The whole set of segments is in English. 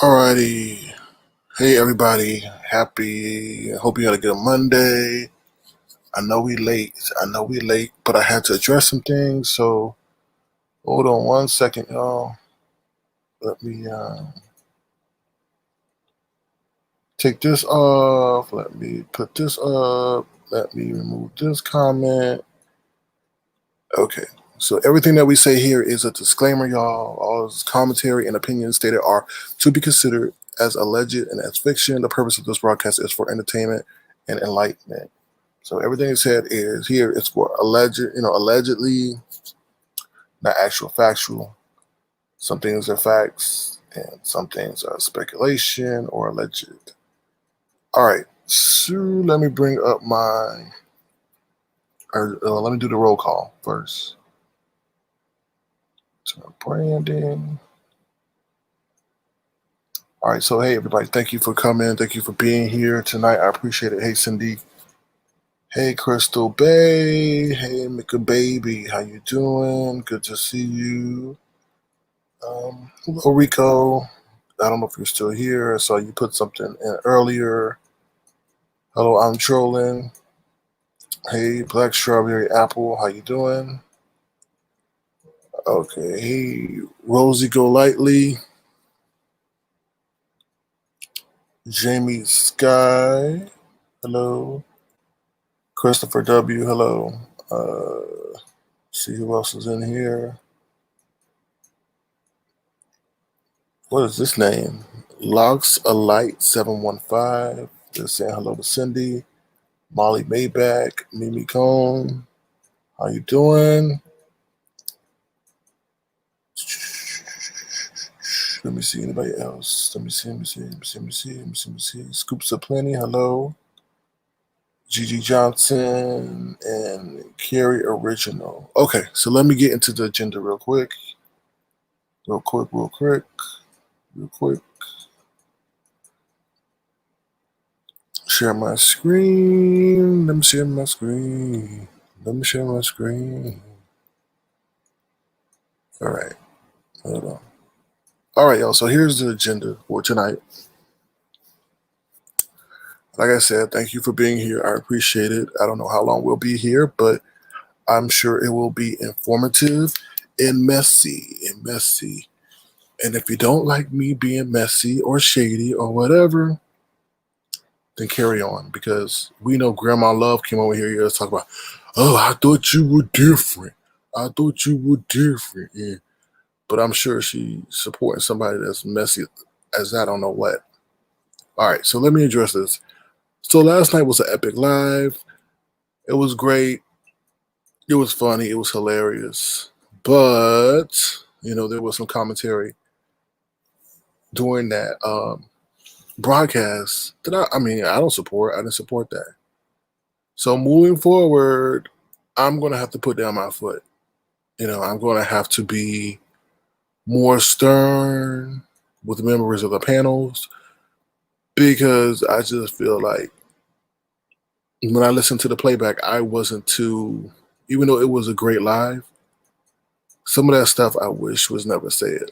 Alrighty. Hey everybody. Happy. Hope you had a good Monday. I know we late, but I had to address some things, so hold on 1 second, y'all. Let me take this off. Let me put this up. Let me remove this comment. Okay. So everything that we say here is a disclaimer, y'all. All this commentary and opinions stated are to be considered as alleged and as fiction. The purpose of this broadcast is for entertainment and enlightenment. So everything said is here is for allegedly, not actual factual. Some things are facts and some things are speculation or alleged. All right. So let me bring up let me do the roll call first. So Brandon. All right, so hey everybody, thank you for coming. Thank you for being here tonight. I appreciate it. Hey Cindy. Hey Crystal Bay. Hey Mika Baby. How you doing? Good to see you. Hello Rico. I don't know if you're still here. I saw you put something in earlier. Hello, I'm trolling. Hey Black Strawberry Apple. How you doing? Okay. Hey Rosie Golightly. Jamie Sky. Hello. Christopher W. Hello. See who else is in here. What is this name? Logs Alight 715. Just saying hello to Cindy. Molly Mayback. Mimi Cone. How you doing? Let me see anybody else. Let me see. Scoops of Plenty. Hello. Gigi Johnson and Carrie Original. Okay, so let me get into the agenda real quick. Share my screen. Let me share my screen. All right. Hold on. All right, y'all. So here's the agenda for tonight. Like I said, thank you for being here. I appreciate it. I don't know how long we'll be here, but I'm sure it will be informative and messy. And if you don't like me being messy or shady or whatever, then carry on, because we know Grandma Love came over here to talk about, oh, I thought you were different. I thought you were different. Yeah. But I'm sure she's supporting somebody that's messy as I don't know what. All right, so let me address this. So last night was an epic live. It was great. It was funny. It was hilarious. But, there was some commentary during that broadcast that I don't support. I didn't support that. So moving forward, I'm going to have to put down my foot. I'm going to have to be more stern with the members of the panels, because I just feel like when I listened to the playback, I wasn't too, even though it was a great live, some of that stuff I wish was never said.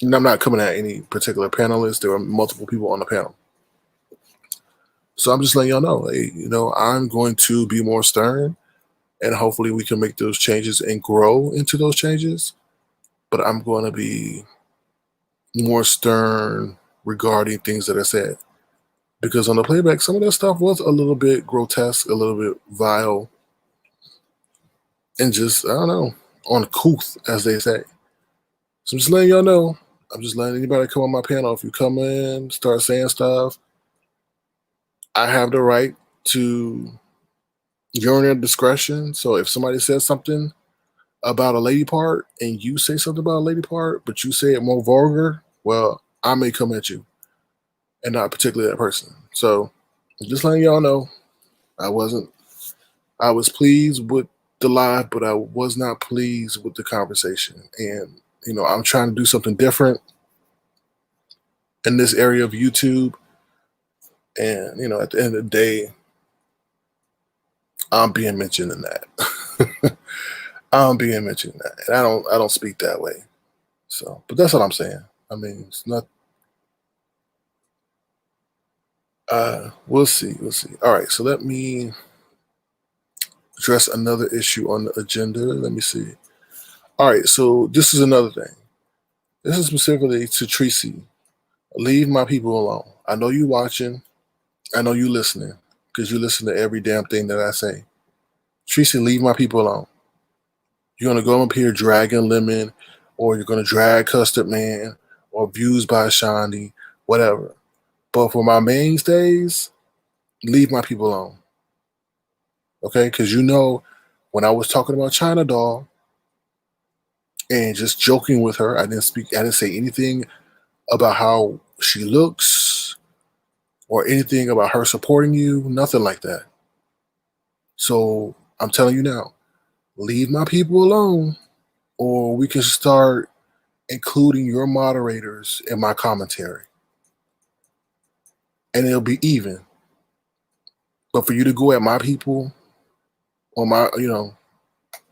And I'm not coming at any particular panelist. There were multiple people on the panel. So I'm just letting y'all know, hey, I'm going to be more stern, and hopefully we can make those changes and grow into those changes. But I'm going to be more stern regarding things that I said. Because on the playback, some of that stuff was a little bit grotesque, a little bit vile, and just, I don't know, uncouth, as they say. So I'm just letting y'all know. I'm just letting anybody come on my panel. If you come in, start saying stuff, I have the right to urinary discretion. So if somebody says something about a lady part and you say something about a lady part, but you say it more vulgar, well, I may come at you, and not particularly that person. So just letting y'all know, I was pleased with the live, but I was not pleased with the conversation. And, I'm trying to do something different in this area of YouTube. And, at the end of the day, I'm being mentioned in that. I'm being mentioned in that. And I don't speak that way. So, but that's what I'm saying. I mean, it's not, we'll see. We'll see. All right. So let me address another issue on the agenda. Let me see. All right. So this is another thing. This is specifically to Tracy. Leave my people alone. I know you watching. I know you listening, because you listen to every damn thing that I say. Tracy, leave my people alone. You're going to go up here dragging Lemon, or you're going to drag Custard Man, or Views by Shandi, whatever. But for my mainstays, leave my people alone. Okay? Because when I was talking about China Doll and just joking with her, I didn't say anything about how she looks or anything about her supporting you, nothing like that. So I'm telling you now, leave my people alone, or we can start including your moderators in my commentary, and it'll be even. But for you to go at my people, or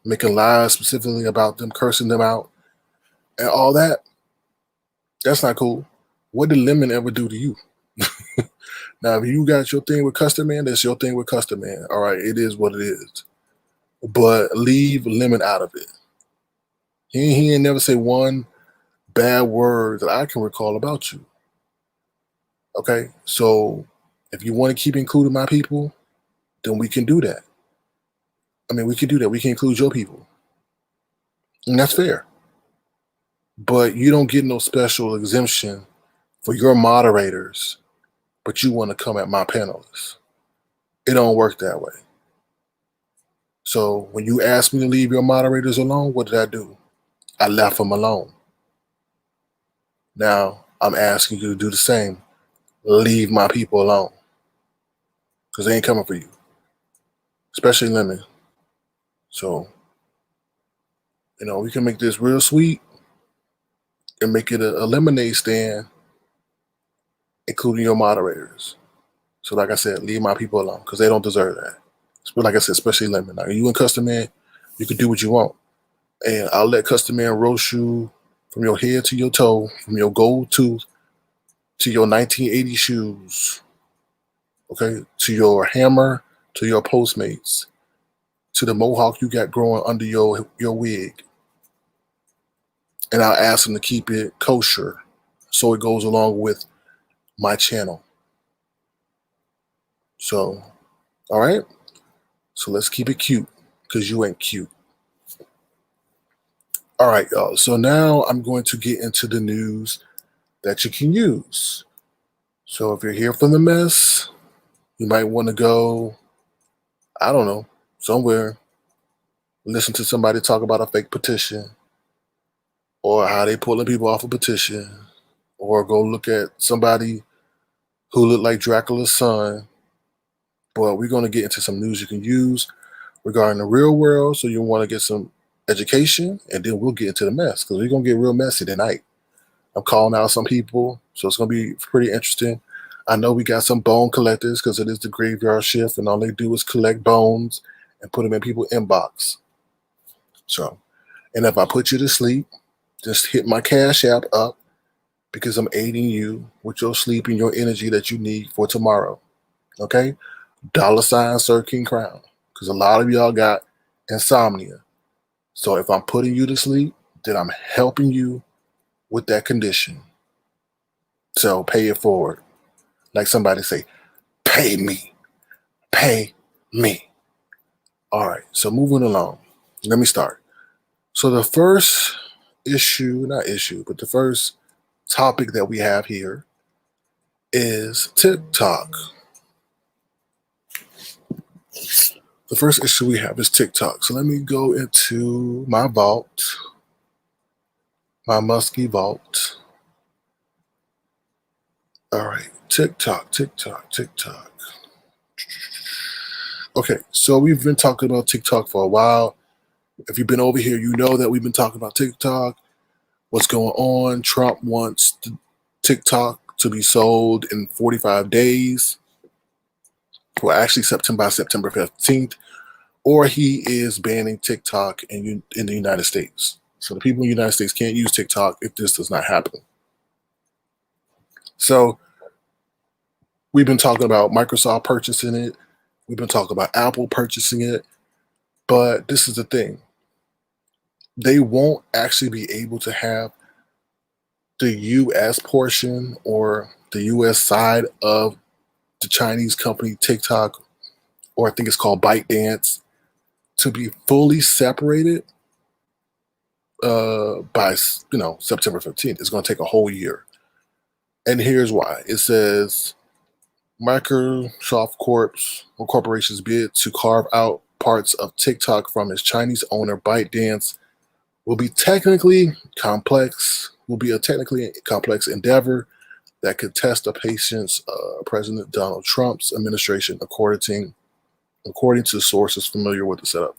making lies specifically about them, cursing them out, and all that, that's not cool. What did Lemon ever do to you? Now, if you got your thing with Custard Man, that's your thing with Custard Man. All right, it is what it is. But leave Lemon out of it. He ain't never say one bad word that I can recall about you. Okay, so if you want to keep including my people, then we can do that. I mean, we can do that. We can include your people, and that's fair. But you don't get no special exemption for your moderators, but you want to come at my panelists. It don't work that way. So when you asked me to leave your moderators alone, what did I do? I left them alone. Now I'm asking you to do the same. Leave my people alone, because they ain't coming for you, especially Lemon. So, we can make this real sweet and make it a lemonade stand, including your moderators. So, like I said, leave my people alone, because they don't deserve that. But like I said, especially Lemon. Now, you and Custom Man, you can do what you want. And I'll let Custom Man roast you from your head to your toe, from your gold tooth to your 1980 shoes, okay, to your hammer, to your Postmates, to the mohawk you got growing under your wig. and I'll ask them to keep it kosher so it goes along with my channel. So, all right. So let's keep it cute because you ain't cute. All right, y'all. So now I'm going to get into the news that you can use. So if you're here from the mess, you might want to go, I don't know, somewhere, listen to somebody talk about a fake petition or how they pulling people off a petition, or go look at somebody who looked like Dracula's son. But we're going to get into some news you can use regarding the real world. So you want to get some education, and then we'll get into the mess because we're going to get real messy tonight. I'm calling out some people, so it's going to be pretty interesting. I know we got some bone collectors because it is the graveyard shift, and all they do is collect bones and put them in people's inbox. So, and if I put you to sleep, just hit my Cash App up because I'm aiding you with your sleep and your energy that you need for tomorrow. Okay? $ Sir King Crown. Because a lot of y'all got insomnia. So if I'm putting you to sleep, then I'm helping you with that condition. So pay it forward. Like somebody say, pay me. Pay me. All right. So moving along. Let me start. So the first the first topic that we have here is TikTok. The first issue we have is TikTok. So let me go into my vault, my musky vault. All right, TikTok. Okay, so we've been talking about TikTok for a while. If you've been over here, you know that we've been talking about TikTok. What's going on? Trump wants TikTok to be sold in 45 days. Well, actually, September 15th. Or he is banning TikTok in the United States. So the people in the United States can't use TikTok if this does not happen. So we've been talking about Microsoft purchasing it. We've been talking about Apple purchasing it. But this is the thing. They won't actually be able to have the U.S. portion or the U.S. side of the Chinese company TikTok, or I think it's called ByteDance, to be fully separated by September 15th. It's going to take a whole year. And here's why. It says Microsoft Corporation's bid to carve out parts of TikTok from its Chinese owner ByteDance will be a technically complex endeavor that could test the patience of President Donald Trump's administration, according to sources familiar with the setup.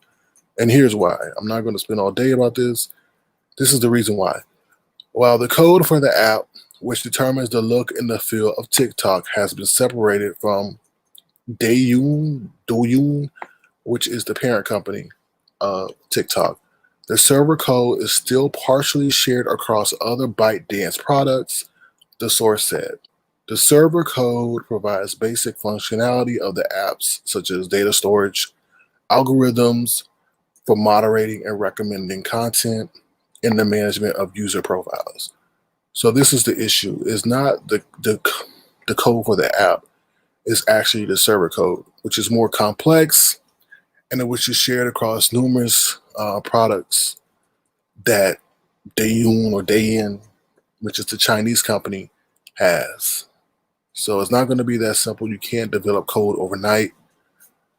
And here's why. I'm not going to spend all day about this. This is the reason why. While the code for the app, which determines the look and the feel of TikTok, has been separated from Douyin, which is the parent company of TikTok, the server code is still partially shared across other ByteDance products, the source said. The server code provides basic functionality of the apps, such as data storage, algorithms for moderating and recommending content, and the management of user profiles. So this is the issue. It's not the code for the app. It's actually the server code, which is more complex and which is shared across numerous products that Douyin, which is the Chinese company, has. So it's not going to be that simple. You can't develop code overnight.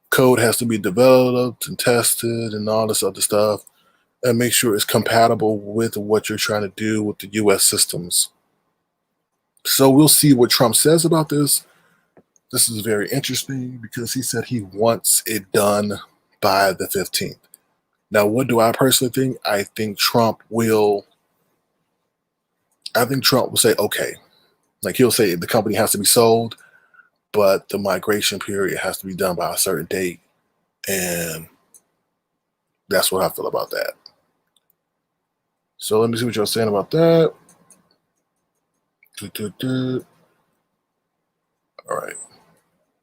Code has to be developed and tested and all this other stuff, and make sure it's compatible with what you're trying to do with the U.S. systems. So we'll see what Trump says about this. This is very interesting because he said he wants it done by the 15th. Now, what do I personally think? I think Trump will say, okay, like he'll say the company has to be sold, but the migration period has to be done by a certain date. And that's what I feel about that. So let me see what you're saying about that. All right.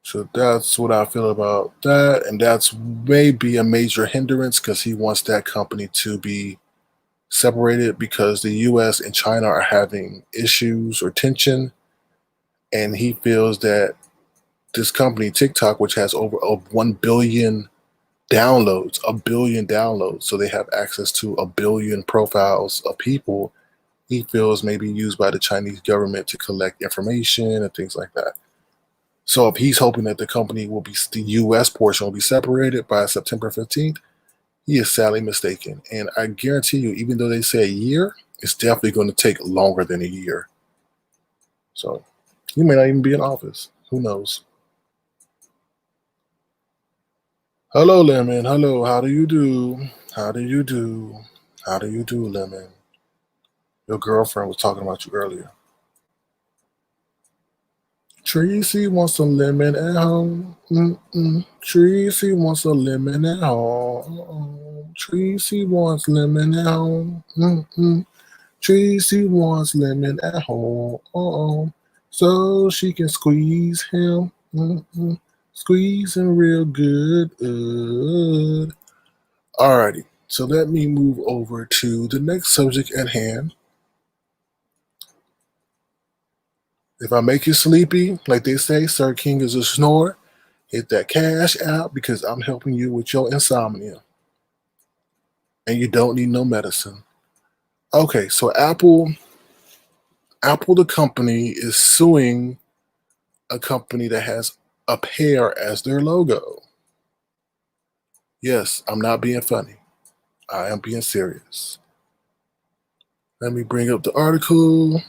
So that's what I feel about that. And that's maybe a major hindrance because he wants that company to be separated because the US and China are having issues or tension. And he feels that this company, TikTok, which has over 1 billion downloads, a billion downloads, so they have access to a billion profiles of people, he feels may be used by the Chinese government to collect information and things like that. So if he's hoping that the company will be, the US portion will be separated by September 15th, he is sadly mistaken. And I guarantee you, even though they say a year, it's definitely going to take longer than a year. So he may not even be in office. Who knows? Hello, Lemon. Hello. How do you do? How do you do? How do you do, Lemon? Your girlfriend was talking about you earlier. Tracy wants a lemon at home. Tracy wants a lemon at home. Tracy wants lemon at home. Tracy wants lemon at home. So she can squeeze him. Squeeze him real good. Alrighty. So let me move over to the next subject at hand. If I make you sleepy, like they say, Sir King is a snore, hit that cash out because I'm helping you with your insomnia. And you don't need no medicine. Okay, so Apple the company is suing a company that has a pear as their logo. Yes, I'm not being funny. I am being serious. Let me bring up the article.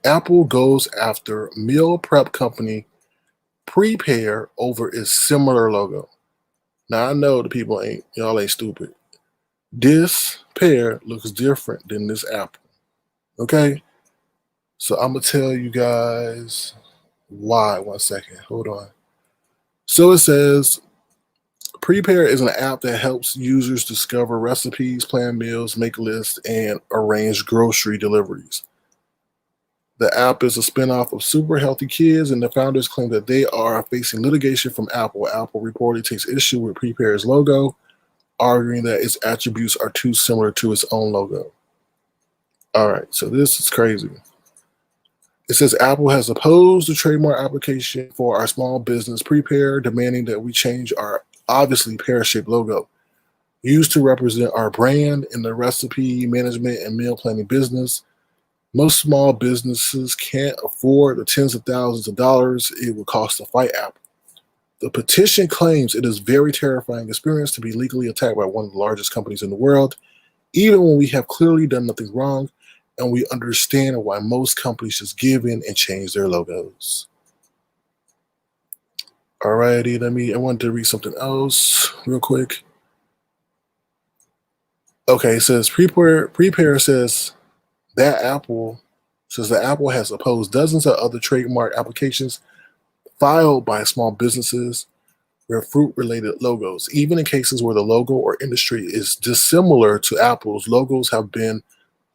Apple goes after meal prep company Pear over its similar logo. Now I know the people y'all ain't stupid. This pear looks different than this apple. Okay? So I'm gonna tell you guys why. 1 second. Hold on. So it says Pear is an app that helps users discover recipes, plan meals, make lists, and arrange grocery deliveries. The app is a spinoff of Super Healthy Kids, and the founders claim that they are facing litigation from Apple. Apple reportedly takes issue with Pear's logo, arguing that its attributes are too similar to its own logo. All right, so this is crazy. It says Apple has opposed the trademark application for our small business Pear, demanding that we change our obviously pear-shaped logo, used to represent our brand in the recipe management and meal planning business. Most small businesses can't afford the tens of thousands of dollars it would cost to fight Apple. The petition claims it is a very terrifying experience to be legally attacked by one of the largest companies in the world, even when we have clearly done nothing wrong, and we understand why most companies just give in and change their logos. Alrighty, I want to read something else real quick. Okay, it says Pear says that Apple has opposed dozens of other trademark applications filed by small businesses with fruit-related logos. Even in cases where the logo or industry is dissimilar to Apple's, logos have been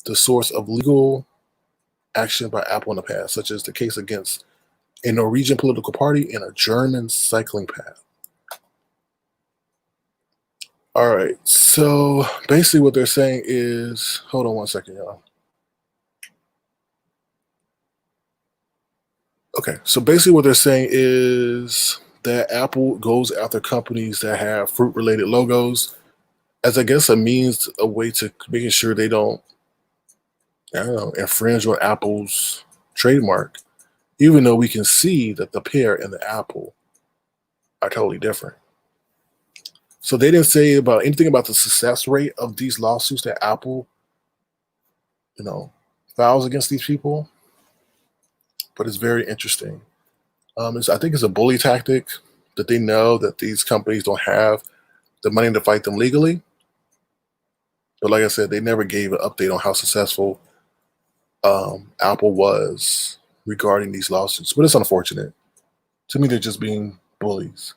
the source of legal action by Apple in the past, such as the case against a Norwegian political party and a German cycling path. All right, so basically what they're saying is, hold on 1 second, y'all. Okay, so basically what they're saying is that Apple goes after companies that have fruit-related logos as, I guess, a way to making sure they don't, infringe on Apple's trademark, even though we can see that the pear and the apple are totally different. So they didn't say about anything about the success rate of these lawsuits that Apple, files against these people, but it's very interesting. I think it's a bully tactic that they know that these companies don't have the money to fight them legally. But like I said, they never gave an update on how successful Apple was regarding these lawsuits. But it's unfortunate. To me, they're just being bullies.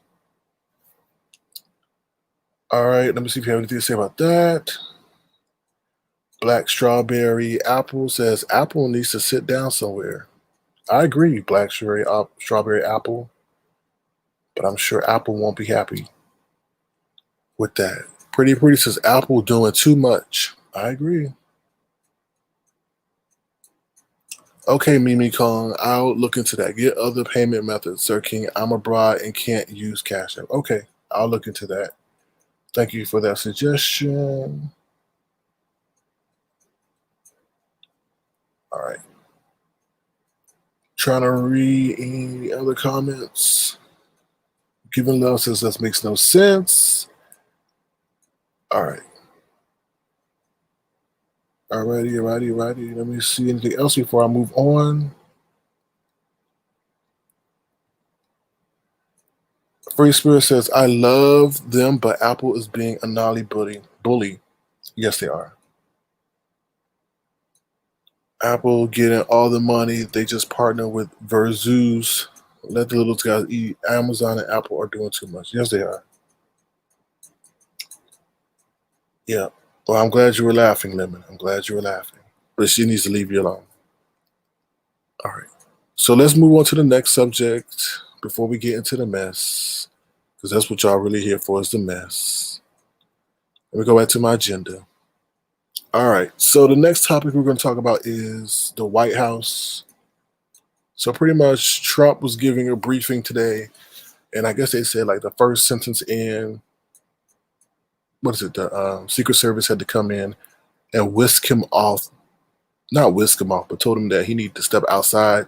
All right, let me see if you have anything to say about that. Black Strawberry Apple says Apple needs to sit down somewhere. I agree, Black Strawberry Apple, but I'm sure Apple won't be happy with that. Pretty says Apple doing too much. I agree. Okay, Mimi Kong, I'll look into that. Get other payment methods, Sir King. I'm abroad and can't use Cash App. Okay, I'll look into that. Thank you for that suggestion. All right. Trying to read any other comments. Giving love says that makes no sense. All right. Alrighty. Let me see anything else before I move on. Free Spirit says, I love them, but Apple is being a naughty bully. Yes, they are. Apple getting all the money. They just partner with Verzus. Let the little guys eat. Amazon and Apple are doing too much. Yes, they are. Yeah. Well, I'm glad you were laughing, Lemon. I'm glad you were laughing. But she needs to leave you alone. All right. So let's move on to the next subject before we get into the mess. Because that's what y'all really here for is the mess. Let me go back to my agenda. All right. So the next topic we're going to talk about is the White House. So pretty much Trump was giving a briefing today. And I guess they said like the first sentence in, what is it? The Secret Service had to come in and whisk him off. Not whisk him off, but told him that he needed to step outside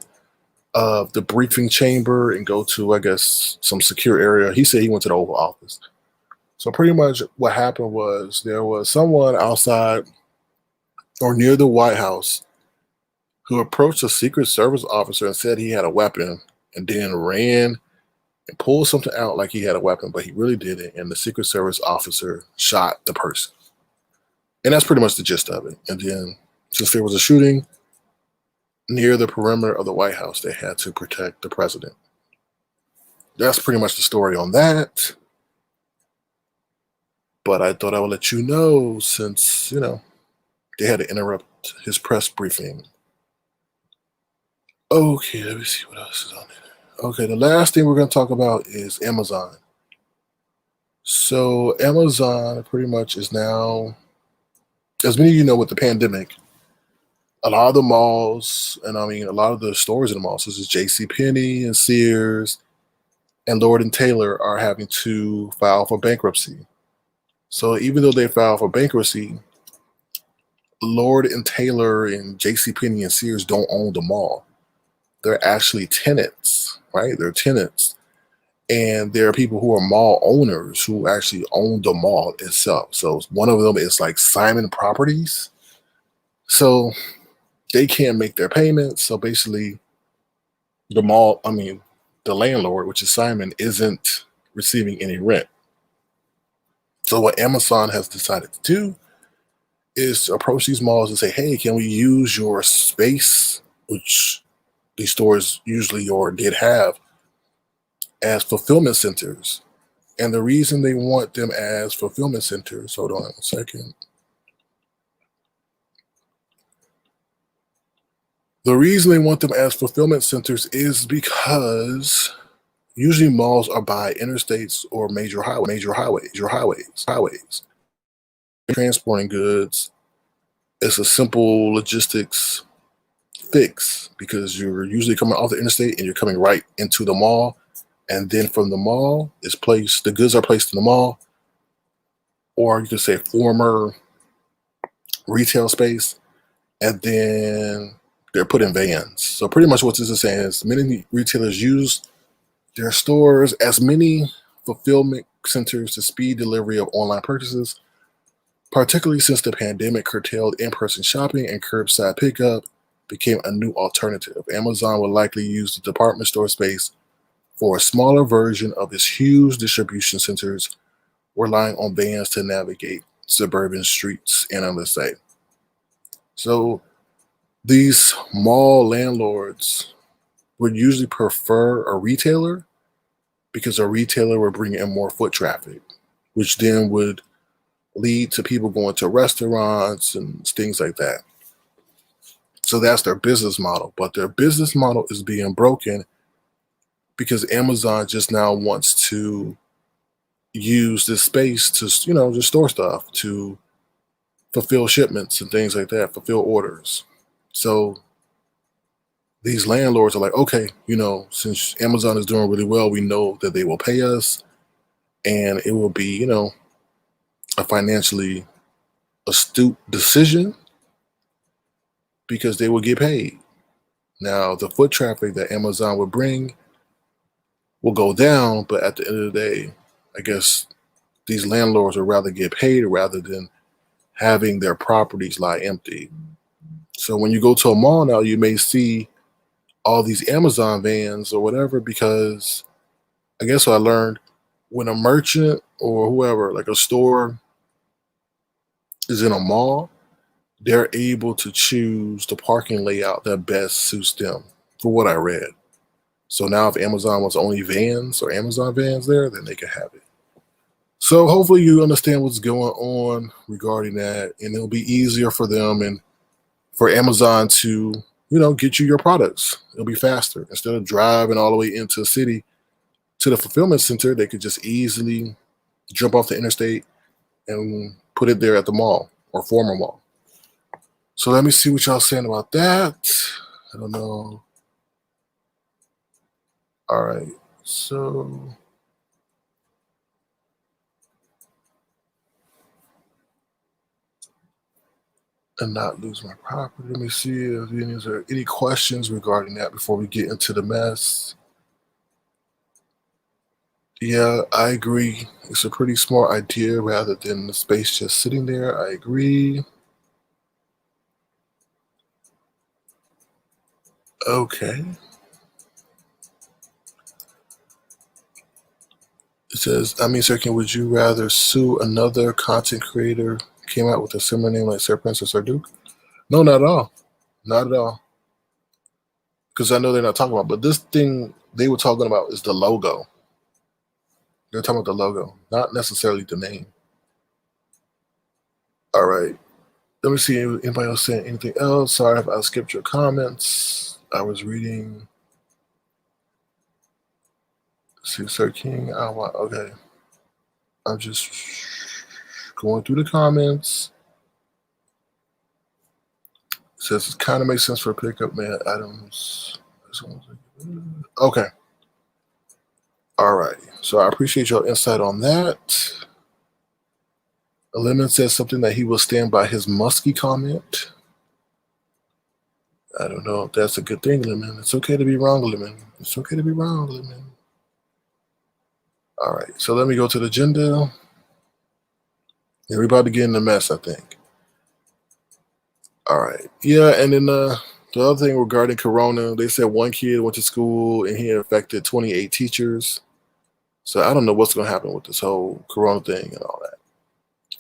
of the briefing chamber and go to, I guess, some secure area. He said he went to the Oval Office. So pretty much what happened was there was someone outside or near the White House who approached a Secret Service officer and said he had a weapon and then ran and pulled something out like he had a weapon, but he really didn't. And the Secret Service officer shot the person. And that's pretty much the gist of it. And then since there was a shooting near the perimeter of the White House, they had to protect the president. That's pretty much the story on that. But I thought I would let you know since, they had to interrupt his press briefing. Okay, let me see what else is on there. Okay, the last thing we're going to talk about is Amazon. So Amazon pretty much is now, as many of you know, with the pandemic, a lot of the malls, and I mean a lot of the stores in the malls, such as JCPenney and Sears and Lord and Taylor, are having to file for bankruptcy. So even though they filed for bankruptcy, Lord and Taylor and JCPenney and Sears don't own the mall. They're actually tenants, right? They're tenants. And there are people who are mall owners who actually own the mall itself. So one of them is like Simon Properties. So they can't make their payments. So basically, the landlord, which is Simon, isn't receiving any rent. So what Amazon has decided to do is to approach these malls and say, hey, can we use your space, which these stores usually or did have, as fulfillment centers. And the reason they want them as fulfillment centers, hold on a second. The reason they want them as fulfillment centers is because usually malls are by interstates or major highways. Transporting goods, it's a simple logistics fix because you're usually coming off the interstate and you're coming right into the mall. And then from the mall the goods are placed in the mall, or you could say former retail space, and then they're put in vans. So pretty much what this is saying is many retailers use their stores as many fulfillment centers to speed delivery of online purchases, particularly since the pandemic curtailed in-person shopping and curbside pickup became a new alternative. Amazon will likely use the department store space for a smaller version of its huge distribution centers, relying on vans to navigate suburban streets, analysts say. So these mall landlords would usually prefer a retailer because a retailer would bring in more foot traffic, which then would lead to people going to restaurants and things like that. So that's their business model. But their business model is being broken because Amazon just now wants to use this space to, just store stuff, to fulfill shipments and things like that, fulfill orders. So these landlords are like, okay, since Amazon is doing really well, we know that they will pay us, and it will be, a financially astute decision because they will get paid. Now, the foot traffic that Amazon would bring will go down, but at the end of the day, I guess these landlords would rather get paid rather than having their properties lie empty. So when you go to a mall now, you may see all these Amazon vans or whatever, because I guess what I learned, when a merchant or whoever, like a store, is in a mall, they're able to choose the parking layout that best suits them, for what I read. So now if Amazon wants only vans or Amazon vans there, then they can have it. So hopefully you understand what's going on regarding that, and it'll be easier for them and for Amazon to, get you your products. It'll be faster. Instead of driving all the way into the city to the fulfillment center, they could just easily jump off the interstate and put it there at the mall or former mall. So let me see what y'all saying about that. I don't know. All right. So and not lose my property. Let me see if there are any questions regarding that before we get into the mess. Yeah, I agree. It's a pretty smart idea rather than the space just sitting there. I agree. Okay. It says, Sir King, would you rather sue another content creator who came out with a similar name like Sir Prince or Sir Duke? No, not at all. Not at all. Because I know they're not talking about, but this thing they were talking about is the logo. They're talking about the logo, not necessarily the name. All right. Let me see if anybody else saying anything else. Sorry if I skipped your comments. I was reading. See, Sir King. Okay. I'm just going through the comments. It says it kind of makes sense for pickup man items. Okay. All right. So I appreciate your insight on that. Lemon says something that he will stand by his musky comment. I don't know if that's a good thing, Lemon. It's okay to be wrong, Lemon. It's okay to be wrong, Lemon. All right, so let me go to the agenda. Yeah, we're about to get in the mess, I think. All right. Yeah, and then the other thing regarding Corona, they said one kid went to school and he infected 28 teachers. So I don't know what's going to happen with this whole Corona thing and all that.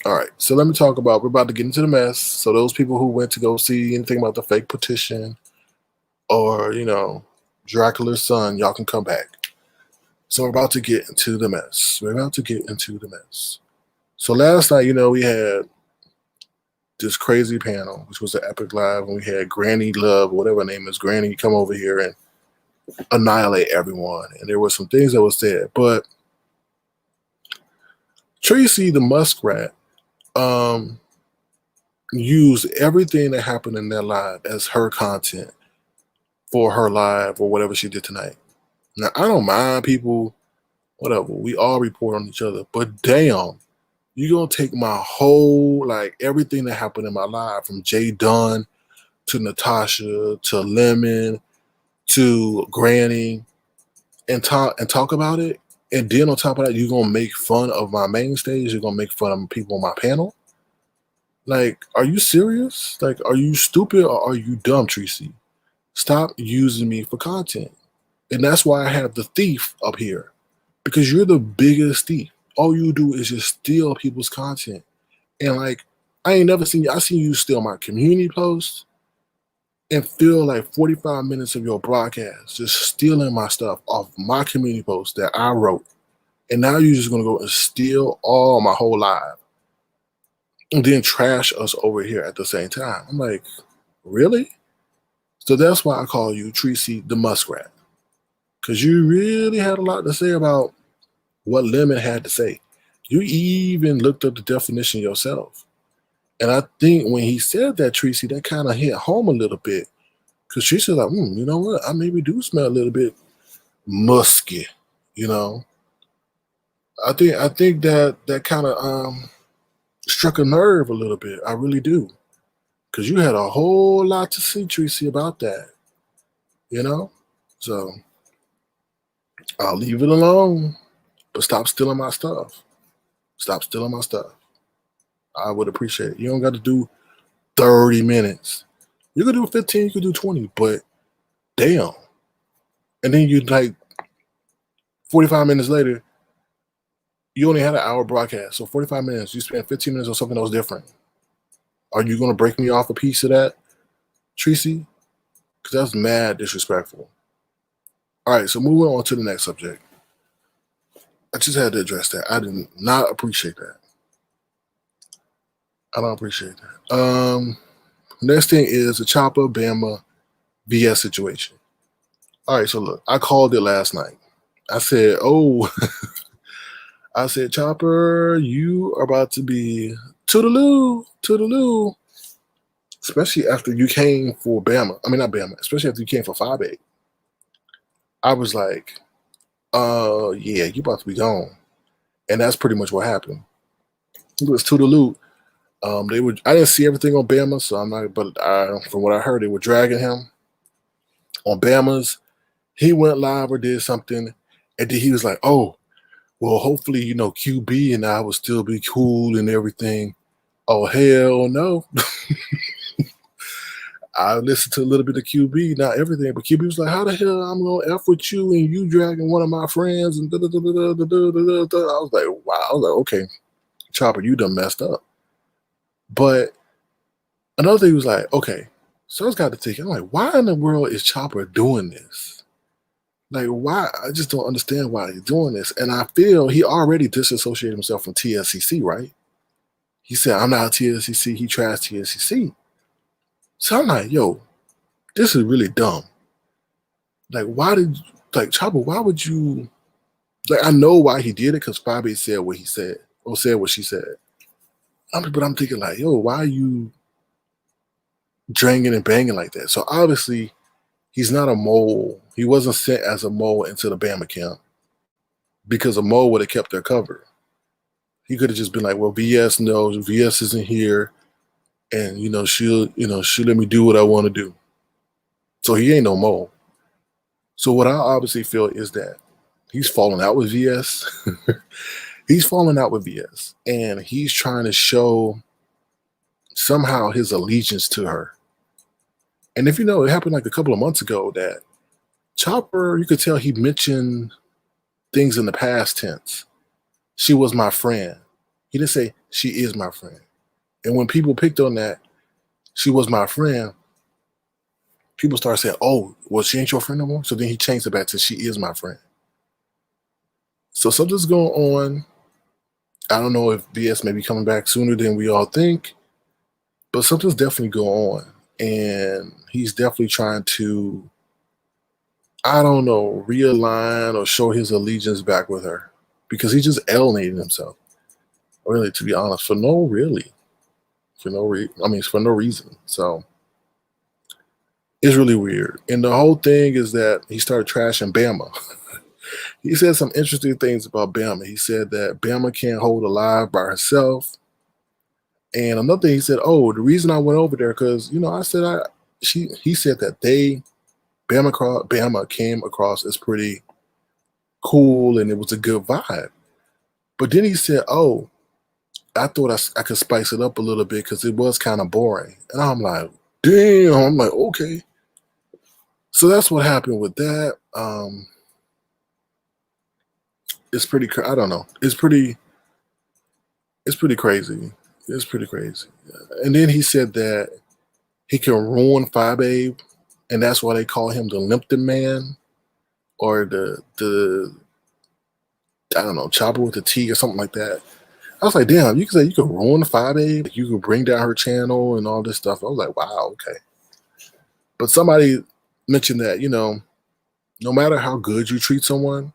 All right, so let me talk about, we're about to get into the mess. So those people who went to go see anything about the fake petition or, Dracula's son, y'all can come back. So we're about to get into the mess. So last night, we had this crazy panel, which was an epic live, and we had Granny Love, whatever her name is, Granny, come over here and annihilate everyone. And there were some things that were said, but Tracy the Muskrat used everything that happened in that live as her content for her live or whatever she did tonight. Now, I don't mind people, whatever, we all report on each other, but damn, you're going to take my whole, everything that happened in my life, from Jay Dunn to Natasha to Lemon to Granny, and talk about it. And then on top of that, you're going to make fun of my main stage. You're going to make fun of people on my panel. Are you serious? Are you stupid or are you dumb, Tracy? Stop using me for content. And that's why I have the thief up here, because you're the biggest thief. All you do is just steal people's content. And I ain't never seen you. I seen you steal my community posts and fill 45 minutes of your broadcast just stealing my stuff off my community post that I wrote. And now you're just going to go and steal all my whole live and then trash us over here at the same time. I'm like, really? So that's why I call you Tracy the Muskrat, because you really had a lot to say about what Lemon had to say. You even looked up the definition yourself. And I think when he said that, Tracy, that kind of hit home a little bit. Because Tracy's like, you know what? I maybe do smell a little bit musky, you know. I think that kind of struck a nerve a little bit. I really do. Because you had a whole lot to say, Tracy, about that, you know? So I'll leave it alone. But stop stealing my stuff. Stop stealing my stuff. I would appreciate it. You don't got to do 30 minutes. You could do 15, you could do 20, but damn. And then you like 45 minutes later, you only had an hour broadcast. So 45 minutes, you spent 15 minutes on something that was different. Are you going to break me off a piece of that, Tracy? Because that's mad disrespectful. All right, so moving on to the next subject. I just had to address that. I did not appreciate that. I don't appreciate that. Next thing is the Choppa Bama VS situation. All right, so look, I called it last night. I said, I said, Chopper, you are about to be toodaloo. Especially after you came for Bama. I mean, not Bama, especially after you came for 5'8". I was like, yeah, you about to be gone. And that's pretty much what happened. It was toodaloo. I didn't see everything on Bama, so I'm not, but from what I heard, they were dragging him on Bama's. He went live or did something, and then he was like, oh, well, hopefully, QB and I will still be cool and everything. Oh, hell no. I listened to a little bit of QB, not everything, but QB was like, how the hell I'm going to F with you and you dragging one of my friends? And I was like, wow. I was like, okay, Chopper, you done messed up. But another thing was like, okay, so I just got to thinking, I'm like, why in the world is Chopper doing this? Like, why? I just don't understand why he's doing this. And I feel he already disassociated himself from TSCC, right? He said, I'm not TSCC. He trashed TSCC. So I'm like, yo, this is really dumb. Like, Chopper, why would you, I know why he did it, because 5'8" said what he said, or said what she said. But I'm thinking like, yo, why are you dranging and banging like that? So obviously, he's not a mole. He wasn't sent as a mole into the Bama camp, because a mole would have kept their cover. He could have just been like, well, VS knows, VS isn't here, and she'll let me do what I want to do. So he ain't no mole. So what I obviously feel is that he's falling out with VS. He's falling out with VS, and he's trying to show somehow his allegiance to her. And if it happened like a couple of months ago that Chopper, you could tell he mentioned things in the past tense. She was my friend. He didn't say she is my friend. And when people picked on that, she was my friend, people started saying, oh, well, she ain't your friend no more? So then he changed it back to she is my friend. So something's going on. I don't know if VS may be coming back sooner than we all think, but something's definitely going on. And he's definitely trying to, I don't know, realign or show his allegiance back with her, because he just alienated himself. Really, to be honest, for no reason. So it's really weird. And the whole thing is that he started trashing Bama. He said some interesting things about Bama. He said that Bama can't hold a live by herself. And another thing he said, oh, the reason I went over there, because, he said that Bama came across as pretty cool and it was a good vibe. But then he said, oh, I thought I could spice it up a little bit because it was kind of boring. And I'm like, damn. I'm like, okay. So that's what happened with that. It's pretty, I don't know. It's pretty crazy. It's pretty crazy. And then he said that he can ruin 5'8", and that's why they call him the Limpton Man, or the I don't know, Chopper with the T or something like that. I was like, damn, you can say you can ruin 5'8", you can bring down her channel and all this stuff. I was like, wow, okay. But somebody mentioned that, no matter how good you treat someone,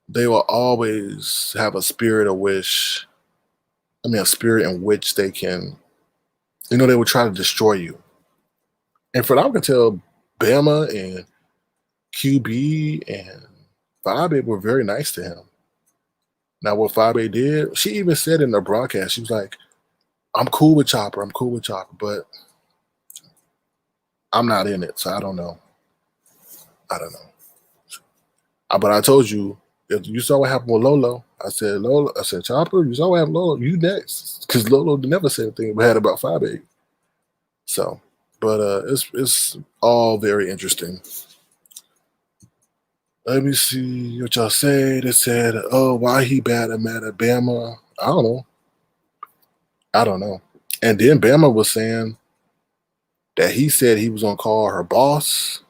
they will always have a spirit in which they can they would try to destroy you. And for what I can tell, Bama and QB and 5A were very nice to him. Now, what 5A did, she even said in the broadcast, she was like, I'm cool with Chopper. I'm cool with Chopper, but I'm not in it, so I don't know. I don't know. But I told you, if you saw what happened with Lolo, I said, Chopper, you saw what happened with Lolo, you next. Because Lolo never said anything bad about 5A. So, but it's all very interesting. Let me see what y'all say. They said, oh, why he mad at Bama? I don't know. And then Bama was saying that he said he was going to call her boss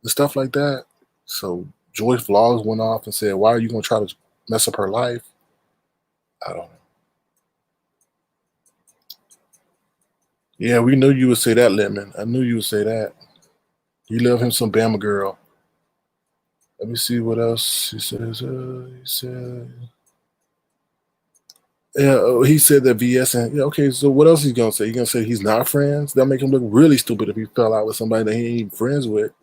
and stuff like that. So Joyce Vlogs went off and said, why are you going to try to mess up her life? I don't know. Yeah, we knew you would say that, Lemon. I knew you would say that. You love him some Bama girl. Let me see what else he says. He said... Yeah, he said that VS and yeah, okay. So what else he's gonna say? He's gonna say he's not friends. That'll make him look really stupid if he fell out with somebody that he ain't even friends with.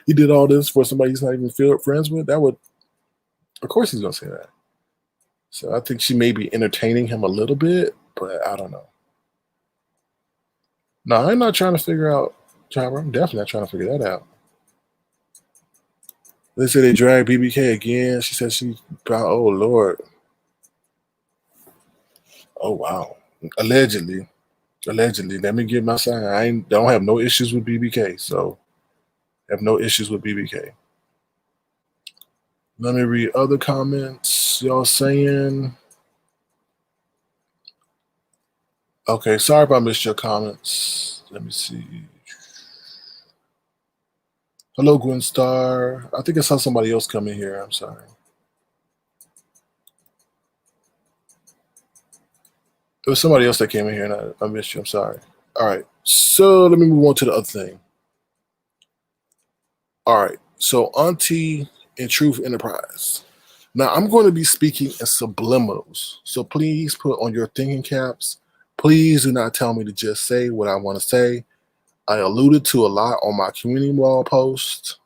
He did all this for somebody he's not even friends with. That would, of course, he's gonna say that. So I think she may be entertaining him a little bit, but I don't know. No, I'm not trying to figure out. I'm definitely not trying to figure that out. They say they dragged BBK again. She said she. Oh Lord. Oh wow. Allegedly. Let me give my sign. I don't have no issues with BBK, so I have no issues with BBK. Let me read other comments. Y'all saying, okay, sorry if I missed your comments. Let me see. Hello, Gwen Star. I think I saw somebody else come in here. I'm sorry. It was somebody else that came in here and I missed you. I'm sorry. All right. So let me move on to the other thing. All right. So Auntie and Truth Enterprise. Now I'm going to be speaking in subliminals. So please put on your thinking caps. Please do not tell me to just say what I want to say. I alluded to a lot on my community wall post.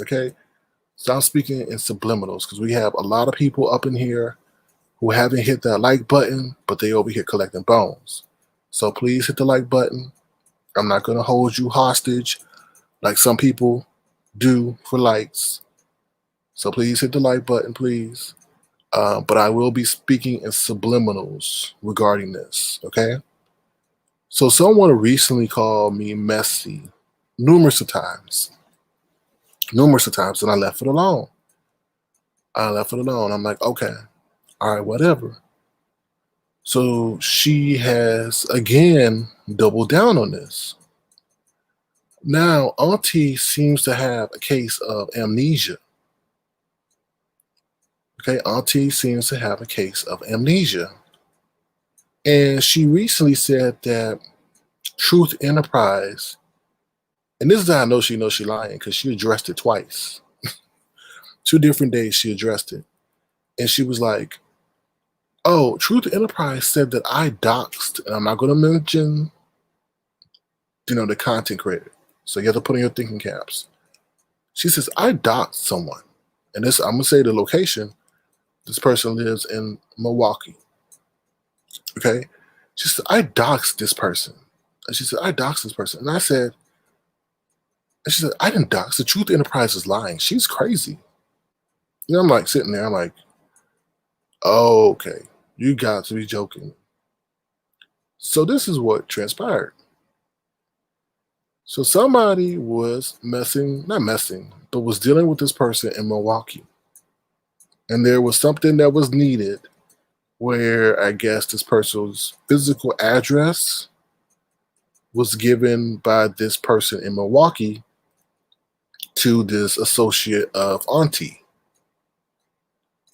Okay. So I'm speaking in subliminals because we have a lot of people up in here who haven't hit that like button, but they over here collecting bones. So please hit the like button. I'm not going to hold you hostage like some people do for likes. So please hit the like button, please. But I will be speaking in subliminals regarding this, okay? So someone recently called me messy numerous of times, and I left it alone. I'm like, okay, all right, whatever. So she has, again, doubled down on this. Now, Auntie seems to have a case of amnesia. Okay, Auntie seems to have a case of amnesia. And she recently said that Truth Enterprise, and this is how I know she knows she's lying, because she addressed it twice. 2 different days she addressed it. And she was like, oh, Truth Enterprise said that I doxed, and I'm not going to mention, the content creator. So you have to put on your thinking caps. She says, I doxed someone. And this, I'm going to say the location. This person lives in Milwaukee. Okay? She said, I doxed this person. And she said, I doxed this person. And I said, and she said, I didn't dox. The Truth Enterprise is lying. She's crazy. I'm like sitting there. I'm like, oh, okay. You got to be joking. So this is what transpired. So somebody was not messing, but was dealing with this person in Milwaukee. And there was something that was needed where I guess this person's physical address was given by this person in Milwaukee to this associate of Auntie.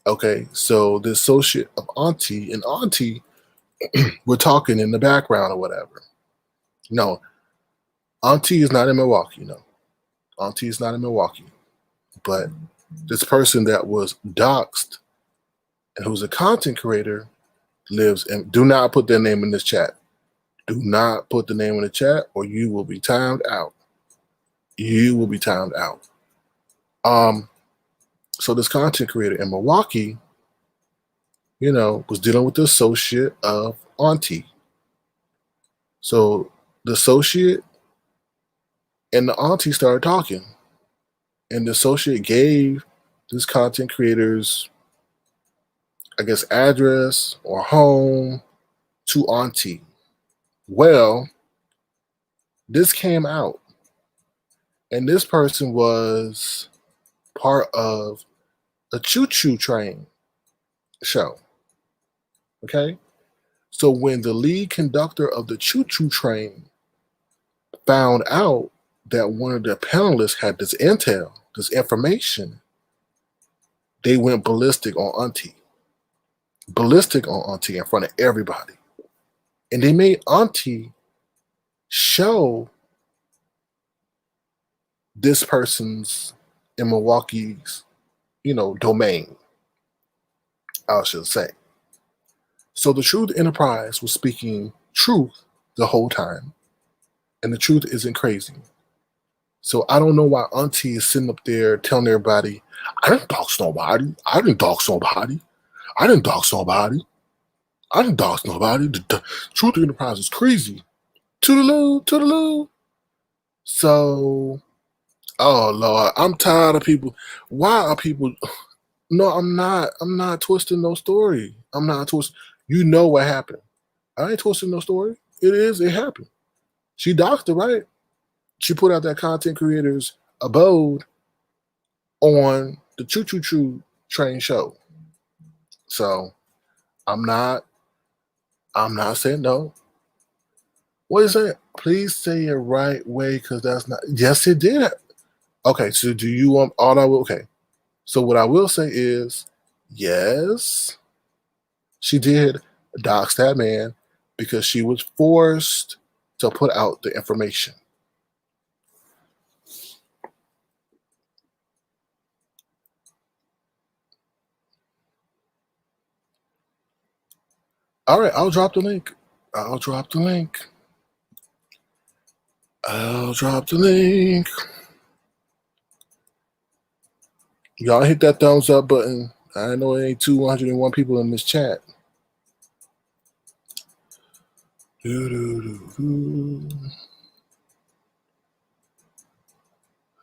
Okay, so the associate of Auntie and Auntie were talking in the background or whatever. No, Auntie is not in Milwaukee. No, Auntie is not in Milwaukee. But this person that was doxxed and who's a content creator lives in, do not put their name in this chat. Do not put the name in the chat or you will be timed out. You will be timed out. So this content creator in Milwaukee, was dealing with the associate of Auntie. So the associate and the Auntie started talking. And the associate gave this content creator's, I guess, address or home to Auntie. Well, this came out. And this person was part of a choo-choo train show. Okay? So when the lead conductor of the choo-choo train found out that one of the panelists had this intel, this information, they went ballistic on Auntie. Ballistic on Auntie in front of everybody. And they made Auntie show this person's in Milwaukee's, domain, I should say. So the Truth Enterprise was speaking truth the whole time. And the truth isn't crazy. So I don't know why Auntie is sitting up there telling everybody, I didn't dox nobody. I didn't dox nobody. I didn't dox nobody. I didn't dox nobody. The Truth Enterprise is crazy. Toodaloo, toodaloo. So, oh Lord, I'm tired of people. Why are people? No, I'm not. I'm not twisting no story. I'm not twisting. You know what happened. I ain't twisting no story. It happened. She doxed her, right? She put out that content creator's abode on the Choo Choo Choo train show. So I'm not saying no. What is that? Please say it right way, because that's not. Yes, it did. Okay, so do you want all I will? Okay, so what I will say is, yes, she did dox that man because she was forced to put out the information. All right, I'll drop the link. I'll drop the link. Y'all hit that thumbs up button. I know it ain't 201 people in this chat.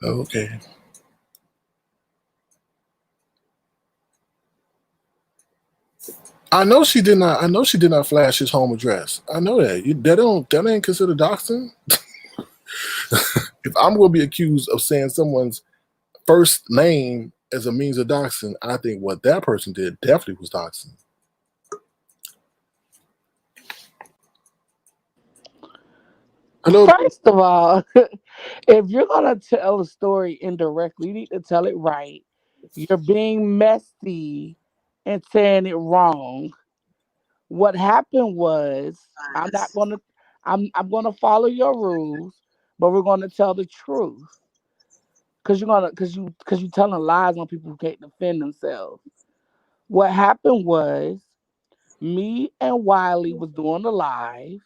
Okay. I know she did not. I know she did not flash his home address. I know that. That ain't considered doxing. If I'm going to be accused of saying someone's first name as a means of doxing, I think what that person did definitely was doxing. Hello. First of all, if you're gonna tell a story indirectly, you need to tell it right. You're being messy and saying it wrong. What happened was, I'm not gonna I'm gonna follow your rules, but we're gonna tell the truth. Cause you telling lies on people who can't defend themselves. What happened was, me and Wiley was doing the live,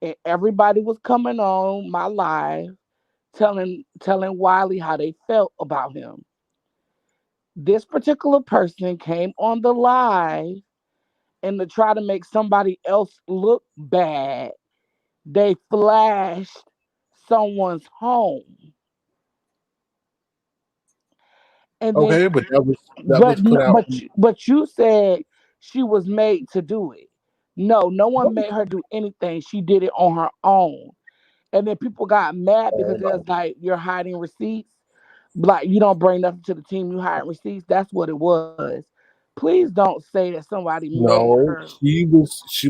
and everybody was coming on my live telling Wiley how they felt about him. This particular person came on the live, and to try to make somebody else look bad, they flashed someone's home. And then Okay, but that was put out. but you said she was made to do it. No, no one made her do anything. She did it on her own. And then people got mad because it was like, you're hiding receipts. Like, you don't bring nothing to the team, you hide receipts. That's what it was. Please don't say that somebody made No, her. she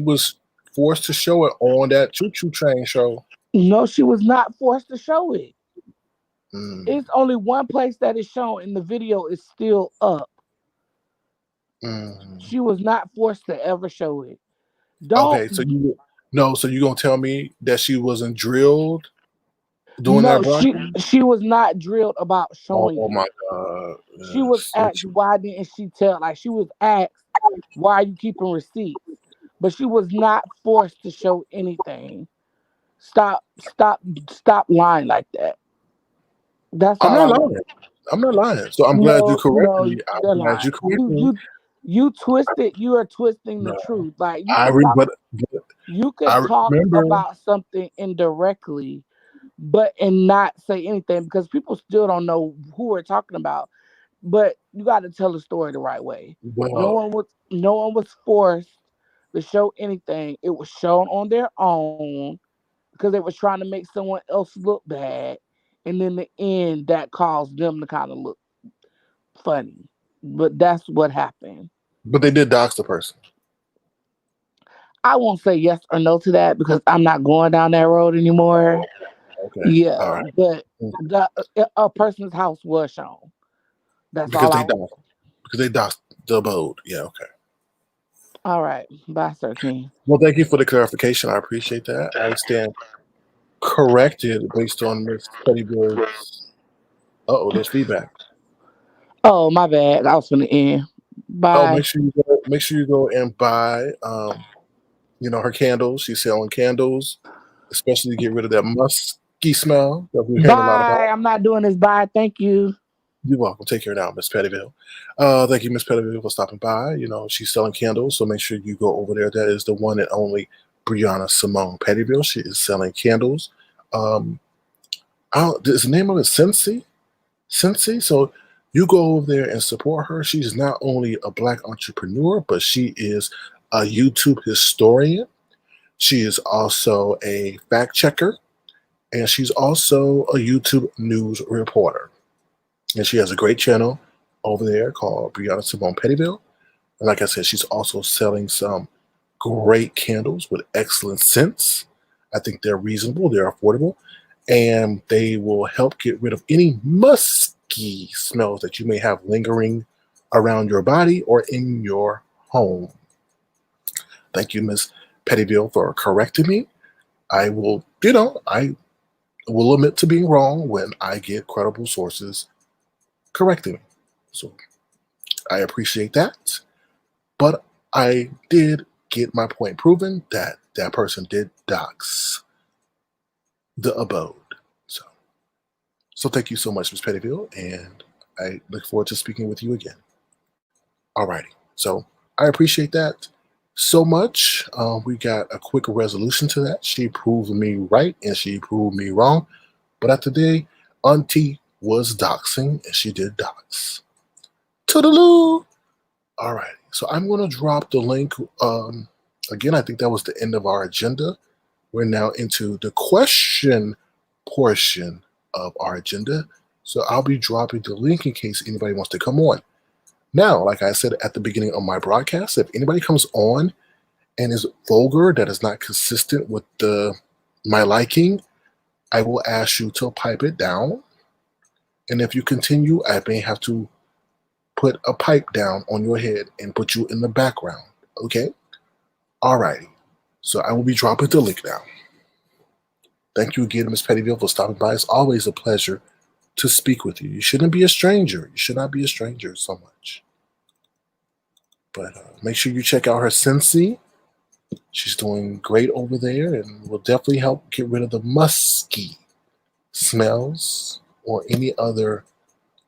was forced to show it on that Choo Choo Train show. No, she was not forced to show it. Mm, It's only one place that is shown, and the video is still up. mm. She was not forced to ever show it. Okay, Don't. so you gonna tell me that she wasn't drilled doing No, that she was not drilled about showing Oh it. my God. She was Yes. asked, why didn't she tell? Like, she was asked, why are you keeping receipts? But she was not forced to show anything. Stop, stop lying like that. That's I'm all not I want. lying. I'm not lying. So I'm glad you No, corrected no, me. you're I'm glad lying. you corrected me. You twisted. You are twisting the No, truth. Like I re- but, but you I could talk remember. about something indirectly, but and not say anything because people still don't know who we're talking about. But you got to tell the story the right way. Well, No one was forced to show anything. It was shown on their own because they was trying to make someone else look bad, and in the end, that caused them to kind of look funny. But that's what happened. but they did dox the person. I won't say yes or no to that because I'm not going down that road anymore. Oh, okay. All Yeah, right. but a person's house was shown. That's Because all I they want. doxed. Because they doxed the abode. Yeah. Okay. All right, bye, Sir King. Well, thank you for the clarification. I appreciate that. I stand corrected based on Miss Pettybird's. Oh, there's feedback. Oh, my bad. I was gonna end. Oh, Bye. make sure you go and buy her candles. She's selling candles, especially to get rid of that musky smell that we're hearing a lot Bye. about. I'm not doing this. Bye. Thank you. You're welcome. Take care now, Miss Pettyville. Thank you, Miss Pettyville, for stopping by. She's selling candles, so make sure you go over there. That is the one and only Brianna Simone Pettyville. She is selling candles. Um, is the name of it Sensi? Sensi? So you go over there and support her. She's not only a black entrepreneur, but she is a YouTube historian. She is also a fact checker, and she's also a YouTube news reporter. And she has a great channel over there called Brianna Simone Pettyville. And like I said, she's also selling some great candles with excellent scents. I think they're reasonable, they're affordable, and they will help get rid of any musky smells that you may have lingering around your body or in your home. Thank you, Miss Pettyville, for correcting me. I will admit to being wrong when I get credible sources correcting me. So I appreciate that. But I did get my point proven that that person did dox the abode. So, so thank you so much, Ms. Pettyville, and I look forward to speaking with you again. Alrighty. So I appreciate that so much. We got a quick resolution to that. She proved me right and she proved me wrong. But at the day, Auntie was doxing and she did dox. Toodaloo! All right. So I'm going to drop the link. Again, I think that was the end of our agenda. We're now into the question portion of our agenda. So I'll be dropping the link in case anybody wants to come on. Now, like I said at the beginning of my broadcast, if anybody comes on and is vulgar, that is not consistent with my liking, I will ask you to pipe it down. And if you continue, I may have to put a pipe down on your head and put you in the background. Okay? Alrighty. So I will be dropping the link now. Thank you again, Ms. Pettyville, for stopping by. It's always a pleasure to speak with you. You shouldn't be a stranger. You should not be a stranger so much. But make sure you check out her Sensi. She's doing great over there and will definitely help get rid of the musky smells or any other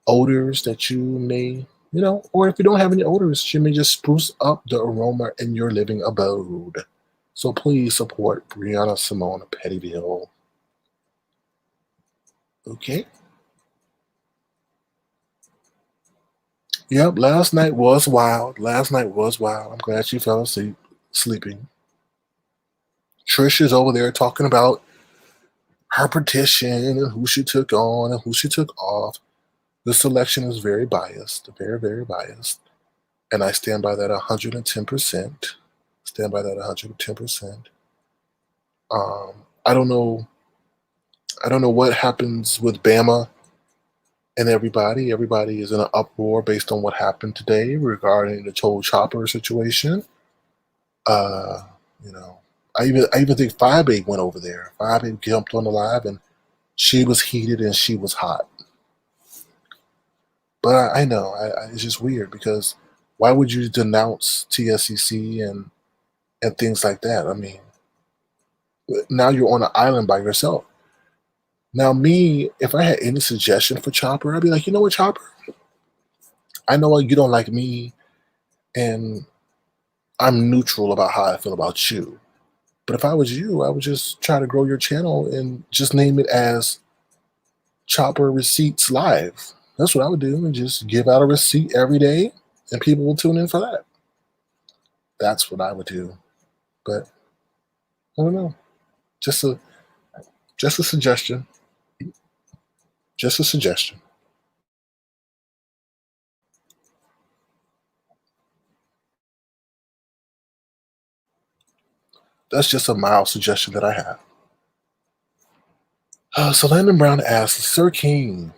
odors that you may, or if you don't have any odors, she may just spruce up the aroma in your living abode. So please support Brianna Simone Pettyville. Okay. Yep, last night was wild. Last night was wild. I'm glad she fell asleep sleeping. Trish is over there talking about her petition and who she took on and who she took off. The selection is very biased, very, very biased. And I stand by that 110%. Stand by that 110%. I don't know. I don't know what happens with Bama and everybody. Everybody is in an uproar based on what happened today regarding the whole Chopper situation. Uh, you know, I even think 5A went over there. 5A jumped on the live and she was heated and she was hot. But I know it's just weird because why would you denounce TSCC and things like that? I mean, Now you're on an island by yourself. Now, me, if I had any suggestion for Chopper, I'd be like, you know what, Chopper? I know you don't like me, and I'm neutral about how I feel about you. But if I was you, I would just try to grow your channel and just name it as Chopper Receipts Live. That's what I would do, and just give out a receipt every day, and people will tune in for that. That's what I would do. But I don't know. Just a just a suggestion. Just a suggestion. That's just a mild suggestion that I have. So Landon Brown asks, Sir King,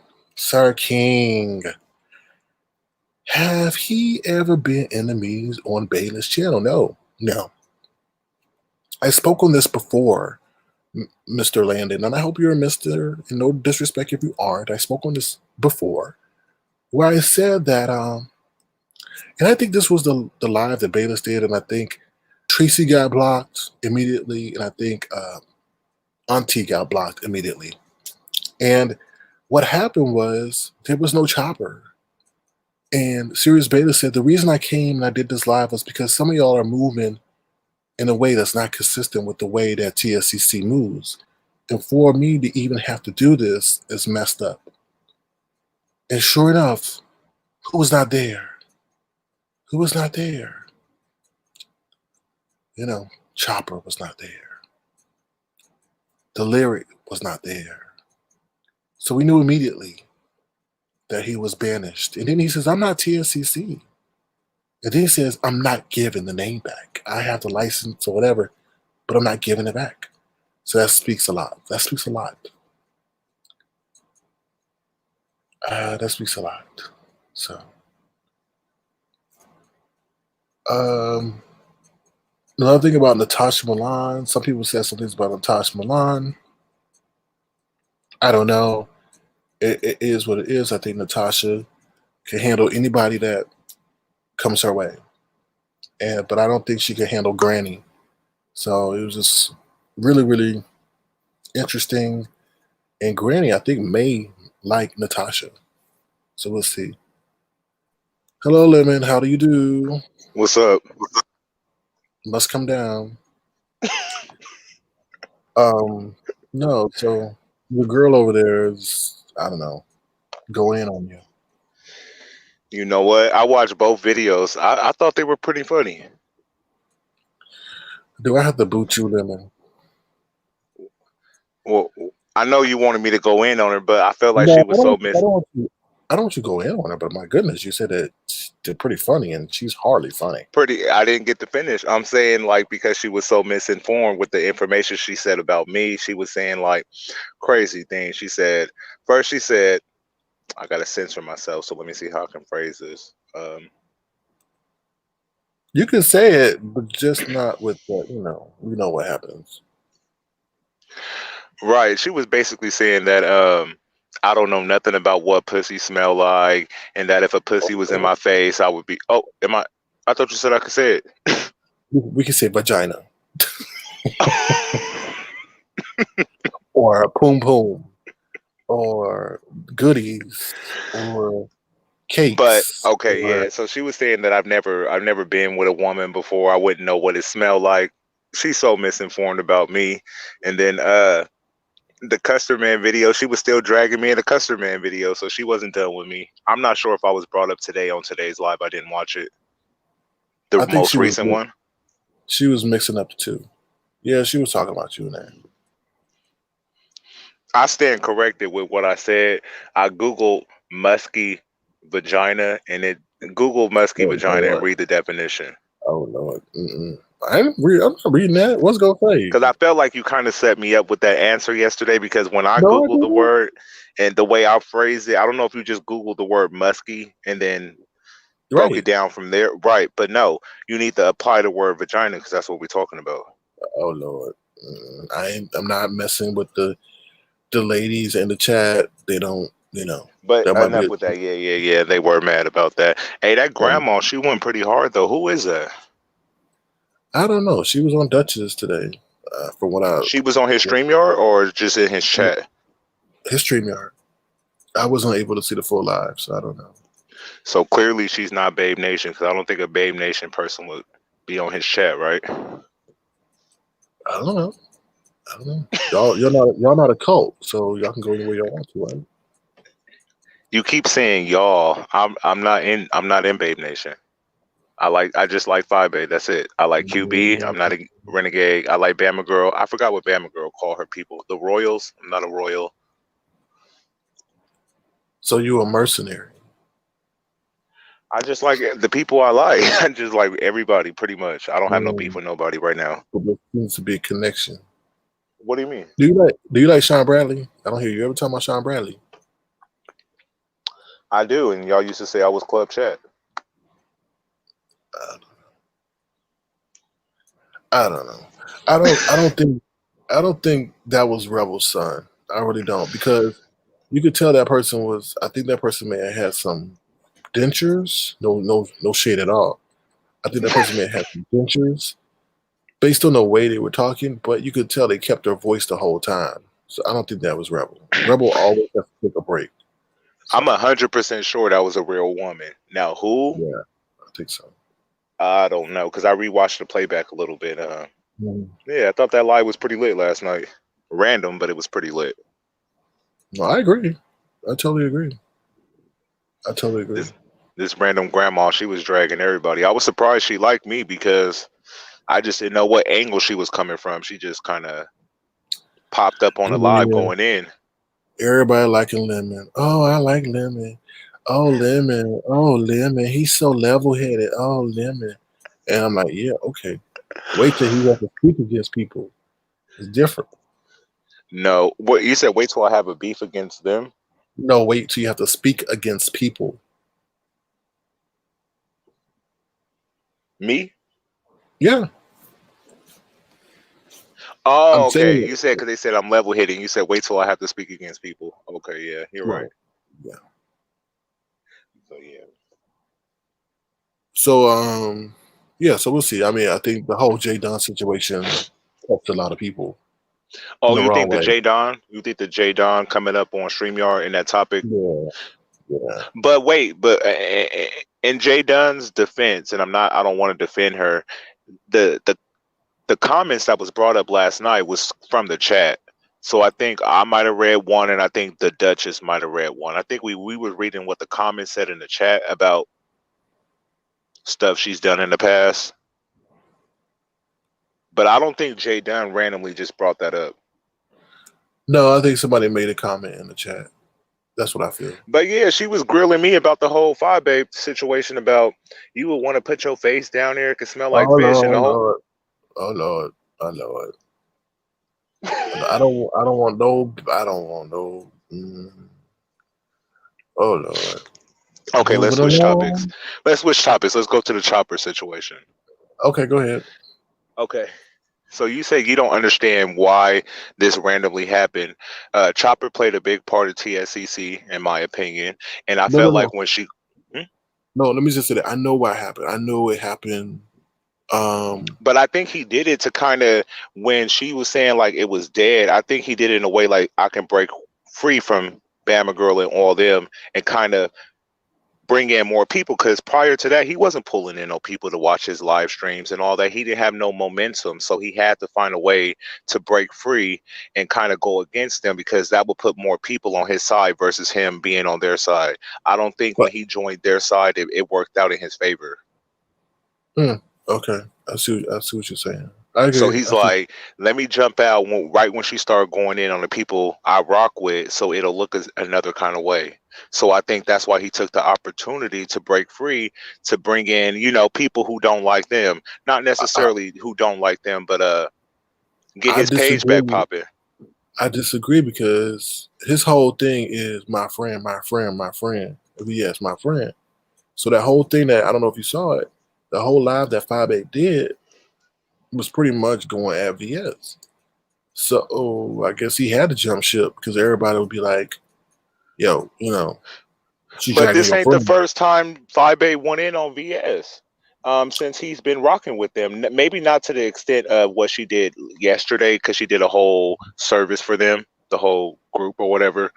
have he ever been enemies on Bayless channel? No. I spoke on this before, Mr. Landon, and I hope you're a Mr. And no disrespect if you aren't. I spoke on this before, where I said that, and I think this was the live that Bayless did, and I think Tracy got blocked immediately, and I think Auntie got blocked immediately. And what happened was there was no Chopper. And Sirius Beta said the reason I came and I did this live was because some of y'all are moving in a way that's not consistent with the way that TSCC moves. And for me to even have to do this is messed up. And sure enough, who was not there? Who was not there? You know, Chopper was not there. The lyric was not there. So we knew immediately that he was banished. And then he says, I'm not TSCC. And then he says, I'm not giving the name back. I have the license or whatever, but I'm not giving it back. So that speaks a lot. That speaks a lot. That speaks a lot. So, another thing about Natasha Milan, some people said some things about Natasha Milan. I don't know. It is what it is. I think Natasha can handle anybody that comes her way. But I don't think she can handle Granny. So it was just really, really interesting. And Granny, I think, may like Natasha. So we'll see. Hello, Lemon. How do you do? What's up? Must come down. No, so the girl over there is, I don't know, go in on you. You know what? I watched both videos. I thought they were pretty funny. Do I have to boot you, Lemon? Well, I know you wanted me to go in on her, but I felt like No, she was so miss. I don't want you to go in on her, but my goodness, you said that they're pretty funny, and she's hardly funny. Pretty. I didn't get to finish. I'm saying like because she was so misinformed with the information she said about me. She was saying like crazy things. She said first. She said I gotta censor myself. So let me see how I can phrase this. You can say it, but just not with the, you know what happens. Right. She was basically saying that I don't know nothing about what pussy smell like, and that if a pussy was in my face, I would be. Oh, am I? I thought you said I could say it. We can say vagina. Or poom poom. Or goodies. Or cakes. But okay, yeah. So she was saying that I've never been with a woman before. I wouldn't know what it smelled like. She's so misinformed about me. And then the Custer Man video, she was still dragging me in the Custer Man video, so she wasn't done with me. I'm not sure if I was brought up today on today's live. I didn't watch it. The most recent one. She was mixing up the two. Yeah, she was talking about you in there. I stand corrected with what I said. I Googled musky vagina, and it Google musky vagina and read the definition. Oh Lord. I'm not reading that. What's gonna say? Because I felt like you kind of set me up with that answer yesterday. Because when I Googled the word and the way I phrased it, I don't know if you just Googled the word musky and then broke it down from there. Right. But no, you need to apply the word vagina because that's what we're talking about. Oh Lord. I'm not messing with the ladies in the chat. They don't, But enough with that. Yeah. They were mad about that. Hey, that grandma, she went pretty hard though. Who is that? I don't know. She was on Duchess today. From what I She was on his StreamYard or just in his chat? his StreamYard. I wasn't able to see the full live, so I don't know. So clearly she's not Babe Nation, because I don't think a Babe Nation person would be on his chat, right? I don't know. I don't know. Y'all not a cult, so y'all can go anywhere y'all want to, right? You keep saying y'all. I'm not in Babe Nation. I just like Phi Babe. That's it. I like QB. I'm not a renegade. I like Bama Girl. I forgot what Bama Girl called her people. The Royals. I'm not a Royal. So you a mercenary. I just like the people I like. I just like everybody, pretty much. I don't have no beef with nobody right now. But there seems to be a connection. What do you mean? Do you like Sean Bradley? I don't hear you ever talking about Sean Bradley. I do, and y'all used to say I was Club Chat. I don't know. I don't think that was Rebel's son. I really don't, because you could tell that person was. I think that person may have had some dentures. No shade at all. I think that person may have had some dentures based on the way they were talking, but you could tell they kept their voice the whole time. So I don't think that was Rebel. Rebel always has to take a break. So, I'm 100% sure that was a real woman. Now, who? Yeah, I think so. I don't know, because I rewatched the playback a little bit. Yeah, I thought that live was pretty lit last night. Random, but it was pretty lit. No, I agree. I totally agree. This random grandma, she was dragging everybody. I was surprised she liked me, because I just didn't know what angle she was coming from. She just kind of popped up on the live going in. Everybody liking Lemon. Oh, I like Lemon. Oh, Lemon. Oh, Lemon. He's so level-headed. Oh, Lemon. And I'm like, yeah, okay. Wait till he has to speak against people. It's different. No, what you said? Wait till I have a beef against them. No, wait till you have to speak against people. Me? Yeah. Oh, okay. You said, because they said I'm level hitting. You said wait till I have to speak against people. Okay, yeah, you're right. Yeah. So yeah. So yeah, so we'll see. I mean, I think the whole J Don situation helped a lot of people. Oh, you think the J Don? You think the J Don coming up on StreamYard in that topic? Yeah. But wait, but in J Don's defense, and I don't want to defend her. The comments that was brought up last night was from the chat. So I think I might have read one, and I think the Duchess might have read one. I think we were reading what the comments said in the chat about stuff she's done in the past. But I don't think J Dunn randomly just brought that up. No, I think somebody made a comment in the chat. That's what I feel. But yeah, she was grilling me about the whole Phi Babe situation, about you would want to put your face down there, it could smell like fish, Lord, and the whole. Oh Lord, I know it. I don't want no. Oh Lord. Okay, let's switch topics. Let's go to the Chopper situation. Okay, go ahead. Okay. So you say you don't understand why this randomly happened. Chopper played a big part of TSCC, in my opinion, and I felt like when she. No, let me just say that I know what happened. I know it happened. But I think he did it to kind of, when she was saying like it was dead, I think he did it in a way like I can break free from Bama Girl and all them, and kind of bring in more people, because prior to that he wasn't pulling in no people to watch his live streams and all that. He didn't have no momentum, so he had to find a way to break free and kind of go against them, because that would put more people on his side versus him being on their side. I don't think when he joined their side it worked out in his favor. Okay, I see what you're saying. I agree. So he's like, let me jump out right when she started going in on the people I rock with, so it'll look another kind of way. So I think that's why he took the opportunity to break free, to bring in, people who don't like them, not necessarily who don't like them, but get his page back popping. I disagree, because his whole thing is my friend, my friend, my friend. Yes, my friend. So that whole thing, that I don't know if you saw it, the whole live that 5-8 did was pretty much going at VS. So I guess he had to jump ship, because everybody would be like, yo, she's but this ain't the first time 5-8 went in on VS. since he's been rocking with them. Maybe not to the extent of what she did yesterday, because she did a whole service for them, the whole group or whatever.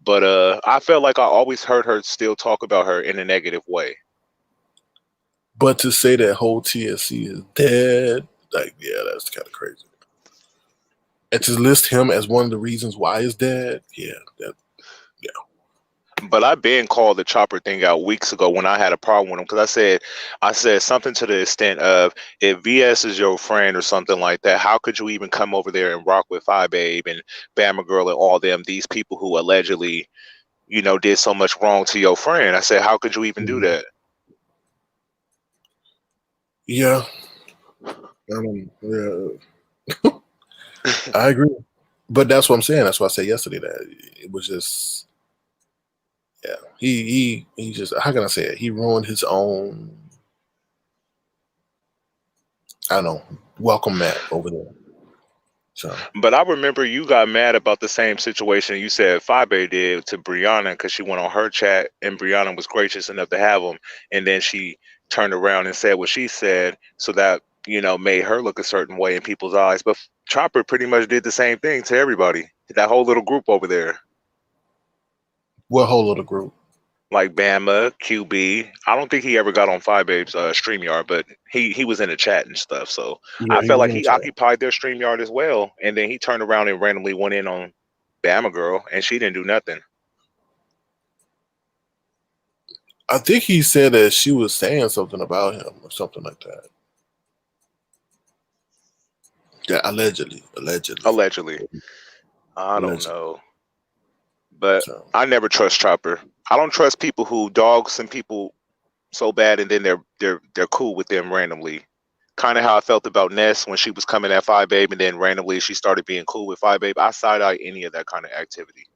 But I felt like I always heard her still talk about her in a negative way. But to say that whole TSC is dead, like, yeah, that's kind of crazy. And to list him as one of the reasons why it's dead, yeah, that, yeah. But I've been called the Chopper thing out weeks ago when I had a problem with him, because I said something to the extent of, if VS is your friend or something like that, how could you even come over there and rock with Phi Babe and Bama Girl and all them, these people who allegedly, did so much wrong to your friend? I said, how could you even do that? Yeah. Yeah. I agree. But that's what I'm saying. That's why I said yesterday that it was just, yeah. He just, how can I say it? He ruined his own, I don't know, welcome mat over there. So. But I remember you got mad about the same situation you said Fabe did to Brianna, because she went on her chat and Brianna was gracious enough to have him, and then she turned around and said what she said, so that made her look a certain way in people's eyes. But Chopper pretty much did the same thing to everybody, that whole little group over there. What whole little group? Like Bama, QB. I don't think he ever got on Phi Babe's StreamYard, but he was in the chat and stuff. So Yeah, I felt like he chat. occupied their StreamYard as well. And then he turned around and randomly went in on Bama Girl, and she didn't do nothing. I think he said that she was saying something about him or something like that. Yeah, allegedly. I don't know. But so. I never trust Chopper. I don't trust people who dog some people so bad and then they're cool with them randomly. Kind of how I felt about Ness when she was coming at Phi Babe and then randomly she started being cool with Phi Babe. I side-eye any of that kind of activity.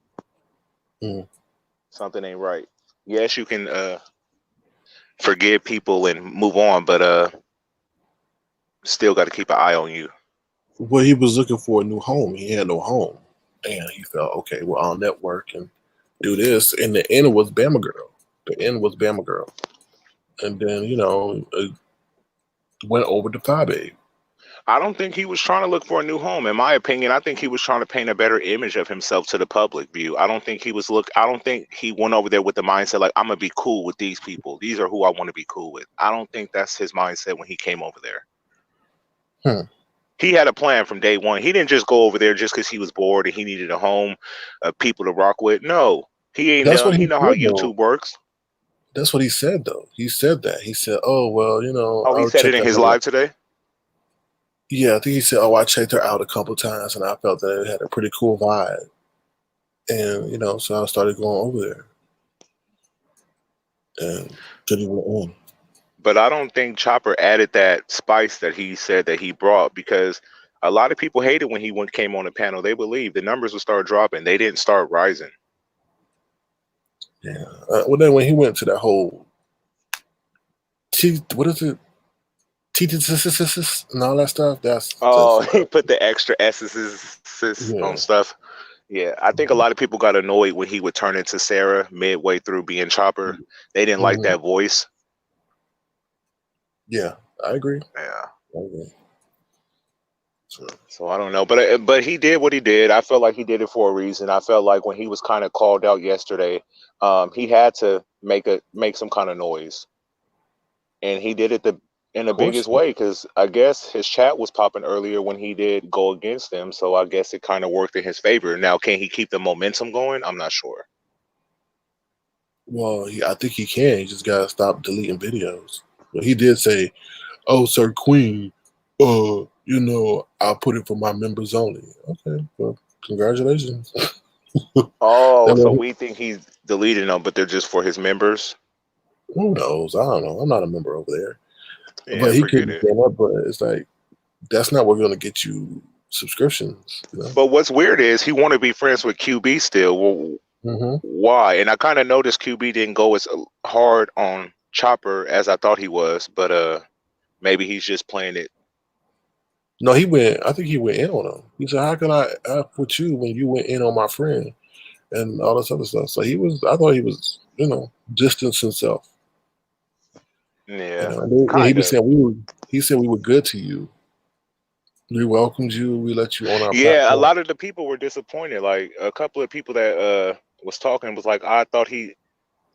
Something ain't right. Yes, you can forgive people and move on, but still got to keep an eye on you. Well, he was looking for a new home. He had no home. And he felt, okay, well, I'll network and do this. And the end was Bama Girl. And then, went over to Phi Babe. I don't think he was trying to look for a new home. In my opinion, I think he was trying to paint a better image of himself to the public view. I don't think he went over there with the mindset like, I'm gonna be cool with these people. These are who I want to be cool with. I don't think that's his mindset when he came over there. He had a plan from day one. He didn't just go over there just because he was bored and he needed a home, people to rock with. No, he ain't know. He know how YouTube works. That's what he said, though. He said that. He said, "Oh well, Oh, he said it in his live today. Yeah, I think he said, "Oh, I checked her out a couple times and I felt that it had a pretty cool vibe." And so I started going over there, and then he went on. But I don't think Chopper added that spice that he said that he brought, because a lot of people hated when he came on the panel. They believed the numbers would start dropping. They didn't start rising. Yeah. Well, then when he went to that whole, what is it? And all that stuff. He put the extra S's on stuff. Yeah, I think a lot of people got annoyed when he would turn into Sarah midway through being Chopper. They didn't like that voice. Yeah, I agree. Yeah. I agree. So I don't know, but he did what he did. I felt like he did it for a reason. I felt like when he was kind of called out yesterday, he had to make some kind of noise, and he did it in the biggest way, because I guess his chat was popping earlier when he did go against them. So I guess it kind of worked in his favor. Now, can he keep the momentum going? I'm not sure. Well, I think he can. He just gotta stop deleting videos. But he did say, "Oh, Sir Queen, I'll put it for my members only." Okay, well, congratulations. Oh, so we think he's deleting them, but they're just for his members? Who knows? I don't know. I'm not a member over there. Yeah, but he couldn't stand up, but it's like, that's not what's going to get you subscriptions. But what's weird is he want to be friends with QB still. Well, why? And I kind of noticed QB didn't go as hard on Chopper as I thought he was, but maybe he's just playing it. No, I think he went in on him. He said, "How can I put you when you went in on my friend?" And all this other stuff. So I thought he was, distance himself. Yeah, And he kind be of. saying he said we were good to you. We welcomed you. We let you on our Yeah, a platform. lot of the people were disappointed. Like a couple of people that was talking was like, I thought he,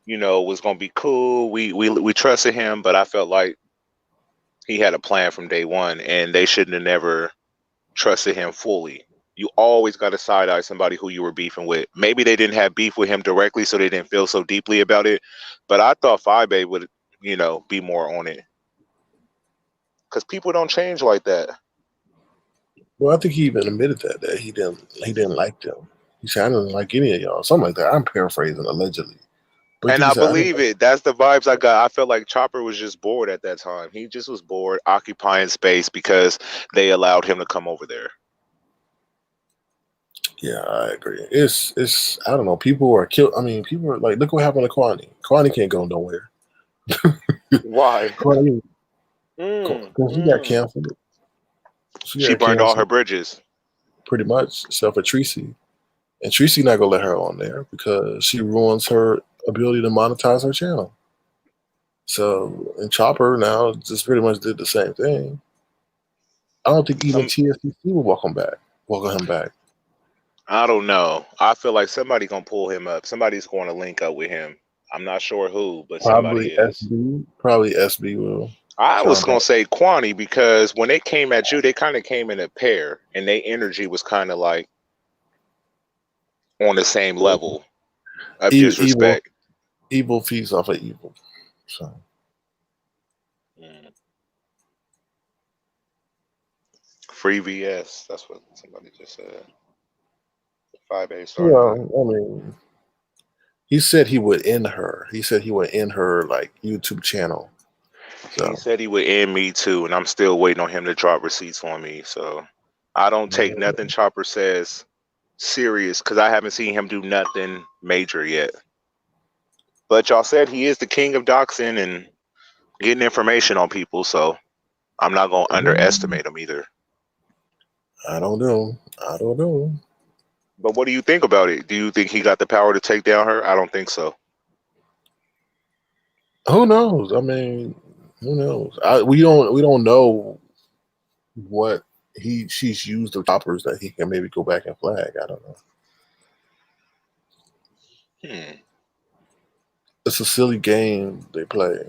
was gonna be cool. We trusted him, but I felt like he had a plan from day one, and they shouldn't have never trusted him fully. You always got to side eye somebody who you were beefing with. Maybe they didn't have beef with him directly, so they didn't feel so deeply about it. But I thought Fibe would, be more on it because people don't change like that. Well, I think he even admitted that he didn't like them. He said I didn't like any of y'all, something like that. I'm paraphrasing allegedly, but And he I said I didn't. believe it. That's the vibes I got. I felt like Chopper was just bored at that time. He just was bored, occupying space because they allowed him to come over there. Yeah, I agree. It's I don't know. People are killed. I mean, people are like, look what happened to Kwani. Kwani can't go nowhere. Why? Kwani, Mm, because she got mm. canceled. She She got burned all her canceled bridges. pretty much, except for Tracy. And Tracy not gonna let her on there because she ruins her ability to monetize her channel. So and Chopper now just pretty much did the same thing. I don't think even Some TSTC will welcome him back. I don't know. I feel like somebody gonna pull him up. Somebody's going to link up with him. I'm not sure who, but somebody Probably is. SB. Probably SB will I was gonna contact. say Quani because when they came at you, they kind of came in a pair, and their energy was kind of like on the same level of Evil, disrespect. evil feeds off of evil. So Mm. Free VS. That's what somebody just said. 5A started yeah, it. I mean, he said he would end her. He said he would end her like YouTube channel. He So said he would end me too, and I'm still waiting on him to drop receipts on me. So I don't take nothing Chopper says serious because I haven't seen him do nothing major yet. But y'all said he is the king of doxing and getting information on people, so I'm not gonna underestimate him either. I don't know. I don't know. But what do you think about it? Do you think he got the power to take down her? I don't think so. Who knows? I mean, who knows? We don't know what she's used the choppers that he can maybe go back and flag. I don't know. Hmm. It's a silly game they play.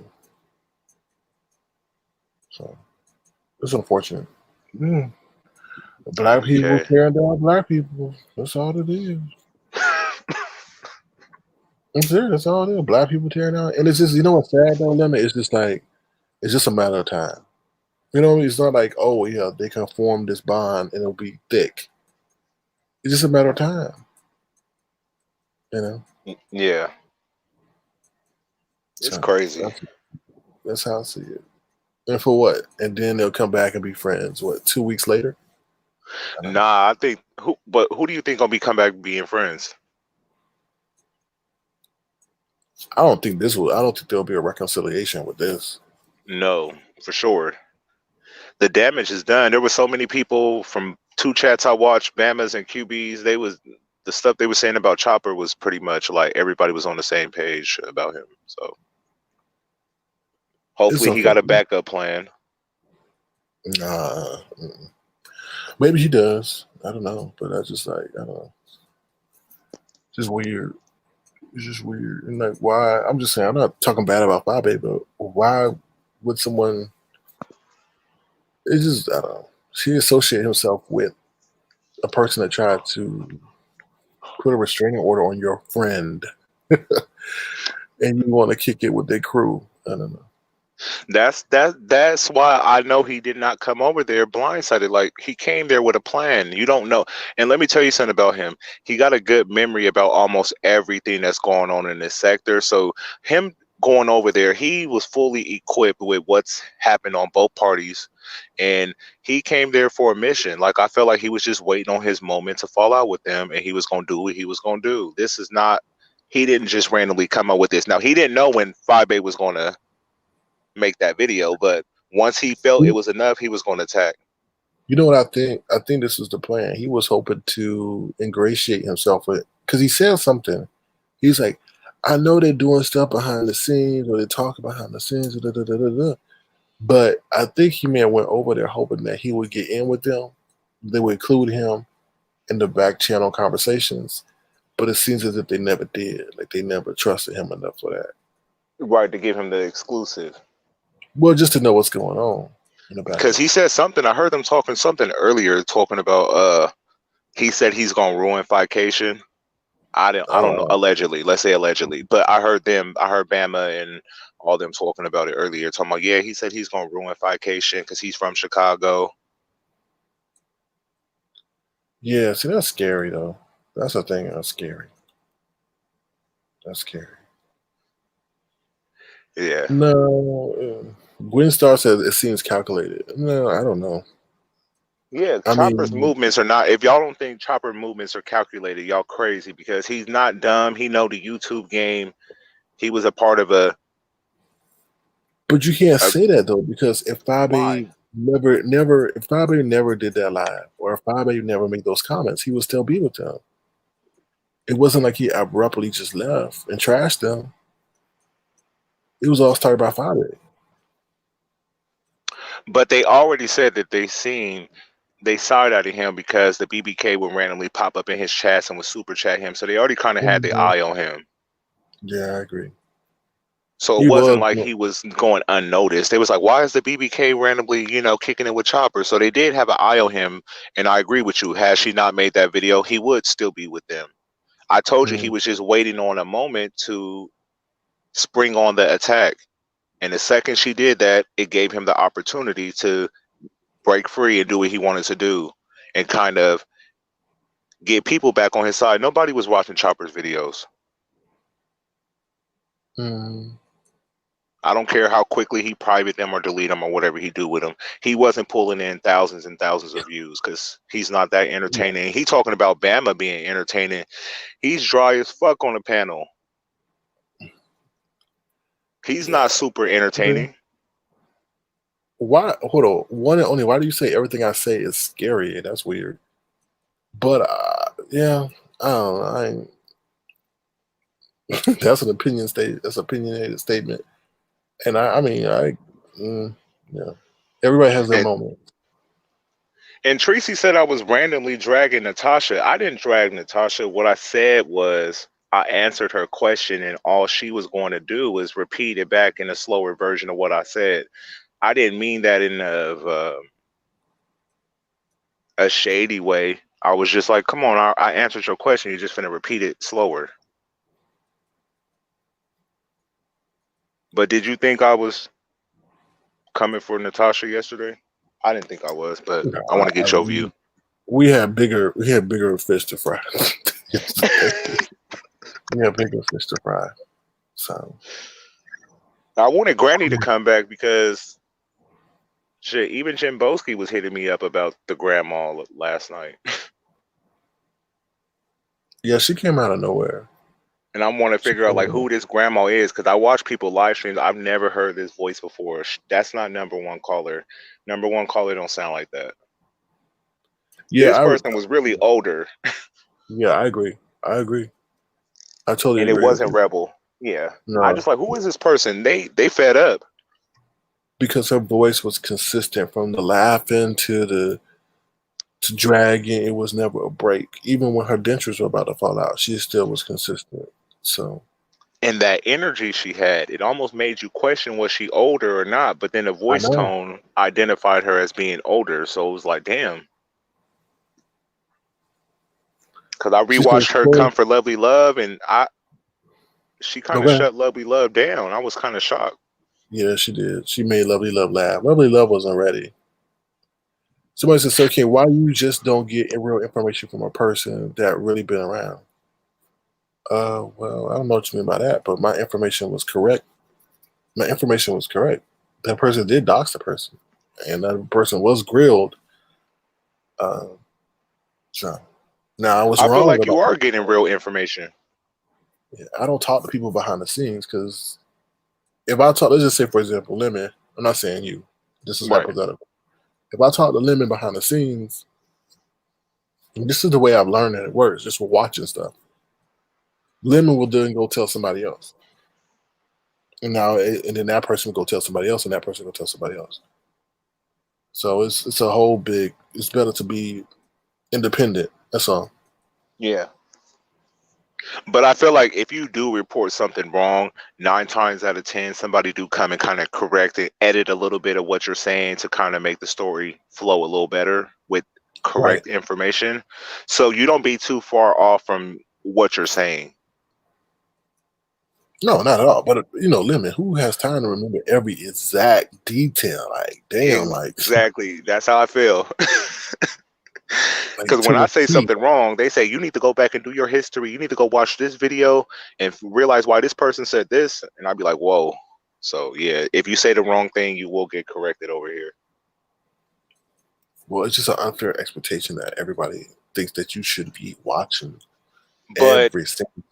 So it's unfortunate. Yeah. Black people Okay. tearing down black people. That's all it is. I'm serious. That's all it is. Black people tearing down, and it's just what's sad though, Lemon. It's just like it's just a matter of time. You know what I mean? It's not like oh yeah they can form this bond and it'll be thick. It's just a matter of time. You know. Yeah, it's So crazy. that's how I see it. And for what? And then they'll come back and be friends. What? 2 weeks later? I don't know. Nah, I think who do you think gonna be come back being friends? I don't think this will. I don't think there'll be a reconciliation with this. No, for sure. The damage is done. There were so many people from two chats I watched, Bamas and QBs. The stuff they were saying about Chopper was pretty much like everybody was on the same page about him. So It's hopefully he got a unfortunate. backup plan. Nah, maybe he does. I don't know, but I just like I don't know. Just weird. It's just weird. And like, why? I'm just saying. I'm not talking bad about Bobby, but why would someone? It's just I don't know. He associate himself with a person that tried to put a restraining order on your friend, and you want to kick it with their crew. I don't know. That's why I know he did not come over there blindsided. Like he came there with a plan. You don't know. And let me tell you something about him. He got a good memory about almost everything that's going on in this sector. So him going over there, he was fully equipped with what's happened on both parties. And he came there for a mission. Like I felt like he was just waiting on his moment to fall out with them and he was gonna do what he was gonna do. This is not he didn't just randomly come up with this. Now he didn't know when 5A was gonna make that video, but once he felt it was enough, he was going to attack. You know what I think? I think this was the plan. He was hoping to ingratiate himself with because he said something. He's like, I know they're doing stuff behind the scenes, or they talk behind the scenes, but I think he may have went over there hoping that he would get in with them. They would include him in the back channel conversations, but it seems as if they never did. Like they never trusted him enough for that. Right, to give him the exclusive. Well, just to know what's going on in the Because background. he said something. I heard them talking something earlier, talking about he said he's gonna ruin Fication. I don't know, Oh, allegedly. Let's say allegedly. But I heard Bama and all them talking about it earlier, talking about, yeah, he said he's gonna ruin Fication because he's from Chicago. yeah. See, that's scary though. That's the thing. That's scary. That's scary. Yeah. No, Gwen Star says it seems calculated. No, I don't know. Yeah, I Chopper's mean, movements are not. If y'all don't think Chopper movements are calculated, y'all crazy, because he's not dumb. He know the YouTube game. He was a part of but you can't a say that though, because if why? 5A if 5A never did that live, or if 5A never made those comments, he would still be with them. It wasn't like he abruptly just left and trashed them. It was all started by 5A. But they already said that they side eyed him because the BBK would randomly pop up in his chats and would super chat him. So they already kind of had the Mhm. eye on him. Yeah, I agree. So it He wasn't was. like he was going unnoticed. It was like, why is the BBK randomly, kicking it with Chopper? So they did have an eye on him. And I agree with you. Had she not made that video, he would still be with them. I told you he Mm, was just waiting on a moment to spring on the attack. And the second she did that, it gave him the opportunity to break free and do what he wanted to do and kind of get people back on his side. Nobody was watching Chopper's videos. mm, I don't care how quickly he private them or delete them or whatever he do with them. He wasn't pulling in thousands and thousands of views because he's not that yeah. entertaining. He talking about Bama being entertaining. He's dry as fuck on the panel. He's not Yeah. super entertaining. Why? Hold on. One and only. Why do you say everything I say is scary? That's weird. But yeah, I don't know. That's an opinion state. That's an opinionated statement. And I mean, yeah. Everybody has their And moment. and Tracy said I was randomly dragging Natasha. I didn't drag Natasha. What I said was I answered her question, and all she was going to do was repeat it back in a slower version of what I said. I didn't mean that in a shady way. I was just like, come on, I answered your question. You're just finna repeat it slower. But did you think I was coming for Natasha yesterday? I didn't think I was, but No, I want to get your view. we had bigger fish to fry yesterday. We had bigger fish to fry. So I wanted Granny to come back because shit, even Jim Boski was hitting me up about the grandma last night. yeah, she came out of nowhere. And I want to She figure out came like out of who this grandma is because I watch people live streams. I've never heard this voice before. That's not number one caller. Number one caller don't sound like that. Yeah, This person was really older, yeah, I agree. I totally and it agree with wasn't you. Rebel. Yeah, I No, just like, who is this person? They fed up. because her voice was consistent from the laughing to dragging. It was never a break. Even when her dentures were about to fall out, she still was consistent. So And that energy she had, it almost made you question was she older or not. But then the I voice know. tone identified her as being older, so it was like, damn. Because I She said, rewatched her come for Lovely Love, and she "No, kind of go ahead." shut Lovely Love down. I was kind of shocked. Yeah, she did. She made Lovely Love laugh. Lovely Love wasn't ready. Somebody said, "So, okay, why you just don't get real information from a person that really been around?" Well, I don't know what you mean by that, but my information was correct. My information was correct. That person did dox the person, and that person was grilled. Uh, so now I was I feel wrong like you about. are getting real information. Yeah, I don't talk to people behind the scenes because if I talk, let's just say for example, Lemon. I'm not saying you. This is Right. hypothetical. If I talk to Lemon behind the scenes, and this is the way I've learned that it works, just for watching stuff. Lemon will then go tell somebody else. And then that person will go tell somebody else, and that person will tell somebody else. So it's a whole big. It's better to be independent. That's all. Yeah. But I feel like if you do report something wrong, 9 times out of 10, somebody do come and kind of correct it, edit a little bit of what you're saying to kind of make the story flow a little better with Right. correct information. So you don't be too far off from what you're saying. No, not at all. But Lemon, who has time to remember every exact detail? Like, damn, Exactly. That's how I feel. like Because to when I the say T. something wrong, they say you need to go back and do your history. You need to go watch this video and realize why this person said this. And I'd be like, whoa. So yeah, if you say the wrong thing, you will get corrected over here. Well, it's just an unfair expectation that everybody thinks that you should be watching But every single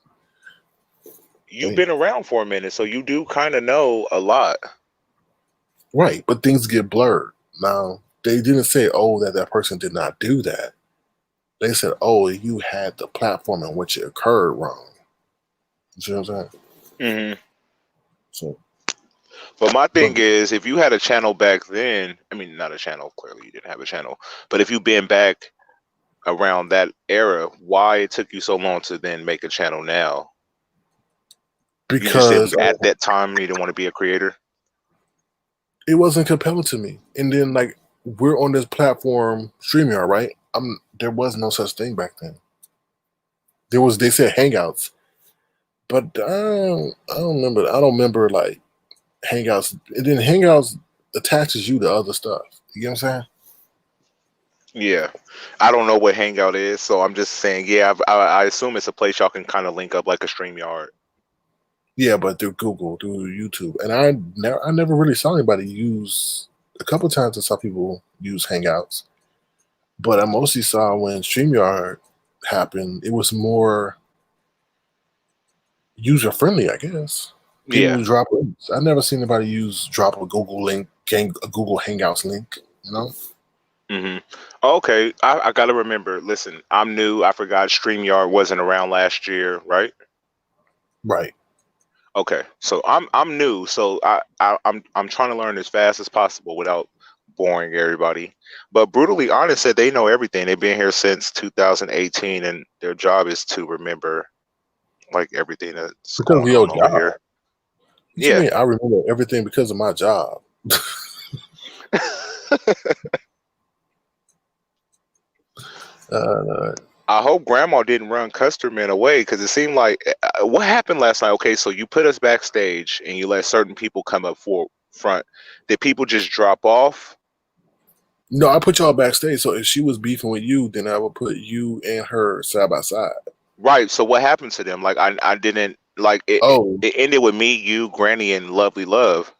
you've thing. been around for a minute, so you do kind of know a lot. Right, but things get blurred. Now, they didn't say, oh, that person did not do that. They said, oh, you had the platform in which it occurred wrong. You see what I'm saying? Hmm. So, But my but thing is, if you had a channel back then, I mean, not a channel, clearly you didn't have a channel, but if you've been back around that era, why it took you so long to then make a channel now? You just because didn't, at that time, you didn't want to be a creator? it wasn't compelling to me. And then, like, we're on this platform, StreamYard, right? There was no such thing back then. They said Hangouts, but I don't remember. I don't remember like Hangouts. And then Hangouts attaches you to other stuff. You get what I'm saying? Yeah. I don't know what Hangout is, so I'm just saying, yeah, I assume it's a place y'all can kind of link up like a StreamYard. Yeah, but through Google, through YouTube, and I never really saw anybody use. A couple times I saw people use Hangouts, but I mostly saw when StreamYard happened. It was more user friendly, I guess. People Yeah. would drop links. I never seen anybody drop a Google link, a Google Hangouts link. You know? Hmm. Okay, I gotta remember. Listen, I'm new. I forgot StreamYard wasn't around last year, right? Right. Okay, so I'm new, so I'm trying to learn as fast as possible without boring everybody. But Brutally Honest said they know everything. They've been here since 2018, and their job is to remember like everything that's Because of going your on over job. here. What you Yeah. mean? I remember everything because of my job. Uh, I hope Grandma didn't run Custerman away because it seemed like what happened last night. Okay, so you put us backstage and you let certain people come up front. Did people just drop off? no, I put y'all backstage. So if she was beefing with you, then I would put you and her side by side. Right. So what happened to them? Like I didn't like it. Oh, It ended with me, you, Granny, and Lovely Love.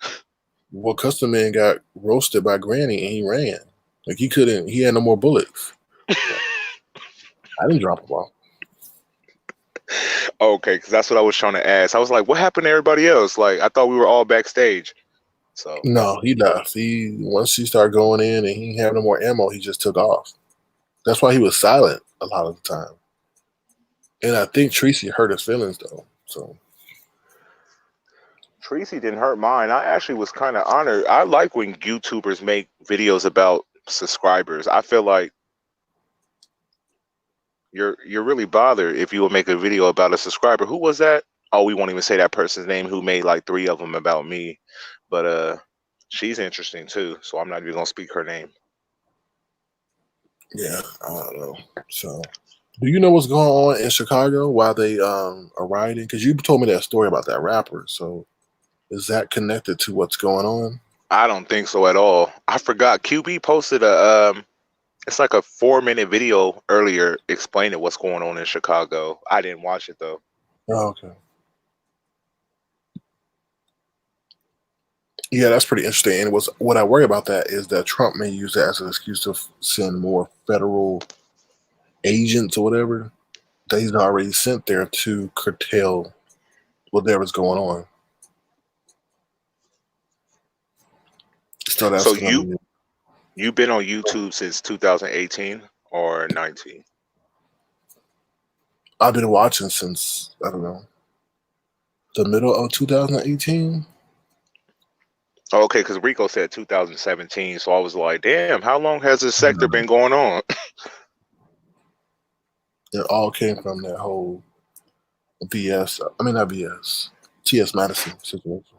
well, Custom Man got roasted by Granny and he ran. Like he couldn't. He had no more bullets. So I didn't drop him off. Okay, because that's what I was trying to ask. I was like, what happened to everybody else? Like I thought we were all backstage. So No, he left. Once he started going in and he didn't have no more ammo, he just took off. That's why he was silent a lot of the time. And I think Tracy hurt his feelings though. So Tracy didn't hurt mine. I actually was kind of honored. I like when YouTubers make videos about subscribers. I feel like you're really bothered if you will make a video about a subscriber. Who was that? Oh, we won't even say that person's name who made like 3 of them about me. But she's interesting too, so I'm not even gonna speak her name. yeah, I don't know. So do you know what's going on in Chicago while they are rioting? Because you told me that story about that rapper. So is that connected to what's going on? I don't think so at all. I forgot QB posted a it's like a 4-minute video earlier explaining what's going on in Chicago. I didn't watch it though. Oh, okay. Yeah, that's pretty interesting. And what I worry about that is that Trump may use that as an excuse to send more federal agents or whatever that he's already sent there to curtail whatever's going on. So that's So going to be. you've been on YouTube since 2018 or 19? I've been watching since, I don't know, the middle of 2018. Okay, because Rico said 2017, so I was like, damn, how long has this sector been going on? It all came from that whole VS, I mean, not VS, TS Madison situation.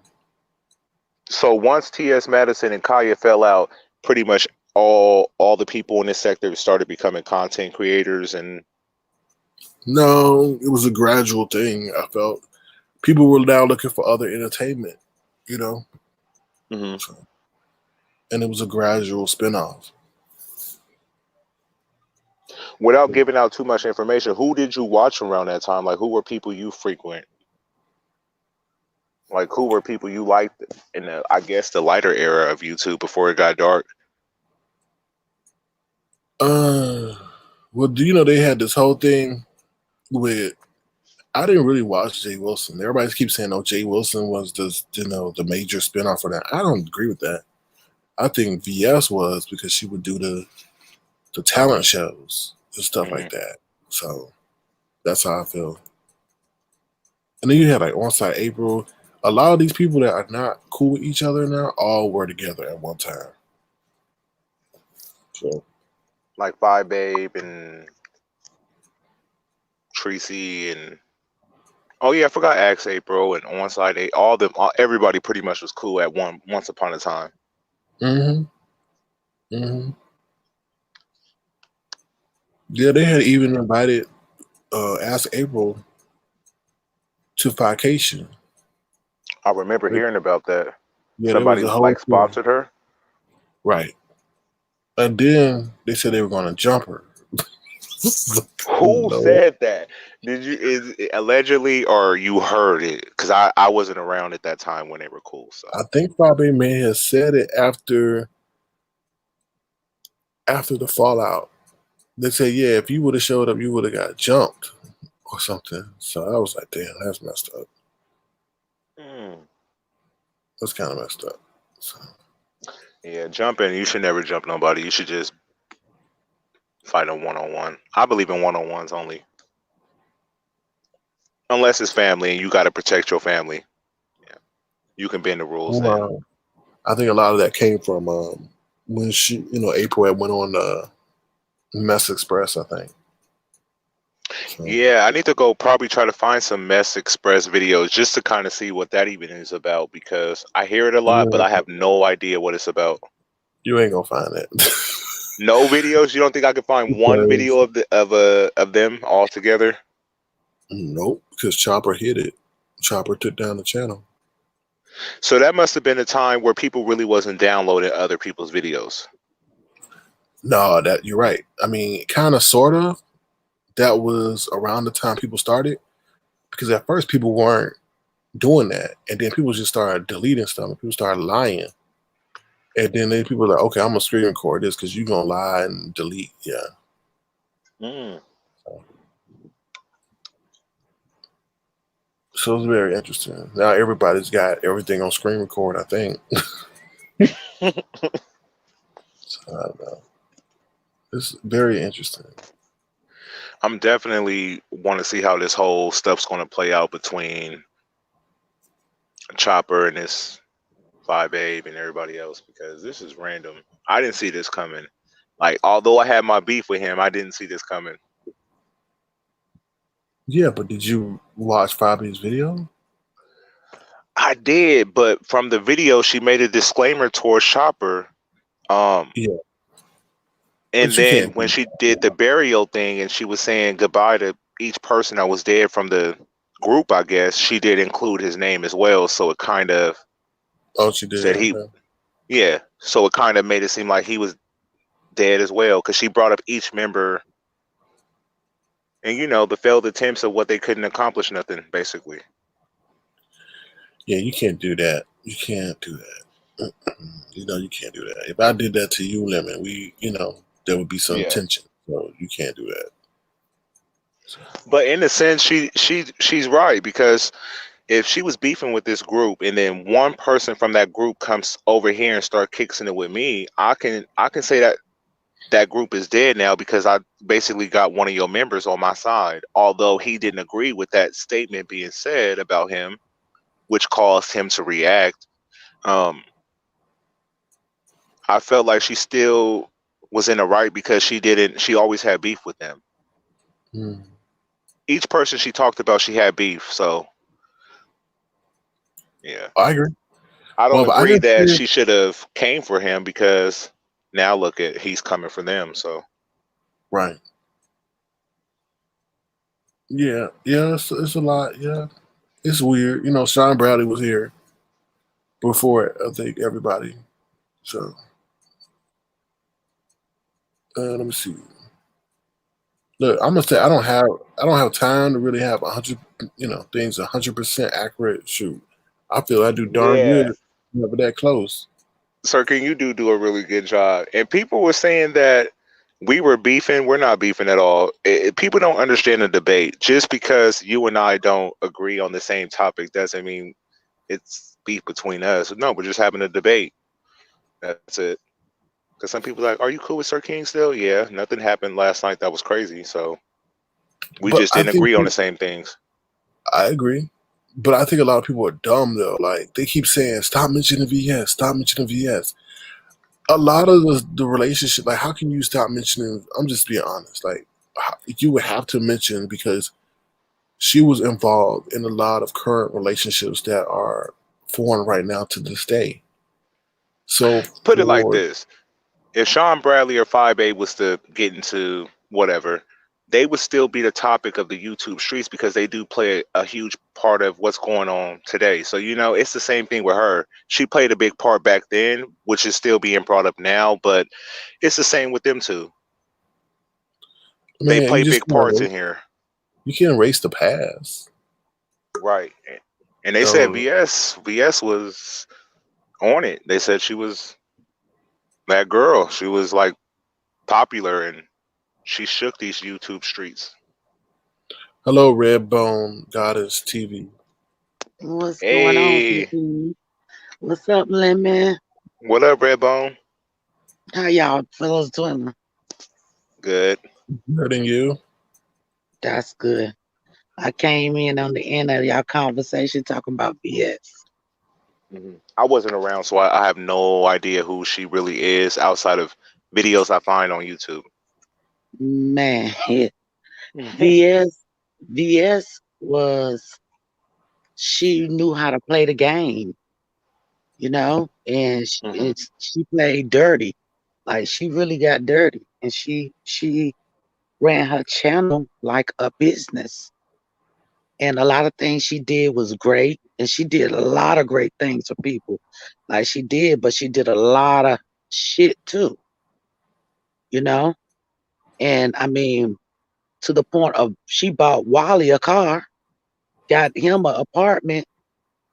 So once T.S. Madison and Kaya fell out, pretty much all the people in this sector started becoming content creators, and No, it was a gradual thing. I felt people were now looking for other entertainment, you know, Mhm. so, and it was a gradual spinoff. without giving out too much information, who did you watch around that time? Like, who were people you frequent? Like, who were people you liked in the, I guess, the lighter era of YouTube before it got dark? Well, do you know they had this whole thing with? I didn't really watch Jay Wilson. Everybody keeps saying, "Oh, Jay Wilson was this, the major spinoff for that." I don't agree with that. I think VS was because she would do the talent shows and stuff like Mhm. that. So that's how I feel. And then you had like Onside April. A lot of these people that are not cool with each other now all were together at one time. So Like Five Babe and Tracy and oh yeah, I forgot Axe April and Onside Eight. All them, everybody pretty much was cool at once upon a time. hmm hmm yeah, they had even invited Ask April to Vacation. I remember hearing about that. Yeah, there was Somebody a whole like thing. sponsored her. Right. And then they said they were going to jump her. Who No. said that? Did you is it allegedly or you heard it? Because I wasn't around at that time when they were cool. So I think Fabe may have said it after the fallout. They said, yeah, if you would have showed up, you would have got jumped or something. So I was like, damn, that's messed up. mm. That's kind of messed up. So, Yeah, jumping. You should never jump nobody. You should just fight a one-on-one. I believe in one-on-ones only, unless it's family and you got to protect your family. Yeah, you can bend the rules then. well, I think a lot of that came from when April had went on Mess Express, I think. So, Yeah, I need to go probably try to find some Mess Express videos just to kind of see what that even is about because I hear it a lot, but I have no idea what it's about. you ain't gonna find it. No videos. You don't think I could find one Because, video of them all together? nope, because Chopper hit it. Chopper took down the channel. So that must have been a time where people really wasn't downloading other people's videos. No, that you're right. I mean, kind of, sort of. That was around the time people started because at first people weren't doing that, and then people just started deleting stuff. And people started lying, and then people were like, "Okay, I'm gonna screen record this because you're gonna lie and delete." Yeah. Mm. So it's very interesting. Now everybody's got everything on screen record, I think. So, I don't know. It's very interesting. I'm definitely want to see how this whole stuff's going to play out between Chopper and this Five Babe and everybody else because this is random. I didn't see this coming. Like, although I had my beef with him, I didn't see this coming. Yeah, but did you watch Fabi's video? I did, but from the video, she made a disclaimer towards Chopper. Yeah, And but you then can't when do she did the burial thing and she was saying goodbye to each person that was dead from the group, I guess she did include his name as well. So it kind of that. Oh, she did. said he, Okay. yeah. So it kind of made it seem like he was dead as well because she brought up each member and the failed attempts of what they couldn't accomplish nothing basically. Yeah, you can't do that. You can't do that. You can't do that. If I did that to you, Lemon, there would be some Yeah. tension. So you can't do that. So, But in a sense, she's right because if she was beefing with this group and then one person from that group comes over here and start kicking it with me, I can say that that group is dead now because I basically got one of your members on my side, although he didn't agree with that statement being said about him, which caused him to react. Um, I felt like she still was in the right because she always had beef with them. Hmm. Each person she talked about, she had beef. So, yeah. I agree. I don't Well, but I agree can that see, she should have came for him because now look at he's coming for them. So, right. Yeah, yeah, it's a lot. Yeah, it's weird. You know, Sean Bradley was here before I think everybody. So let me see. Look, I'm gonna say I don't have time to really have 100 things 100% accurate. Shoot, I feel I do darn yeah. good. Never that close. Sir, can you do a really good job? And people were saying that we were beefing. We're not beefing at all. People don't understand the debate. Just because you and I don't agree on the same topic doesn't mean it's beef between us. No, we're just having a debate. That's it. Because some people are like, are you cool with Sir King still? Yeah, nothing happened last night that was crazy. So we But just I didn't think agree on the same things. I agree. But I think a lot of people are dumb though. Like they keep saying, "Stop mentioning VS. Stop mentioning VS." A lot of the relationship, like how can you stop mentioning? I'm just being honest. Like you would have to mention because she was involved in a lot of current relationships that are foreign right now to this day. So Put it like for this. If Sean Bradley or 5A was to get into whatever, they would still be the topic of the YouTube streets because they do play a huge part of what's going on today. So, it's the same thing with her. She played a big part back then, which is still being brought up now, but it's the same with them too. They man, play big parts in here. you can't erase the past. Right. And they said So VS was on it. They said she was that girl. She was like popular and she shook these YouTube streets. hello, Redbone Goddess TV. What's going on, Hey, Cookie? What's up, Lemon? what up, Redbone? How y'all fellas doing? Good. Hurting you? That's good. I came in on the end of y'all conversation talking about BS. I wasn't around, so I have no idea who she really is outside of videos I find on YouTube. Man, VS was, she knew how to play the game, and she played dirty. Like she really got dirty, and she ran her channel like a business. And a lot of things she did was great. And she did a lot of great things for people. Like she did, but she did a lot of shit too, you know? And I mean, to the point of she bought Wally a car, got him an apartment.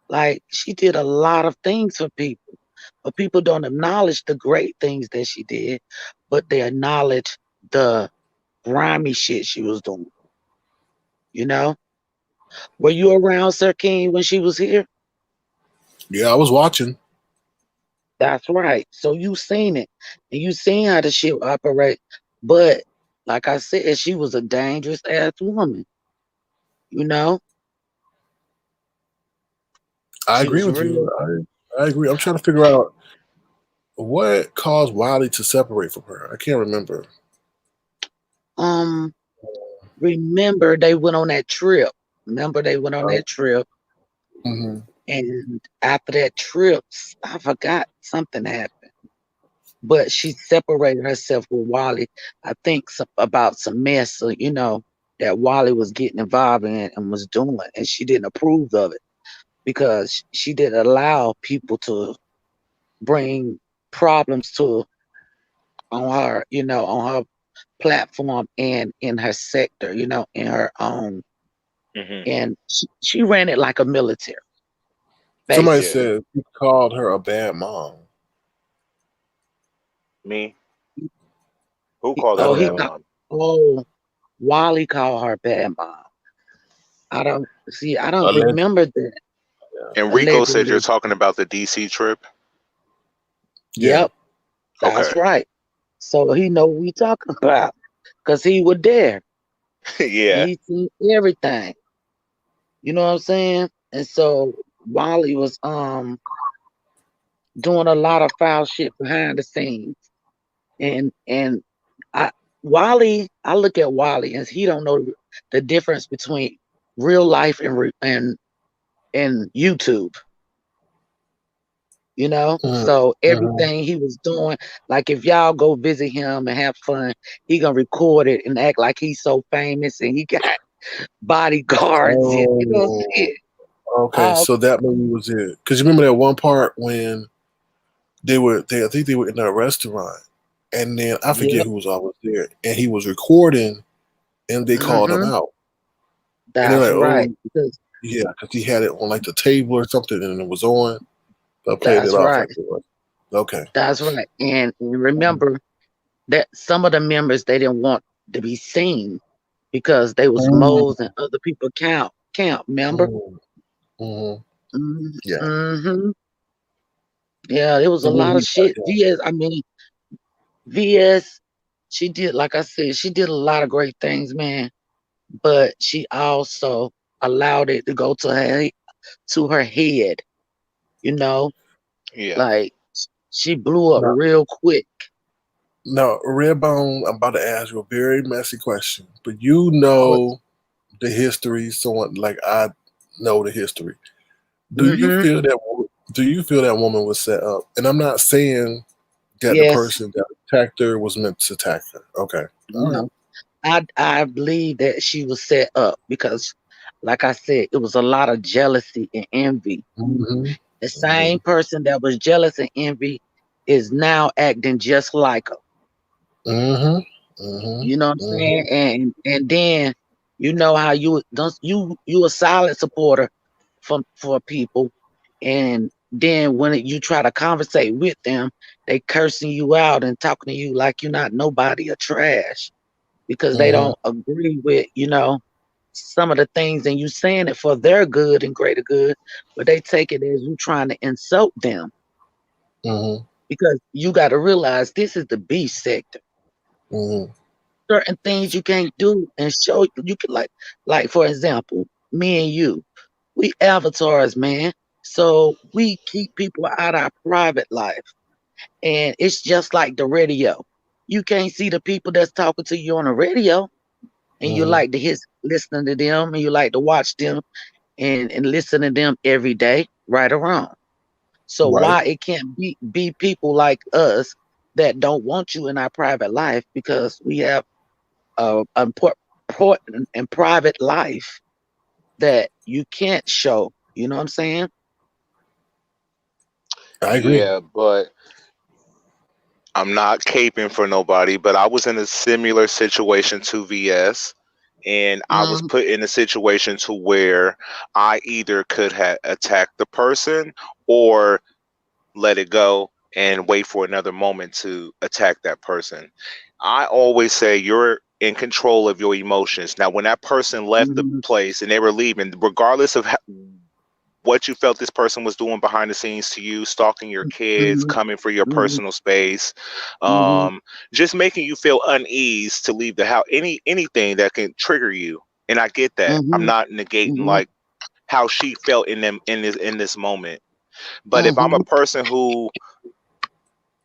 Like she did a lot of things for people. But people don't acknowledge the great things that she did, but they acknowledge the grimy shit she was doing, you know? Were you around Sir King when she was here? Yeah, I was watching. That's right. So you seen it, and you seen how the shit operate. But like I said, she was a dangerous ass woman. You know, I she agree was with you. real. I agree. I'm trying to figure out what caused Wiley to separate from her. I can't remember. Um, remember they went on that trip. Remember they went on that trip, Mm-hmm. and after that trip, I forgot something happened. But she separated herself with Wally. I think about some mess, that Wally was getting involved in and was doing, and she didn't approve of it, because she didn't allow people to bring problems on her, on her platform and in her sector, in her own. And she ran it like a military, Somebody basically. Yeah. said he called her a bad mom. Me? Who called her Oh, a he bad called, mom? oh, Wally called her bad mom. I don't Alleged. remember that. And Rico said you're Allegedly. talking about the DC trip? Yeah. Yep, Okay. that's right. So he know what we talking about because he was there. Yeah. He seen everything. You know what I'm saying? And so Wally was doing a lot of foul shit behind the scenes. And I Wally, I look at Wally and he don't know the difference between real life and YouTube. You know, Mm, so mhm. everything he was doing, like if y'all go visit him and have fun, he gonna record it and act like he's so famous and he got bodyguards and you know what I'm Oh, saying? okay. Oh, So that maybe was it. Because you remember that one part when I think they were in a restaurant, and then I forget yep. who was always there, and he was recording, and they called him Mm-hmm. out, and they're That's like, right. "Oh, yeah," because he had it on like the table or something, and it was on. I played it That's off right. like it was. Okay. That's right. And Mhm. remember that some of the members they didn't want to be seen because they was Mm, moles and other people count. Remember? mm, mhm. Yeah. Mm-hmm. Yeah, it was a And then lot of he, shit. yeah. VS, I mean, VS, she did, like I said, she did a lot of great things, man. But she also allowed it to go to her head, you know, Yeah. like she blew up Now, real quick. now, Redbone, I'm about to ask you a very messy question, but you Oh, know the history, someone like I know the history. Do you mm-hmm. feel that? Do you feel that woman was set up? And I'm not saying that the Yes, person that attacked her was meant to attack her. Okay, all right. no. I believe that she was set up because, like I said, it was a lot of jealousy and envy. Mm-hmm. The Mm-hmm. same person that was jealous and envy is now acting just like her. Mm-hmm. Mm-hmm. You know what I'm Mm-hmm. saying? And then you know how you don't you a silent supporter for people, and then when you try to conversate with them, they cursing you out and talking to you like you're not nobody or trash because they Mm-hmm. don't agree with some of the things, and you saying it for their good and greater good, but they take it as you trying to insult them Mm-hmm. because you got to realize this is the B sector. Mm-hmm. Certain things you can't do and show you can like for example, me and you, we avatars, man. So we keep people out our private life. And it's just like the radio. You can't see the people that's talking to you on the radio and you Mm-hmm. like to listen to them and you like to watch them and listen to them every day, right or wrong. So Right. why it can't be people like us that don't want you in our private life because we have important and private life that you can't show. You know what I'm saying? I agree. Yeah, but I'm not caping for nobody, but I was in a similar situation to VS, and I was Mm, put in a situation to where I either could have attacked the person or let it go and wait for another moment to attack that person. I always say you're in control of your emotions. Now, when that person left the mm-hmm, place and they were leaving, regardless of what you felt this person was doing behind the scenes to you, stalking your kids, mm-hmm, coming for your mm-hmm, personal space, mm-hmm, just making you feel unease to leave the house, anything that can trigger you. And I get that. I'm mm-hmm, not negating mm-hmm, like how she felt in this moment. But if I'm a mm-hmm, person who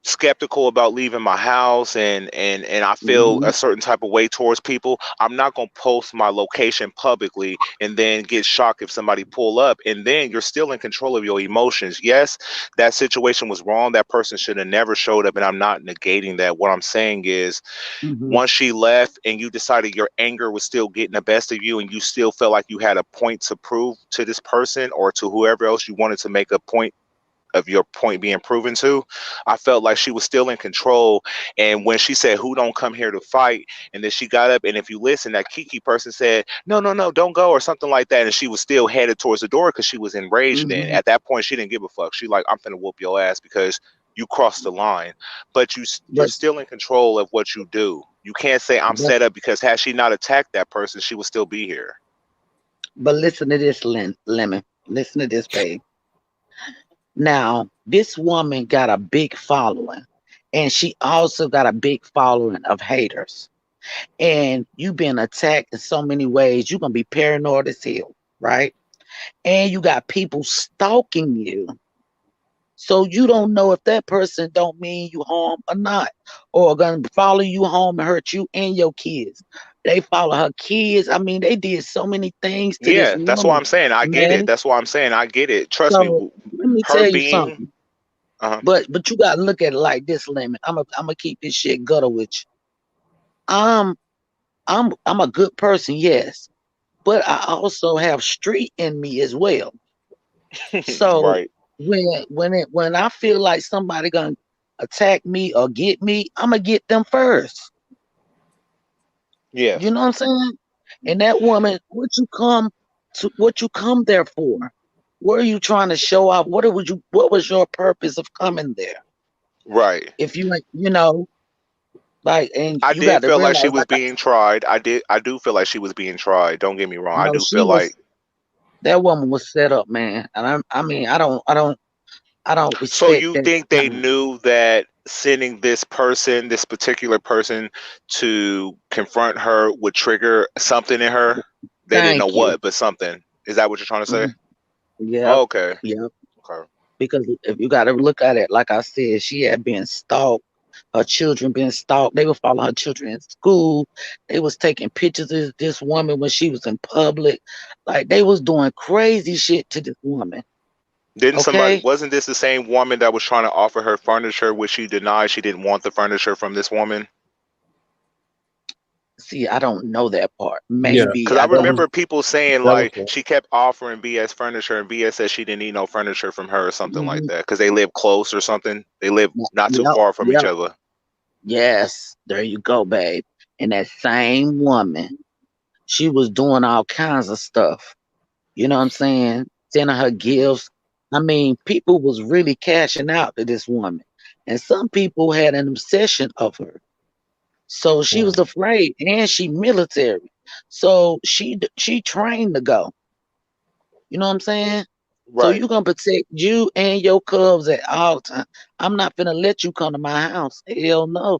skeptical about leaving my house and I feel mm-hmm, a certain type of way towards people, I'm not going to post my location publicly and then get shocked if somebody pull up, and then you're still in control of your emotions. Yes, that situation was wrong. That person should have never showed up, and I'm not negating that. What I'm saying is mm-hmm, once she left and you decided your anger was still getting the best of you and you still felt like you had a point to prove to this person or to whoever else you wanted to make a point of your point being proven to, I felt like she was still in control. And when she said, "Who don't come here to fight?" and then she got up, and if you listen, that Kiki person said, "No, no, no, don't go," or something like that, and she was still headed towards the door because she was enraged. Then mm-hmm. at that point, she didn't give a fuck. She like, "I'm finna whoop your ass because you crossed the line." But you're But still in control of what you do. You can't say I'm but set up because had she not attacked that person, she would still be here. but listen to this, Lemon. Listen to this, babe. Now this woman got a big following, And she also got a big following of haters. And you've been attacked in so many ways. You're gonna be paranoid as hell, right? And you got people stalking you. So you don't know if that person don't mean you harm or not, or gonna follow you home and hurt you and your kids. They follow her kids. I mean, they did so many things to this Yeah, that's why woman, I'm saying I get it. man. That's why I'm saying I get it. Trust me, So let me her tell you being something. uh But you gotta look at it like this, Lemon. I'm gonna keep this shit gutter with you. I'm I'm a good person, yes, but I also have street in me as well. So right. when I feel like somebody gonna attack me or get me, I'm gonna get them first. Yeah. You know what I'm saying? And that woman, what you come there for? What are you trying to show off? What was your purpose of coming there? Right. If you ain't, you know, like, and I you did got to feel like she realize, was being tried. I do feel like she was being tried. Don't get me wrong. I no, do feel like that woman was set up, man. And I don't so respect you that think they kind. knew that sending this particular person to confront her would trigger something in her? They didn't know Thank you. what, but something. Is that what you're trying to say? Mhm. Yep, Oh, okay. yep. Okay. Because if you got to look at it, like I said, she had been stalked. Her children been stalked. They were following her children in school. They was taking pictures of this woman when she was in public. Like they was doing crazy shit to this woman. Didn't somebody Okay. wasn't this the same woman that was trying to offer her furniture, which she denied she didn't want the furniture from this woman? See, I don't know that part. Yeah, Because Maybe I I that don't. was remember people saying that was like she kept offering BS furniture, and BS said she didn't need no furniture from her or something like Mhm. that. Because they live close or something. They live not too Yep, far from each yep. other. Yes, there you go, babe. And that same woman, she was doing all kinds of stuff. You know what I'm saying? Sending her gifts. I mean, people was really cashing out to this woman. And some people had an obsession of her. So she was mm, afraid, and she military. So she trained to go. You know what I'm saying? So Right. you gonna protect you and your cubs at all times. I'm not finna let you come to my house. Hell no.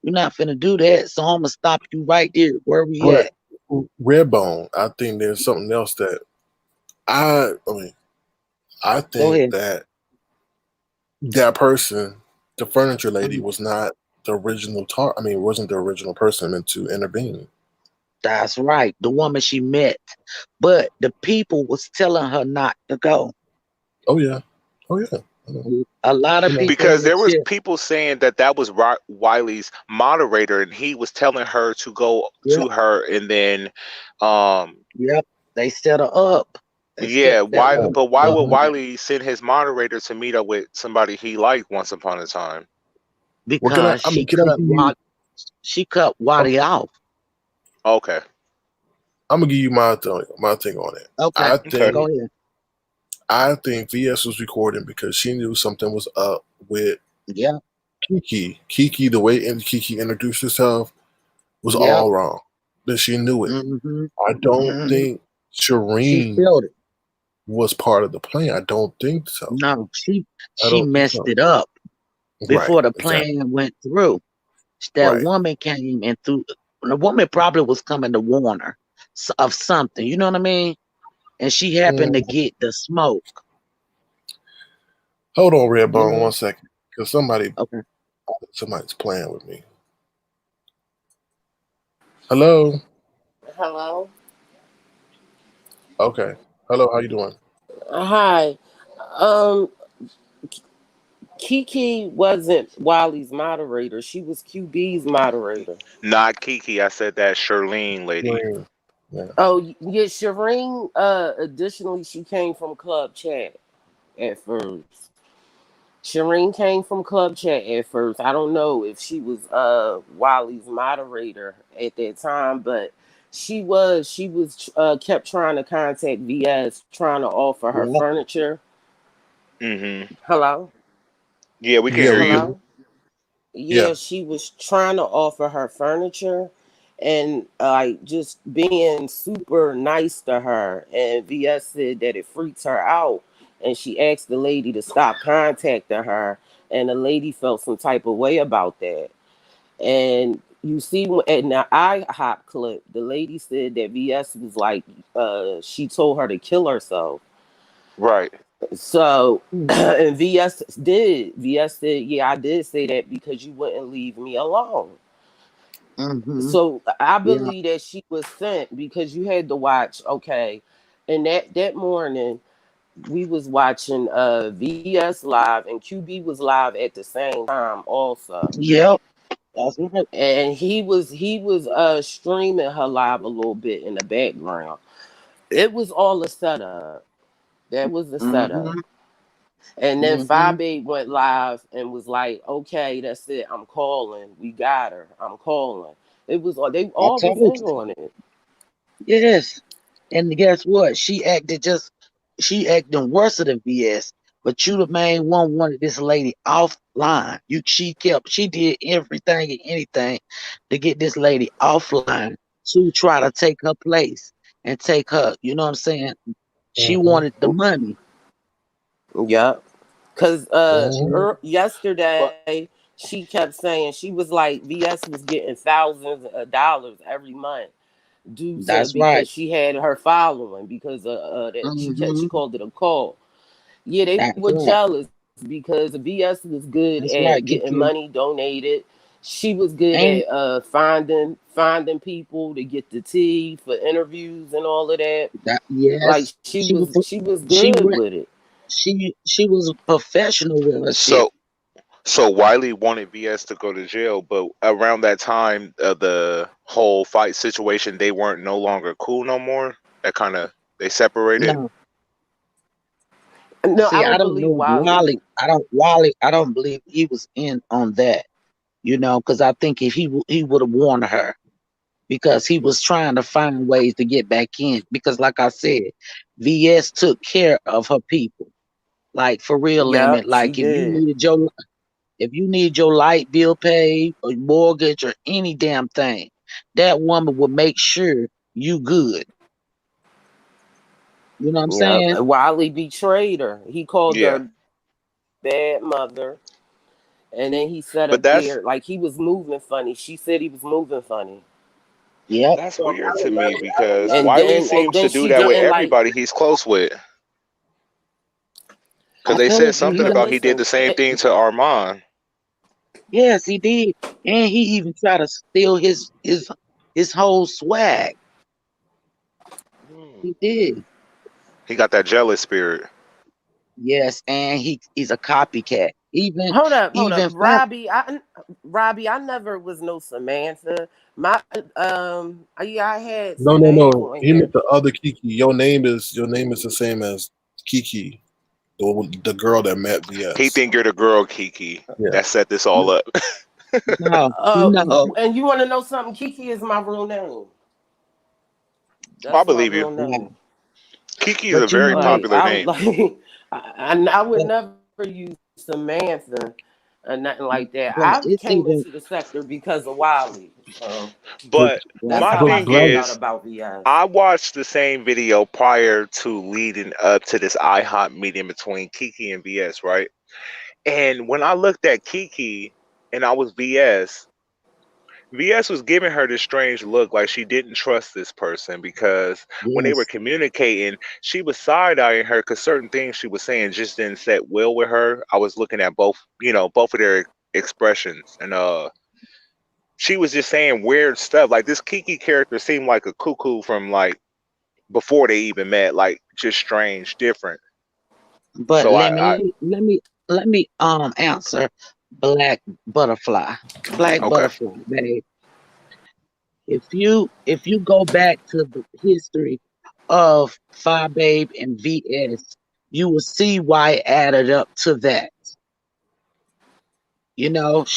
You're not finna do that. So I'm gonna stop you right there. Where we but at? Redbone, I think there's something else that I mean, I Go think ahead. that that person, the furniture lady, Mhm. was not the original I mean, wasn't the original person meant to intervene. That's right. The woman she met. But the people was telling her not to go. Oh yeah, oh yeah. I know. A lot I of know. people Because was there was still, people saying that that was Wiley's moderator, and he was telling her to go yep, to her, and then, um, yep. They set her up. They set yeah, that why? woman But why up, would Mhm. man. Wiley send his moderator to meet up with somebody he liked once upon a time? Well, can I? Because I mean, can I give you? She cut Okay, Waddy off. Okay. I'm gonna give you my thing on it. Okay. I Okay. Go think ahead. I think VS was recording because she knew something was up with Yeah. Kiki. Kiki, the way Kiki introduced herself was Yep. all wrong. That she knew it. Mm-hmm. I don't Mm-hmm. think She Shireen felt it. was part of the plan. I don't think so. No, I she don't think messed so. it up Right. before the Exactly. plan went through. That Right. woman came and through. The woman probably was coming to warn her of something. You know what I mean? And she happened to Mm. get the smoke. Hold on, You Redbone, know? 1 second, because Okay. somebody's playing with me. Hello. Hello. Okay. Hello. How you doing? Hi. Um, Kiki wasn't Wiley's moderator. She was QB's moderator. Not Kiki. I said that Shirlene lady. Shireen. Yeah. Oh, yeah, Shireen. Additionally, she came from Club Chat at first. Shireen came from Club Chat at first. I don't know if she was Wiley's moderator at that time, but she was kept trying to contact VS, trying to offer her Yeah. furniture. Hmm. Hello. Yeah, we can Yeah. hear We you. can. Hello? Yeah, Yeah. she was trying to offer her furniture and like just being super nice to her. And VS said that it freaks her out and she asked the lady to stop contacting her, and the lady felt some type of way about that. And you see, in the IHOP clip, the lady said that VS was like, she told her to kill herself. Right. So, and VS said, yeah, I did say that because you wouldn't leave me alone. Mm-hmm. So I Yeah. believe that she was sent because you had to watch. Okay, and that morning we was watching VS live and QB was live at the same time also, Yep. That's right. and he was streaming her live a little bit in the background. It was all a setup. That was the setup. Mm-hmm. And then Mm-hmm. Fabe went live and was like, "Okay, that's it. I'm calling. We got her. I'm calling." It was all they I all was told in you. on it. Yes. And guess what? She acting worse than BS. But you the main one wanted this lady offline. She did everything and anything to get this lady offline to try to take her place and take her. You know what I'm saying? She Mhm. wanted the money. Yep. Cause Mhm. But yesterday she kept saying she was like VS was getting thousands of dollars every month due to That's right. because she had her following because that she Mm-hmm. called it a call. Yeah, they were That's right. jealous because VS was good That's at right, getting Kiki. money donated. She was good And at finding people to get the tea for interviews and all of that. that Like yes, she was she was she good went with it. she was a professional with her shit. so so Wiley wanted VS to go to jail, but around that time of the whole fight situation, they weren't no longer cool no more. That kind of they separated. No, No, I see, I don't don't believe know if Wiley. Wally. I don't believe he was in on that. Because I think if he would have warned her because he was trying to find ways to get back in. Because like I said, VS took care of her people. Like for real, limit. Yep, she Like did. if you need your light bill paid or mortgage or any damn thing, that woman will make sure you good. You know what I'm Yep. saying? Wiley betrayed her. He called her Yeah, a bad mother. And then he said up there, like but he was moving funny. She said he was moving funny. Yep. that's weird to me because And Wiley then seems to she do that with didn't like. everybody he's close with. Because I they said told you he something But about he did listen, the same thing to Armand. yes, he did. And he even tried to steal his whole swag. Hmm. He did. He got that jealous spirit. Yes, and he's a copycat. hold up, Even Fab, Robbie. I never was no Samantha. My yeah, I had No, no, some no. names He on meant here. the other Kiki. Your name is the same as Kiki, the girl that met He BS. think you're the girl, Kiki, Yeah. that set this all up. no, no, And you want to know something? Kiki is my real name. I That's my believe you. real no. name. Kiki is a But you very know, Like popular I name. like I would but never use Samantha or nothing like that. I but came it's into the even sector because of Wiley. So But But that's my how I but thing found black out is, about VS. I watched the same video prior to leading up to this IHOP meeting between Kiki and VS, right? And when I looked at Kiki and I was VS was giving her this strange look like she didn't trust this person because when they were yes. communicating, she was side eyeing her because certain things she was saying just didn't set well with her. I was looking at both of their expressions, and she was just saying weird stuff. Like this Kiki character seemed like a cuckoo from like before they even met, like just strange, different. But So let me answer Black Butterfly. Black okay, Butterfly, babe. If you go back to the history of Phi Babe and VS, you will see why it added up to that.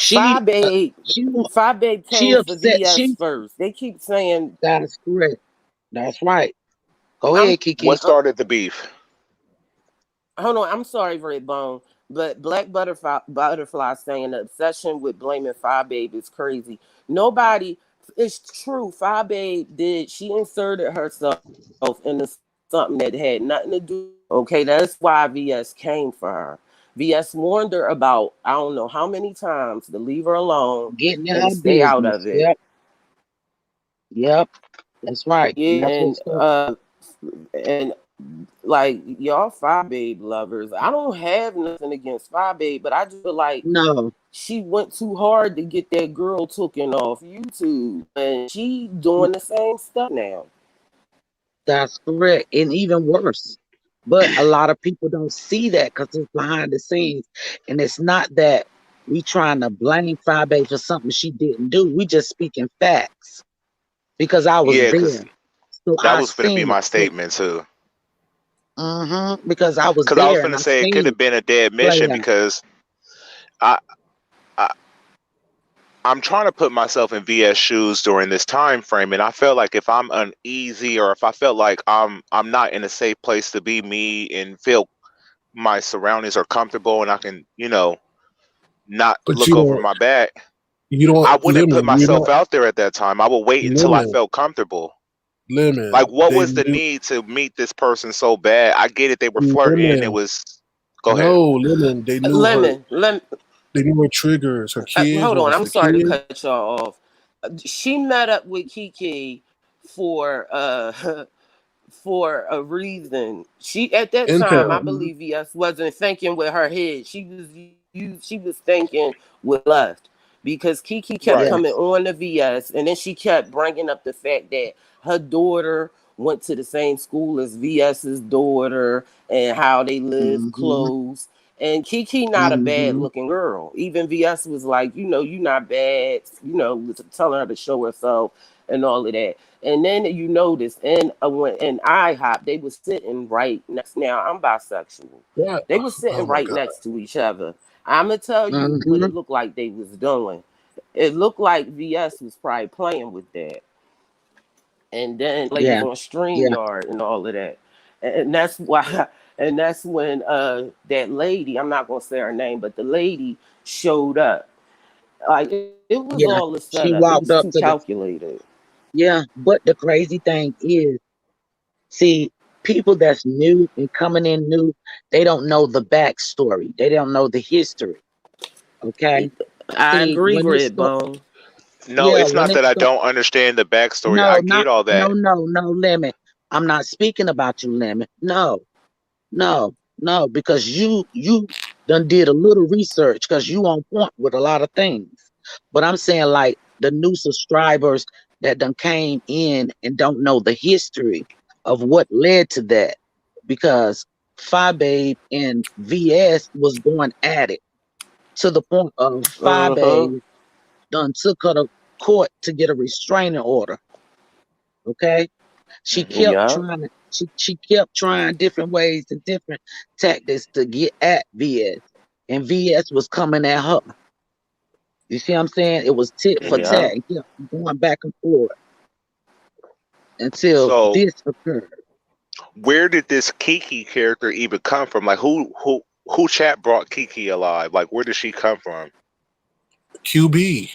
Five Babe, She wa- Five Babe she came for upset. VS first. They keep saying, That's correct. That's right. Go "I'm ahead, what Kiki. started the beef? hold on, I'm sorry, Redbone, but Black Butterfly saying the obsession with blaming Five Babe is crazy. Nobody, it's true. Five Babe did. She inserted herself in the situation. something that had nothing to do. Okay, that's why VS came for her. VS warned her about I don't know how many times to leave her alone Getting in and to her stay out of business. it. Yep. Yep. That's right. And Yeah, that's what's up. and like y'all Five Babe lovers, I don't have nothing against Five Babe, but I just feel like No, she went too hard to get that girl taken off YouTube, and she doing the same stuff now. that's correct. And even worse. But a lot of people don't see that because it's behind the scenes. And it's not that we trying to blame Fabe for something she didn't do. We just speaking facts because I was Yeah, because there. So that I was going to be seen it. my statement too. Because I was Because I was there going and to I say it could seen have it been a dead play mission out. because I, I I'm trying to put myself in VS shoes during this time frame, and I felt like if I'm uneasy or if I felt like I'm not in a safe place to be me and feel my surroundings are comfortable and I can not But look over my back, you I don't, wouldn't put Lemon, you're myself not, out there at that time. I would wait until I Lemon, felt comfortable. Like, Lemon, what they was the knew, need to meet this person so bad? I get it, they were flirting. It Lemon, was. Go ahead. no, Lemon, Lemon, they knew her triggers, her kids, hold what on, was I'm the sorry to kid, cut y'all off. She met up with Kiki for for a reason. She at that time, I intel. believe VS wasn't thinking with her head. She was thinking with lust because Kiki kept Right. coming Yes. on to VS, and then she kept bringing up the fact that her daughter went to the same school as VS's daughter and how they live Mm-hmm. close. And Kiki not a bad Mm-hmm. looking girl. Even VS was like, you not bad, telling her to show herself and all of that. And then you notice when in IHOP, they was sitting right next. Now I'm bisexual. What? They was Oh sitting my right God. next to each other. I'ma tell you what Mm-hmm. it looked like they was doing. It looked like VS was probably playing with that. And then like was Yeah. on Yeah. StreamYard and all of that. And that's why and that's when that lady, I'm not gonna say her name, but the lady showed up. Like it was Yeah. all a She setup. It walked was up too to the calculated. yeah. But the crazy thing is, see, people that's new and coming in new, they don't know the backstory. They don't know the history. Okay. I See, agree, when it start, Redbone. No, yeah, it's when not it that I start, don't understand the backstory. I no, get not, all that. no, Lemon. I'm not speaking about you, Lemon. No, no, no, because you done did a little research because you on point with a lot of things. But I'm saying like the new subscribers that done came in and don't know the history of what led to that. Because Phi Babe and VS was going at it to the point of Phi Uh-huh. Babe done took her to court to get a restraining order. Okay. She Hmm. kept Yeah. trying to she kept trying different ways and different tactics to get at VS. And VS was coming at her. You see what I'm saying? It was tit for Yeah. tat and kept going back and forth until So, this occurred. where did this Kiki character even come from? Like, who chat brought Kiki alive? Like, where did she come from? QB.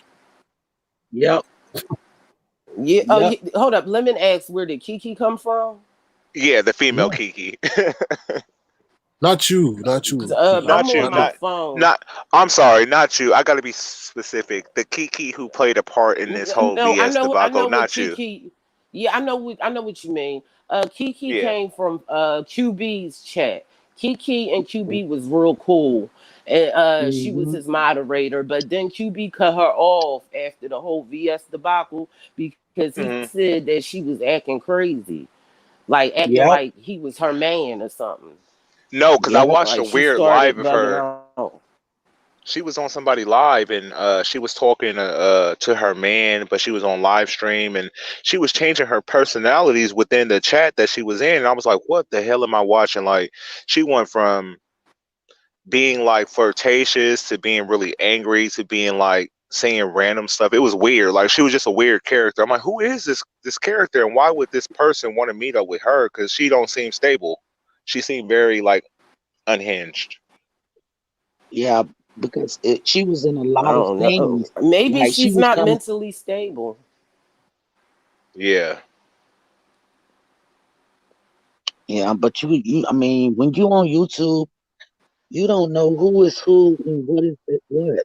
Yep, Yeah. Oh, yep, hold up. Lemon asks, where did Kiki come from? Yeah, the female Yeah. Kiki. Not you, not 'Cause, you. I'm Not you, on my Not phone. not. I'm sorry, not you. I got to be specific. The Kiki who played a part in this whole No, VS I debacle, know what not you. Kiki. Yeah, I know what you mean. Kiki Yeah. came from QB's chat. Kiki and QB was real cool, and she was hmm his moderator. But then QB cut her off after the whole VS debacle because he Hmm. said that she was acting crazy, like acting yep, like he was her man or something. No, because I yep, watched a Like she weird live started of bugging her. out. She was on somebody live and she was talking to her man, but she was on live stream and she was changing her personalities within the chat that she was in. And I was like, what the hell am I watching? Like, she went from being like flirtatious to being really angry to being like saying random stuff. It was weird. Like, she was just a weird character. I'm like, who is this character and why would this person want to meet up with her? Because she don't seem stable. She seemed very like unhinged. yeah. Because she was in a I lot of don't know. things. Maybe Like she she's was not coming, mentally stable. Yeah. Yeah, but I mean, when you on YouTube, you don't know who is who and what is what,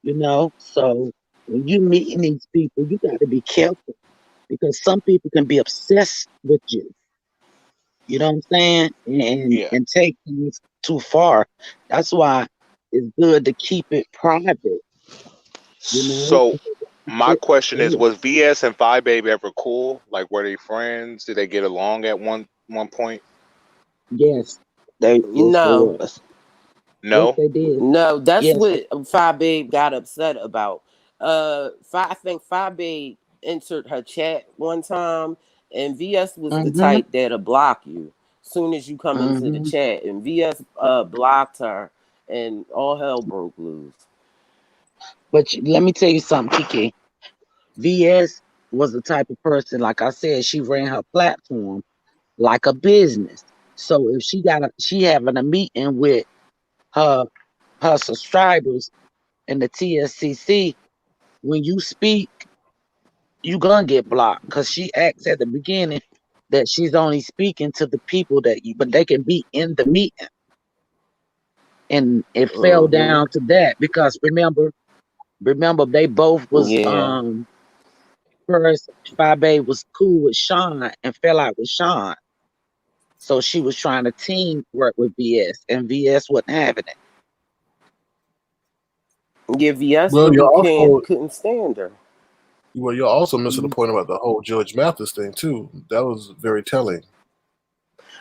you know. So when you meeting these people, you got to be careful because some people can be obsessed with you. You know what I'm saying? Yeah. And take things too far. That's why it's good to keep it private. You know. So my question is, Yeah. was VS and Phi Babe ever cool? Like, were they friends? Did they get along at one point? Yes, yes they No, was. Yes, No. they did. no, that's Yes. what Fi Babe got upset about. I think Fi Babe entered her chat one time, and VS was the Mm-hmm. type that'll block you soon as you come into the Mm-hmm. chat, and VS blocked her, and all hell broke loose. But let me tell you something, Kiki. VS was the type of person, like I said, she ran her platform like a business. So if she having a meeting with her her subscribers in the TSCC, when you speak, you gonna get blocked because she acts at the beginning that she's only speaking to the people but they can be in the meeting. And it fell Hmm. down to that because remember they both was Yeah. first Fabe was cool with Sean and fell out with Sean. So she was trying to team work with VS and VS wasn't having it. Yeah, VS Well, really you're also couldn't stand her. you're also missing the Mhm. point about the whole Judge Mathis thing too. That was very telling.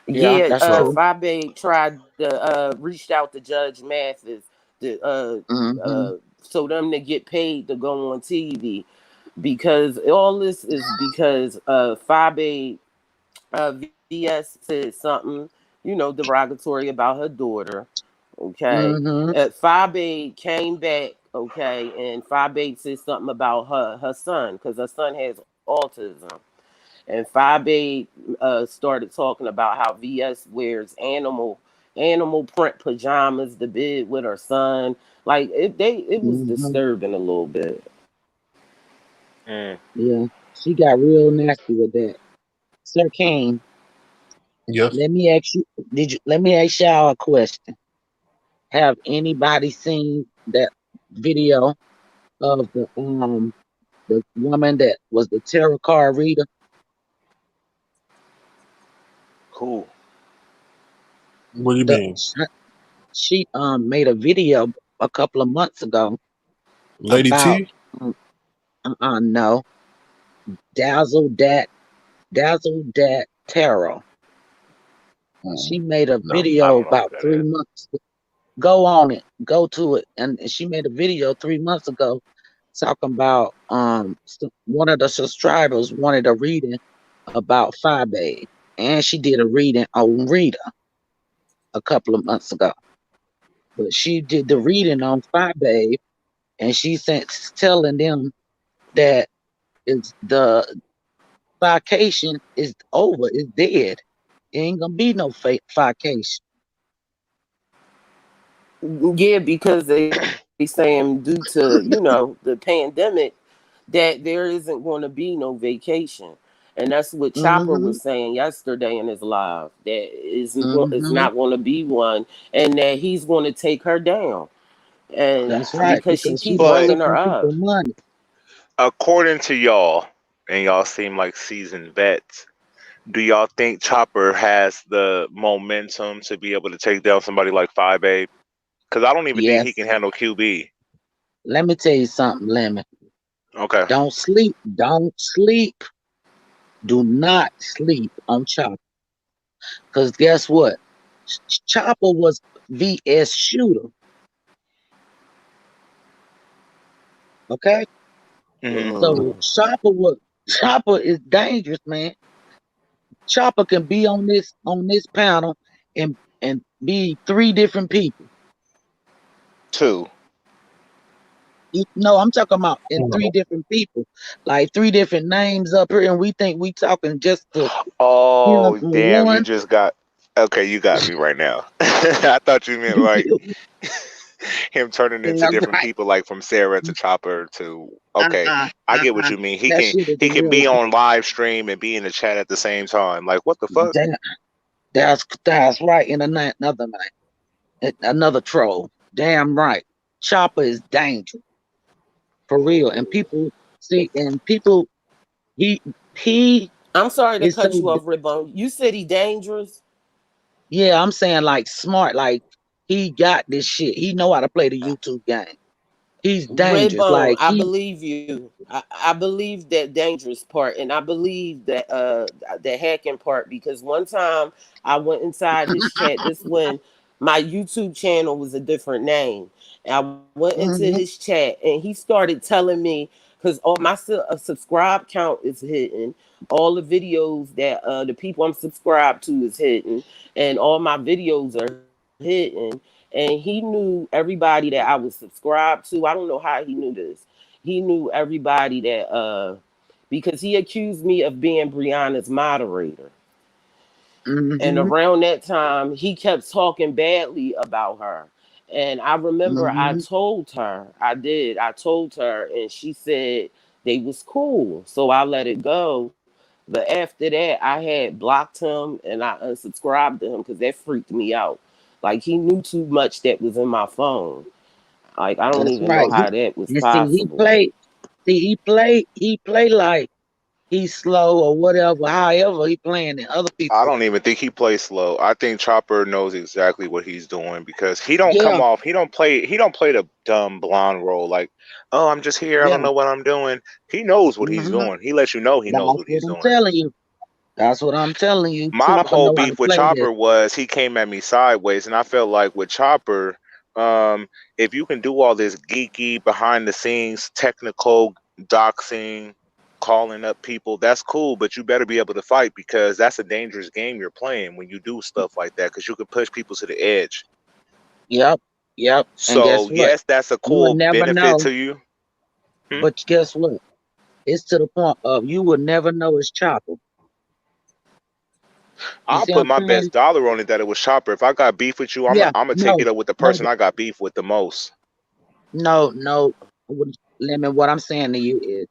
Yeah, Yeah, that's So true. Fabe tried to reached out to Judge Mathis to Hmm. so them to get paid to go on TV because all this is because Fabe VS said something, derogatory about her daughter. Okay. Hmm. Fabe came back, okay, and Fabe said something about her son because her son has autism. And Fabe started talking about how VS wears animal print pajamas to bed with her son. Like it was Hmm. disturbing a little bit. Mm. Yeah, she got real nasty with that. Sir Kane, yes, let me ask you. Let me ask y'all a question. Have anybody seen that video of the woman that was the tarot card reader? Cool. what do you The mean, she made a video a couple of months ago Lady about T? no dazzle dat tarot. She made a No, I video don't know who about that three is. months. Go on it, go to it, and she made a video 3 months ago talking about one of the subscribers wanted a reading about Fabe, and she did a reading on Rita a couple of months ago. But she did the reading on Fabe, and she sent telling them that it's the vacation is over, it's dead. It ain't gonna be no fake vacation. Yeah, because they saying due to the pandemic that there isn't going to be no vacation. And that's what Chopper Mm-hmm. was saying yesterday in his live that is Mm-hmm. not going to be one, and that he's going to take her down, and That's right, because she because she keep was But bringing her taking up. people money. according to y'all, and y'all seem like seasoned vets, do y'all think Chopper has the momentum to be able to take down somebody like Phi Babe? Because I don't even think he Yes. can handle QB. Let me tell you something, Lemon. Okay. Don't sleep. Don't sleep. Do not sleep on Chopper. Because guess what? Chopper was VS shooter. Okay? Hmm. So Mhm. Chopper is dangerous, man. Chopper can be on this panel and be three different people. Two. No, I'm talking about in three No. different people, like three different names up here, and we think we talking just to him Oh, on damn. You one. just got. Okay, you got me right now. I thought you meant You like feel me? him turning into Yeah, different right. people, like from Sarah to Chopper to. Okay, Uh-uh, I get what uh-uh. you mean. That shit is He in can real be life. on live stream and be in the chat at the same time. Like what the fuck? Damn. That's right. In another troll. Damn right. Chopper is dangerous for real, and people see, and people he he I'm sorry to is so. cut you off, Ribbon. You said he dangerous. Yeah, I'm saying like smart, like he got this shit. He know how to play the YouTube game. He's dangerous. Redbone, Like I believe you. I believe that dangerous part, and I believe that the hacking part, because one time I went inside his chat. This when my YouTube channel was a different name. And I went into mhm, his chat, and he started telling me, because all my subscribe count is hidden, all the videos that the people I'm subscribed to is hidden, and all my videos are hidden, and he knew everybody that I was subscribed to. I don't know how he knew this. He knew everybody that because he accused me of being Brianna's moderator. And mhm, around that time, he kept talking badly about her. And I remember I mhm. told her, I did, I told her, and she said they was cool. So I let it go. But after that, I had blocked him and I unsubscribed to him because that freaked me out. Like he knew too much that was in my phone. Like I don't That's even know right. how that was And see, possible. he play like he's slow or whatever. However, he playing in other I people. don't even think he plays slow. I think Chopper knows exactly what he's doing because he don't come Yeah, off. He don't play the dumb blonde role like, oh, I'm just here. I yeah. don't know what I'm doing. He knows what he's Hmm. doing. He lets you know he knows That's what what he's I'm doing. telling you. That's what I'm telling you. My Chopper whole know how to beef with play this. Chopper was he came at me sideways, and I felt like with Chopper, um, if you can do all this geeky behind the scenes, technical doxing, calling up people, that's cool, but you better be able to fight because that's a dangerous game you're playing when you do stuff like that because you can push people to the edge. Yep, yep. And guess So what? yes, that's a You would cool never benefit know. to you. Hmm? But guess what? It's to the point of you would never know it's Chopper. You I'll see what put I'm my saying? best dollar on it that it was Chopper. If I got beef with you, I'm Yeah. gonna take No, it up with the no, person I got beef with the most. no. Lemon, what I'm saying to you is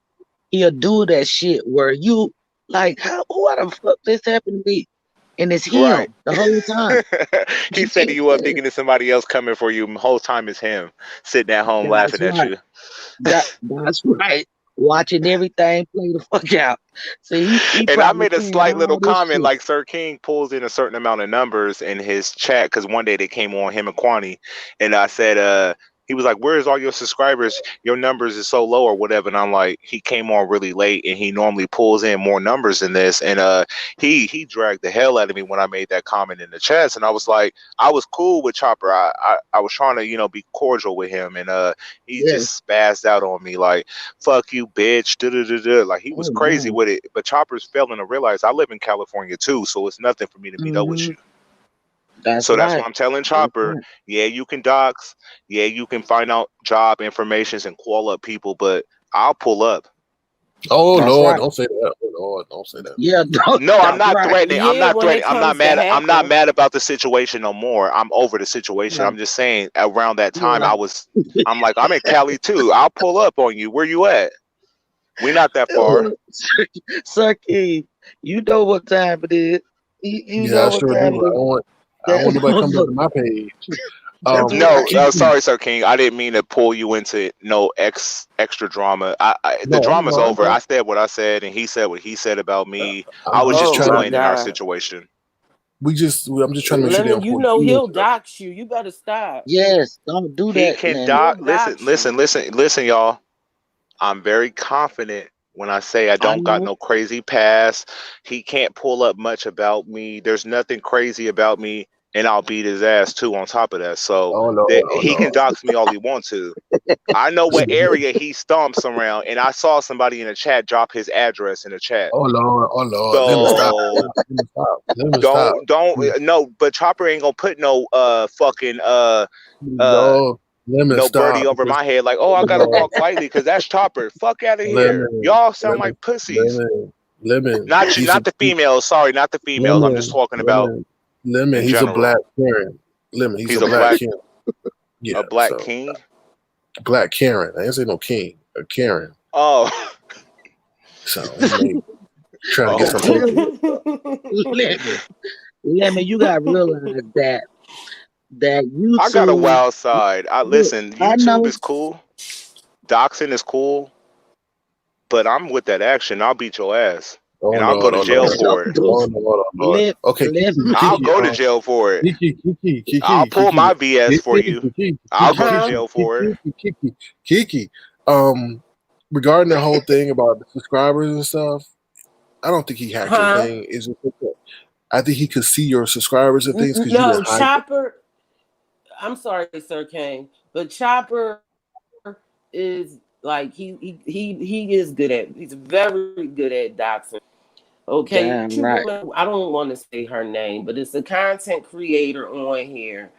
he'll do that shit where you like, how what the fuck this happened to me? And it's Right. him the whole time. He's setting you up thinking it's somebody else coming for you. The whole time it's him sitting at home That's laughing at right. you. That's right. Watching everything play the fuck out. See, he And I probably made a playing slight little all this comment shit. like Sir King pulls in a certain amount of numbers in his chat because one day they came on him and Kwani, and I said, he was like, "Where's all your subscribers? Your numbers is so low or whatever." And I'm like, he came on really late, and he normally pulls in more numbers than this, and he dragged the hell out of me when I made that comment in the chats, and I was like, I was cool with Chopper. I was trying to be cordial with him, and he Yeah. just spazzed out on me like, fuck you, bitch. Da-da-da-da. Like he was Oh crazy no. with it. But Chopper's failing to realize I live in California too, so it's nothing for me to meet up with Hmm. you. That's So that's why right. I'm telling That's Chopper, right. yeah, you can dox, yeah, you can find out job informations and call up people, but I'll pull up. Oh That's Lord, right. don't say that. Oh Lord, don't say that. Yeah, No, I'm that's not right. threatening. I'm Yeah, not when it threatening. I'm not comes to mad. I'm not hacking. mad about the situation no more. I'm over the situation. Yeah, I'm just saying around that time yeah. I'm like, I'm in Cali too. I'll pull up on you. Where you at? We not that far. Saki, you know what time it is. You Yeah, know I what sure time do. it is. I don't want That's nobody coming back what, to my page. that's what No, Keep sorry, Sir King. I didn't mean to pull you into no extra drama. The no, drama's I over. know. I said what I said, and he said what he said about me. I was I'm just just Oh trying my to. explaining our God. situation. I'm just trying to make sure they Lemon, don't you pull know you he'll into it. dox you. You better stop. yes, don't do He that, can Lemon. doc. He'll Listen, dox listen, you. listen, listen, y'all. I'm very confident when I say I I don't got know. no crazy past. He can't pull up much about me. There's nothing crazy about me, and I'll beat his ass too. On top of that, so Oh Lord, that oh he can Lord. dox me all he wants to. I know what area he stomps around, and I saw somebody in the chat drop his address in the chat. Oh Lord, oh Lord. Let me stop. So Let me stop. Let me stop. don't no, but Chopper ain't gonna put no fucking uh No, let me no birdie stop. over my head like, oh, I gotta No, walk lightly because that's Chopper. Fuck out of here. lemon, Y'all sound lemon, like pussies. lemon, lemon. Not you, He's a not the females. Sorry, not the females. I'm just lemon, talking about lemon, lemon. in He's a black general. Karen. Lemon. He's He's a a black black Karen. Yeah. a black So king. black Karen. I didn't say no king. A Karen. Oh, So he may trying to get oh, some attention. Lemon. Lemon, you gotta realize that I got a YouTube. wild side. I Look, listen. I YouTube know. is cool. Doxing is cool, but I'm with that action. I'll beat your ass, Oh and I'll no, go to no, jail no. So for it. do Oh no, no, no. Okay, Kiki, Lemon. I'll Kiki, go to jail for it. I'll Kiki, pull my Kiki, BS for you. Kiki, I'll go to Huh? jail for it. Kiki. Um, regarding the whole thing about the subscribers and stuff, I don't think he hacked your Huh? thing. Is it? I think he could see your subscribers and things because you No, didn't hide them. Chopper. I'm sorry, Sir Kane, but Chopper is like he is good at. He's very good at doxing. Okay, Damn you right. remember? I don't want to say her name, but it's a content creator on here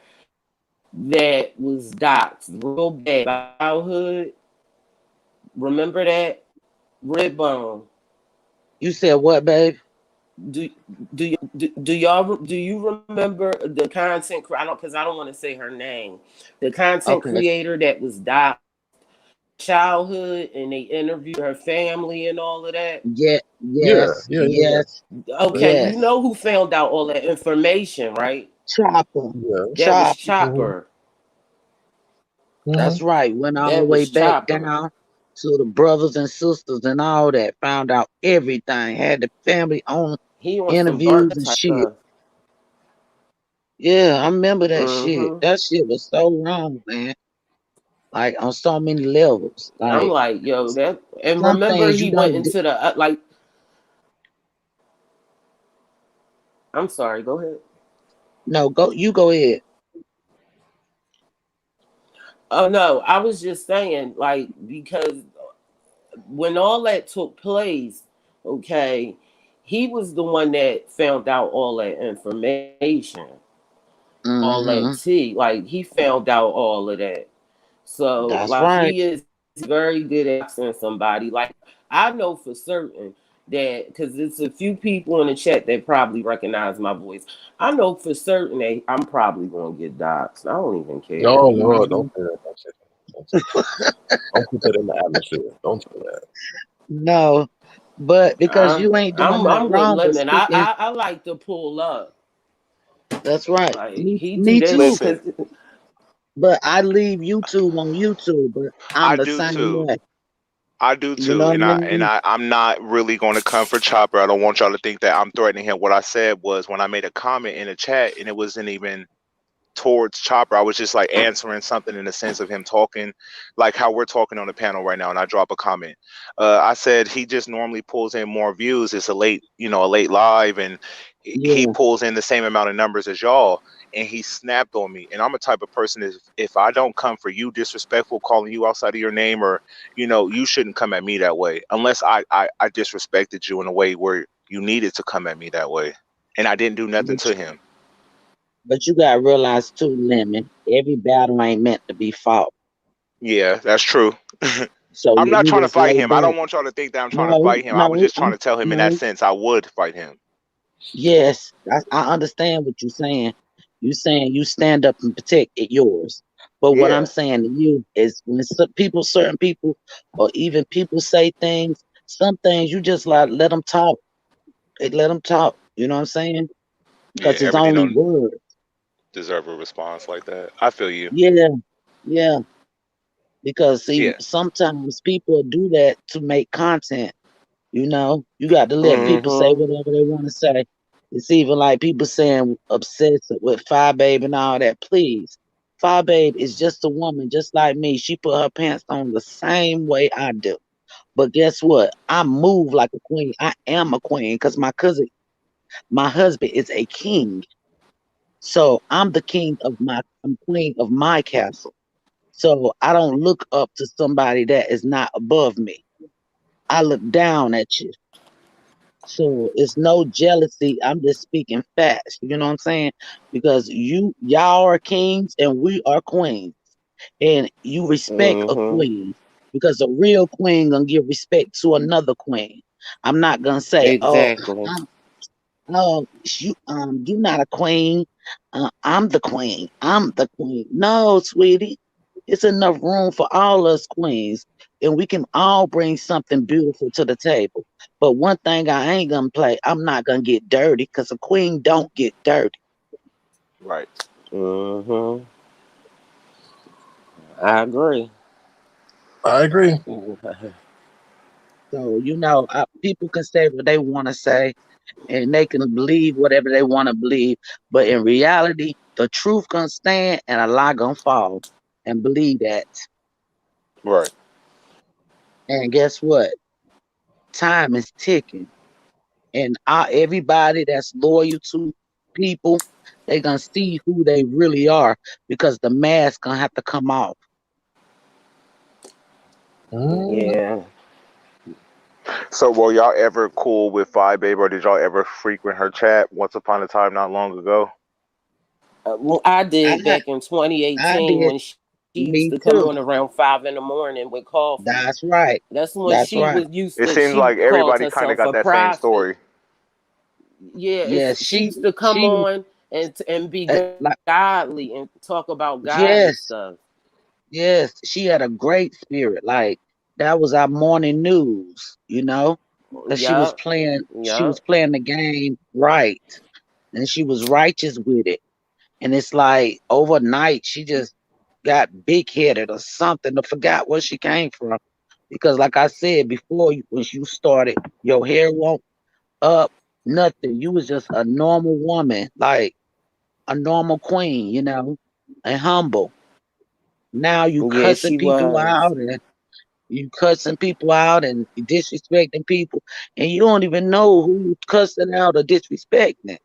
that was doxed real bad. Childhood, remember that? Redbone. You said what, babe? Do do you remember the content? I don't because I don't want to say her name. The content Okay. creator that was doxed childhood and they interviewed her family and all of that. Yeah, Yeah, yes, yeah, yeah, yes, Okay, you yes. know who found out all that information, right? Chopper. yeah. That was Chopper. Mm-hmm. Chopper. Mm-hmm. That's right. Went all the That way was back Chopper. down to the brothers and sisters and all that. Found out everything. Had the family on He on some interviews burnt and type shit. stuff. Yeah, I remember that shit. Mm-hmm. That shit was so wrong, man. Like on so many levels. I'm Like like, yo, that. And some remember, things he you went don't do. into the like. I'm sorry. Go ahead. No, go ahead. Oh no, I was just saying, like, because when all that took place, okay, he was the one that found out all that information, all that Mm-hmm. tea. Like he found out all of that. So That's like right. he is very good at asking somebody. Like I know for certain that because it's a few people in the chat that probably recognize my voice. I know for certain that I'm probably gonna get doxxed. I don't even care. No, no, Mm-hmm. don't say that. Don't say that. Don't say that. Don't put that in the atmosphere. Don't say that. No, but because you ain't doing nothing I'm with wrong but Lemon. speaking. I like to pull up. That's right. Like Me, he do me that too. Listen, because But I leave YouTube on YouTube, but I'm I the do same too. way. I do You know too, what and I mean? I'm not really going to come for Chopper. I don't want y'all to think that I'm threatening him. What I said was when I made a comment in the chat, and it wasn't even towards Chopper. I was just like answering something in the sense of him talking, like how we're talking on the panel right now. And I drop a comment. I said he just normally pulls in more views. It's a late, a late live, and he Yeah, pulls in the same amount of numbers as y'all. And he snapped on me. And I'm a type of person if I don't come for you disrespectful, calling you outside of your name, or you shouldn't come at me that way unless I disrespected you in a way where you needed to come at me that way, and I didn't do nothing but to him. but you gotta realize too, Lemon. Every battle ain't meant to be fought. Yeah, that's true. So I'm not you trying to just fight lay him. I back. don't want y'all to think that I'm trying to No, fight him. I was no, just trying to tell him in that no. sense I would fight him. Yes, I understand what you're saying. You saying you stand up and protect it yours. But what I'm Yeah. saying to you is when certain people, or even people say things, some things you just like let them talk. Let them talk. You know what I'm saying? Yeah, Because it's everything only don't words. deserve a response like that. I feel you. Yeah, yeah. Because see, Yeah. sometimes people do that to make content. You got to let people say mm-hmm. whatever they want to say. It's even like people saying obsessed with Fire Babe and all that. Please, Fire Babe is just a woman, just like me. She put her pants on the same way I do. But guess what? I move like a queen. I am a queen because my husband is a king. So I'm queen of my castle. So I don't look up to somebody that is not above me. I look down at you. So it's no jealousy. I'm just speaking facts. You know what I'm saying? Because y'all are kings and we are queens. And you respect a Mm-hmm. queen because a real queen gonna give respect to another queen. I'm not gonna say, oh, Exactly. I'm you're not a queen. I'm the queen. I'm the queen. No, sweetie. It's enough room for all us queens. and we can all bring something beautiful to the table. But one thing I ain't gonna play, I'm not gonna get dirty because a queen don't get dirty. Right. Mm-hmm. I agree. I agree. So people can say what they want to say, and they can believe whatever they want to believe. But in reality, the truth gonna stand and a lie gonna fall. And believe that. Right. And guess what? Time is ticking, and everybody that's loyal to people, they gonna see who they really are because the mask gonna have to come off. Mm. Yeah. So were y'all ever cool with Fi Babe, or did y'all ever frequent her chat once upon a time not long ago? Well, I I did back in I 2018 did. when she used to come Me on too. around 5 in the morning with coffee. That's right. That's when That's she was right. used It to. seems She like called everybody kind of herself got a that same prophet. story. Yeah, Yes, she used to come on and be like godly and talk about godly yes, stuff. yes. She had a great spirit. Like that was our morning news, because Yup, she yup. was playing the game right, and she was righteous with it. And it's like overnight she just got big headed or something. I forgot where she came from. Because like I said before, when you started, your hair won't up, nothing. You was just a normal woman, like a normal queen, and humble. Now you Yeah, cussing she people was. out and you disrespecting people, and you don't even know who you cussing out or disrespecting.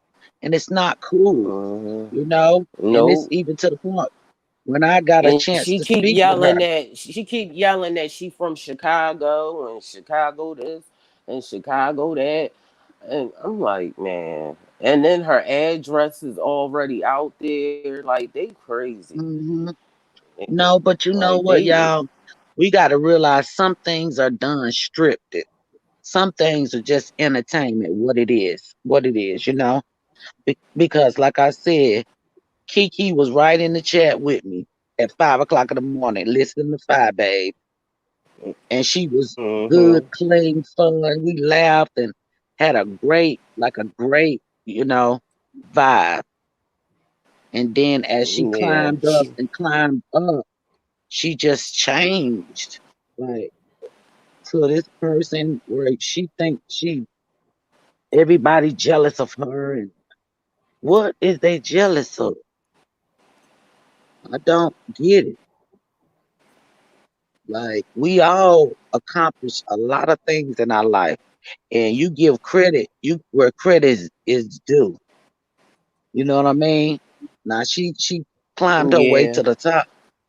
And it's not cool, Hmm. and it's Nope. even to the point when I got a And chance to speak with her. she keep yelling that she from Chicago and Chicago this and Chicago that. And I'm like, man. And then her address is already out there. Like they crazy. hmm No, but you know Like what, they y'all? We got to realize some things are done scripted. Some things are just entertainment. What it is. Because, like I said, Kiki was right in the chat with me at 5 o'clock in the morning, listening to Five Babe, and she was good, hmm clean, fun. We laughed and had a great vibe. And then as she yeah. climbed up and climbed up, she just changed, like to this person where she thinks everybody jealous of her, and what is they jealous of? I don't get it. Like we all accomplish a lot of things in our life, and you give credit where credit is due. You know what I mean? Now she climbed her way Yeah. to the top,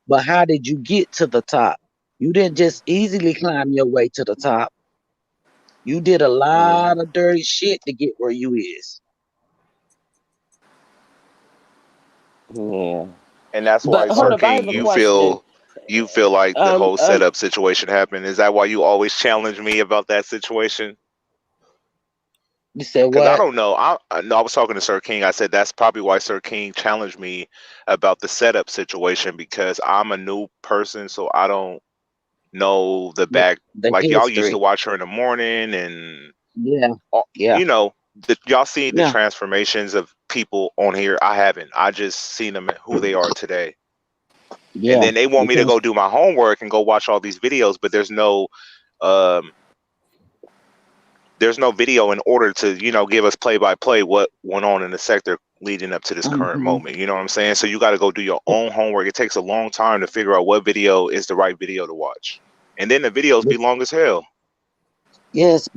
but how did you get to the top? You didn't just easily climb your way to the top. You did a lot of dirty shit to get where you is. Yeah. And that's why, But hold Our, up, I Sirking, have a question. you feel like the Um, whole um, setup situation happened. Is that why you always challenge me about that situation? You said Because I what? don't know. No, I was talking to Sir King. I said that's probably why Sir King challenged me about the setup situation, because I'm a new person, so I don't know the The, back. the Like y'all used to history. watch her in the morning, and Yeah, yeah, you know, y'all see the yeah, transformations of people on here. I haven't. I just seen them at who they are today. And yeah. then they want me to Because go do my homework and go watch all these videos, but um there's no video in order to, give us play by play what went on in the sector leading up to this current hmm moment. You know what I'm saying? So you got to go do your own homework. It takes a long time to figure out what video is the right video to watch. And then the videos be long as hell. yes,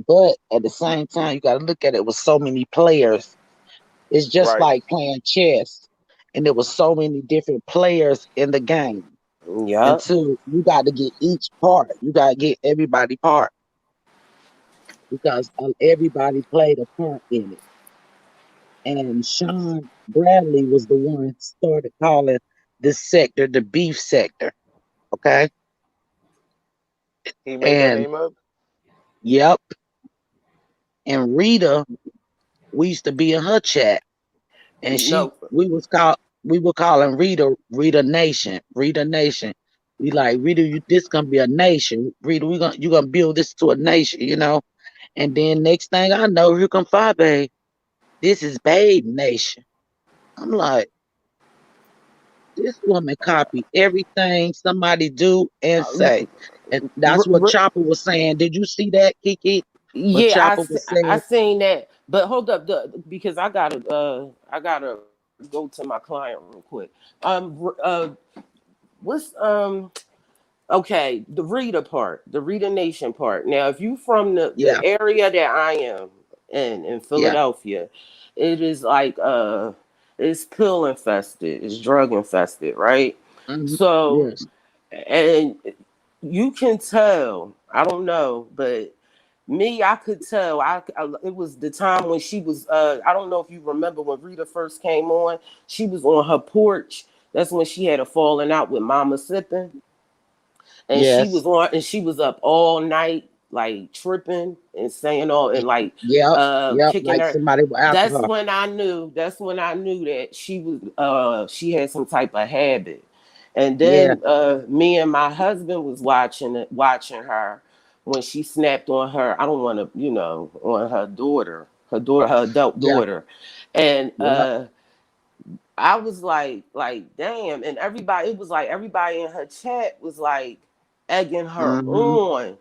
but at the same time, you got to look at it with so many players. It's just Right. like playing chess, and there was so many different players in the game. And yup. two, you got to get each part. You got to get everybody part because everybody played a part in it. And Sean Bradley was the one started calling this sector the beef sector. Okay, He made that and name up? yep, and Rita, we used to be in her chat, and No. we were calling Rita Nation, Rita Nation. We like, Rita, this gonna be a nation. Rita, you gonna build this to a nation, you know. And then next thing I know, here come Fabe. This is Babe Nation. I'm like, this woman copy everything somebody do and say. And that's R- what r- Chopper was saying. Did you see that, Kiki? What yeah, Chopper was I saying? seen that, but hold up, because I gotta go to my client real quick. What's Okay, the Rita part, the Rita Nation part. Now, if you from the Yeah, area that I am in yeah. Philadelphia, it is like it's pill infested, it's drug infested, right? So, Yes. and you can tell, I don't know, but me, I could tell. It was the time when she was. I don't know if you remember when Rita first came on. She was on her porch. That's when she had a falling out with Mama Sippin, and Yes. she was up all night like tripping and saying all and like Yep. Yep. kicking Like her. somebody was after her. That's when I knew that she had some type of habit. And Yeah. then me and my husband was watching her when she snapped on her. I don't want to, on her adult Yeah. daughter. And Yep. I was like, damn. And everybody, it was like everybody in her chat was like egging her Mm-hmm. on,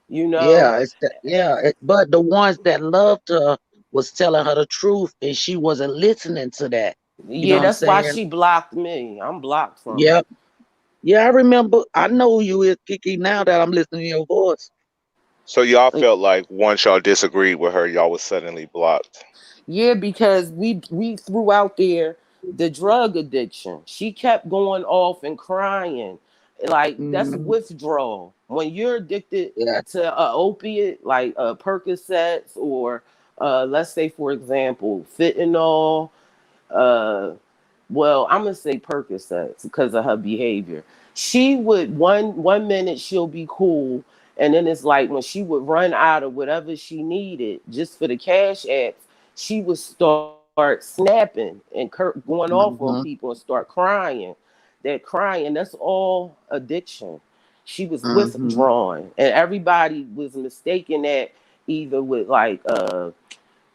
you know. Yeah. But the ones that loved her was telling her the truth, and she wasn't listening to that. You know Yeah, what I'm that's why saying? she blocked me. I'm blocked from her. Yep. Yeah, I remember. I know who you is, Kiki, now that I'm listening to your voice. So y'all felt like once y'all disagreed with her, y'all was suddenly blocked. Yeah, because we threw out there the drug addiction. She kept going off and crying. Like that's Mm-hmm. withdrawal. When you're addicted Yeah. to a opiate like Percocets or let's say for example fentanyl, uh well, I'm gonna say Percocets because of her behavior. She would one minute she'll be cool, and then it's like when she would run out of whatever she needed just for the cash apps, she would start snapping and going off on people Mm-hmm. and start crying. That crying, that's all addiction. She was Mm-hmm. withdrawn, and everybody was mistaking that either with like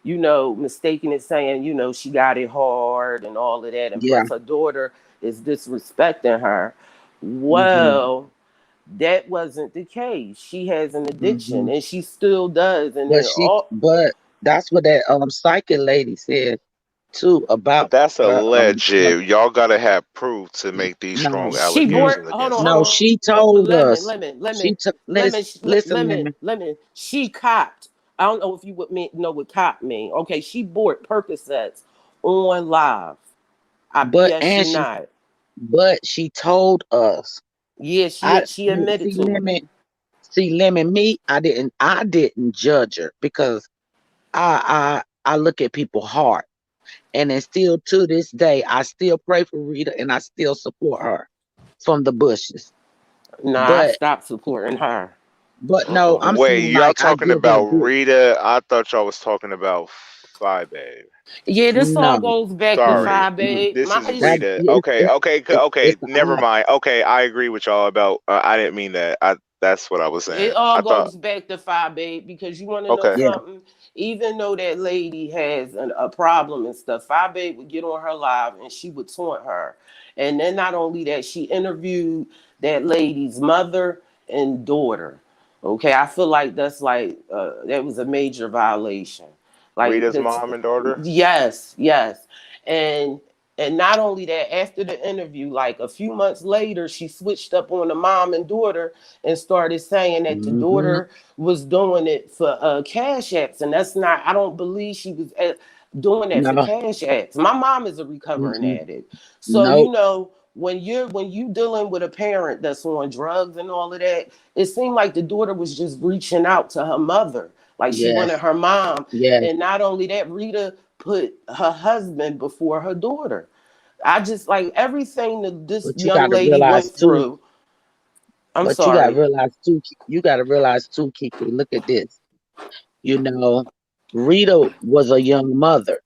mistaking it, saying, she got it hard and all of that. And Yeah. plus, her daughter is disrespecting her. Mm-hmm. Well, that wasn't the case. She has an Mm-hmm. addiction and she still does. And then, all, But that's what that psychic lady said too But about that's her. alleged. Y'all gotta have proof to make these No, strong she bought, allegations hold on, against hold her. no, on. she told us. Lemon, She took. lemon, Listen. lemon. She copped. I don't know if you would know what cop mean. Okay, she bought Percocets on live. I But BS and you she, not. but she told us. Yeah, I she admitted see to it. lemon. See lemon. Me, I didn't judge her because I look at people hard, and then still to this day, I still pray for Rita and I still support her from the bushes. No, I But stopped supporting her. no, I'm Wait, saying y'all like I talking give her about good. Rita? I thought y'all was talking about Phi Babe. Yeah, this all No, goes back to Sorry, Five no. Babe. this My is That issue, Rita. it's Okay, it's okay, it's okay. the Never eye. mind. Okay, I agree with y'all about. I didn't mean that. That's what I was it saying. all I thought. goes back to Five Babe because you want to know Okay. Yeah. something. Even though that lady has a problem and stuff, Five Babe would get on her live and she would taunt her. And then not only that, she interviewed that lady's mother and daughter. Okay, I feel like that's like that was a major violation. Like Rita's that's mom and daughter. yes, and not only that, after the interview, like a few months later, she switched up on the mom and daughter and started saying that the Mm-hmm. daughter was doing it for cash apps, and that's not. I don't believe she was doing that for No. cash apps. My mom is a recovering Mm-mm. addict, so Nope. when you dealing with a parent that's on drugs and all of that, it seemed like the daughter was just reaching out to her mother, like she wanted Yes. her mom. Yes. And not only that, Rita put her husband before her daughter. I just like everything that this But you young got to lady realize went too. through. I'm But you got to sorry. realize too. You got to realize too, Kiki. Look at this. You know, Rita was a young mother,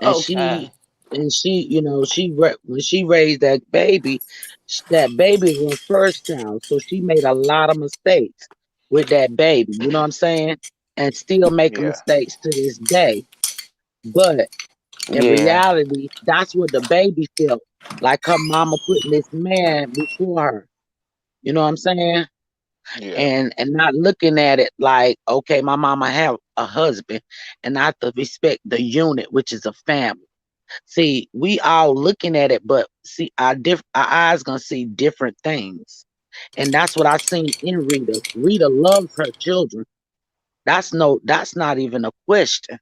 and Okay. when she raised that baby, That baby was her first child, so she made a lot of mistakes with that baby. You know what I'm saying? And still making Yeah. mistakes to this day. But in Yeah. reality, that's what the baby felt like her mama putting this man before her. You know what I'm saying? Yeah. And not looking at it like, okay, my mama have a husband, and I have to respect the unit, which is a family. See, we all looking at it, but see, our eyes gonna see different things, and that's what I seen in Rita. Rita loves her children. That's not even a question.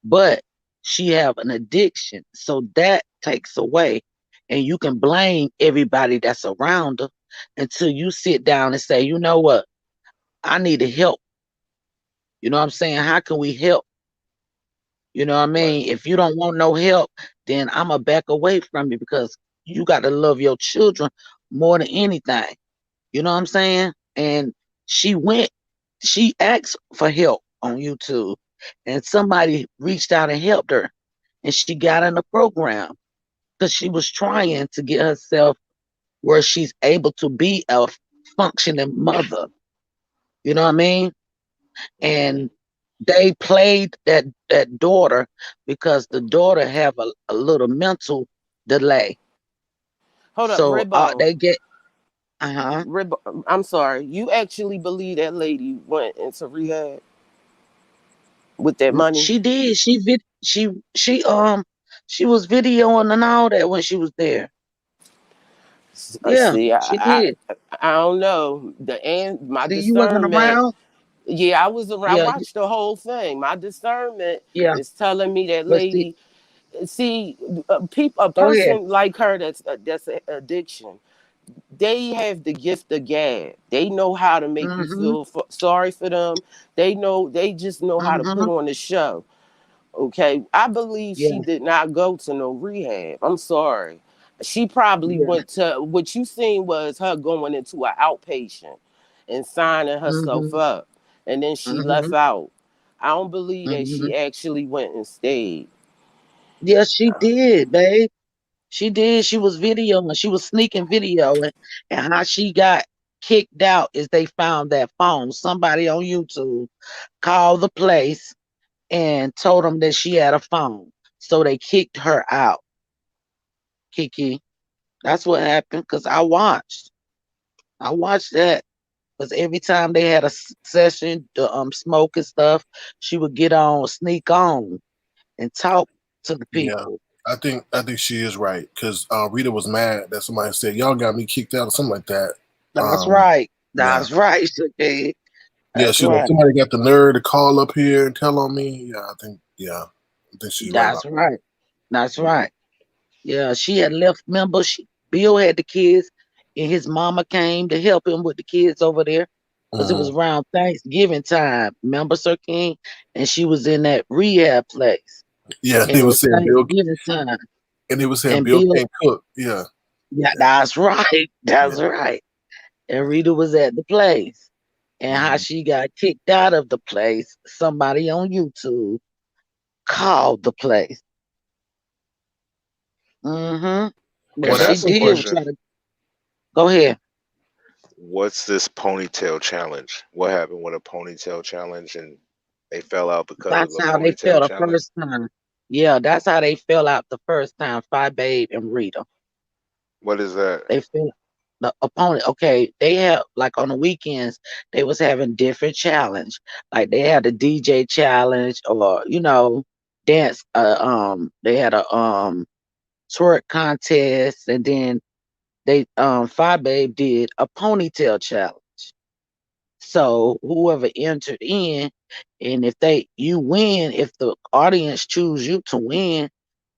But she have an addiction, so that takes away, and you can blame everybody that's around her until you sit down and say, you know what, I need to help. You know what I'm saying? How can we help? You know what I Right. mean? If you don't want no help, then I'ma back away from you because you got to love your children more than anything. You know what I'm saying? And she went, she asked for help on YouTube, and somebody reached out and helped her, and she got in the program because she was trying to get herself where she's able to be a functioning mother. You know what I mean? Hmm. And they played that daughter because the daughter have a little mental delay. Hold up, So Redbone. they get uh-huh. I'm sorry. You actually believe that lady went into rehab with that money? She did. She was videoing and all that when she was there. Yeah, See, she did. I don't know the and my See, you wasn't discernment. around? Yeah, I was around. I Yeah, watched the whole thing. My discernment yeah. is telling me that But see, lady. See, a go ahead. person like her that's an addiction. They have the gift of gab. They know how to make you Mm-hmm. feel sorry for them. They know. They just know how to Mm-hmm. put on a show. Okay, I believe she Yeah, did not go to no rehab. I'm sorry. She probably yeah. went to what you seen was her going into an outpatient and signing herself Mm-hmm. up, and then she left Mm-hmm. out. I don't believe that Mm-hmm. she actually went and stayed. Yes, she did, babe. She did. She was videoing. She was sneaking videoing. And how she got kicked out is they found that phone. Somebody on YouTube called the place and told them that she had a phone. So they kicked her out, Kiki. That's what happened because I watched. I watched that because every time they had a session, the smoke and stuff, she would get on, sneak on, and talk to the Yeah, people. I think she is right because Rita was mad that somebody said y'all got me kicked out or something like that. That's Um, right. yeah, That's right, Shakir. yeah. That's She was like right. somebody got the nerve to call up here and tell on me. I think she's right That's about right. That's right. Yeah, she had left. Remember, Bill had the kids, and his mama came to help him with the kids over there that. because it was Hmm. around Thanksgiving time. Remember, Sir King, and she was in that rehab place, Yeah, and they it was was saying Bill, Thanksgiving time. and they was saying And Bill Bill, can't cook. Yeah, yeah, yeah, that's right. yeah. That's right. And Rita was at the place, and how Hmm. she got kicked out of the place. Somebody on YouTube called the place. Mm-hmm. But Can I Well, she ask a did question? try to go ahead. What's this ponytail challenge? What happened with a ponytail challenge and they fell out because of That's a how they ponytail felt the challenge? first time. Yeah, that's how they fell out the first time. Fi Babe and Rita. What is that? They fell the opponent. Okay, they had like on the weekends they was having different challenge. Like they had the DJ challenge, or dance. They had a twerk contest, and then they Fi Babe did a ponytail challenge. So whoever entered in, and if you win, if the audience choose you to win,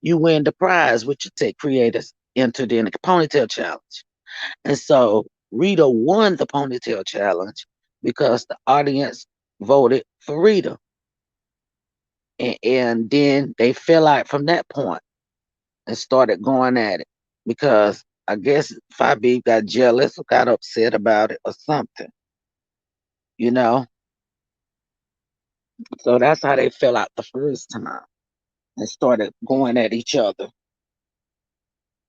you win the prize, which you take creators entered in the ponytail challenge. And so Rita won the ponytail challenge because the audience voted for Rita. And then they fell out from that point and started going at it because I guess Fabi got jealous or got upset about it or something, you know? So that's how they fell out the first time and started going at each other.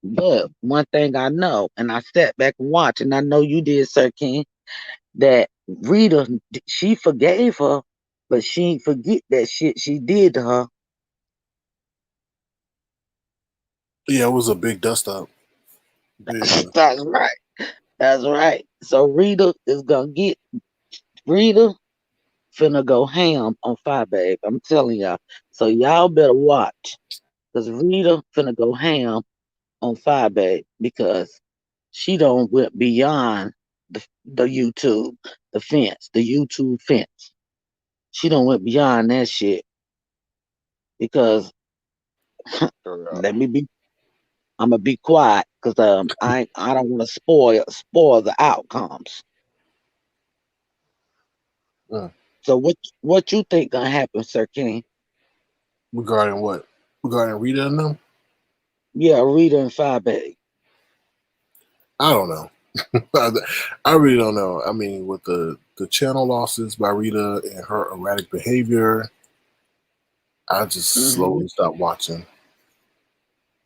But one thing I know, and I sat back and watched, and I know you did, Sir King, that Rita, she forgave her, but she ain't forget that shit she did to her. Yeah, it was a big dust up. Big dust. That's right. That's right. So Rita finna go ham on Fire Babe. I'm telling y'all. So y'all better watch. Cause Rita finna go ham on Fire Babe because she don't went beyond the YouTube, the fence, the YouTube fence. She don't went beyond that shit because let me be I'm gonna be quiet because I don't want to spoil the outcomes. Mm. So what you think gonna happen, Sir King? Regarding what? Regarding Rita and them? Yeah, Rita and Fire Babe. I don't know. I really don't know. I mean, with the channel losses by Rita and her erratic behavior, I just Hmm. slowly stopped watching.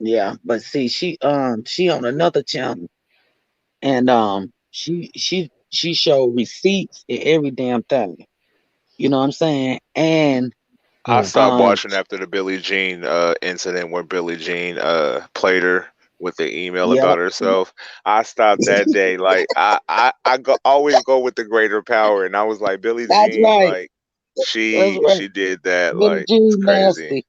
Yeah, but see, she on another channel, and she showed receipts and every damn thing. You know what I'm saying? And I Mm. stopped um, watching after the Billie Jean incident where Billie Jean played her with the email yeah, about herself. I stopped that day. Like always go with the greater power, and I was like, Billie that's Jean, right. like That's right. she did that. Billie Like it's Jean crazy. nasty.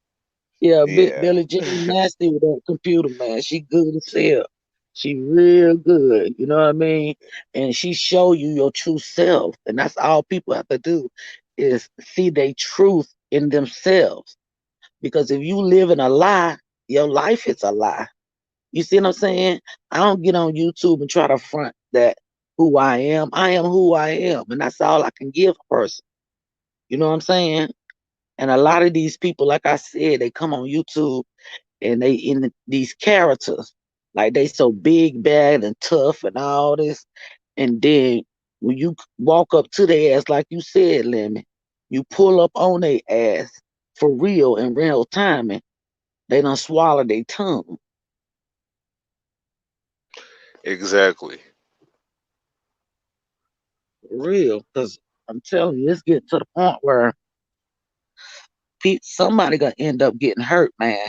Yeah, Yeah. Billie Jean nasty with that computer, man. She good as hell. She real good. You know what I mean? And she show you your true self, and that's all people have to do is see their truth in themselves. Because if you live in a lie, your life is a lie. You see what I'm saying? I don't get on YouTube and try to front that who I am. I am who I am, and that's all I can give a person. You know what I'm saying? And a lot of these people, like I said, they come on YouTube and they these characters, like they so big, bad, and tough, and all this. And then when you walk up to their ass, like you said, Lemon, you pull up on their ass for real in real time, and they don't swallow their tongue. Exactly. For real. Because I'm telling you, it's getting to the point where somebody gonna end up getting hurt, man.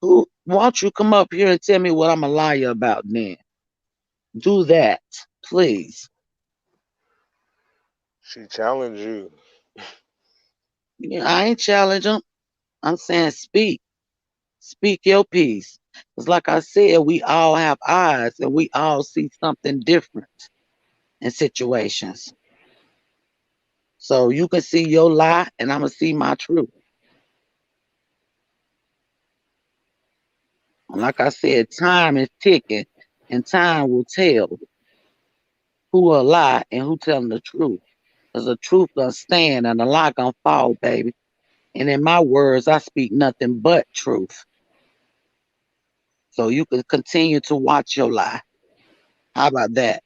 Who? Why don't you come up here and tell me what I'm a liar about then? Do that, please. She challenged you. Yeah, I ain't challenging. I'm saying speak. Speak your piece. Because like I said, we all have eyes and we all see something different in situations. So you can see your lie and I'm gonna see my truth. And like I said, time is ticking and time will tell who will lie and who telling the truth. Because the truth gonna stand and the lie gonna fall, baby. And in my words, I speak nothing but truth. So you can continue to watch your lie. How about that?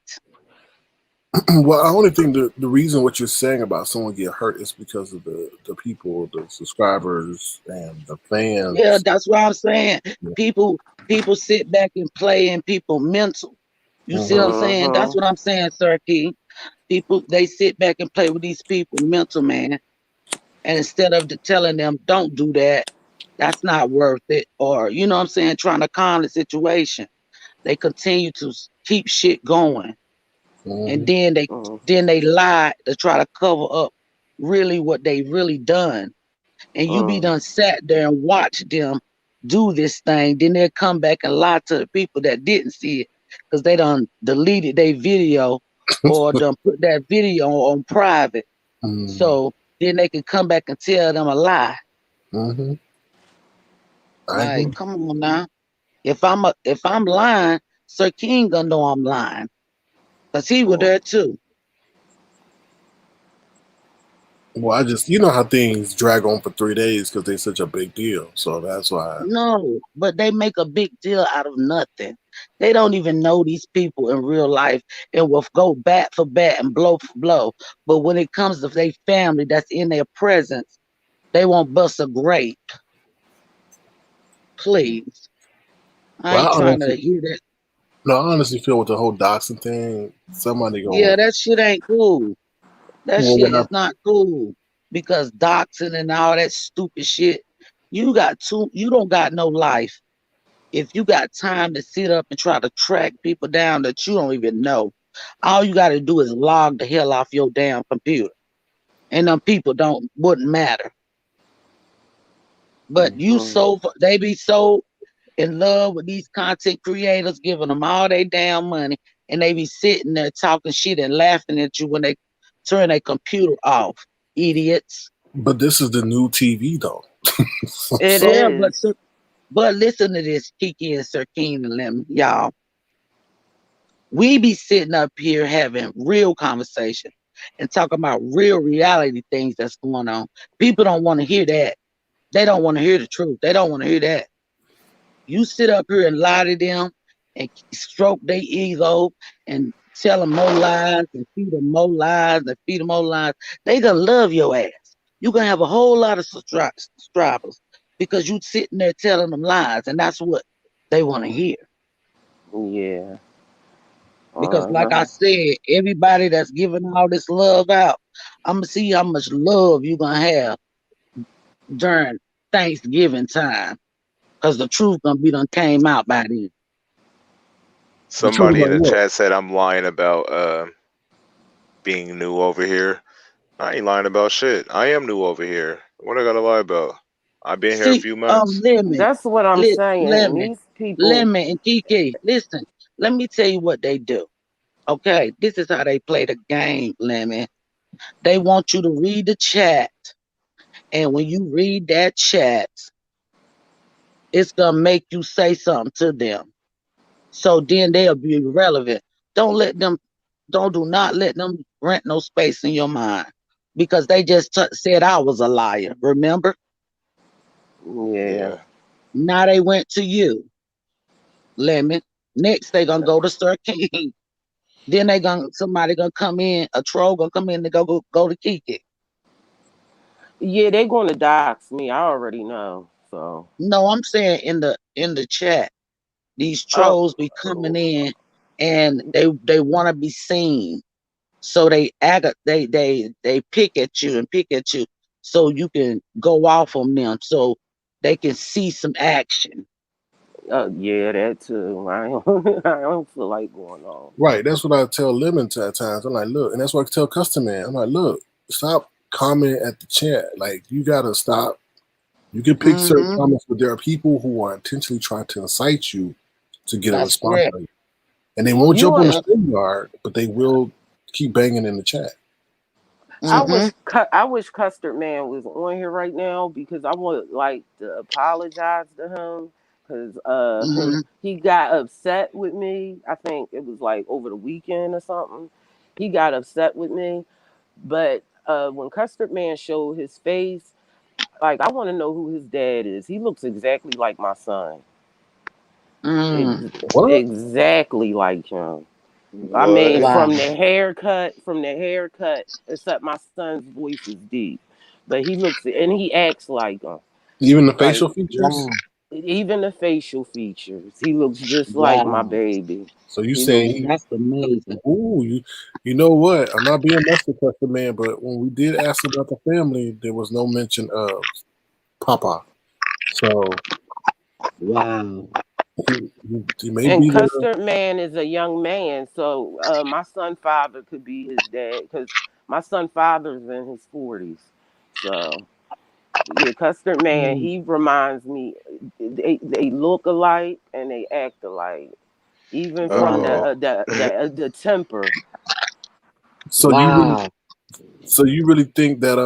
Well, I only think the reason what you're saying about someone get hurt is because of the people, the subscribers, and the Yeah, fans. that's what I'm saying. People people sit back and play in people mental. You see what I'm Mm-hmm. saying? That's Mm-hmm. what I'm saying, Sir Key. People they sit back and play with these people mental, man. And instead of telling them don't do that, that's not worth it, or you know what I'm saying, trying to calm the situation, they continue to keep shit going, and Mm-hmm. then they lie to try to cover up really what they really done, and you be Mm-hmm. done sat there and watch them do this thing, then they'll come back and lie to the people that didn't see it because they done deleted their video or done put that video on private. Mm-hmm. So then they can come back and tell them a lie. Mm-hmm. I Like, agree. come on now. If I'm lying, Sir King gonna know I'm lying. Cause he was there too. Well, I just you know how things drag on for 3 days because they're such a big deal. So that's why. No, but they make a big deal out of nothing. They don't even know these people in real life and will go bat for bat and blow for blow. But when it comes to their family that's in their presence, they won't bust a grape. Please. I Well, ain't trying to hear that. I honestly feel with the whole doxing thing, somebody Yeah, going, that shit ain't cool. That well, shit when I, is not cool. Because doxing and all that stupid shit, you don't got no life. If you got time to sit up and try to track people down that you don't even know, all you got to do is log the hell off your damn computer, and them people wouldn't matter. But they be so in love with these content creators, giving them all their damn money, and they be sitting there talking shit and laughing at you when they turn their computer off. Idiots. but this is the new TV though. It So, Yeah, is. but listen to this, Kiki and Sirkeen and them, y'all. We be sitting up here having real conversation and talking about real reality things that's going on. People don't want to hear that. They don't want to hear the truth. They don't want to hear that. You sit up here and lie to them and stroke their ego and tell them more lies and feed them more lies and feed them more lies. They gonna love your ass. You gonna have a whole lot of subscribers because you sitting there telling them lies, and that's what they want to hear. Yeah. Because, like I Uh-huh. said, everybody that's giving all this love out, I'm gonna see how much love you gonna have during Thanksgiving time. Cause the truth gonna be done came out by then. the truth Somebody about in the what? chat said I'm lying about being new over here. I ain't lying about shit. I am new over here. What I gotta lie about? I've been here a See, few months. Lemon, That's what I'm saying. Lemon, These people. Lemon, and Kiki. Listen, let me tell you what they do. Okay, this is how they play the game, Lemon. They want you to read the chat, and when you read that chat, it's gonna make you say something to them. So then they'll be relevant. Don't let them. Do not let them rent no space in your mind because they just said I was a liar. Remember? Yeah. Yeah. Now they went to you, Lemon. Next they gonna go to Sir King. Then somebody gonna come in, a troll gonna come in and go to Kiki. Yeah, they gonna dox me. I already know. So No, I'm saying in the chat, these oh, trolls be coming in and they want to be seen. So they pick at you and pick at you so you can go off on them so they can see some action. yeah, that too. I don't feel like going on. Right. That's what I tell Lemon at times. I'm like, look, and that's what I tell Custom Man. I'm like, look, stop commenting at the chat. Like, you gotta stop. You can pick certain Mm-hmm. comments, but there are people who are intentionally trying to incite you to get a That's response correct. from you. And they won't You jump on the want? stream yard, but they will keep banging in the chat. I So, Mm-hmm. wish I wish Custard Man was on here right now because I would like to apologize to him because Mm-hmm. he got upset with me. I think it was like over the weekend or something. He got upset with me, but when Custard Man showed his face, like I want to know who his dad is. He looks exactly like my son. Mm. what? Exactly like him. I mean, What? Wow. from the haircut, except my son's voice is deep, but he looks and he acts like him. Even the Like facial features? Wow. even the facial features, he looks just like my Wow. baby. So you He looks. saying That's amazing. ooh, you know what? I'm not being messy, Custom Man, but when we did ask about the family, there was no mention of Papa. So Wow. he may And be the Custard Man is a young man, so my son father could be his dad because my son father's in his 40s. So yeah, Custard Man, Mm. he reminds me. They look alike and they act alike, even Uh from Wow. oh. the temper. so you really Wow. so you really think that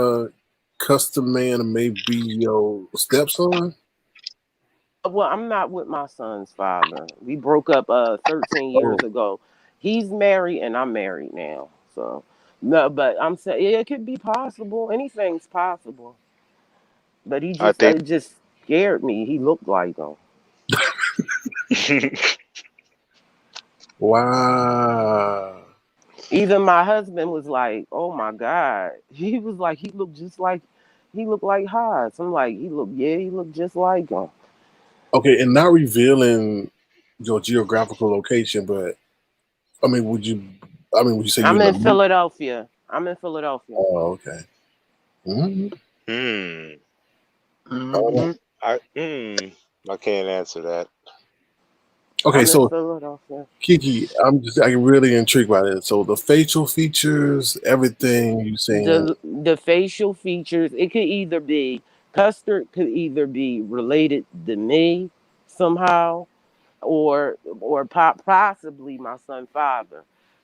Custom Man may be your stepson? Well, I'm not with my son's father. We broke up 13 Oh, years ago. He's married and I'm married now. So no, but I'm saying yeah, it could be possible. Anything's possible. But he I just think it just scared me. He looked like him. wow. Even my husband was like, "Oh my god," he was like, he looked like Haas. I'm like, he looked just like him. Okay, and not revealing your geographical location, but I mean, would you? I mean, would you say you're I'm in in the? Philadelphia. I'm in Philadelphia. Oh, okay. Hmm. Hmm. Mm-hmm. I can't answer that. Okay, I'm in so Philadelphia. Kiki, I'm really intrigued by this. So the facial features, everything you saying. The facial features, it could either be Custard could either be related to me somehow, possibly my son father.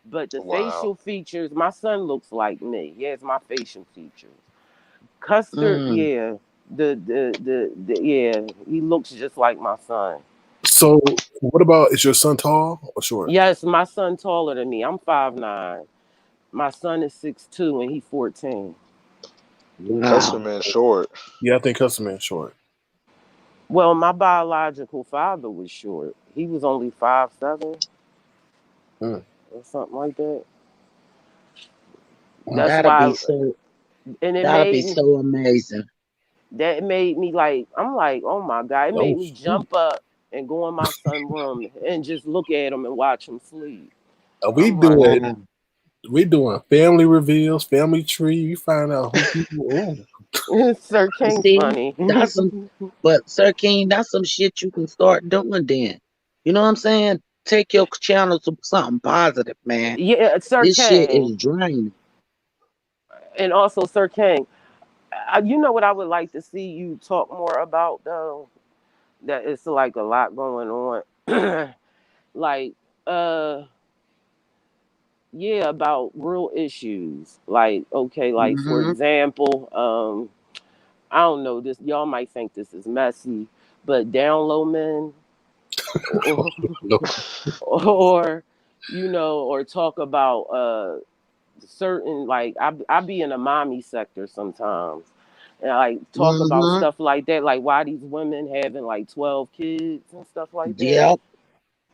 But the Wow. facial features, my son looks like me. He has my facial features. Custard, Mm. yeah. The yeah, he looks just like my son. So what about, is your son tall or short? Yes, my son taller than me. I'm 5'9". My son is 6'2" and he's 14. Wow. Custom and short. Yeah, I think Custom is short. Well, my biological father was short. He was only 5'7" Mm. or something like that. Wow. That's That'll be why, so. and it That'll be made me. so amazing. That made me like. I'm like, oh my god! It Oh, made me jump up and go in my son's room and just look at him and watch him sleep. we I'm like, doing oh, Wow. we doing family reveals, family tree. You find out who people. Sir You King see, funny. that's some. But Sir King, that's some shit you can start doing. Then, you know what I'm saying? Take your channel to something positive, man. Yeah, Sir This shit King, is draining. and also Sir King. You know what I would like to see you talk more about though. That it's like a lot going on. Like, uh, yeah, about real issues. Like, okay, like for Mm-hmm. example, I don't know this. Y'all might think this is messy, but down low men, or, No. or or talk about certain like I be in a mommy sector sometimes, and I like talk about Mm-hmm. stuff like that, like why these women having like 12 kids and stuff like that, Yep.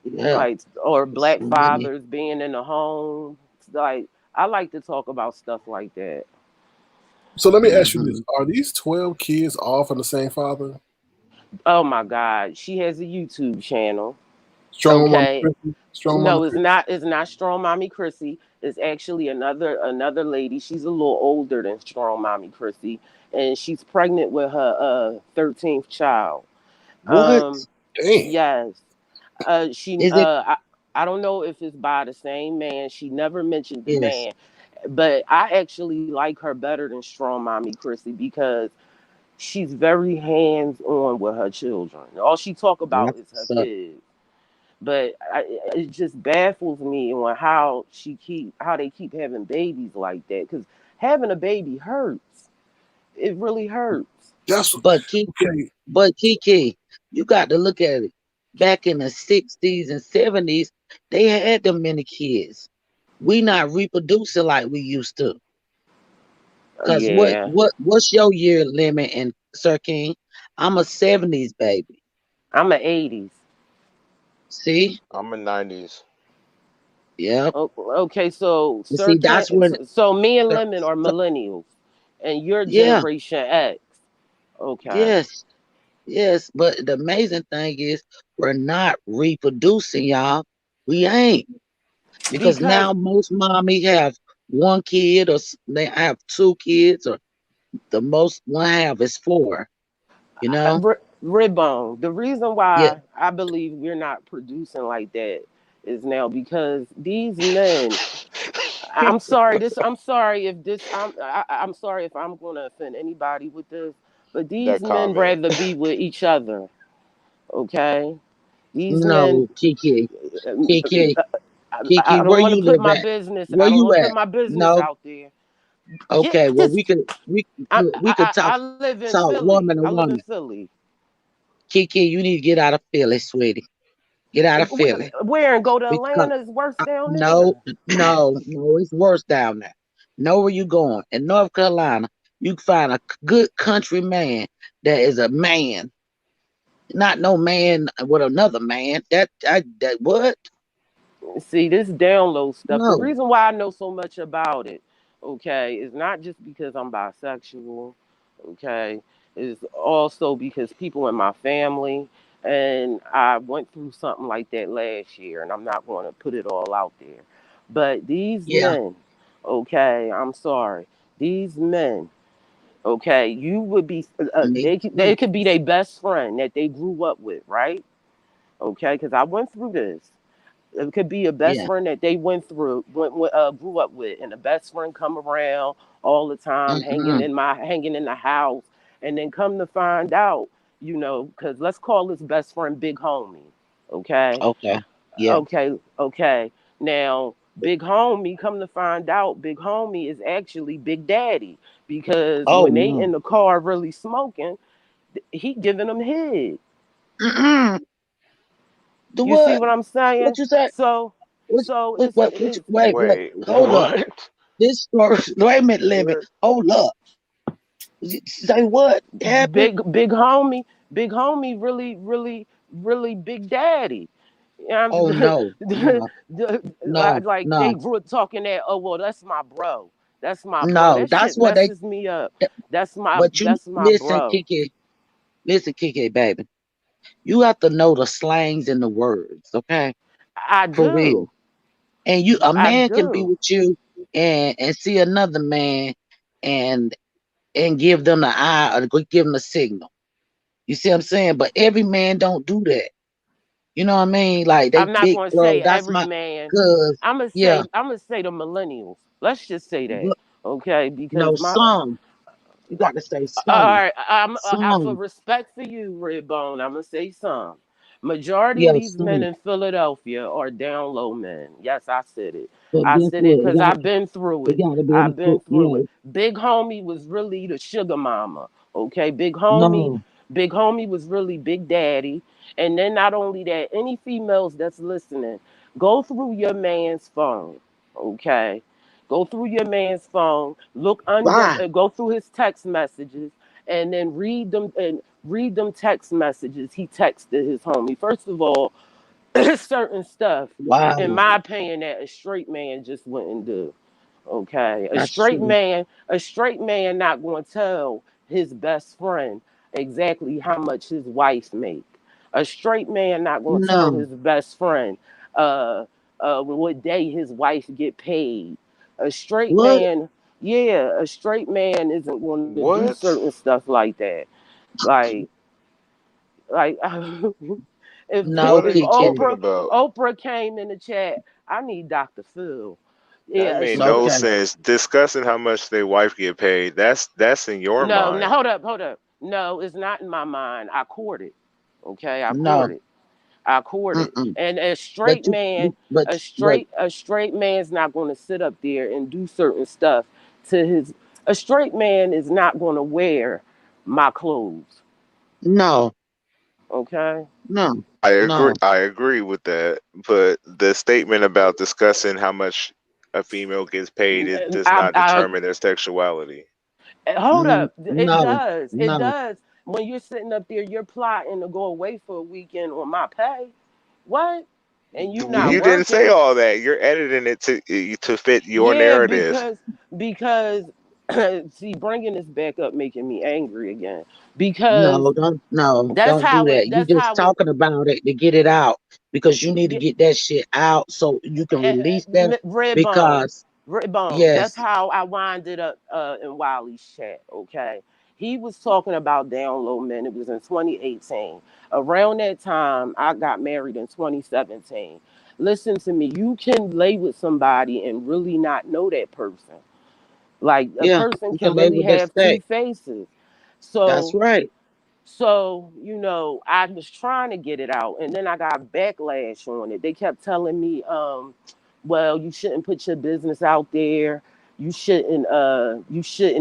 Yeah. like or It's black money. fathers being in the home. Like I like to talk about stuff like that. So let me ask you this: Mm-hmm. are these 12 kids all from the same father? Oh my God, she has a YouTube channel. Strong Mama Okay, Chrissy? Strong Mama no, it's Chrissy? not. It's not Strong Mommy Chrissy. It's actually another lady. She's a little older than Strong Mommy Chrissy, and she's pregnant with her 13th child. What Um, Dang. yes. She is it? I don't know if it's by the same man. She never mentioned the Yes. man, but I actually like her better than Strong Mommy Chrissy because she's very hands on with her children. All she talk about is her That's kids. But it just baffles me on how they keep having babies like that. Because having a baby hurts. It really hurts. That's But Kiki, okay. but Kiki, you got to look at it. Back in the 60s and 70s, they had them many kids. We not reproducing like we used to. Cause what Yeah, what what's your year limit in Sir King? I'm a 70s baby. I'm an '80s. See? I'm in '90s. Yep. Okay, so You Sir see, can that's when so me and Sir, Lemon are Sir- millennials, and you're yeah, Generation X. Okay, yes, yes. But the amazing thing is we're not reproducing, y'all. We ain't. Because because now most mommy have one kid or they have two kids or the most one have is four, you know? Ribbon. The reason Yeah. why I believe we're not producing like that is now because these men. I'm sorry. I'm sorry if this. I'm sorry if I'm going to offend anybody with this, but these That men comment. rather be with each other. Okay, these men. No, Kiki. Kiki. I, Kiki, I don't where want to you put live my at? business. Where I don't you want to put at? my business No? out there. Okay, Get well this. we could I live in talk Philly. woman to I live in woman. Philly. Kiki, you need to get out of Philly, sweetie. Get out of Philly. Where and go to Because Atlanta is worse down no, there. no, it's worse down there. Know where you going. In North Carolina, you can find a good country man that is a man, not no man with another man. That what? See, this download stuff. The No. reason why I know so much about it, okay, is not just because I'm bisexual, okay, is also because people in my family. And I went through something like that last year, and I'm not going to put it all out there. But these Yeah. men, okay, I'm sorry, these men, okay, you would be, Me they too. could be their best friend that they grew up with, right? Okay, because I went through this. It could be a best Yeah. friend that they grew up with, and the best friend come around all the time, Mm-mm. hanging in the house, and then come to find out, because let's call this best friend Big Homie, okay, Okay. Yeah. okay. Now, Big Homie, come to find out, Big Homie is actually Big Daddy, because Oh when they no. in the car really smoking, he giving them head. Mm-mm. The You see what? what I'm saying? What you say? So, Which, so wait, it's wait, which, it's wait, wait. Wait, Hold up. what? This story. Wait a minute, Lemon. What? Hold up. Say what happened? big homie, really big daddy. Oh no, no, no, Like they no, grew up talking that. Oh well, that's my bro. That's my bro. no. That That's shit what they. messes me up. That's my But you that's my listen, bro. Kiki. Listen, Kiki, baby. You have to know the slangs and the words, okay? I For real. do. And a I man can be do. with you and see another man and give them the eye or give them a signal. You see what I'm saying? But every man don't do that. You know what I mean? Like they I'm not big going to bro. say That's every my man. cause. Yeah. I'm gonna say the millennials. Let's just say that, Look, okay? no Because some. You got to say all some. right, for Some. respect for you, Redbone, I'm gonna say some. Majority of Yeah, these men some. in Philadelphia are down low men. Yes, I said it. But I guess said it what? because I've been through It it. gotta be in I've the been foot. through Yeah. it. Big homie was really the sugar mama. Okay, No. big homie was really big daddy. And then not only that, any females that's listening, go through your man's phone. Okay, go through your man's phone. Look under, Why? go through his text messages and then read them text messages he texted his homie. First of all, certain stuff, in Wow. my opinion, that a straight man just wouldn't do. Okay, That's true. a straight man not going to tell his best friend exactly how much his wife make. A straight man not going to tell No. his best friend what day his wife get paid. A straight What? man, yeah, a straight man isn't going to do What? certain stuff like that. Like, like if No, What are if you talking Kiki. about? Oprah came in the chat, I need Dr. Phil. That Yeah, made no Okay. sense. Discussing how much their wife get paid. That's in your no, no, mind. hold up. No, it's not in my mind. I courted. Okay, I No. courted. I courted. Mm-mm. And But you but a straight man's not going to sit up there and do certain stuff to his. A straight man is not going to wear my clothes. no, Okay. no, I agree. no, I agree with that. But the statement about discussing how much a female gets paid, it does not I determine their sexuality. hold up. It no, does. It no, does. When you're sitting up there, you're plotting to go away for a weekend on my pay. What? And you not You didn't say working? all that. You're editing it to fit your Yeah, narrative. because see, bringing this back up making me angry again. Because no, don't do that. You that's just how it. talking about it to get it out because you need to Yeah, get that shit out so you can release that red bone, because red bone. That's yes, how I winded up in Wiley's chat. Okay, he was talking about down low men. It was in 2018. Around that time, I got married in 2017. Listen to me. You can lay with somebody and really not know that person. Like a yeah, person you can can lay really with that have two steak. faces. That's So right. I was trying to get it out, and then I got backlash on it. They kept telling me, well, you shouldn't put your business out there. You shouldn't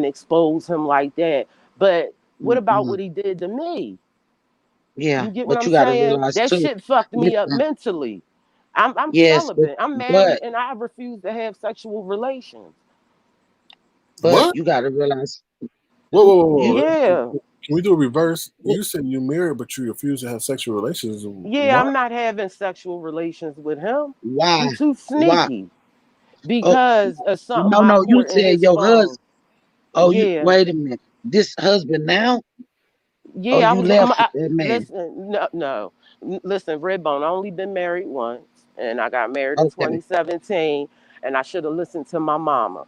expose him like that. But what about Mm-mm. what he did to me? Yeah, You get what but I'm you got to saying? realize That too. shit fucked me up Listen, mentally. I'm yes, celibate. I'm married, but and I refuse to have sexual relations. What? you got to realize Whoa, whoa, whoa, you. whoa. Yeah. Can we do a reverse? You said you're married, but you refuse to have sexual relations. Yeah, Why? I'm not having sexual relations with him. Why? He too Why? sneaky Oh, because of something no, I no. You caught in said his your husband. phone. Oh, you Yeah, wait a minute. This husband now? Oh, Yeah, I you was. left that man. Listen, no, no. Listen, Redbone. I only been married once, and I got married in Okay. 2017. And I should have listened to my mama.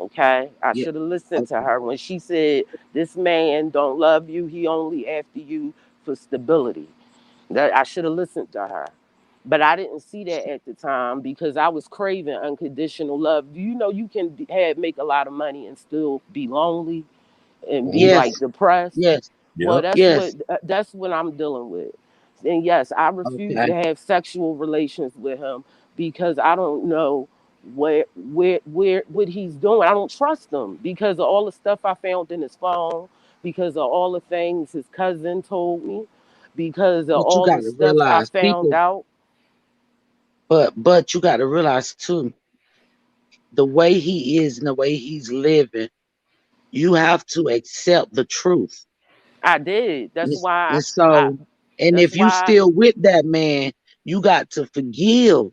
Okay, I Yeah. should have listened to Okay. her when she said, "This man don't love you. He only after you for stability." That I should have listened to her. But I didn't see that at the time because I was craving unconditional love. Do you know you can make a lot of money and still be lonely and be Mhm. like Yes. depressed? Yes. Well, Yep. Yes. that's what I'm dealing with. And yes, I refuse Okay. to have sexual relations with him because I don't know what he's doing. I don't trust him because of all the stuff I found in his phone, because of all the things his cousin told me, because of But you all the gotta stuff I realize found people, out. but you gotta realize too, the way he is and the way he's living, you have to accept the truth. I did. And, That's it's- why and I so, and that's if you why still with that man, you got to forgive.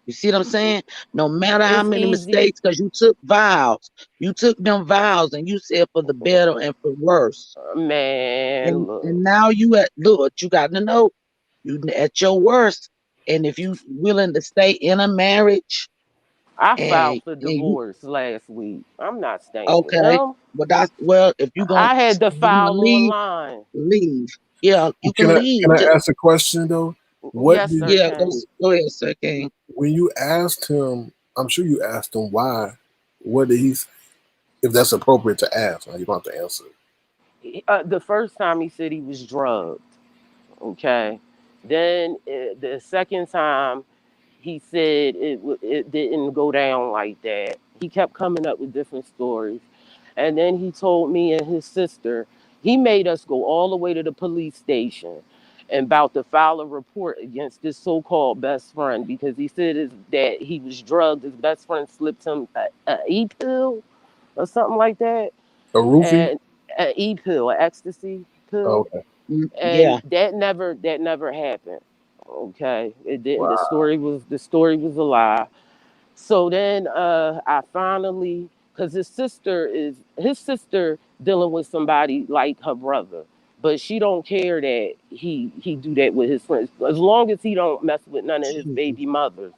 You see what I'm saying? No matter how it's many easy. mistakes, because you took vows. You took them vows and you said for the better and for worse. Man, And look. now you at look, you got to know you at your worst. And if you willing to stay in a marriage I filed and for you divorce last week. I'm not staying with okay, him. but that's well, if I had to you're gonna file leave, online. leave. Yeah, you Can can I leave. can I ask a question though? What Yes, did sir, Yeah, Ken. go ahead, Sir King. when you asked him? I'm sure you asked him why. What did he say? If that's appropriate to ask, now you don't have to answer. The first time he said he was drugged. Okay. Then the second time he said it didn't go down like that. He kept coming up with different stories. And then he told me and his sister, he made us go all the way to the police station and about to file a report against this so-called best friend because he said that he was drugged. His best friend slipped him a e-pill or something like that. A roofie? And an e-pill, an ecstasy Oh, pill. okay. And Yeah. that never happened. Okay. It didn't. The Wow. story was the story was a lie. So then I finally, because his sister dealing with somebody like her brother, but she don't care that he do that with his friends as long as he don't mess with none of his Jesus. baby mothers.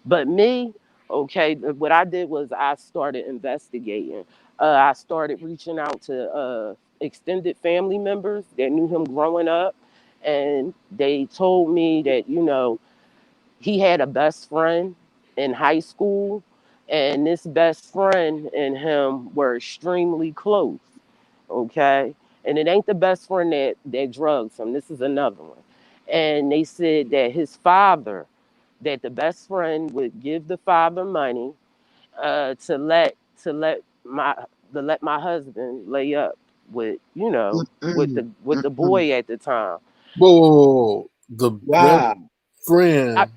But me, okay, what I did was I started investigating. I started reaching out to extended family members that knew him growing up, and they told me that he had a best friend in high school, and this best friend and him were extremely close. Okay, and it ain't the best friend that drugs him. This is another one, and they said that his father, that the best friend would give the father money to let my let my husband lay up with Mm-mm, with the mm-mm. boy at the time. Whoa, whoa, whoa, whoa. The best Wow. I, friend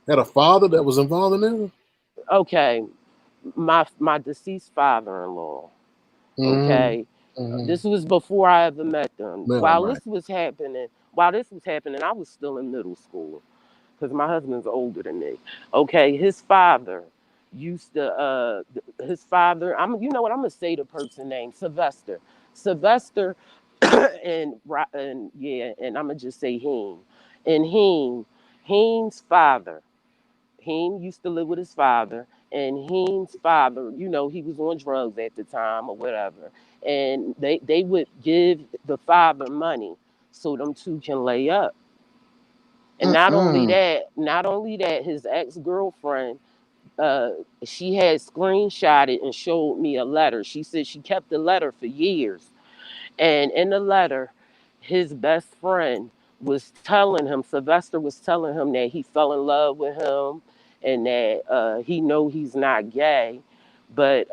had a father that was involved in it? okay, my deceased father-in-law. Mm-hmm. Okay, Mm-hmm. this was before I ever met them. Man, While right. this was happening, I was still in middle school because my husband's older than me. Okay, his father used to his father. I'm you know what I'm gonna say the person name Sylvester. Sylvester and yeah, and I'm gonna just say him. And Heen's father. Heen used to live with his father, and Heen's father, he was on drugs at the time or whatever. And they would give the father money so them two can lay up. And Mm-mm. not only that, his ex-girlfriend, uh, she had screenshotted and showed me a letter. She said she kept the letter for years. And in the letter, his best friend was telling him, Sylvester was telling him that he fell in love with him and that he know he's not gay, but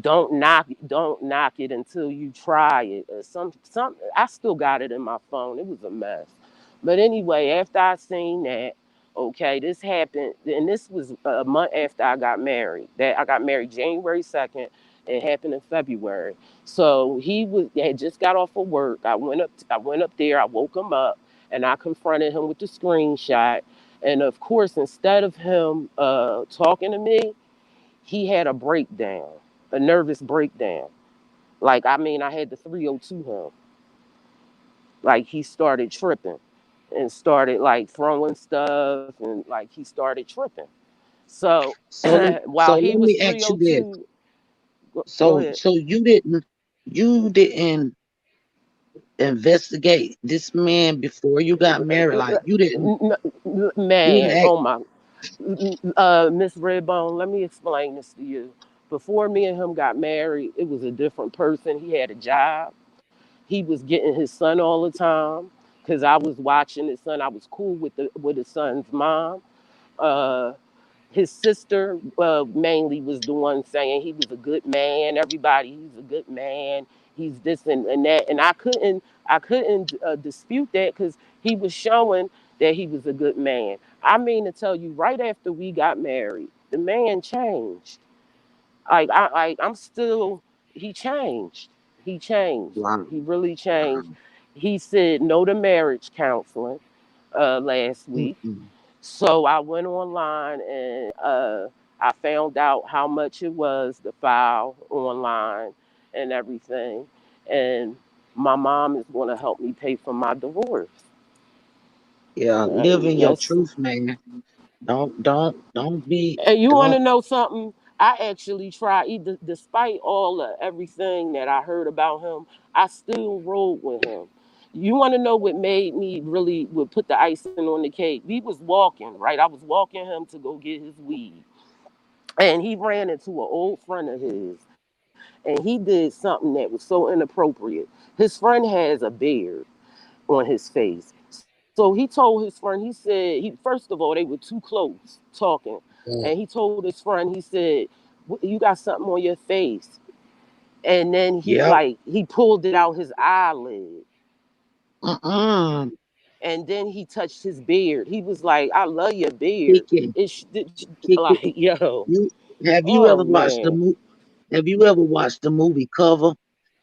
don't knock it until you try it. Some I still got it in my phone. It was a mess. But anyway, after I seen that, okay, this happened, and this was a month after I got married. That I got married January 2nd. It happened in February. So had just got off of work. I went up there. I woke him up, and I confronted him with the screenshot. And of course, instead of him talking to me, he had a breakdown, a nervous breakdown. Like, I mean, I had to 302 him. Like, he started tripping and started like throwing stuff, and like he started tripping. So while So he let was me ask you this. 302, go So ahead. so you didn't investigate this man before you got married? Like you Man, didn't ask. oh my, Miss Redbone, let me explain this to you. Before me and him got married, it was a different person. He had a job. He was getting his son all the time because I was watching his son. I was cool with his son's mom. Uh, his sister mainly was the one saying he was a good man. Everybody, he's a good man. He's this and that, and I couldn't dispute that because he was showing that he was a good man. I mean to tell you, right after we got married, the man changed. I'm still. He changed. He changed. Wow. He really Wow. changed. He said no to marriage counseling last week. Mm-mm. So I went online and I found out how much it was to file online and everything. And my mom is going to help me pay for my divorce. Yeah, live in your Yes. truth, man. Don't be And you want don't to know something? I actually tried, either, despite all of everything that I heard about him, I still rode with him. You want to know what made me really would put the icing on the cake? We was walking, right? I was walking him to go get his weed, and he ran into an old friend of his, and he did something that was so inappropriate. His friend has a beard on his face. So he told his friend, he said, he first of all, they were too close talking. And Mm. he told his friend, he said, You got something on your face. And then yep. he pulled it out his eyelid. Mm-mm. And then he touched his beard. He was like, I love your beard. Kiki, Like, Kiki, yo, you have you oh ever watched the man. movie? Have you ever watched the movie Cover?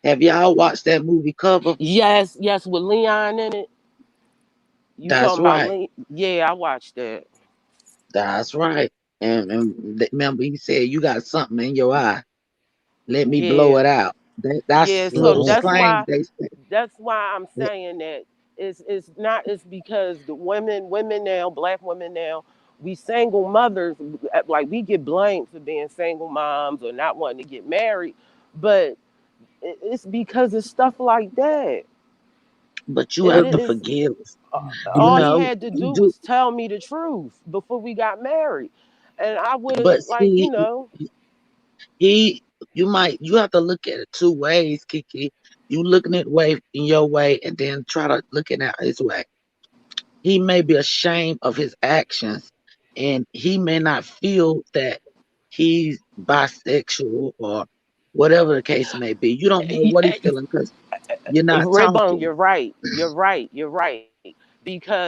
Have y'all watched that movie Cover? Yes, yes, with Leon in it. You That's talking about right. Leon? Yeah, I watched that. That's right. And remember, he said, "You got something in your eye. Let me blow Yeah. it out." That's Yeah, a so little Mhm. strange. They say. that's why I'm saying that it's not it's because the women now, black women now, we single mothers, like we get blamed for being single moms or not wanting to get married, but it's because of stuff like that. But you It, have it- to it's forgive. You all he know, had to you do do. was tell me the truth before we got married, and I would have But like see, he, you have to look at it two ways, Kiki. You looking at way in your way, and then try to look at it his way. He may be ashamed of his actions, and he may not feel that he's bisexual or whatever the case may be. You don't know what he's feeling because you're not Redbone, talking. you're right. You're right. You're right. Because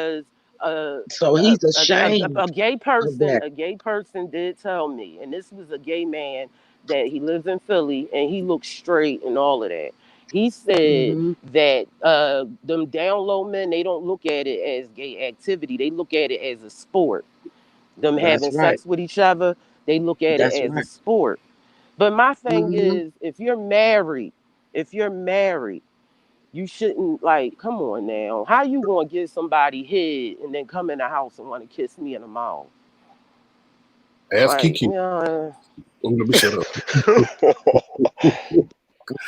So he's ashamed a gay of person, that. did tell me, and this was a gay man that he lives in Philly, and he looks straight and all of that. He said Hmm. that them down low men, they don't look at it as gay activity. They look at it as a sport. Them That's having right. sex with each other, they look at it That's as a right. sport. But my thing Hmm. is, if you're married, you shouldn't like. Come on now, how you gonna give somebody head and then come in the house and want to kiss me in the mouth? Ask Like, Kiki. Oh, let me shut up.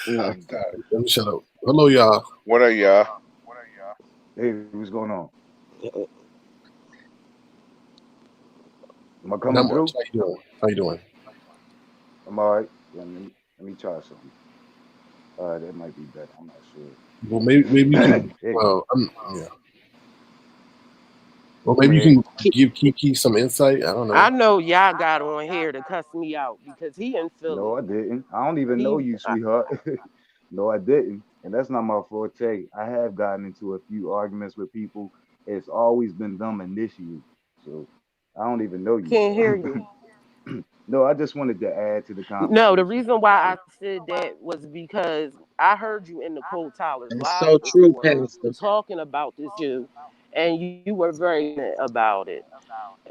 Yeah. I'm done. Let me shut up. Hello, y'all. What are y'all? Hey, what's going on? Am I Not coming much. through? How you doing? How you doing? I'm all right. Let me try something. That might be better. I'm not sure. Well, maybe you can. There you go. Yeah. Well, I'm maybe you here. can give Kiki some insight. I don't I know. know y'all got on here to cuss me out because he in No, Philly. I didn't. I don't even know He, you, sweetheart. No, I didn't. And that's not my forte. I have gotten into a few arguments with people. It's always been them initiating. So I don't even know I you. can't hear you. No, I just wanted to add to the No, the conversation. reason That's why I it. said that was because I heard you in Nicole Tyler's That's live so true, before Pastor. talking about this issue, and you were very adamant about it,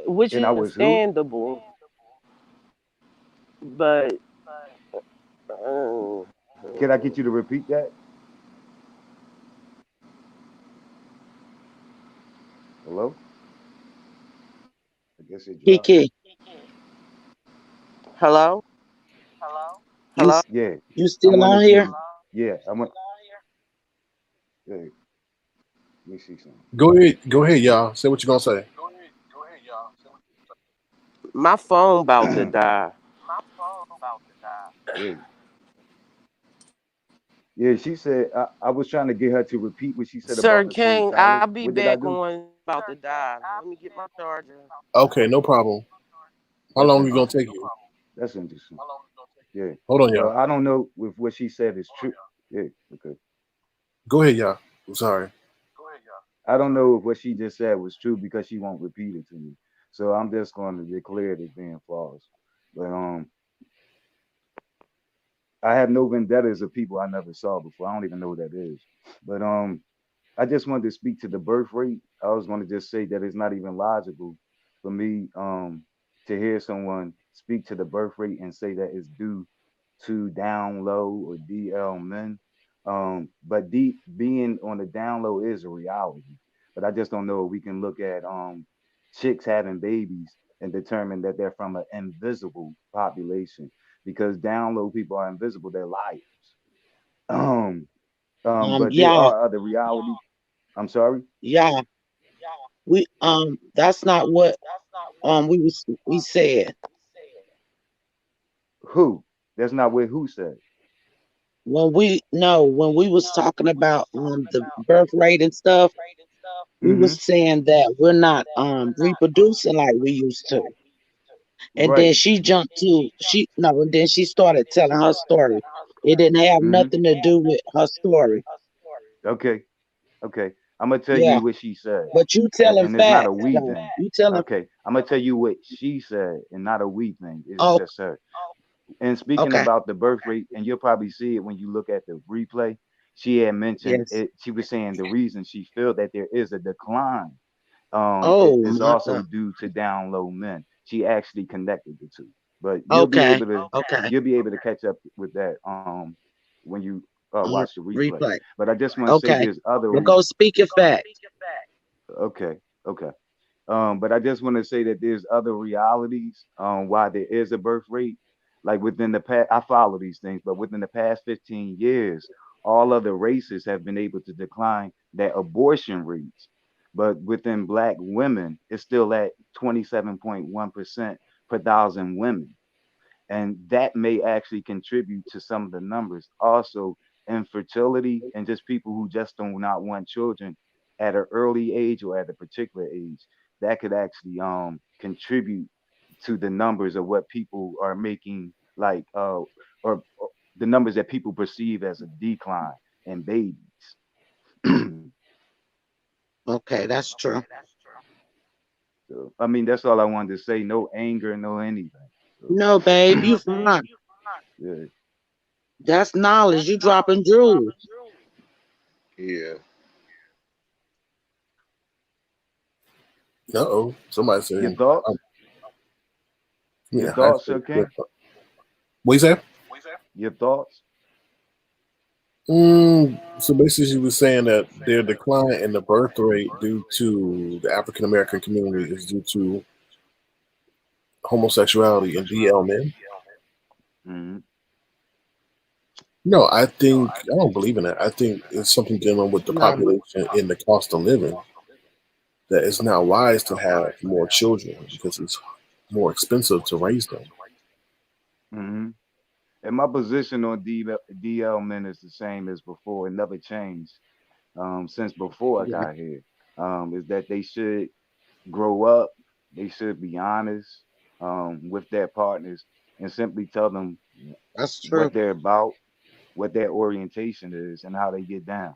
which And is I was who? understandable. But uh, Can I get you to repeat that? Hello? I guess it dropped. Kiki, Hello? you Hello? Yeah, you I still on wanted here? to. Yeah, I want. Yeah, let me see something. Go ahead, y'all. Say what you're gonna say. My phone about to die. Yeah, yeah. She said I was trying to get her to repeat what she said Sir about the full Kane, title. I'll be What did I back do? on. About to die. Let me get my charger. Okay, no problem. How That's long is it gonna interesting. take you? That's interesting. Yeah. Hold on, Well, y'all. I don't know if what she said is true. Yeah. Okay. Go ahead, y'all. I'm sorry. I don't know if what she just said was true because she won't repeat it to me. So I'm just going to declare it as being false. But I have no vendettas of people I never saw before. I don't even know who that is. But I just wanted to speak to the birth rate. I was going to just say that it's not even logical for me to hear someone speak to the birth rate and say that it's due to down low or DL men. But being on the down low is a reality. But I just don't know if we can look at chicks having babies and determine that they're from an invisible population because down low people are invisible. They're liars. Um, but there Yeah, are other realities. I'm sorry. yeah. That's not what we said Who? That's not what who said. when we no when we was talking about the birth rate and stuff. We Mm-hmm. was saying that we're not reproducing like we used to. And Right. then she jumped to she no, and then she started telling her story. It didn't have Mm-hmm. nothing to do with her story. Okay. Okay. I'm gonna tell you Yeah, what she said, but you telling and it's not a facts we though. thing. You telling Okay. I'm gonna tell you what she said, and not a we thing. It's oh just her. And speaking okay. about the birth rate, and you'll probably see it when you look at the replay. She had mentioned Yes. it. She was saying the reason she feel that there is a decline Oh is my also god. due to down low men. She actually connected the two, but Okay. Okay. you'll be able to catch up with that when you On watch the replay. replay. But I just want to say Okay. there's other Well go speak your facts. okay, okay. But I just want to say that there's other realities why there is a birth rate. Like within the past, I follow these things, but within the past 15 years, all other races have been able to decline their abortion rates. But within Black women, it's still at 27.1% per thousand women, and that may actually contribute to some of the numbers. Also, infertility and just people who just do not want children at an early age or at a particular age, that could actually contribute to the numbers of what people are making like or the numbers that people perceive as a decline in babies. Okay, that's true. So I mean that's all I wanted to say. No anger, no anything. So No, babe, you fine. yeah. That's knowledge. You dropping jewels. Yeah. Uh-oh. Somebody Your saying, thoughts? Your yeah, I thoughts, say, Sir King? what you say? Your thoughts? So basically, she was saying that their decline in the birth rate due to the African American community is due to homosexuality and DL men. Mm-hmm. No, I don't believe in that. I think it's something dealing with the No. population and the cost of living that it's not wise to have more children because it's more expensive to raise them. Mm-hmm. And my position on DL men is the same as before. It never changed since before I Yeah, got here. Is that they should grow up, they should be honest with their partners and simply tell them that's true. what they're about, what their orientation is, and how they get down.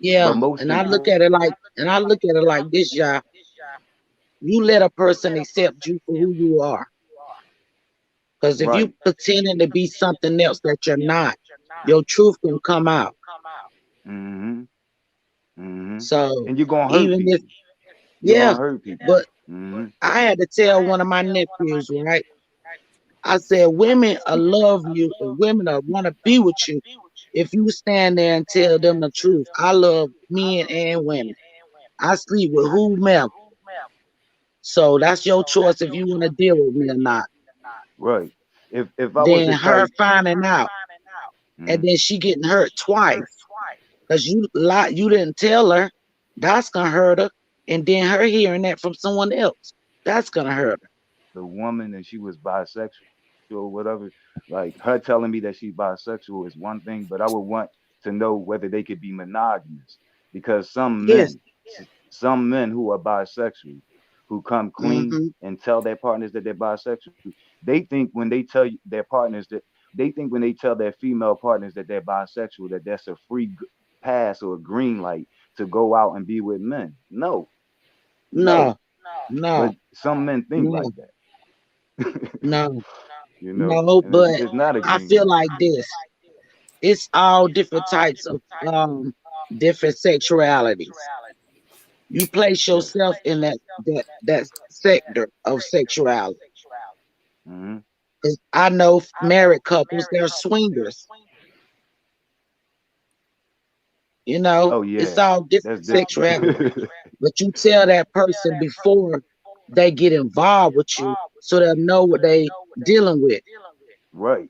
Yeah, But most and I look important, at it like, this, y'all. You let a person accept you for who you are. Because if you right? pretending to be something else that you're not, your truth can come out. Mm-hmm. Mm-hmm. So And you're gonna hurt even if, people. You're yeah, gonna hurt people. but Mm-hmm. I had to tell one of my nephews, right? I said women will love you and women will want to be with you if you stand there and tell them the truth. I love men and women. I sleep with whomever. So that's your choice if you want to deal with me or not. Right. If I was Then the her type, finding out and Mhm. then she getting hurt twice because you didn't tell her, that's gonna hurt her. And then her hearing that from someone else, that's gonna hurt her. the woman and she was bisexual or whatever, like her telling me that she's bisexual is one thing, but I would want to know whether they could be monogamous because Yes. some men who are bisexual, who come clean Mm-hmm. and tell their partners that they're bisexual, they think when they tell their partners that they think when they tell their female partners that they're bisexual that that's a free pass or a green light to go out and be with men. No, no. No, no, But some men think no, like that. no, You know, no. and But it's not a I green feel light. like this. It's all different types of different sexualities. You place Yes. yourself in that sector of sexuality. Hmm. 'Cause I know married couples, they're swingers. You know, Oh it's yeah, all different that's sexuality. different. But you tell that person before they get involved with you so they'll know what they dealing with. Right.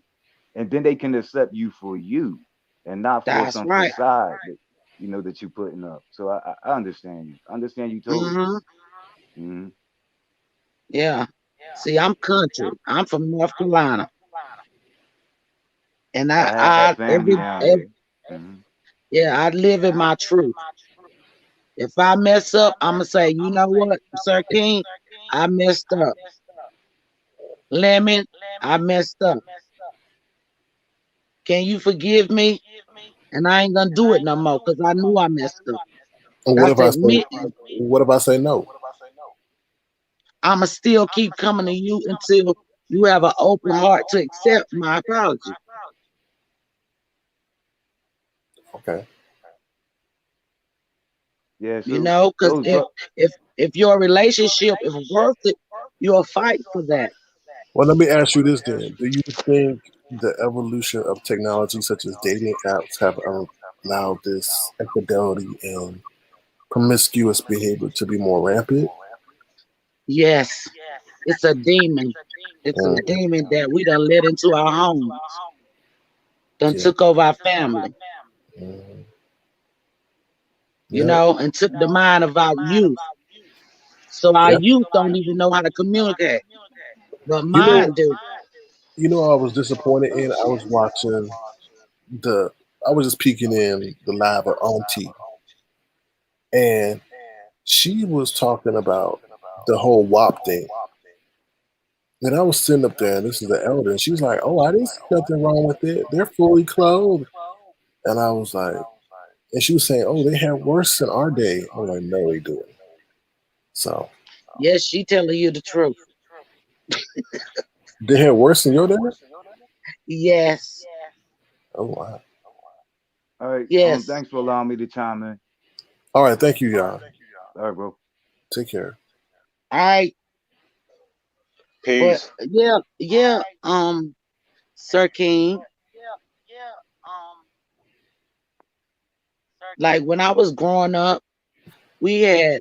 And then they can accept you for you and not for That's some right. facade that you know that you're putting up. So I understand you. I understand you totally. Hmm. Hmm. Yeah. See, I'm country. I'm from North Carolina. And I have family down every there. Hmm. yeah, I live in my truth. If I mess up, I'ma say, you know what, Sir King, I messed up. Lemon, I messed up. Can you forgive me? And I ain't gonna do it no more because I knew I messed up. And what if That's I say, admitting. what if I say no? I'ma still keep coming to you until you have an open heart to accept my apology. Okay. Yeah. You So know, because those but if your relationship is worth it, you'll fight for that. Well, let me ask you this then. Do you think the evolution of technology, such as dating apps, have allowed this infidelity and promiscuous behavior to be more rampant? Yes, it's a demon. It's a Mm, demon that we done let into our homes, done yeah. took over our family, Mm, you yeah. know, and took the mind of our youth. So our Yeah. youth don't even know how to communicate, but You know. mine do. You know. I was disappointed in. I was watching the. I was just peeking in the live of Auntie, and she was talking about the whole WAP thing. And I was sitting up there, and this is the elder, and she was like, "Oh, I didn't see nothing wrong with it. They're fully clothed." And I was like, and she was saying, "Oh, they have worse than our day." I'm like, "No, they do it." So Yes, she telling you the truth. they had worse than your day. Yes, Oh wow! all right. yes. Thanks for allowing me to chime in. All right, thank you, y'all. All right, bro. Take care. All right, but Peace. yeah, yeah. Sir King, like when I was growing up, we had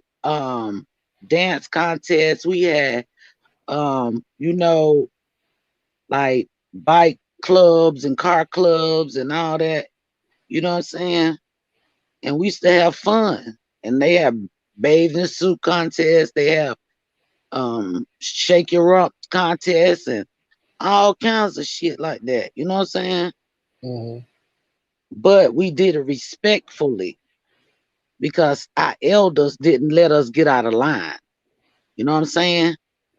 dance contests. We had you know, like bike clubs and car clubs and all that. You know what I'm saying? And we used to have fun. And they have bathing suit contests. They have shake your rump contests and all kinds of shit like that. You know what I'm saying? Hmm. But we did it respectfully because our elders didn't let us get out of line. You know what I'm saying?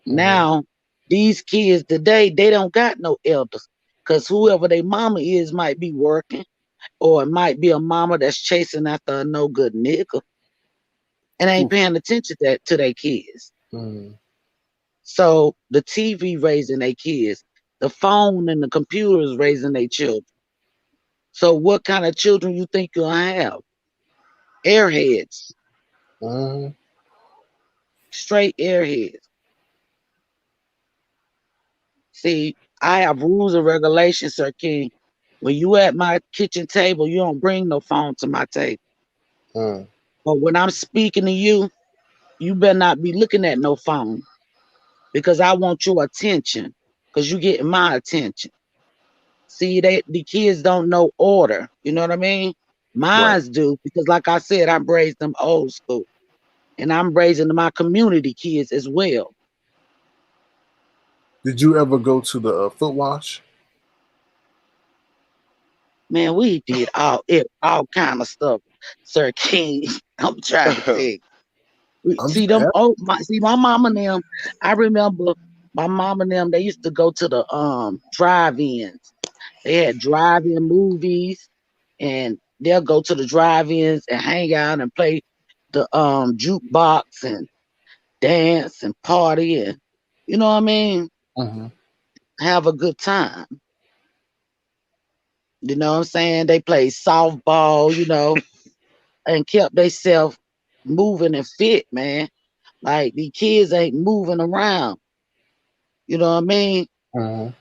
Hmm. Now, these kids today, they don't got no elders because whoever their mama is might be working, or it might be a mama that's chasing after a no good nigga and ain't paying attention to their kids. Hmm. So the TV raising their kids, the phone and the computers raising their children. So what kind of children you think you'll have? Airheads, Hmm. straight airheads. See, I have rules and regulations, Sir King. When you at my kitchen table, you don't bring no phone to my table. Mm. But when I'm speaking to you, you better not be looking at no phone because I want your attention because you getting my attention. See, the kids don't know order. You know what I mean? Right. Mines do because, like I said, I raised them old school, and I'm raising my community kids as well. Did you ever go to the foot wash? Man, we did all kind of stuff, Sir King. I'm trying to tell you. I'm See just them. asking. Oh, my mom and them. I remember my mom and them. They used to go to the drive-ins. They had drive-in movies, and they'll go to the drive-ins and hang out and play the jukebox and dance and party and you know what I mean. Mm-hmm. Have a good time. You know what I'm saying? They play softball. And kept themselves moving and fit, man. Like the kids ain't moving around. You know what I mean? Mm-hmm.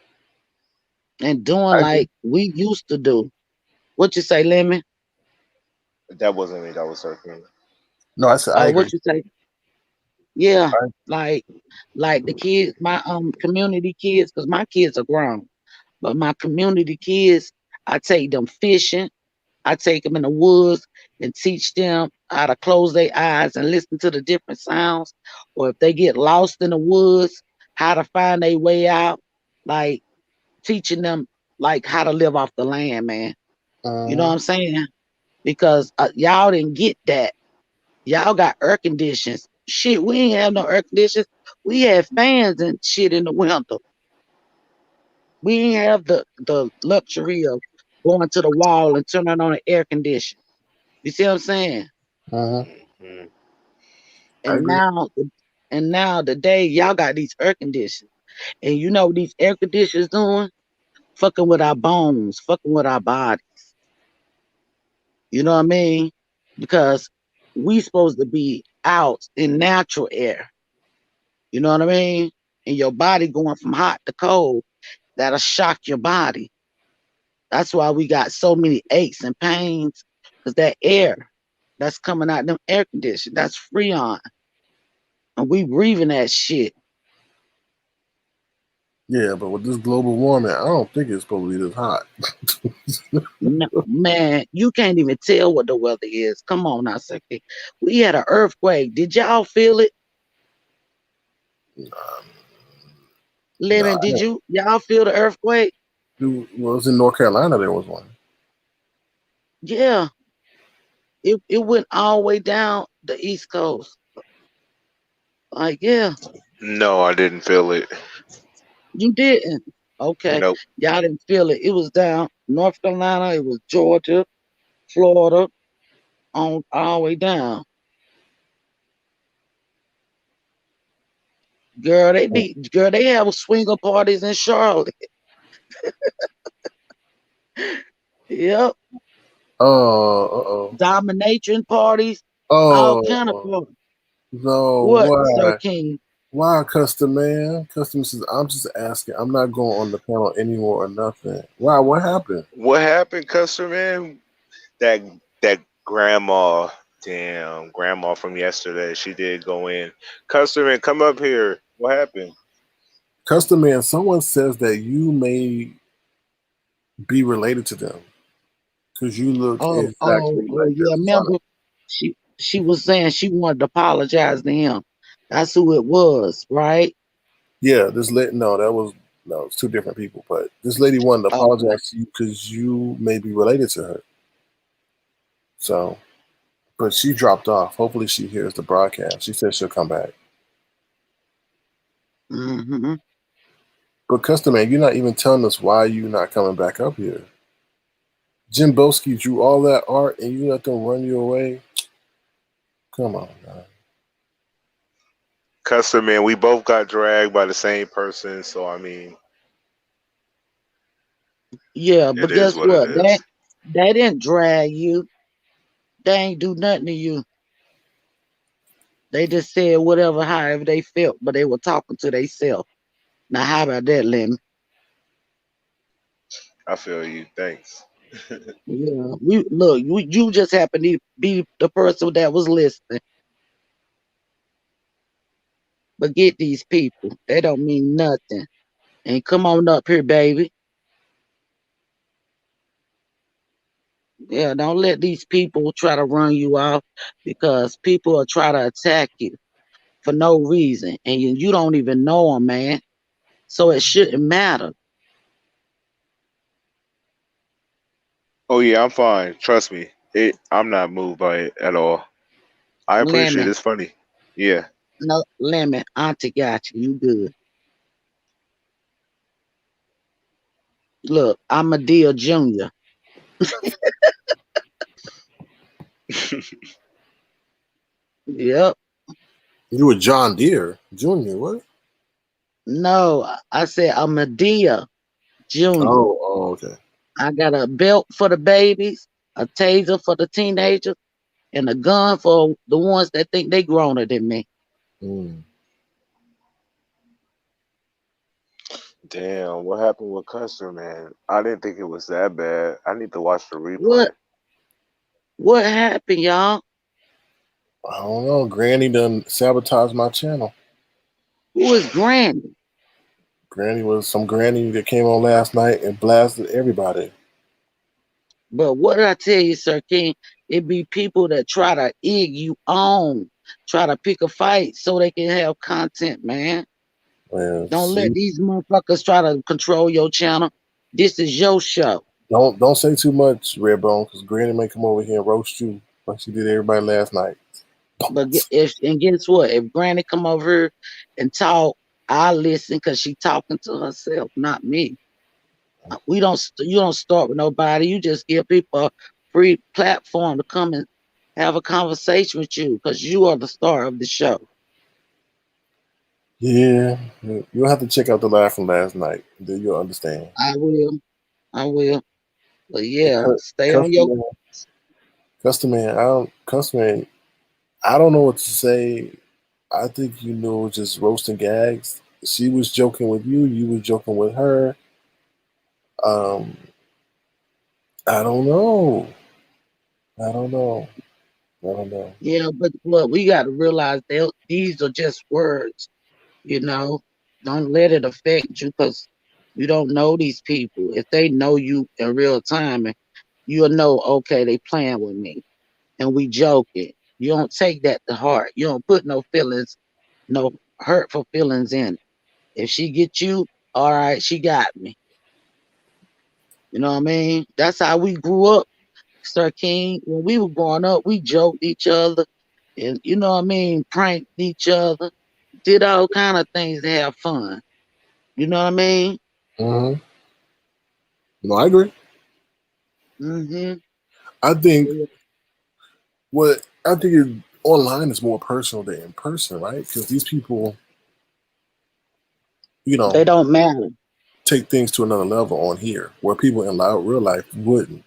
And doing I agree. like we used to do. What you say, Lemon? That wasn't me. That was her. King. No, I said I agree. What you say? Yeah, I, like the kids, my community kids, because my kids are grown, but my community kids, I take them fishing. I take them in the woods and teach them how to close their eyes and listen to the different sounds. Or if they get lost in the woods, how to find their way out. Like teaching them like how to live off the land, man. You know what mm-hmm. I'm saying? Because y'all didn't get that. Y'all got air conditions. Shit, we ain't have no air conditions. We had fans and shit in the winter. We ain't have the luxury of going to the wall and turning on an air conditioner. You see what I'm saying? Mm-hmm. Mhm. I And agree. now today y'all got these air conditioners. And you know what these air conditioners doing? Fucking with our bones, fucking with our body. You know what I mean? Because we supposed to be out in natural air. You know what I mean? And your body going from hot to cold, that'll shock your body. That's why we got so many aches and pains. Because that air that's coming out them air conditioners, that's freon. And we breathing that shit. Yeah, but with this global warming, I don't think it's supposed to be this hot. No, man, you can't even tell what the weather is. Come on now, Seki. We had an earthquake. Did y'all feel it? Um, no, Lemon, did y'all feel the earthquake? well, it was in North Carolina. There was one. Yeah. It went all the way down the East Coast. Like, yeah, No, I didn't feel it. you didn't. Okay. Nope. Y'all didn't feel it. It was down North Carolina, it was Georgia, Florida, on all the way down. Girl, they have swinger parties in Charlotte. Yep. Oh, Domination parties, all kind of oh, parties. no, What, Sir why? King? Why, custom man? Custom says, I'm just asking. I'm not going on the panel anymore or nothing. Why? What happened? What happened, customer man? That that grandma, damn grandma from yesterday. She did go in. Customer man, come up here. What happened? Custom man, someone says that you may be related to them because you look exactly Oh, like yeah. their father. Remember, she was saying she wanted to apologize to him. That's who it was, right? Yeah, this lady. No, that was no. It's two different people. But this lady wanted to Okay. apologize to you because you may be related to her. So, but she dropped off. Hopefully, she hears the broadcast. She said she'll come back. Hmm. But custom man, you're not even telling us why you're not coming back up here. Jim Boski drew all that art, and you let them run you away. Come on, man. Customer man, we both got dragged by the same person, so I mean, Yeah, it but is guess what it what? is. They didn't drag you. They ain't do nothing to you. They just said whatever, however they felt, but they were talking to themselves. Now, how about that, Lemon? I feel you. Thanks. Yeah, you just happen to be the person that was listening. But get these people, they don't mean nothing. And come on up here, baby. Yeah, don't let these people try to run you off because people will try to attack you for no reason, and you don't even know them, man. So it shouldn't matter. Oh yeah, I'm fine. Trust me. I'm not moved by it at all. I appreciate it. Lemon, It's funny. Yeah. no lemon. Auntie got you. You good? Look, I'm a deal junior. Yep. You were John Deere Jr. What? No, I said I'm a deal junior. Okay. I got a belt for the babies, a taser for the teenagers, and a gun for the ones that think they growner than me. Mm. Damn, what happened with Custer, man? I didn't think it was that bad. I need to watch the replay. What? What happened, y'all? I don't know. Granny done sabotaged my channel. Who is Granny? Granny was some granny that came on last night and blasted everybody. But what did I tell you, Sir King? It be people that try to egg you on, try to pick a fight so they can have content, man. Man, Don't she let these motherfuckers try to control your channel. This is your show. don't say too much, Redbone, because Granny may come over here and roast you like she did everybody last night. But guess what? If Granny come over here and talk, I listen because she talking to herself, not me. You don't start with nobody. You just give people a free platform to come and have a conversation with you because you are the star of the show. Yeah, you'll have to check out the live from last night. Then you'll understand. I will. I will. But The yeah, stay on your. customer, customer. I don't know what to say. I think just roasting gags. She was joking with you. You was joking with her. Um, I don't know. I don't know. I don't know. Yeah, but look, we got to realize these are just words. You know, don't let it affect you because you don't know these people. If they know you in real time, and you'll know, okay, they playing with me, and we joking. You don't take that to heart. You don't put no feelings, no hurtful feelings in it. If she get you, all right, she got me. You know what I mean? That's how we grew up, Sir King. When we were growing up, we joked each other, and you know what I mean, pranked each other, did all kind of things to have fun. You know what I mean? Mm-hmm. No, I agree. Mm-hmm. I think online is more personal than in person, right? Because these people, They don't matter. take things to another level on here, where people in real life wouldn't.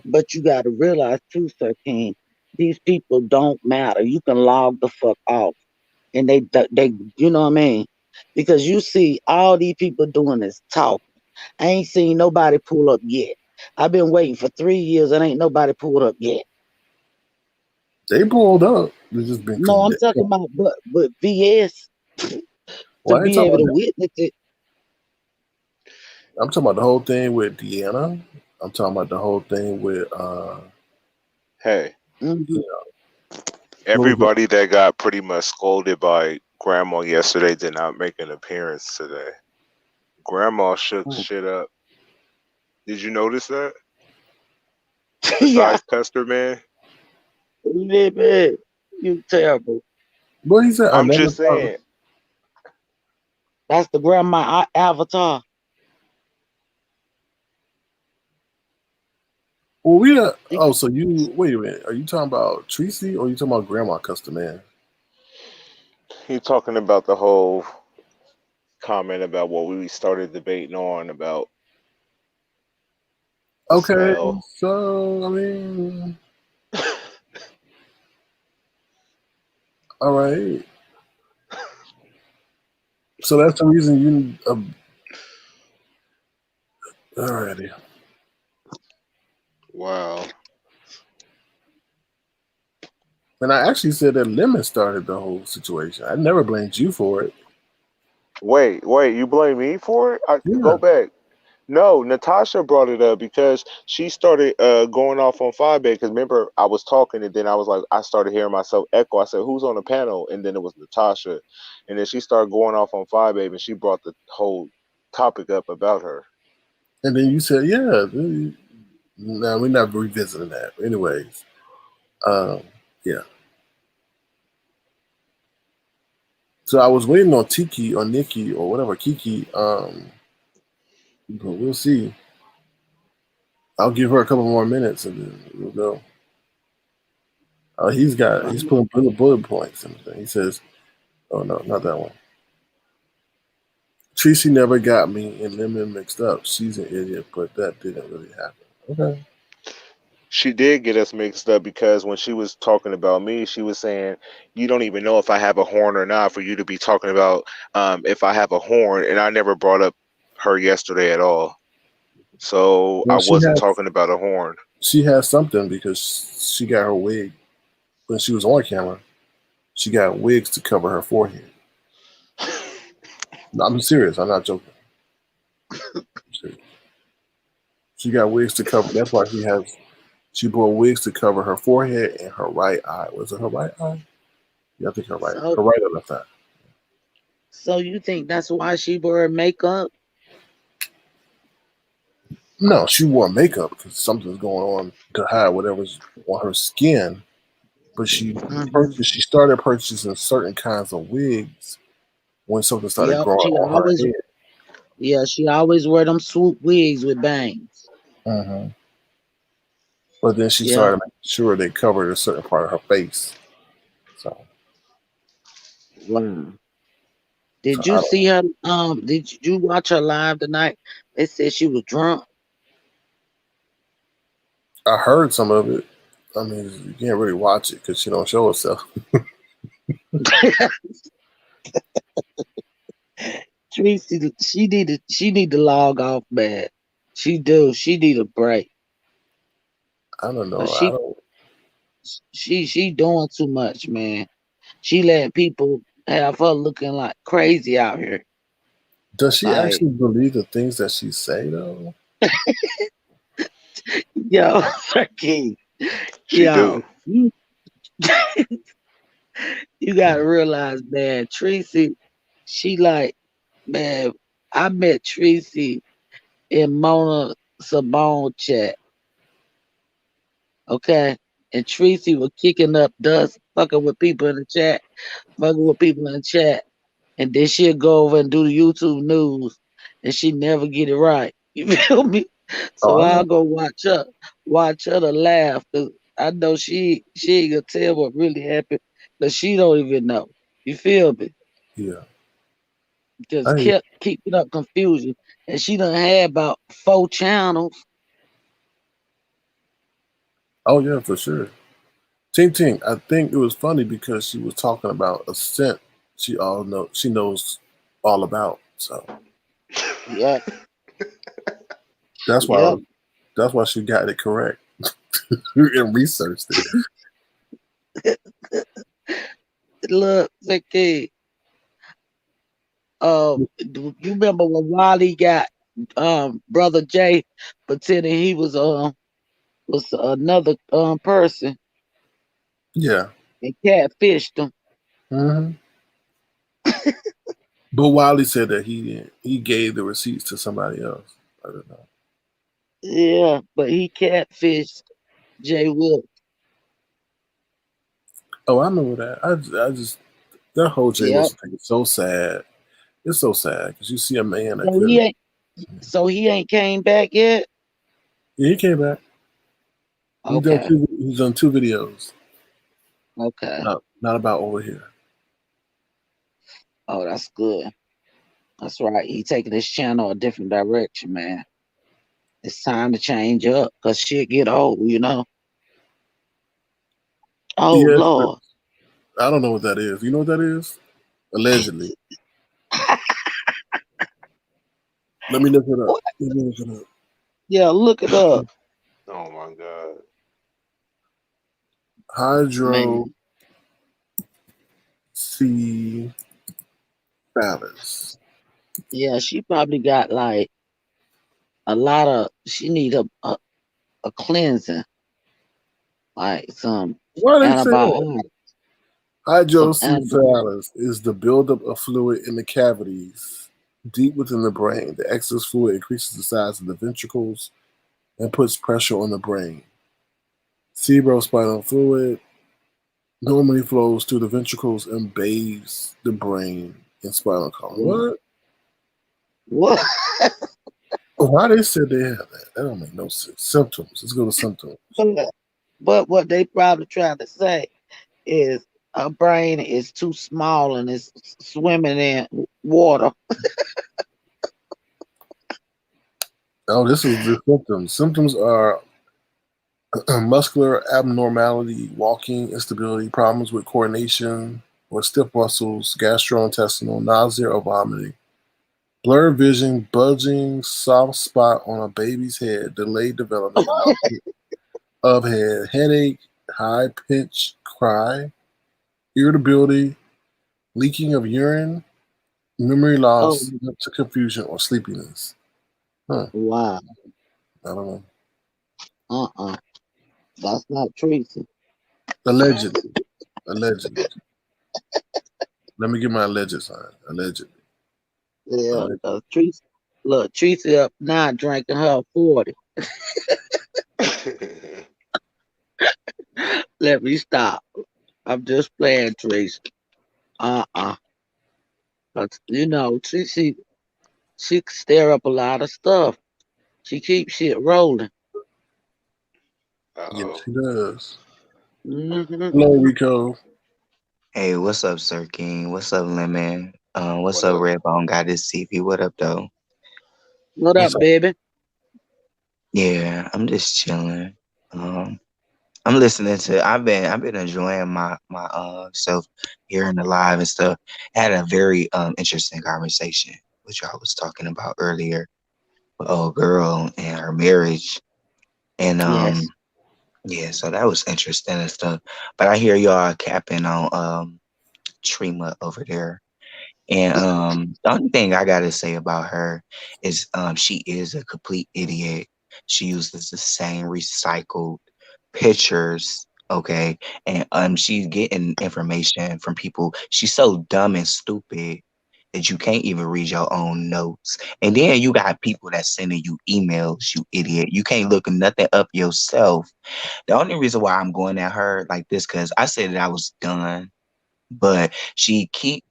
But you got to realize too, Sir King, these people don't matter. You can log the fuck off, and they, you know what I mean? Because you see, all these people doing is talk. I ain't seen nobody pull up yet. I've been waiting for 3 years and ain't nobody pulled up yet. They pulled up. They just been No, I'm condemned. talking about but VS to Well, I ain't be talking able about to that. witness it. I'm talking about the whole thing with Deanna. I'm talking about the whole thing with Hey, Mm-hmm. what was it? everybody that got pretty much scolded by Grandma yesterday did not make an appearance today. Grandma shook shit up. Did you notice that? Yeah, Besides Custer, man. baby, you terrible. What he said? I I'm never just thought. saying. That's the grandma avatar. Well, oh, so you wait a minute. Are you talking about Tracy or are you talking about Grandma Custer, man? He talking about the whole comment about what we started debating on about the Okay, smell. so I mean, all right. So that's the reason you. Alrighty. Wow. And I actually said that Lemon started the whole situation. I never blamed you for it. Wait, you blame me for it? Go Yeah. back. No, Natasha brought it up because she started going off on 5 because remember I was talking and then I was like I started hearing myself echo. I said, "Who's on the panel?" And then it was Natasha, and then she started going off on 5 and she brought the whole topic up about her. And then you said, yeah. No, we're not revisiting that. Anyways, yeah. So I was waiting on Tiki or Nikki or whatever Kiki. But we'll see. I'll give her a couple more minutes and then we'll go. He's putting bullet points and everything. He says, "Oh no, not that one." Tracy never got me and Lemon mixed up. She's an idiot, but that didn't really happen. Okay. She did get us mixed up because when she was talking about me, she was saying, "You don't even know if I have a horn or not for you to be talking about if I have a horn," and I never brought up her yesterday at all. So I Well, wasn't talking about a horn. she has something because she got her wig when she was on camera. She got wigs to cover her forehead. No, I'm serious. I'm not joking. She got wigs to cover. That's why she wore wigs to cover her forehead and her right eye. Was it her right eye? Yeah, I think her right So, or left eye. so you think that's why she wore makeup? No, she wore makeup because something's going on to hide whatever's on her skin. But she started purchasing certain kinds of wigs when something started Yep. growing on her head. She always wear them swoop wigs with bangs. Mm-hmm. But then she Yeah. started making sure they covered a certain part of her face. So Wow. Did I you don't know. see her? Did you watch her live tonight? They said she was drunk. I heard some of it. I mean, you can't really watch it because she don't show herself. Tracy, she need to log off, man. She do. She need a break. I don't know. Cause I don't. she doing too much, man. She let people have her looking like crazy out here. Does she Like, actually believe the things that she say though? yo, Ricky, She do. yo, you gotta realize, man, Tracy, she like, man, I met Tracy in Mona Sabone chat, okay? And Tracy was kicking up dust, fucking with people in the chat, and then she'll go over and do the YouTube news, and she never get it right. You feel me? Oh, So I know. I'll go watch her to laugh, cause I know she ain't gonna tell what really happened, cause she don't even know. You feel me? Yeah. Just I kept keeping up confusion, and she done had about 4 channels. Oh yeah, for sure. Ting Ting. I think it was funny because she was talking about a scent she knows all about. So Yep, that's yep. why she got it correct and researched it. Look, Vicky. Do you remember when Wally got brother Jay pretending he was another person Yeah. and catfished him? Mm-hmm. But Wiley said that he gave the receipts to somebody else. I don't know. Yeah, but he catfished Jay Wood. Oh, I remember that. I just that whole Jay Yep. Wilson thing is so sad. It's so sad because you see a man that So could he have. ain't he ain't came back yet. Yeah, he came back. Okay. He's done 2 videos. Okay. Not about over here. Oh, that's good. That's right. He taking his channel a different direction, man. It's time to change up because shit get old, you know. Oh Yes, Lord. I don't know what that is. You know what that is? Allegedly. Let me look it up. What? Let me look it up. Yeah, look it up, Oh my god. Hydrocephalus. man. Yeah, she probably got like a lot of. She need a cleansing, like Why they say that? antibiotics, some antibiotics. Hydrocephalus is the buildup of fluid in the cavities deep within the brain. The excess fluid increases the size of the ventricles and puts pressure on the brain. Cerebrospinal fluid normally flows through the ventricles and bathes the brain in spinal column. What? What? Why they said they have that? That don't make no sense. Symptoms. Let's go to symptoms. But what they probably trying to say is her brain is too small and it's swimming in water. Oh, this is the symptoms. Symptoms are muscular abnormality, walking instability, problems with coordination or stiff muscles, gastrointestinal, nausea or vomiting, blurred vision, bulging soft spot on a baby's head, delayed development of head, headache, high pitched cry, irritability, leaking of urine, memory Oh, loss, to confusion, or sleepiness. Huh. wow. I don't know. Uh-uh. That's not Tracy. Allegedly. Allegedly. Let me get my alleged sign. Allegedly. Yeah, Allegedly. Tracy. Look, Tracy up now drinking her 40. Let me stop. I'm just playing, Tracy. Uh-uh. But, she can stir up a lot of stuff. She keeps shit rolling. Yes, Uh-oh. he does. Hmm. Hello, Rico. Hey, what's up, Sir King? What's up, Lemon? What's What up, up? Redbone? Got this CP. What up, though? What What's up, up? baby? Yeah, I'm just chilling. Um, I'm listening to. I've been enjoying my self hearing the live and stuff. Had a very interesting conversation, which I was talking about earlier with old girl and her marriage, and Yes. yeah, so that was interesting and stuff. But I hear y'all capping on Trima over there. And the only thing I gotta say about her is she is a complete idiot. She uses the same recycled pictures, okay? And she's getting information from people. She's so dumb and stupid that you can't even read your own notes. And then you got people that sending you emails, you idiot. You can't look nothing up yourself. The only reason why I'm going at her like this, because I said that I was done, but she keep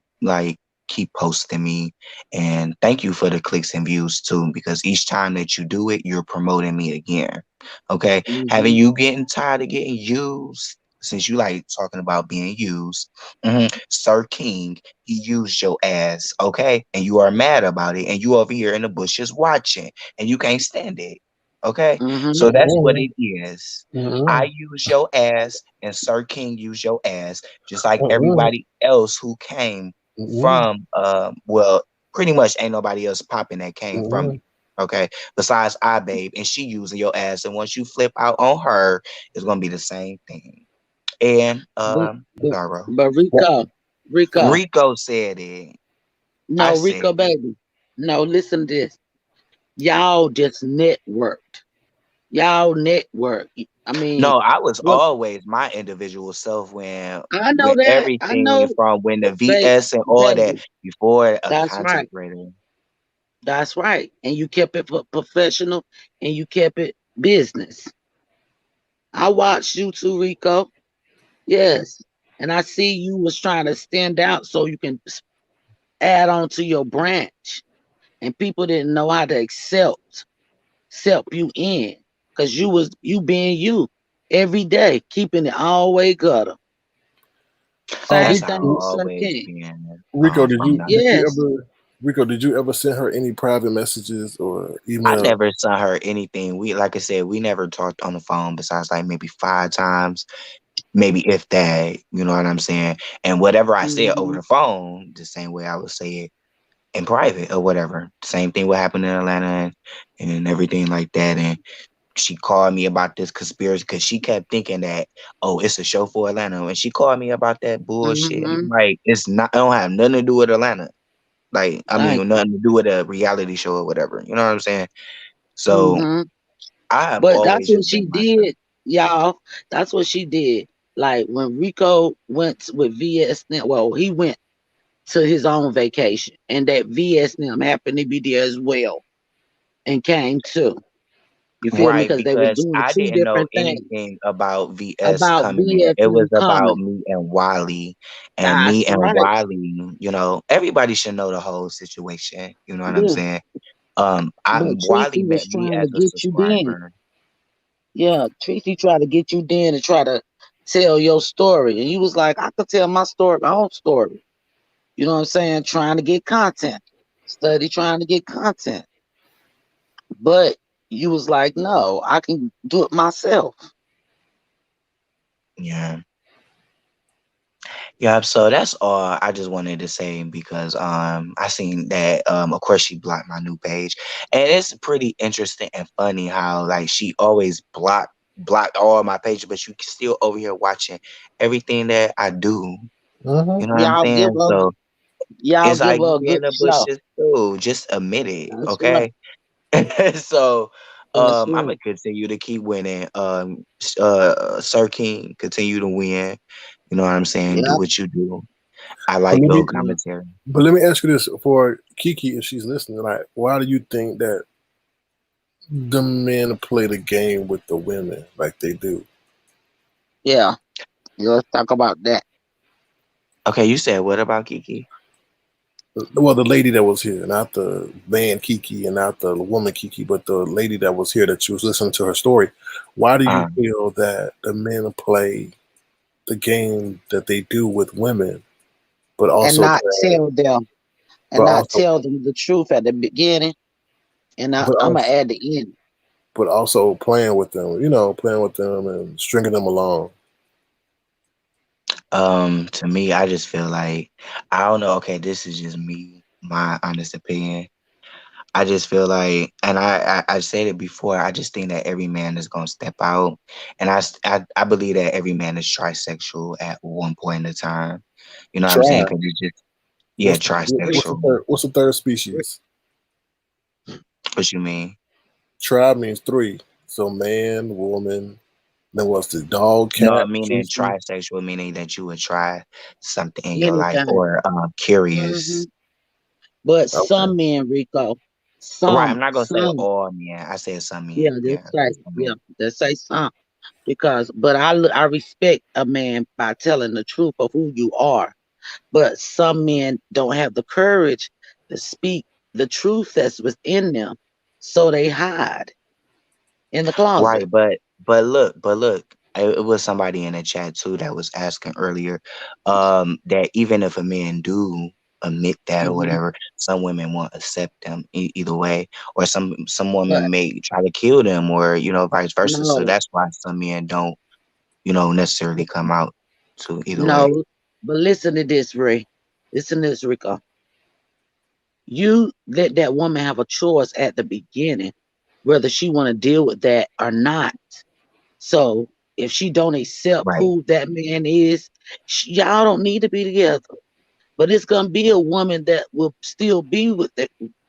posting me, and thank you for the clicks and views too, because each time that you do it, you're promoting me again. Okay, having Hmm. you getting tired of getting used, since you like talking about being used. Sir King, he used your ass, okay, and you are mad about it, and you over here in the bushes watching, and you can't stand it. Okay, Hmm. so that's what Mm-mm. it is. I Mm-mm. use your ass and Sir King use your ass, just like Mm-mm. everybody else who came Mm-mm. from well, pretty much ain't nobody else popping that came from you. Mm-mm. Okay. Besides I babe, and she using your ass. And once you flip out on her, it's gonna be the same thing. And But, but, Daro. but Rico, Rico said it. I no, said Rico, it. baby. No, listen to this. Y'all just networked. Y'all network. I mean, No, I was what always my individual self when I know with that. I everything know, from when the baby, VS and all that baby. before a That's content right. creator. That's right. And you kept it professional and you kept it business. I watched you too, Rico. Yes. And I see you was trying to stand out so you can add on to your branch. And people didn't know how to accept you in. Cause you being you every day, keeping it all way gutter. Oh, That's Same how I thing with Sir always King. been Rico, did from you the did you Yes. ever Rico, did you ever send her any private messages or I email? never sent her anything. We, like I said, we never talked on the phone besides like maybe 5 times, maybe if that, you know what I'm saying? And whatever I said over Hmm. the phone, the same way I would say it in private or whatever. Same thing what happened in Atlanta and everything like that. And she called me about this conspiracy because she kept thinking that, oh, it's a show for Atlanta. And she called me about that bullshit. And I'm Mm-hmm. like, it's not, it don't have nothing to do with Atlanta. Like, I Thank mean, you. nothing to do with a reality show or whatever. You know what I'm saying? So Mm-hmm. I have But that's always what just she been myself. did, y'all. That's what she did. Like when Rico went with VS, well, he went to his own vacation, and that VS happened to be there as well and came too. You feel me? Right, Because they was because doing I two didn't know different things anything about VS about coming in. VS It was about coming. me and Wiley. And That's me and right. Wiley, you know, everybody should know the whole situation. You know what I'm Yeah. saying? But Wiley Tracy was met me trying to as a get you then. subscriber. Yeah, Tracy tried to get you then to try to tell your story. And you was like, I could tell my story, my own story. You know what I'm saying? Trying to get content. Study trying to get content. But you was like, no, I can do it myself. Yeah. Yeah, so that's all I just wanted to say because I seen that of course she blocked my new page. And it's pretty interesting and funny how like she always blocked all my pages, but you still over here watching everything that I do. Mm-hmm. You know what I'm Y'all give saying? her So y'all it's give like her you a be in good the show. bushes too. Just admit it, That's right. okay? So That's I'm right. gonna continue to keep winning. Sir King, continue to win. You know what I'm saying? Do Yeah. what you do. I But like let your me Yeah. commentary. but let me ask you this for Kiki if she's listening. Like, why do you think that the men play the game with the women like they do? Yeah. Let's talk about that. Okay, you said what about Kiki? Well, the lady that was here, not the man Kiki and not the woman Kiki, but the lady that was here that you was listening to her story. Why do you Um, feel that the men play the game that they do with women, but And also not play, tell them and but not also, tell them the truth at the beginning. And but I'm gonna also, add the end. but also playing with them, playing with them and stringing them along? to me, I just feel like I don't know. Okay, this is just me, my honest opinion. I just feel like, and I said it before. I just think that every man is gonna step out, and I believe that every man is trisexual at one point in time. You know what I'm saying? Try. Because it's just yeah, What's the trisexual. third? What's the third species? What you mean? Tribe means three. So man, woman. Then what's the dog, No, cat, meaning Tusi? trisexual, meaning that you would try something in your life Anytime. or Hmm. curious. But Okay. some men, Rico, Right, I'm not gonna say some, all men. I said some yeah, men. they Yeah, say, some yeah, men. they say some. Because, but I respect a man by telling the truth of who you are. But some men don't have the courage to speak the truth that's within them, so they hide in the closet. Right, but look, it was somebody in the chat too that was asking earlier, that even if a man do admit that or Hmm. whatever, some women won't accept them either way, or some But women may try to kill them, or vice versa. So no, that's why some men don't, necessarily come out to either way. no. But listen to this, Ray. Listen to this, Rico. You let that woman have a choice at the beginning, whether she want to deal with that or not. So if she don't accept Right. who that man is, y'all don't need to be together. But it's gonna be a woman that will still be with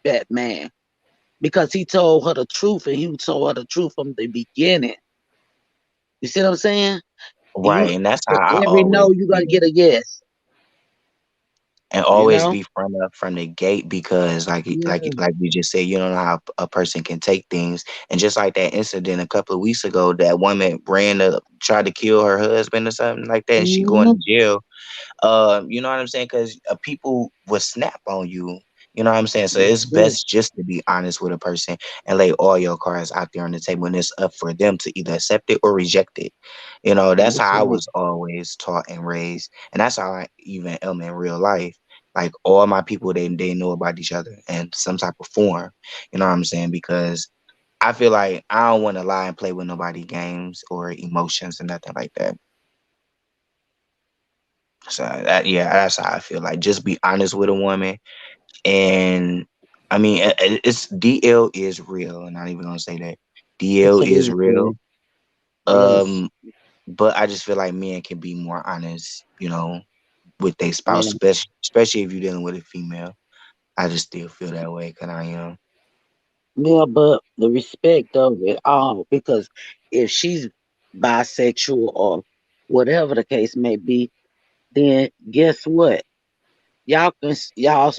that man because he told her the truth and he told her the truth from the beginning. You see what I'm saying? You Right, and that's how for I every always no, you gotta feel. get a yes. And You always know? be from the gate because Yeah. like we just said, you don't know how a person can take things. And just like that incident a couple of weeks ago, that woman tried to kill her husband or something like that, and she going to Hmm. jail. You know what I'm saying? Because people will snap on you. You know what I'm saying? So That's it's it. best just to be honest with a person and lay all your cards out there on the table, and it's up for them to either accept it or reject it. That's That's how I right. was always taught and raised, and that's how I even am in real life. Like all my people, they know about each other in some type of form. You know what I'm saying? Because I feel like I don't want to lie and play with nobody games or emotions and nothing like that. So yeah, that's how I feel. Like just be honest with a woman. And I mean, it's DL is real. I'm not even gonna say that Yes, DL it is is. real. Yes. Um, but I just feel like men can be more honest, with their spouse, Yeah. especially if you're dealing with a female. I just still feel that way because I am. Yeah, but the respect of it all, because if she's bisexual or whatever the case may be, then guess what? Y'all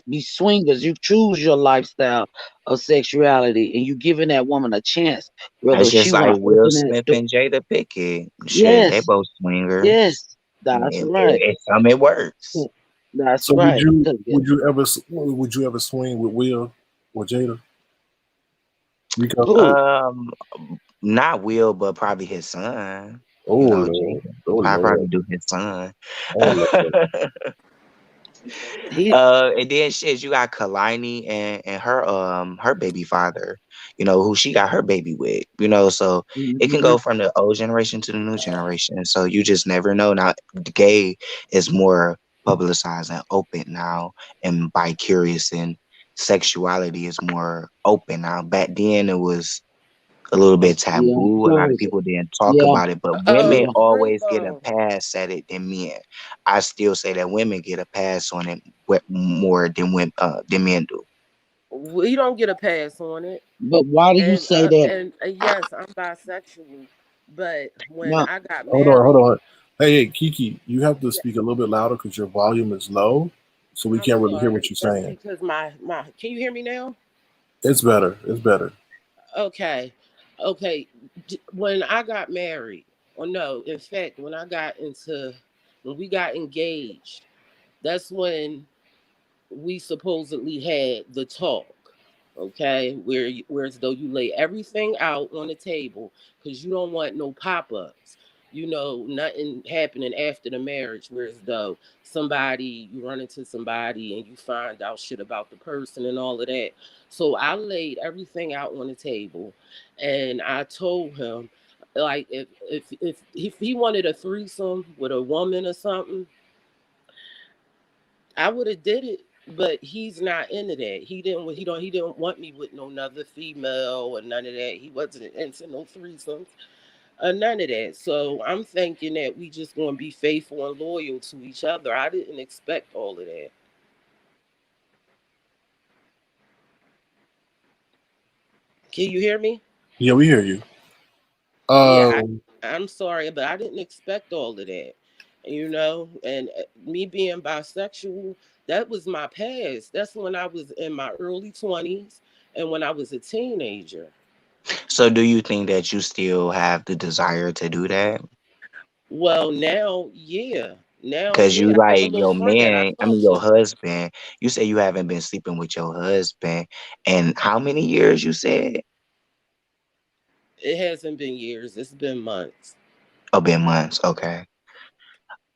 be swingers. You choose your lifestyle of sexuality, and you giving that woman a chance, whether It's she just like want to Will open that Smith door. and Jada Pickett. Shit, they Yes, both swingers. yes, that's right. Some it works. That's So would right. you 'Cause would you ever would you ever swing with Will or Jada? Rico? who? Um, Not Will, but probably his son. Oh Lord. Jada. Oh I Lord. probably do his son. Oh Lord. He. And then shit, you got Kalani and her baby father, who she got her baby with, so it can Mhm. go from the old generation to the new generation. So you just never know. Now the gay is more publicized and open now, and bi curious and sexuality is more open now. Back then it was a little bit Yeah, taboo. A lot of cause people didn't talk yeah, about it, but women yeah. always get a Rico. pass at it than men. I still say that women get a pass on it more than men do. We don't get a pass on it. But why do you And say that? yes, I'm bisexual. But when Now, I got Hold married, on. Hey, Kiki, you have to yeah, speak a little bit louder because your volume is low, so we I'm can't really hear what sorry. you're That's saying. because my can you hear me now? It's better. It's better. Okay. Okay. When I got married, or no, in fact, when we got engaged, that's when we supposedly had the talk, okay, where as though you lay everything out on the table because you don't want no pop-ups, nothing happening after the marriage, whereas though you run into somebody and you find out shit about the person and all of that. So I laid everything out on the table, and I told him, like, if he wanted a threesome with a woman or something, I would have did it, but he's not into that. He didn't want me with no another female or none of that. He wasn't into no threesomes or none of that. So I'm thinking that we just gonna be faithful and loyal to each other. I didn't expect all of that. Can you hear me? Yeah, we hear you. Yeah, Um, I'm sorry, but I didn't expect all of that. And me being bisexual, that was my past. That's when I was in my early 20s and when I was a teenager. So do you think that you still have the desire to do that? Well, now, yeah. Now, Because you yeah. I have a like little your friend that I man, I talk mean your to. husband. You say you haven't been sleeping with your husband. And how many years you said? It hasn't been years, it's been months. Oh, been months. Okay.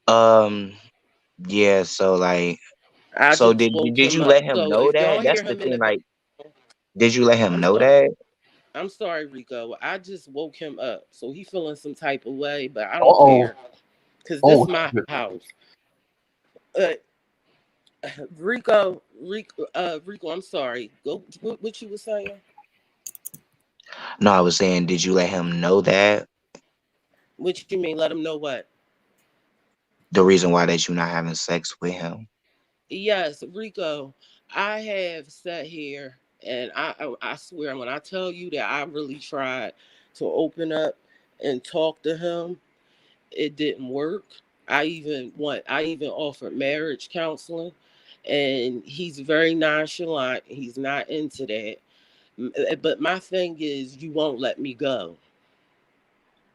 Um, yeah, so like I so just did woke did him you up. let him So know if that? y'all That's hear the him in thing, the like, background, did you let him I'm know sorry. that? I'm sorry, Rico. I just woke him up. So he feeling some type of way, but I don't oh, care. Because this oh, my house. Uh, Rico, I'm sorry. Go what you were saying? No, I was saying, did you let him know that? What you mean? Let him know what? The reason why that you're not having sex with him. Yes, Rico, I have sat here and I swear when I tell you that I really tried to open up and talk to him, it didn't work. I even offered marriage counseling, and he's very nonchalant. He's not into that. But my thing is you won't let me go.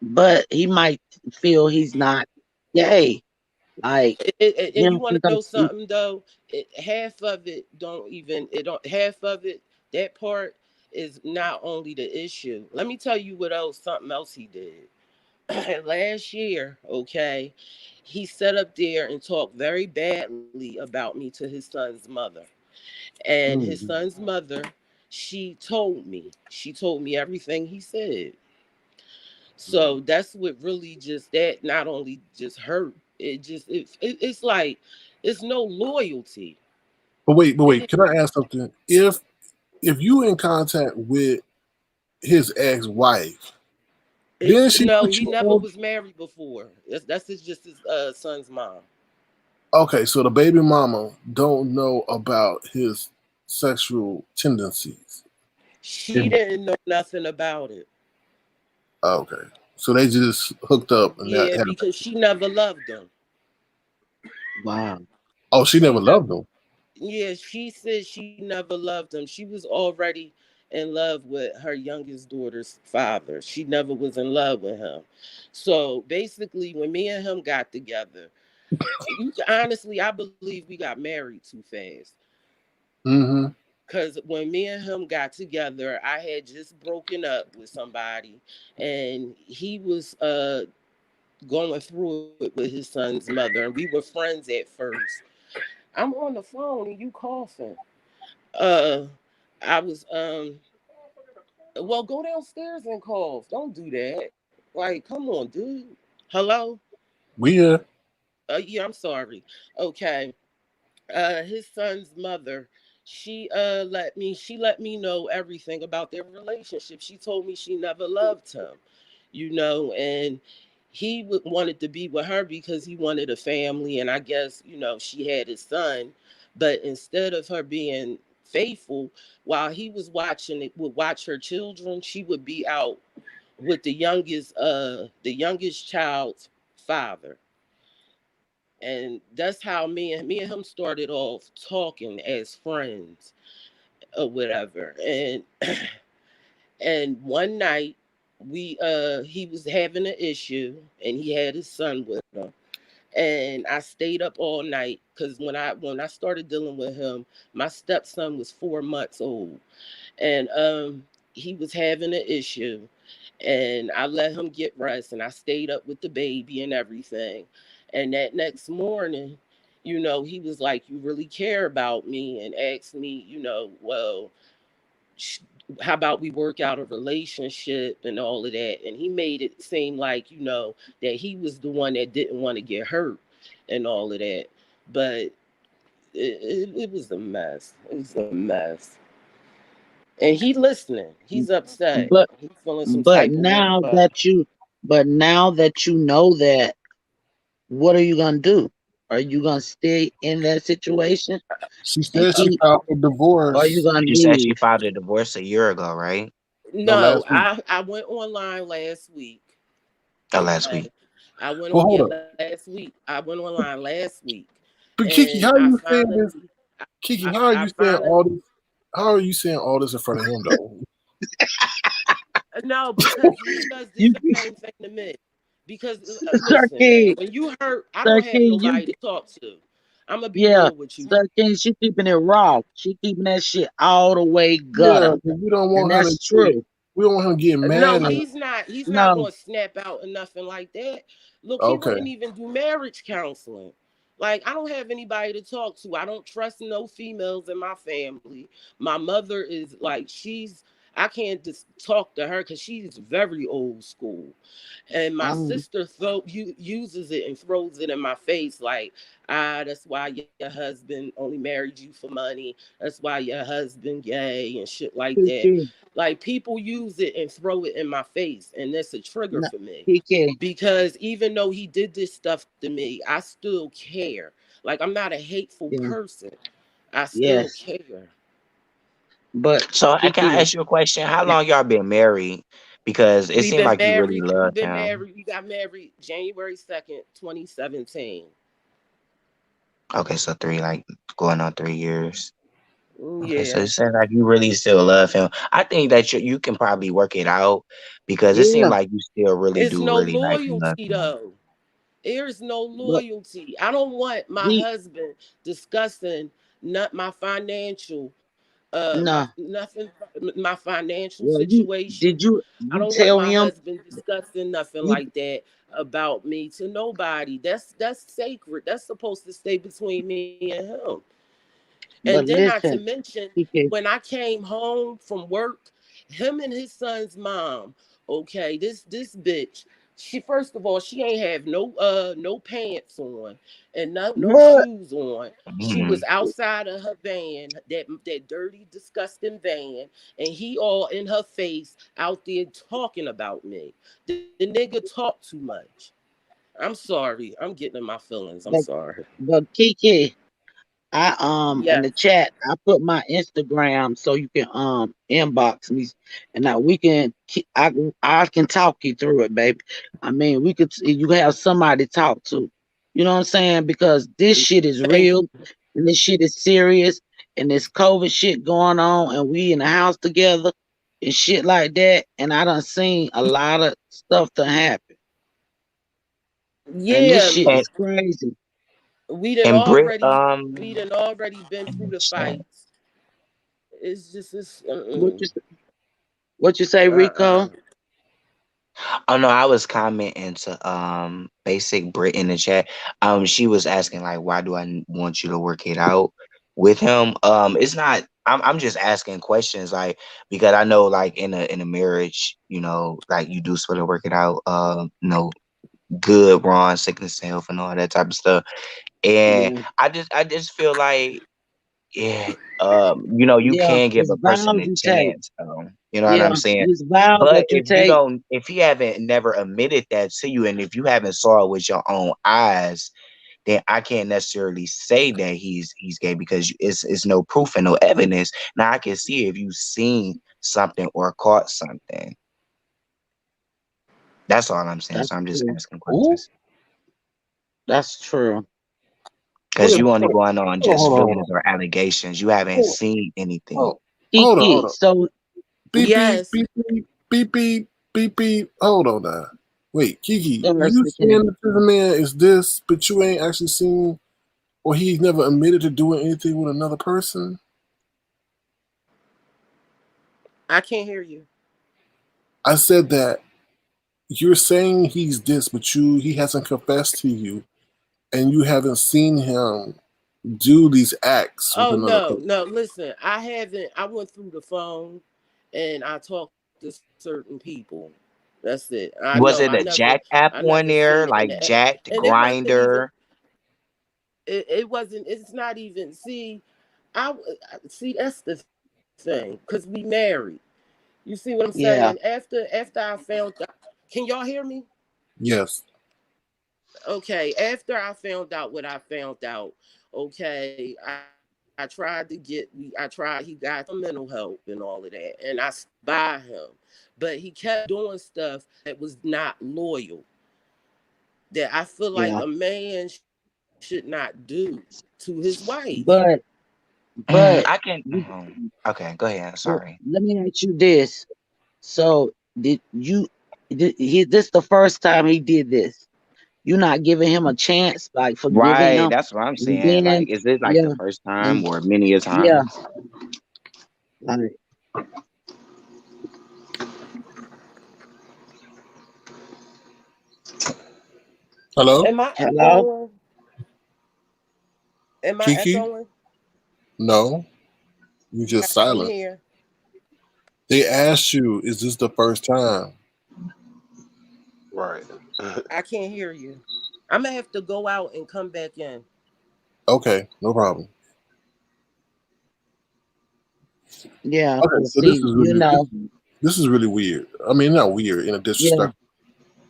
but he might feel he's not gay. Like And you him want to know because something though? Half of it don't half of it, that part is not only the issue. Let me tell you what else something else he did. Last year, okay, he sat up there and talked very badly about me to his son's mother. And his mm, son's mother, she told me everything he said. So that's what really just that not only just hurt, it's like it's no loyalty. But wait. Can I ask something? If you in contact with his ex-wife, then she No, put he you never on. was married before. Just his son's mom. Okay, so the baby mama don't know about his sexual tendencies. She didn't know nothing about it. Okay, so they just hooked up and that Yeah, had. because she never loved him. Wow. Oh, she She never never. loved him. Yeah, she said she never loved him. She was already in love with her youngest daughter's father. She never was in love with him. So basically, when me and him got together, honestly, I believe we got married too fast. Mm-hmm. Because when me and him got together, I had just broken up with somebody, and he was going through it with his son's mother, and we were friends at first. I'm on the phone and you coughing. Uh, I was well, go downstairs and cough. Don't do that. Like, come on, dude. Hello? We Yeah, I'm sorry. Okay. His son's mother, she let me know everything about their relationship. She told me she never loved him, and wanted to be with her because he wanted a family, and I guess she had his son, but instead of her being faithful while he was watching it, would watch her children, she would be out with the youngest child's father. And that's how me and him started off talking as friends or whatever. And one night he was having an issue, and he had his son with him, and I stayed up all night because when I started dealing with him, my stepson was 4 months old, and he was having an issue, and I let him get rest, and I stayed up with the baby and everything. And that next morning, he was like, "You really care about me?" and asked me, well, sh- how about we work out a relationship and all of that? And he made it seem like, that he was the one that didn't want to get hurt and all of that. But it was a mess. It was a mess. And he listening. He's upset. But He's feeling some but type of way. now But that you but now that you know that, what are you gonna do? Are you gonna stay in that situation She and said she keep, filed for or are you divorce. gonna She said she leave? filed a divorce a year ago, right? No, no, last week. I went online last week. Last week. Okay. I went Well, on hold yeah up. last week. I went online last week, But Kiki, and how are I you saying this? finally, Kiki, I, how are I you saying all finally this? How are you saying all this in front of him though? no, because he does the You same thing to me. Because Sir listen, man, King, when you hurt, I Sir don't have King, you nobody to talk to. I'm gonna be yeah, real with you. Sir King, she keeping it raw. She keeping that shit all the way Yeah, gutter. 'cause we don't And want her to that's get. true. We don't want him to get No, mad. And he's not No. going to snap out or nothing like that. Look, he okay, wouldn't even do marriage counseling. Like, I don't have anybody to talk to. I don't trust no females in my family. My mother is like, I can't just talk to her because she's very old school. And my Um, sister uses it and throws it in my face like, that's why your husband only married you for money. That's why your husband gay and shit like that. PK, Like, people use it and throw it in my face, and that's a trigger no, for me. PK, Because even though he did this stuff to me, I still care. Like, I'm not a hateful yeah, person. I still yes. care. But So I can I PK, ask you a question? How long y'all been married? Because it We've seemed been like you really married. love We've been him. married. We got married January 2nd, 2017. Okay, so going on 3 years. Okay, so Yeah. it sounds like you really still love him. I think that you can probably work it out because it seemed yeah, like you still really It's do no really like love loyalty him. though. There's no but loyalty. I don't want my he, husband discussing not my financial nah. my financial Well, situation. I you don't want tell my him husband discussing nothing you, like that about me to nobody. That's sacred. That's supposed to stay between me and him. And but then, not to listen, mention, PK, when I came home from work, him and his son's mom, okay, this bitch, She first of all, she ain't have no pants on and no What? shoes on. She Mm. was outside of her van, that dirty, disgusting van, and he all in her face out there talking about me. The nigga talked too much. I'm sorry. I'm getting in my feelings. I'm But sorry. but Kiki, I in Yes. the chat I put my Instagram so you can inbox me, and now we can I can talk you through it, baby. I mean, we could you have somebody to talk to. You know what I'm saying? Because this shit is Thank real, and this shit is serious, and this COVID shit going on, and we in the house together and shit like that. And I done seen a lot of stuff to happen, and this Yeah, shit And is crazy. and Brit, we done already been through the shit. fights. It's just it's What you what you say, uh-uh. Rico? Oh no, I was commenting to basic Brit in the chat. She was asking like, why do want you to work it out with him? It's not. I'm just asking questions like because I know like in a marriage, like you do sort of work it out. Good, wrong, sickness, and health, and all that type of stuff. And Yeah. I just feel like yeah, you Yeah, can give it's a person vows a you take. chance. You know what I'm Yeah, saying? it's vows But that you take. if he haven't never admitted that to you, and if you haven't saw it with your own eyes, then I can't necessarily say that he's gay because it's no proof and no evidence. Now I can see if you've seen something or caught something. That's all I'm saying. That's So I'm just true. asking Ooh, questions That's true. because wait, you only hold going on on, just hold on, hold on, feelings or allegations. You haven't hold seen anything. on, hold Kiki, on. so Beep beep Yes. beep beep beep beep beep beep. Hold on now. Wait, Kiki, go you second. saying the prison man is this, but you ain't actually seen, or he's never admitted to doing anything with another person? I can't hear you. I said that you're saying he's this, but he hasn't confessed to you, and you haven't seen him do these acts with Oh another no, person. no, listen, I haven't I went through the phone and I talked to certain people. That's it. I know Was it a Jack I app never on seen there, it like Jacked and it wasn't even Grinder? it wasn't it's not even see see that's the thing cuz we married. You see what I'm saying? Yeah, After I found out, can y'all hear me? Yes. Okay, after I found out what I found out, okay, I tried to he got some mental help and all of that, and I stood by him, but he kept doing stuff that was not loyal, that I feel like yeah. a man should not do to his wife. But but I can. you, Okay, go ahead. but Sorry. let me ask you this. So did you did he this the first time he did this? You not giving him a chance, like forgiving Right, him, that's what I'm and saying. then Like, is it like the yeah, first and time or many a yeah, times? like Hello, Am I hello. echoing? Am I Kiki? echoing? No, you just I'm silent. here. They asked you, "Is this the first time?" Right. I can't hear you. I'm gonna have to go out and come back in. Okay, no problem. Yeah, Okay, 'cause so this see, is you really know, this is really weird. I mean, not weird in a yeah, disrespect.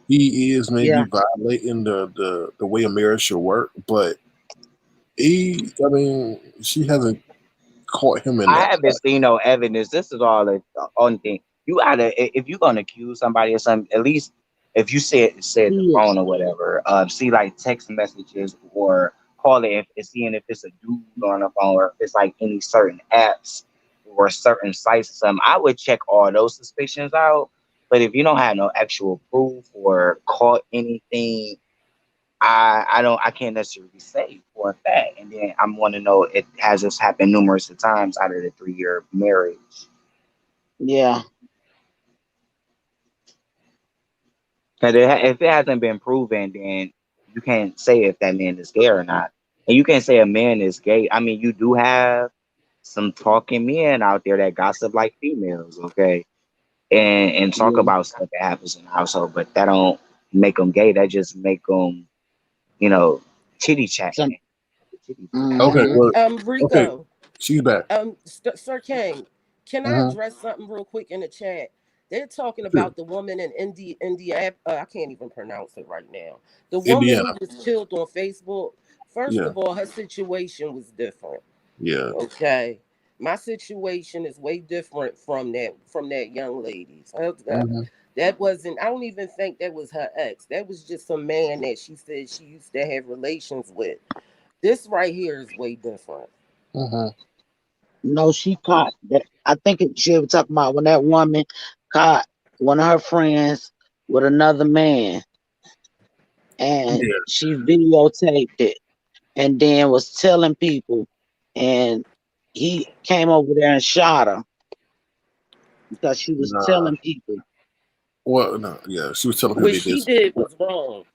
He is maybe yeah, violating the way a marriage should work, but I mean, she hasn't caught him in I that. haven't seen no evidence. This is all the only thing. You gotta if you're gonna accuse somebody of something, at least if you said the see it. phone or whatever, see like text messages or call it if seeing if it's a dude on the phone or if it's like any certain apps or certain sites or something. I would check all those suspicions out. But if you don't have no actual proof or caught anything, I can't necessarily say for a fact. And then I'm want to know it has this happened numerous of times out of the 3 year marriage. Yeah, Because if it hasn't been proven, then you can't say if that man is gay or not. And you can't say a man is gay. I mean, you do have some talking men out there that gossip like females, okay, and talk yeah, about stuff that happens in the household, but that don't. make them gay. That just make them, you know, chitty chat. Some, Okay, mm-hmm. well, okay, Rico, she's back. Sir King, can I Mm-hmm. address something real quick in the chat? They're talking Sure. about the woman in India. I can't even pronounce it right now. The woman Indiana. who was killed on Facebook. First Yeah, of all, her situation was different. yeah. Okay, my situation is way different from that young lady's. Mm-hmm. That wasn't. I don't even think that was her ex. That was just some man that she said she used to have relations with. This right here is way different. Mm-hmm. No, she caught that. I think she was talking about when that woman caught one of her friends with another man, and Yeah. she videotaped it, and then was telling people, and he came over there and shot her because she was Nah. telling people. Well, no. Yeah, she was telling people What they did. she did was wrong.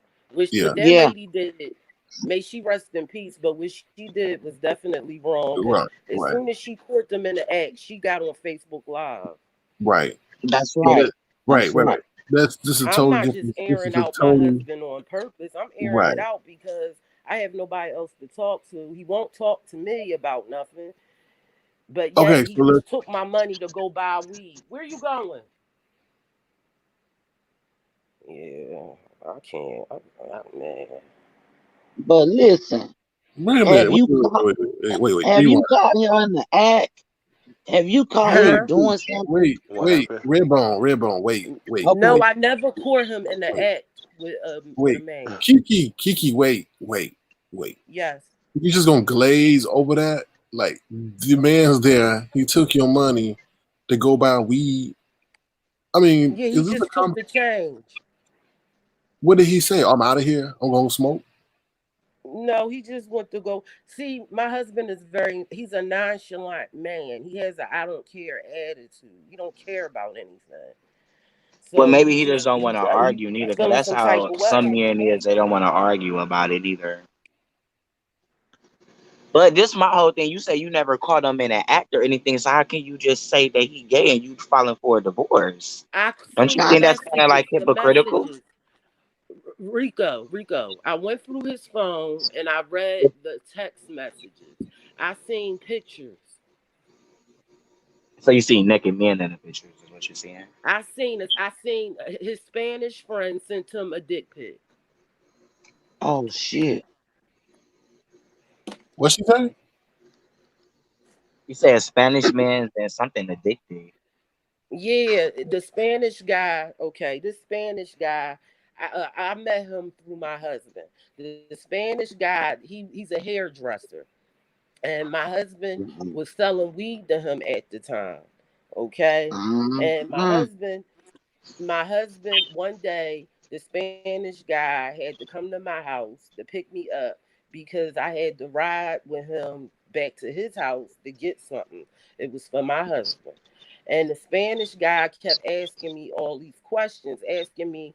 Yeah. What that Yeah, lady did, may she rest in peace. But what she did was definitely wrong. Because Right. as Right. soon as she caught them in the act, she got on Facebook Live. Right. that's So right. that. That's Right. Right. right. Right. That's this is I'm totally not just different. This airing is a out my totally husband on purpose. I'm airing it right. out because I have nobody else to talk to. He won't talk to me about nothing. But yet Okay. he So let's. just took my money to go buy weed. Where you going? Yeah, I can't. Man. But listen, Wait a have minute. you caught have you Rewind. caught her in the act? Have you caught him Huh? doing something? What happened? Redbone. No, Okay. I never caught him in the Wait, act with a wait. man. Kiki. Wait. Yes. You just gonna glaze over that? Like the man's there. He took your money to go buy weed. I mean, Yeah, he is this a just took the change. what did he say? I'm out of here. I'm gonna smoke. No, he just went to go. See, my husband is he's a nonchalant man. He has a I don't care attitude. He don't care about anything. Well, So maybe he just don't want to he argue neither, because feeling that's some type how of some way. men is. They don't want to argue about it either. But this my whole thing. You say you never caught him in an act or anything, so how can you just say that he gay and you filing for a divorce? I Don't you seen the think that's kind of messages, like the hypocritical? messages. Rico. I went through his phone and I read the text messages. I seen pictures. So you see naked men in the pictures is what you're saying. I seen his Spanish friend sent him a dick pic. Oh shit. What she say? You say a Spanish man and something addicted. Yeah, the Spanish guy. Okay, this Spanish guy. I met him through my husband. The Spanish guy. He's a hairdresser, and my husband was selling weed to him at the time. Okay, and Mm-hmm. my husband one day the Spanish guy had to come to my house to pick me up because I had to ride with him back to his house to get something. It was for my husband. And the Spanish guy kept asking me all these questions, asking me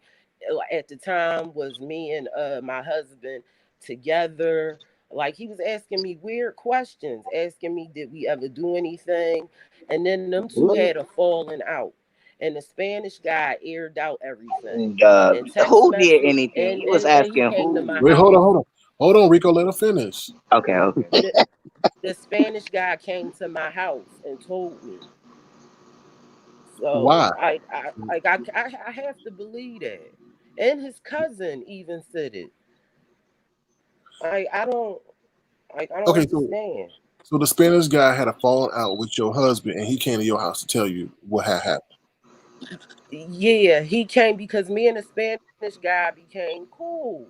at the time was me and my husband together. Like he was asking me weird questions, asking me did we ever do anything, and then them two had a falling out, and the Spanish guy aired out everything And and text who did message, anything? and He was and he asking came to who. my Wait, house. hold on, Rico. Let her finish. Okay, okay. The, the Spanish guy came to my house and told me. So Why? I have to believe that. And his cousin even said it. I don't Okay, so understand. the Spanish guy had a falling out with your husband, and he came to your house to tell you what had happened. Yeah, he came because me and the Spanish guy became cool.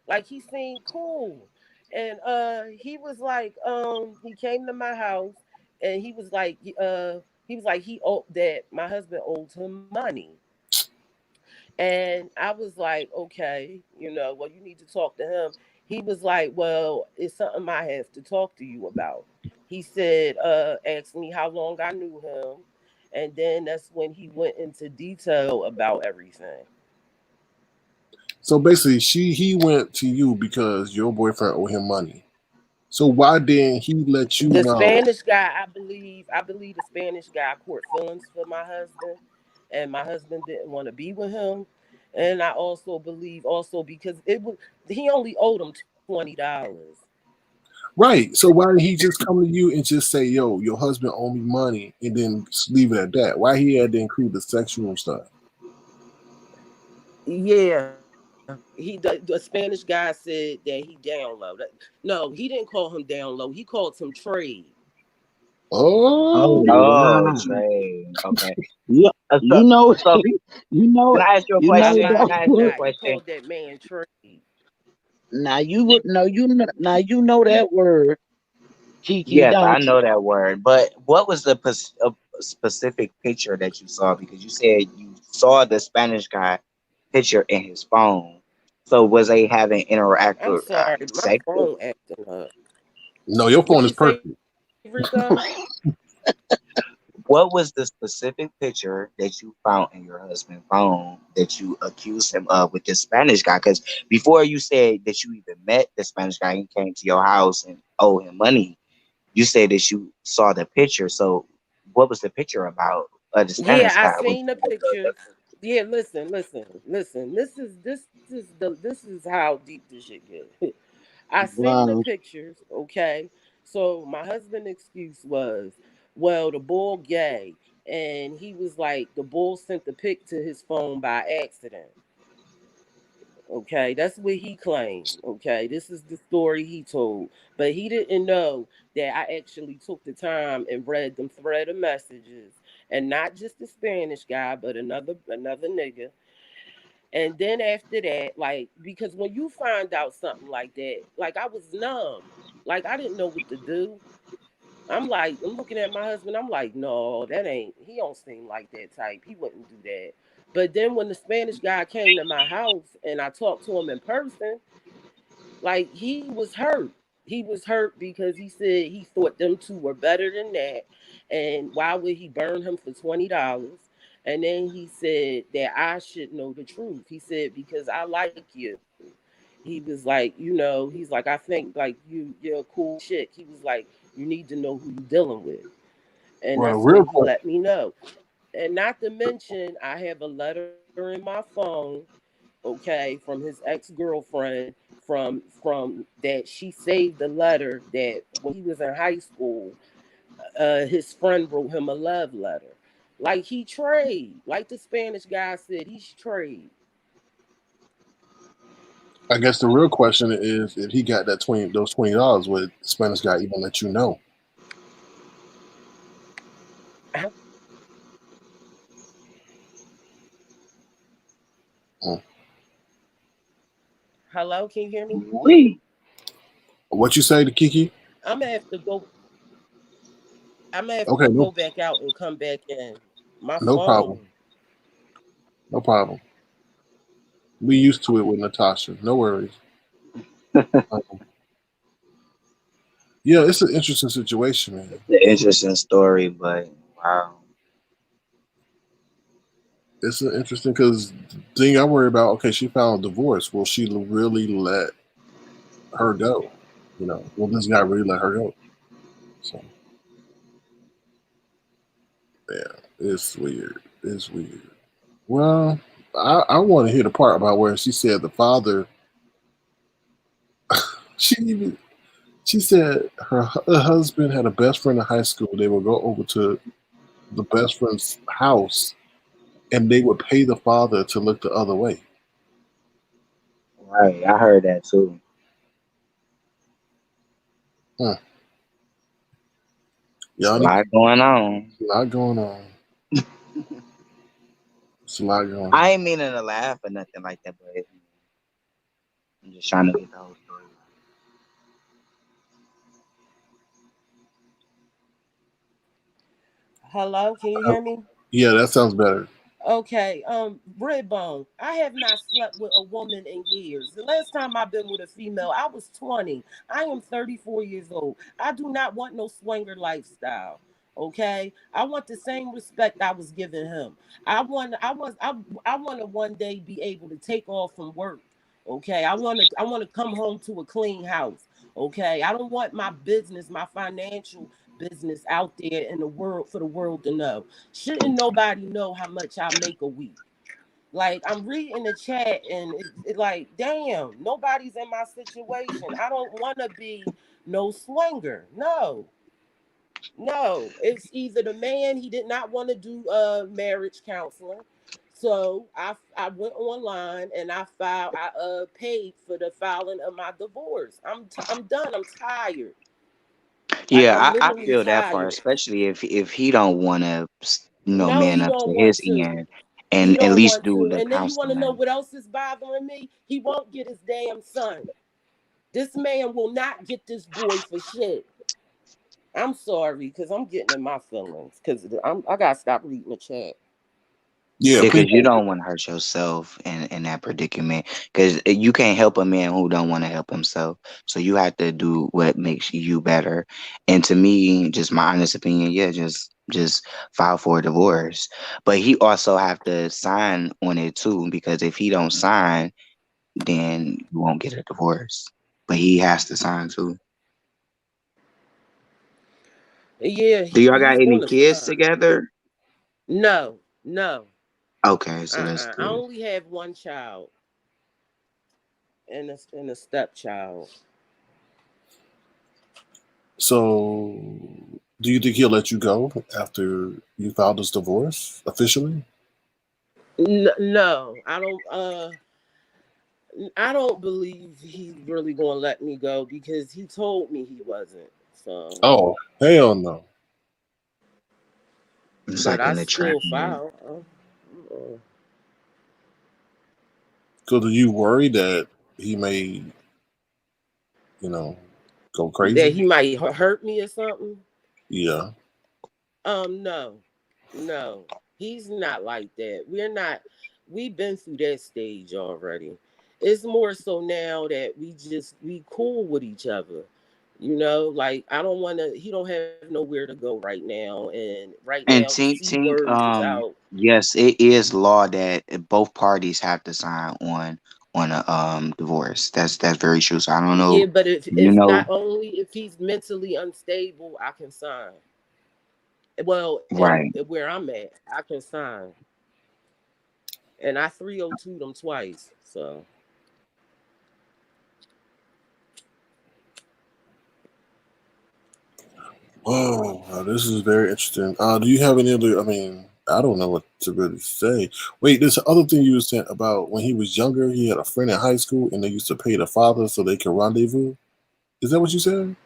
Like he seemed cool. And he was like, he came to my house and he was like he owed that my husband owed him money. And I was like, okay, well, you need to talk to him. He was like, well, it's something I have to talk to you about. He said, asked me how long I knew him. And then that's when he went into detail about everything. So basically, he went to you because your boyfriend owed him money. So why didn't he let you The know? Spanish guy, I believe the Spanish guy caught feelings for my husband, and my husband didn't want to be with him. And I also believe also because it was he only owed him $20. Right. So why didn't he just come to you and just say, "Yo, your husband owe me money," and then leave it at that? Why he had to include the sexual stuff? Yeah. The Spanish guy said that he down low. No, he didn't call him down low. He called him trade. Oh Oh, Oh, wow. Trey. Okay. Yeah, So, you know, so be, you can I ask you a know question? I Can that I kid ask you a word. not. He question? called that man trade. Now you would know now you know that word, Kiki, Yes, I don't you? know that word. But what was the specific picture that you saw? Because you said you saw the Spanish guy picture in his phone. So was they having I'm interactive sorry, my sex? phone acting up. no, your phone What is you say, perfect. Rico? What was the specific picture that you found in your husband's phone that you accused him of with this Spanish guy? Because before you said that you even met the Spanish guy, he came to your house and owed him money. You said that you saw the picture. So what was the picture about? The Yeah, Spanish I guy was. seen the pictures. Yeah, listen. This is how deep this shit get. I seen the wow. pictures, okay? So my husband's excuse was, well, the bull gay. And he was like, the bull sent the pic to his phone by accident. Okay, that's what he claimed. Okay, this is the story he told. But he didn't know that I actually took the time and read them thread of messages. And not just the Spanish guy, but another nigga. And then after that, like, because when you find out something like that, like I was numb. Like I didn't know what to do. I'm looking at my husband, I'm like, no, that ain't he don't seem like that type. He wouldn't do that. But then when the Spanish guy came to my house and I talked to him in person, like he was hurt. He was hurt because he said he thought them two were better than that. And why would he burn him for $20? And then he said that I should know the truth. He said, because I like you. He was like, he's like, I think like you're a cool chick. He was like, you need to know who you're dealing with. And Well, the that's when real he question. let me know. And not to mention, I have a letter in my phone, okay, from his ex-girlfriend from that she saved the letter that when he was in high school, his friend wrote him a love letter. Like he trade, like the Spanish guy said, he's trade. I guess the real question is if he got that those $20, would the Spanish guy even let you know? Mm. Hello, can you hear me? We. What you say to Kiki? I'm gonna have to go. I'm gonna have to Okay, go no, back out and come back in. My no problem, phone. no problem. We used to it with Natasha. No worries. Um, yeah, it's an interesting situation, man. The interesting story, but wow. It's an interesting because the thing I worry about. Okay, she found a divorce. Will she really let her go? Will this guy really let her go? So yeah, it's weird. It's weird. Well, I want to hear the part about where she said the father. She even she said her husband had a best friend in high school. They would go over to the best friend's house, and they would pay the father to look the other way. Right. I heard that too. Huh. It's a Y'all need lot going on. a lot going on. It's a lot going I on. ain't meaning to laugh or nothing like that, but I'm just trying to get the whole story. Hello, can you hear me? Yeah, that sounds better. Okay, Redbone. I have not slept with a woman in years. The last time I've been with a female, I was 20. I am 34 years old. I do not want no swinger lifestyle. Okay, I want the same respect I was giving him. I want to one day be able to take off from work. Okay, I want to come home to a clean house. Okay, I don't want my business, my financial business out there in the world for the world to know. Shouldn't nobody know how much I make a week? Like I'm reading the chat and it like, damn, nobody's in my situation. I don't want to be no swinger. No, no. It's either the man he did not want to do marriage counseling, so I went online and I filed. I paid for the filing of my divorce. I'm done. I'm tired. Like I'm Yeah, I literally feel that part, tired. especially if he don't want to, No, man he up don't to want his to. end He and at don't least want do to. the And then you want to know counseling. what else is bothering me? He won't get his damn son. This man will not get this boy for shit. I'm sorry, because I'm getting in my feelings. Because I gotta stop reading the chat. Yeah, Because you people. don't want to hurt yourself in that predicament. Because you can't help a man who don't want to help himself. So you have to do what makes you better. And to me, just my honest opinion, yeah, just file for a divorce. But he also have to sign on it too. Because if he don't sign, then you won't get a divorce. But he has to sign too. Yeah, Do y'all he's got any going to kids sign. together? No, no. Okay, so that's I good. only have one child and a stepchild. So, do you think he'll let you go after you filed this divorce officially? No, I don't. I don't believe he's really going to let me go because he told me he wasn't. So, Oh, hell no. It's but like I an still entrapment. filed. So, do you worry that he may, you know, go That crazy? he might hurt me or something. Yeah. No, no, he's not like that. We're not. We've been through that stage already. It's more so now that we cool with each other. You know, like I don't want to. He don't have nowhere to go right now, and right now And the Tink C Tink, word is out. yes, it is law that both parties have to sign on a divorce. That's very true. So I don't know, Yeah, but if you if know, not only if he's mentally unstable, I can sign. Well, and right. where I'm at, I can sign, and I 302 them twice. So. Oh, this is very interesting. Do you have any other? I mean, I don't know what to really say. Wait, there's other thing you were saying about when he was younger. He had a friend in high school, and they used to pay the father so they could rendezvous. Is that what you said?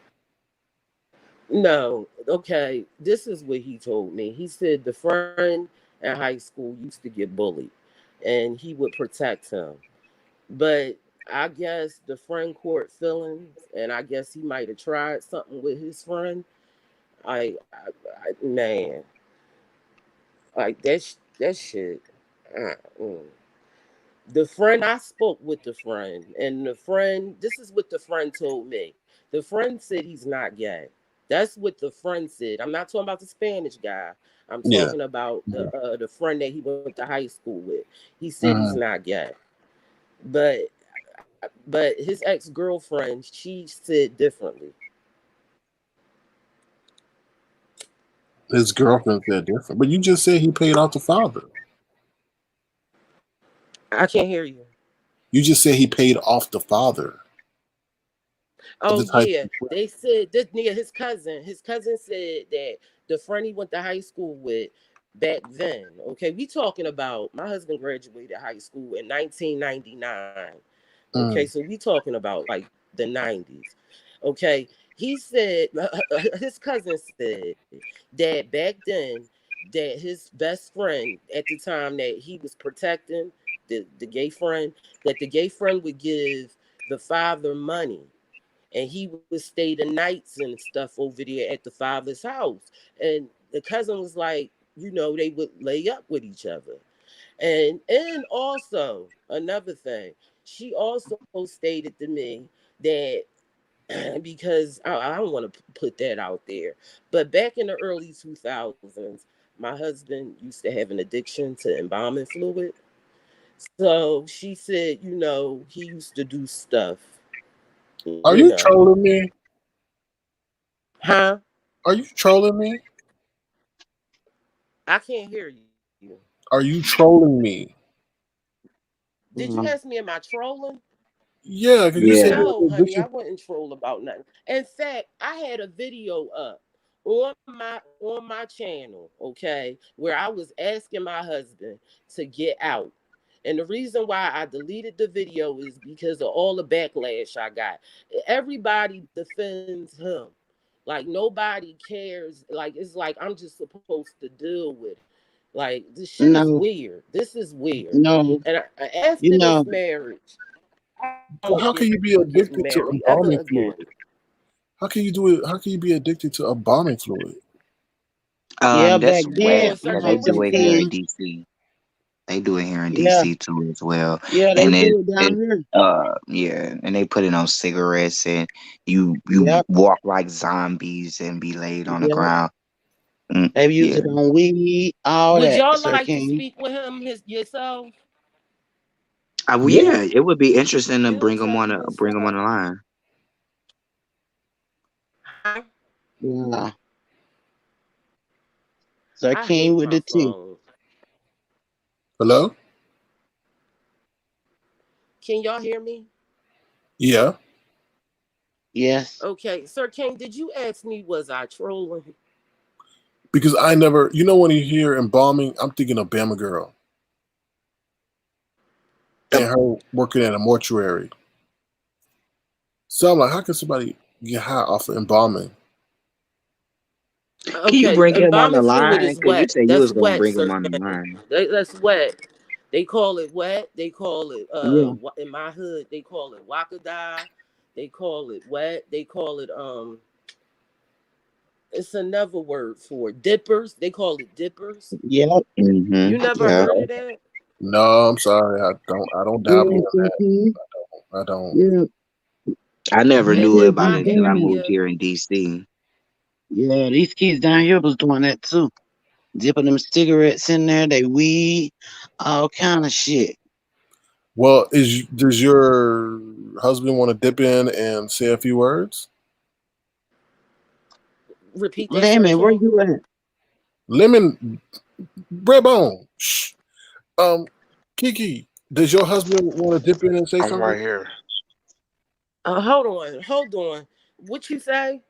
No, okay. This is what he told me. He said the friend at high school used to get bullied and he would protect him. But I guess the friend caught feelings and I guess he might have tried something with his friend. Man, like that shit. Uh, mm. The friend I spoke with the friend, and the friend, this is what the friend told me. The friend said he's not gay. That's what the friend said. I'm not talking about the Spanish guy. I'm Yeah. talking about the friend that he went to high school with. He said he's Mhm. not gay, but his ex girlfriend she said differently. His girlfriend said different, but you just said he paid off the father. I can't hear you. You just said he paid off the father of Oh this high yeah, school. they said this nigga his cousin. His cousin said that the friend he went to high school with back then. Okay, we talking about my husband graduated high school in 1999. Okay, so Mm. we talking about like the 90s. Okay, he said his cousin said that back then that his best friend at the time that he was protecting the gay friend that the gay friend would give the father money and he would stay the nights and stuff over there at the father's house. And the cousin was like, you know, they would lay up with each other. And also another thing, she also stated to me that because I don't want to put that out there, but back in the early 2000s, my husband used to have an addiction to embalming fluid. So she said, you know, he used to do stuff, Are you you know. trolling me? Huh? Are you trolling me? I can't hear you. Are you trolling me? Did you ask me, am I trolling? Yeah, because you said Yeah. you No, were honey, I addicted. wouldn't troll about nothing. In fact, I had a video up on my channel, okay, where I was asking my husband to get out. And the reason why I deleted the video is because of all the backlash I got. Everybody defends him. Like nobody cares. Like it's like I'm just supposed to deal with it. Like this shit is No, weird. This is weird. no, And you after this know, marriage, I So don't how can you be get addicted to married ever embalming again. fluid? How can you do it? How can you be addicted to embalming fluid? yeah, back That's Hold then, wet on, Sir because they King, what do Sir you it here say? in King, DC. They do it here in yeah, DC too as well. yeah, they And do it down here. yeah, and they put it on cigarettes and you Yep, walk like zombies and be laid on the yep. ground. Mm, They use yeah. it on weed, all Would that, y'all Sir like to King. speak with him yourself? Yeah. Yeah, it would be interesting to He'll tell you bring them himself. on the line. Huh? Yeah, Sir I King hate with my the T. phone. Hello? Can y'all hear me? Yeah. Yes. Okay, Sir King, did you ask me was I trolling? Because I never, when you hear embalming, I'm thinking of Bama Girl and Um, her working at a mortuary. So I'm like, how can somebody get high off of embalming? Can you Okay, bring him on the embalming fluid line? is Because you wet. said you That's was gonna wet, bring him Sir on the King. line. That's wet. They call it wet. They call it Yeah. in my hood they call it wakadai. They call it wet. They call it it's another word for it. Dippers. They call it dippers. Yep. You Mm-hmm. never Yeah. heard of No, that? no, I'm sorry. I don't dabble Yeah, in Sir that. King. I don't. Yeah. I never These And knew in kids about was my it until I doing that. moved area, here in DC. Yeah, these kids down here was doing that too. Dipping them cigarettes in there, they weed, all kind of shit. Well, does your husband want to dip in and say a few words? repeat that, Sir Lemon, where King. you at? Lemon, bread bone. Shh. Um, Kiki, does your husband want to dip in and say I'm something? right here. Hold on. What you say?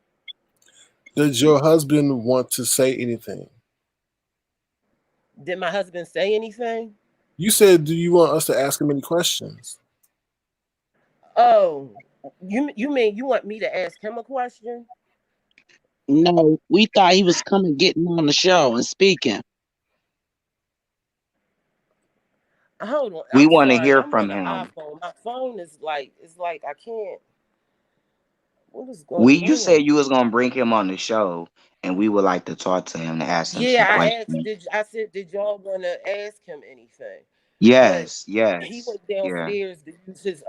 Does your husband want to say anything? Did my husband say anything? You said, do you want us to ask him any questions? Oh, you mean you want me to ask him a question? No, we thought he was coming getting on the show and speaking. Hold on. We I'm want to sorry. hear I'm from on the him. iPhone. My phone is like it's like I can't. What is We going You said on? you was gonna bring him on the show, and we would like to talk to him to ask him some Yeah, I asked. questions. I said, did y'all want to ask him anything? But Yes, he yes, went yeah. downstairs to use his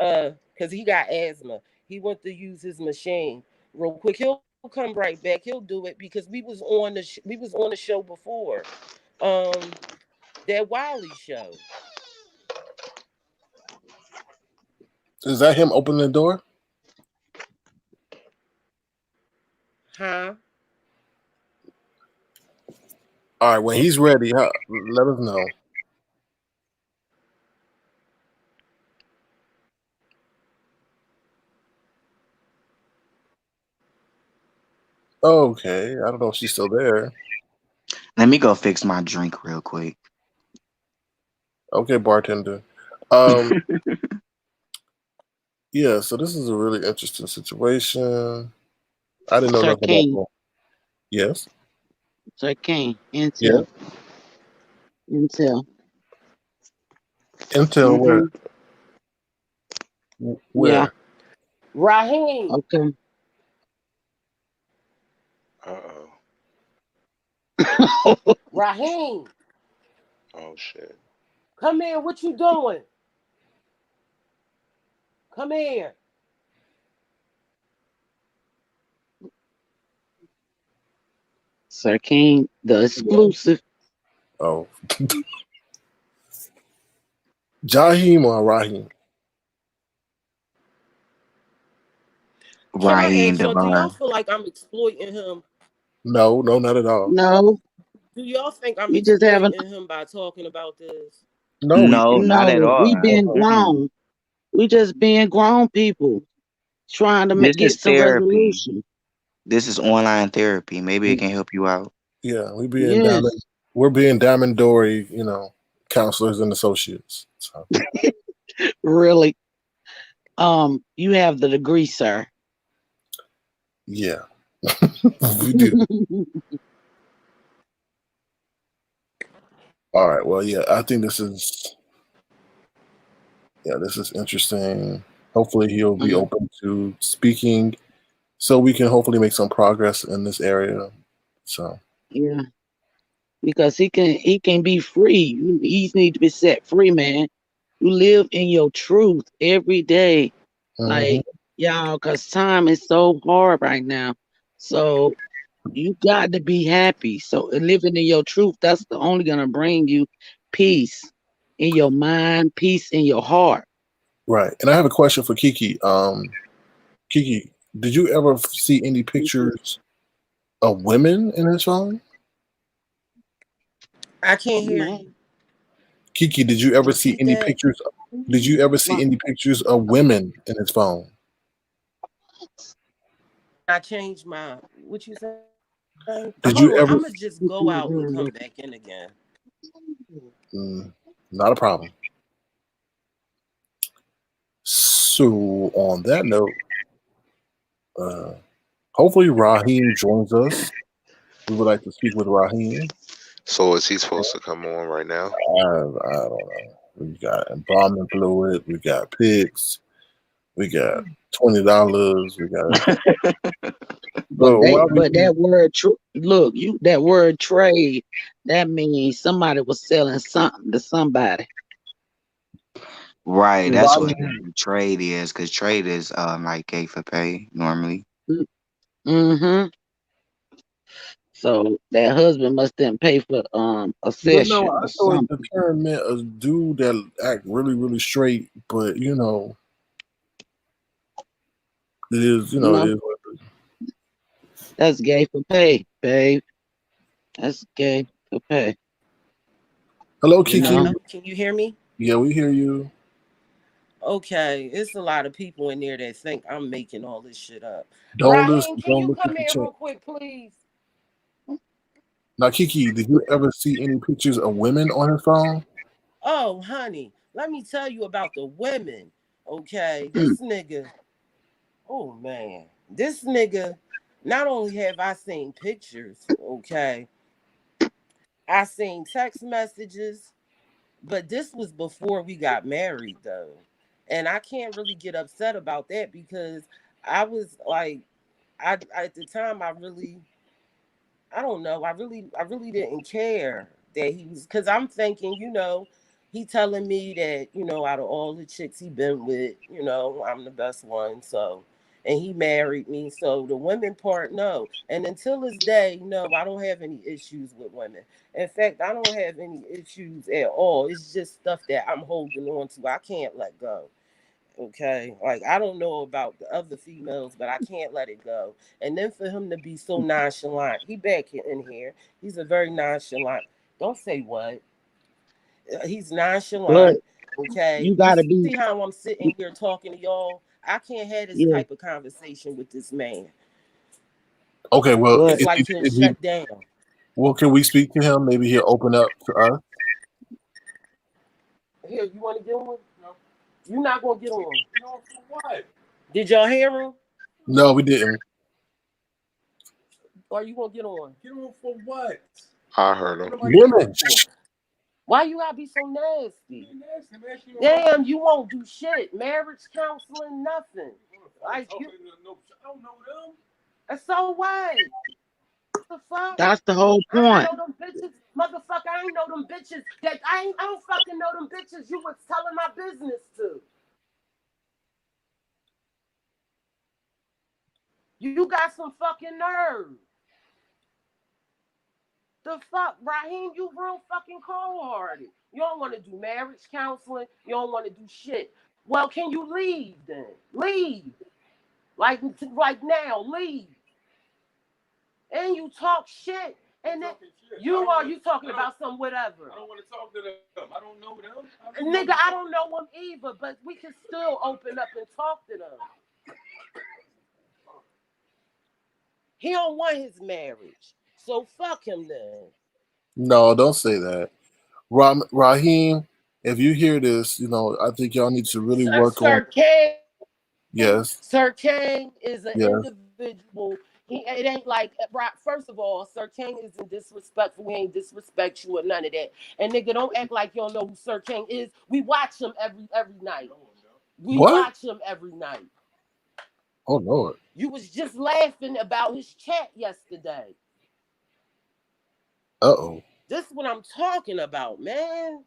because he got asthma. He went to use his machine real quick. He'll come right back. He'll do it because we was on the show before, um, that Wiley show, Is that him opening the door? huh? All right, when he's ready, let us know. Okay, I don't know if she's still there. Let me go fix my drink real quick. Okay, bartender. Um, yeah, so this is a really interesting situation. I didn't know Sir nothing about King, that. Yes, Sir King, yeah. Intel. Intel, where? Mm-hmm. Yeah. Where? Raheem, Okay. Uh-oh. Raheem, Oh shit. come here. What you doing? Come here. Sir King, the Yeah. exclusive. Oh, Jaheim or Rahim? Can I Ryan ask y'all? Do y'all Devar. feel like I'm exploiting him? No, no, not at all. No, Do y'all think I'm we just having exploiting him by talking about this? No, we No, not at No, all. we been Mm-mm. grown. We just being grown people trying to This is get some therapy. resolution. This is online therapy. Maybe it we can help you out. yeah, Yes, we're being Diamond Dory, counselors and associates. So really. You have the degree, sir. yeah, we do. All right. Well, yeah, I think this is interesting. Hopefully, he'll be Mm, open to speaking, so we can hopefully make some progress in this area. So, yeah, because he can be free. He need to be set free, man. You live in your truth every day, mhm. like y'all, because time is so hard right now. So you got to be happy. So living in your truth, that's the only gonna bring you peace in your mind, peace in your heart. Right. And I have a question for Kiki. Kiki, did you ever see any pictures of women in his phone? I can't hear Man, you. Kiki, did you ever see Repeat any that. pictures? Did you ever see well, any pictures of women in his phone? I changed my what you say? Did Hold you on, ever? I'm gonna just go out and come back in again. Mm, not a problem. So, on that note, uh, hopefully Raheem joins us. We would like to speak with Raheem. So is he supposed to come on right now? I don't know. We got embalming fluid. We got pigs. We got $20. We got. but So they why we? but that word look, you that word trade, that means somebody was selling something to somebody. Right, that's Why what we? trade is, because trade is like gay for pay normally. Mm-hmm. So that husband must didn't pay for a But no, session I or thought the something. term meant a dude that act really, really straight. But it is. It No, is. What it is. that's gay for pay, babe. That's gay for pay. Hello, You Kiki. know. Hello, can you hear me? Yeah, we hear you. Okay, it's a lot of people in there that think I'm making all this shit up. Don't Raheem, listen. can Don't you look at come the in chat. real quick, please? Now, Kiki, did you ever see any pictures of women on his phone? Oh, honey, let me tell you about the women. Okay, Mm, this nigga. Oh man, this nigga. Not only have I seen pictures, okay, I seen text messages, but this was before we got married though. And I can't really get upset about that because I was like I at the time I don't know, I really didn't care that he was cuz I'm thinking, he telling me that, out of all the chicks he been with, I'm the best one. So and he married me. So the women part, no. And until this day, no, I don't have any issues with women. In fact, I don't have any issues at all. It's just stuff that I'm holding on to. I can't let go. Okay. Like I don't know about the other females, but I can't let it go. And then for him to be so nonchalant, he back in here. He's a very nonchalant. Don't say what. He's Look, nonchalant. Okay. you You gotta be. see how I'm sitting here talking to y'all? I can't have this Yeah. type of conversation with this man. Okay, well, What? It's like he'll shut down. well, can we speak to him? Maybe he'll open up to us. Here, you want to get on? No. You're not gonna get on. No, for what? Did y'all hear him? No, we didn't. Or you gonna get on? Get on for what? I heard him. Nobody get Women. on for. Why you gotta be so nasty? Damn, you won't do shit. Marriage counseling, nothing. Like you, I don't know them. And so what? The fuck? That's the whole I ain't point. know them bitches, motherfucker. I ain't know them bitches. That I don't fucking know them bitches. You was telling my business to. You got some fucking nerve. The fuck, Raheem, you real fucking cold-hearted. You don't want to do marriage counseling. You don't want to do shit. Well, can you leave then? Leave. Like now, leave. And you talk shit. And then You talking about some whatever. I don't want to talk to them. I don't know them. Nigga, I don't know them either, but we can still open up and talk to them. He don't want his marriage. So fuck him then. No, don't say that. Raheem, if you hear this, I think y'all need to really work on. Sir King. Yes. Sir King is an Yes. individual. It ain't like, first of all, Sir King isn't disrespectful. We ain't disrespect you or none of that. And nigga, don't act like you don't know who Sir King is. We watch him every night. We What? watch him every night. Oh Lord. You was just laughing about his chat yesterday. Uh-oh. This is what I'm talking about, man.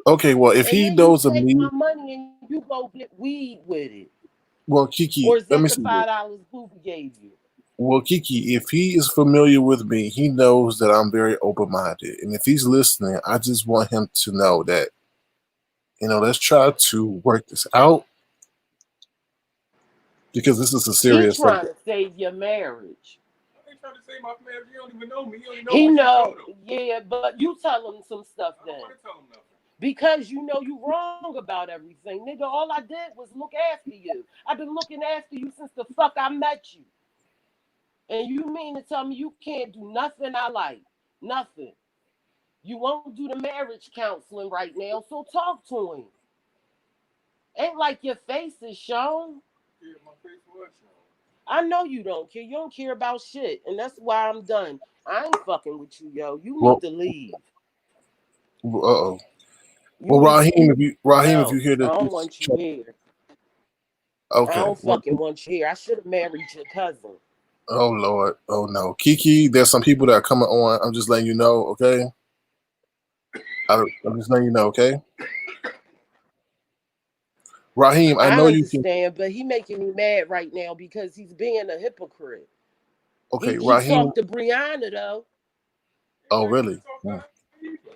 Okay, well, if And he then knows you of take me, my money and you go get weed with it. well, Kiki, Or is let that me the see this. $5 Booby gave you? Well, Kiki, if he is familiar with me, he knows that I'm very open-minded. And if he's listening, I just want him to know that, let's try to work this out because this is a He serious trying subject. to save your marriage. I ain't trying to say my marriage. You don't even know me. You don't even He know know, yeah, but you tell him some stuff then. I don't want to tell him nothing. Because you know you wrong about everything. Nigga, all I did was look after you. I've been looking after you since the fuck I met you. And you mean to tell me you can't do nothing I like? Nothing. You won't do the marriage counseling right now, so talk to him. Ain't like your face is shown. Yeah, my face was shown. I know you don't care. You don't care about shit. And that's why I'm done. I ain't fucking with you, yo. You need Well, to leave. uh-oh. You Well, need to, Raheem, if no, you hear I this, don't want you here. I okay. don't fucking want you here. I should have married your cousin. Oh Lord. Oh no. Kiki, there's some people that are coming on. I'm just letting you know, okay? I'm just letting you know, okay? Raheem, I I know you can. understand, but he making me mad right now because he's being a hypocrite. Okay, He Raheem. talked to Brianna though. Oh, really?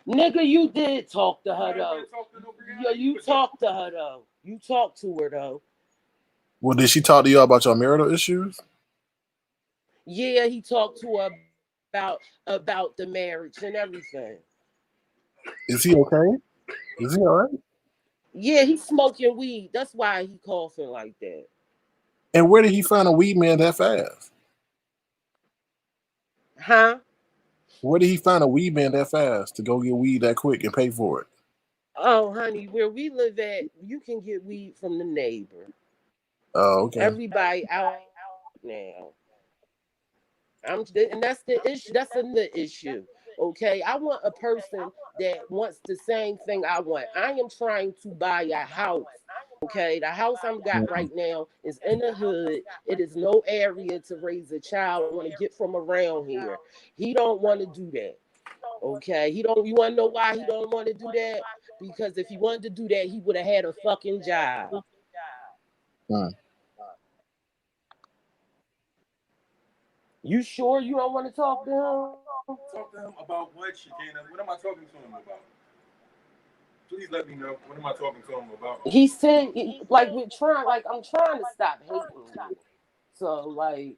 Nigga, you did talk to her though. Yeah, you talked to her though. You talked to her though. Well, did she talk to you about your marital issues? Yeah, he talked to her about the marriage and everything. Is he okay? Is he all right? Yeah, he's smoking weed. That's why he coughing like that. And where did he find a weed man that fast? Huh? Where did he find a weed man that fast to go get weed that quick and pay for it? Oh, honey, where we live at, you can get weed from the neighbor. Oh, okay. Everybody out now. And that's the issue. That's another issue. Okay, I want a person that wants the same thing I want. I am trying to buy a house. Okay, the house I'm got right now is in the hood. It is no area to raise a child. I want to get from around here. He don't want to do that. Okay, he don't. You want to know why he don't want to do that? Because if he wanted to do that, he would have had a fucking job. Hmm. You sure you don't want to talk to him? Talk to him about what, Shakina? What am I talking to him about? Please let me know. What am I talking to him about? He said, like I'm trying to stop hating you. So like,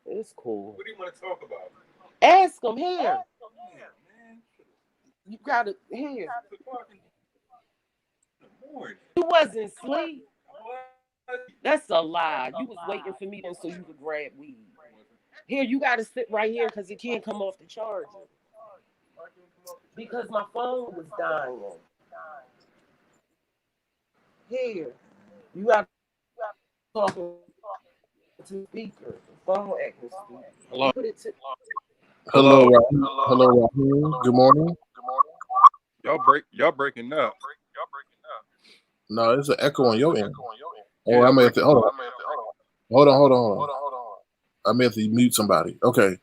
it's cool. What do you want to talk about? Ask him here. Yeah, man. You gotta here. Morning. You wasn't asleep. That's a lie. You was waiting for me then so you could grab weed. Here, you gotta sit right here because it can't come off the charger. Because my phone was dying. Here, you got talking to speaker. The phone acting stupid. Hello. Put it to Hello, Hello. Raheem. Hello, Raheem. Good morning. Y'all breaking up. No, there's an echo on your end. Oh, I may have to. Hold on. Hold on. I may have to mute somebody. Okay.